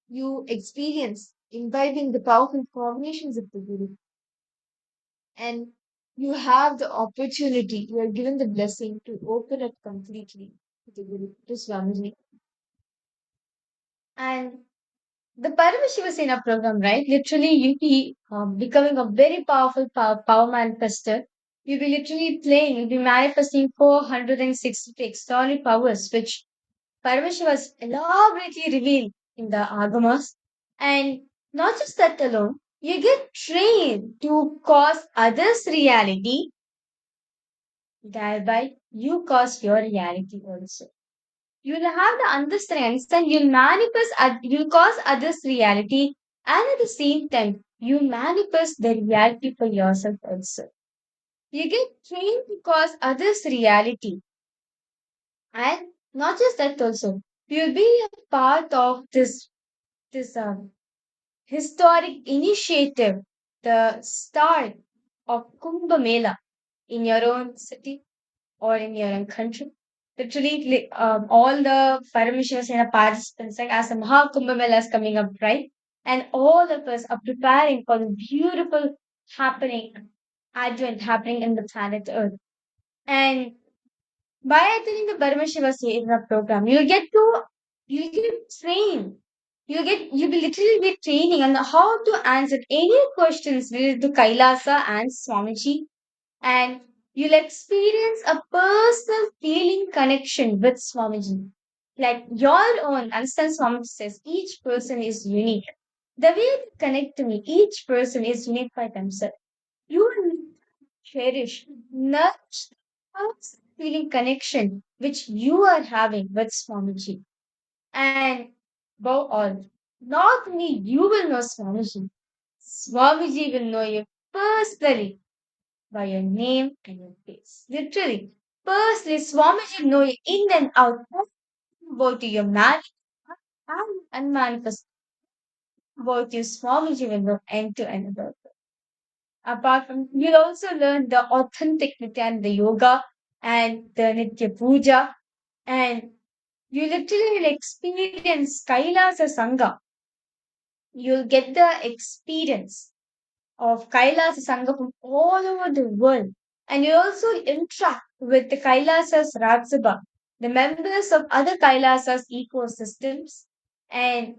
You experience imbibing the powerful cognitions of the guru. And you have the opportunity, you are given the blessing to open it completely to the guru, to Swamiji. And the Paramashivoham program, right? Literally, you'll be becoming a very powerful power manifester. You'll be literally playing, you'll be manifesting 460 extraordinary powers, which Paramashiva elaborately revealed in the Agamas. And not just that alone, you get trained to cause others' reality, thereby you cause your reality also. You'll have the understanding, you'll manifest, you'll cause others' reality, and at the same time, you manifest the reality for yourself also. You get trained to cause others' reality, and not just that also. You'll be a part of this historic initiative, the start of Kumbh Mela in your own city or in your own country. Literally, all the Parameshwara participants, like as a Maha Kumbh Mela is coming up, right? And all of us are preparing for the beautiful happening, advent happening in the planet Earth. And by attending the Parameshwara program, you'll get trained. You'll be literally be training on how to answer any questions related to Kailasa and Swamiji, and you'll experience a personal feeling connection with Swamiji. Like your own, understand Swamiji says, each person is unique. The way they connect to me, each person is unique by themselves. You will cherish, nurture the feeling connection which you are having with Swamiji. And above all, not only you will know Swamiji, Swamiji will know you personally by your name and your face. Literally. Firstly, Swamiji know you in and out about your man and manifest about your Swamiji will know end to end about it. Apart from, you'll also learn the authentic Nitya and the yoga and the Nitya Puja, and you literally will experience Kailasa Sangha. You'll get the experience of Kailasa Sangha from all over the world. And you also interact with the Kailasas Rajsabha, the members of other Kailasas ecosystems, and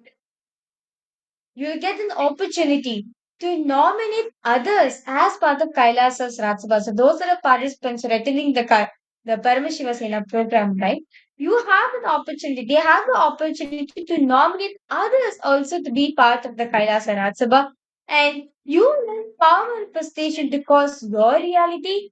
you'll get an opportunity to nominate others as part of Kailasas Rajsabha. So those are the participants who are attending the Paramashivasena program, right? You have an opportunity, they have the opportunity to nominate others also to be part of the Kailasa Rajsabha. And you learn power manifestation to cause your reality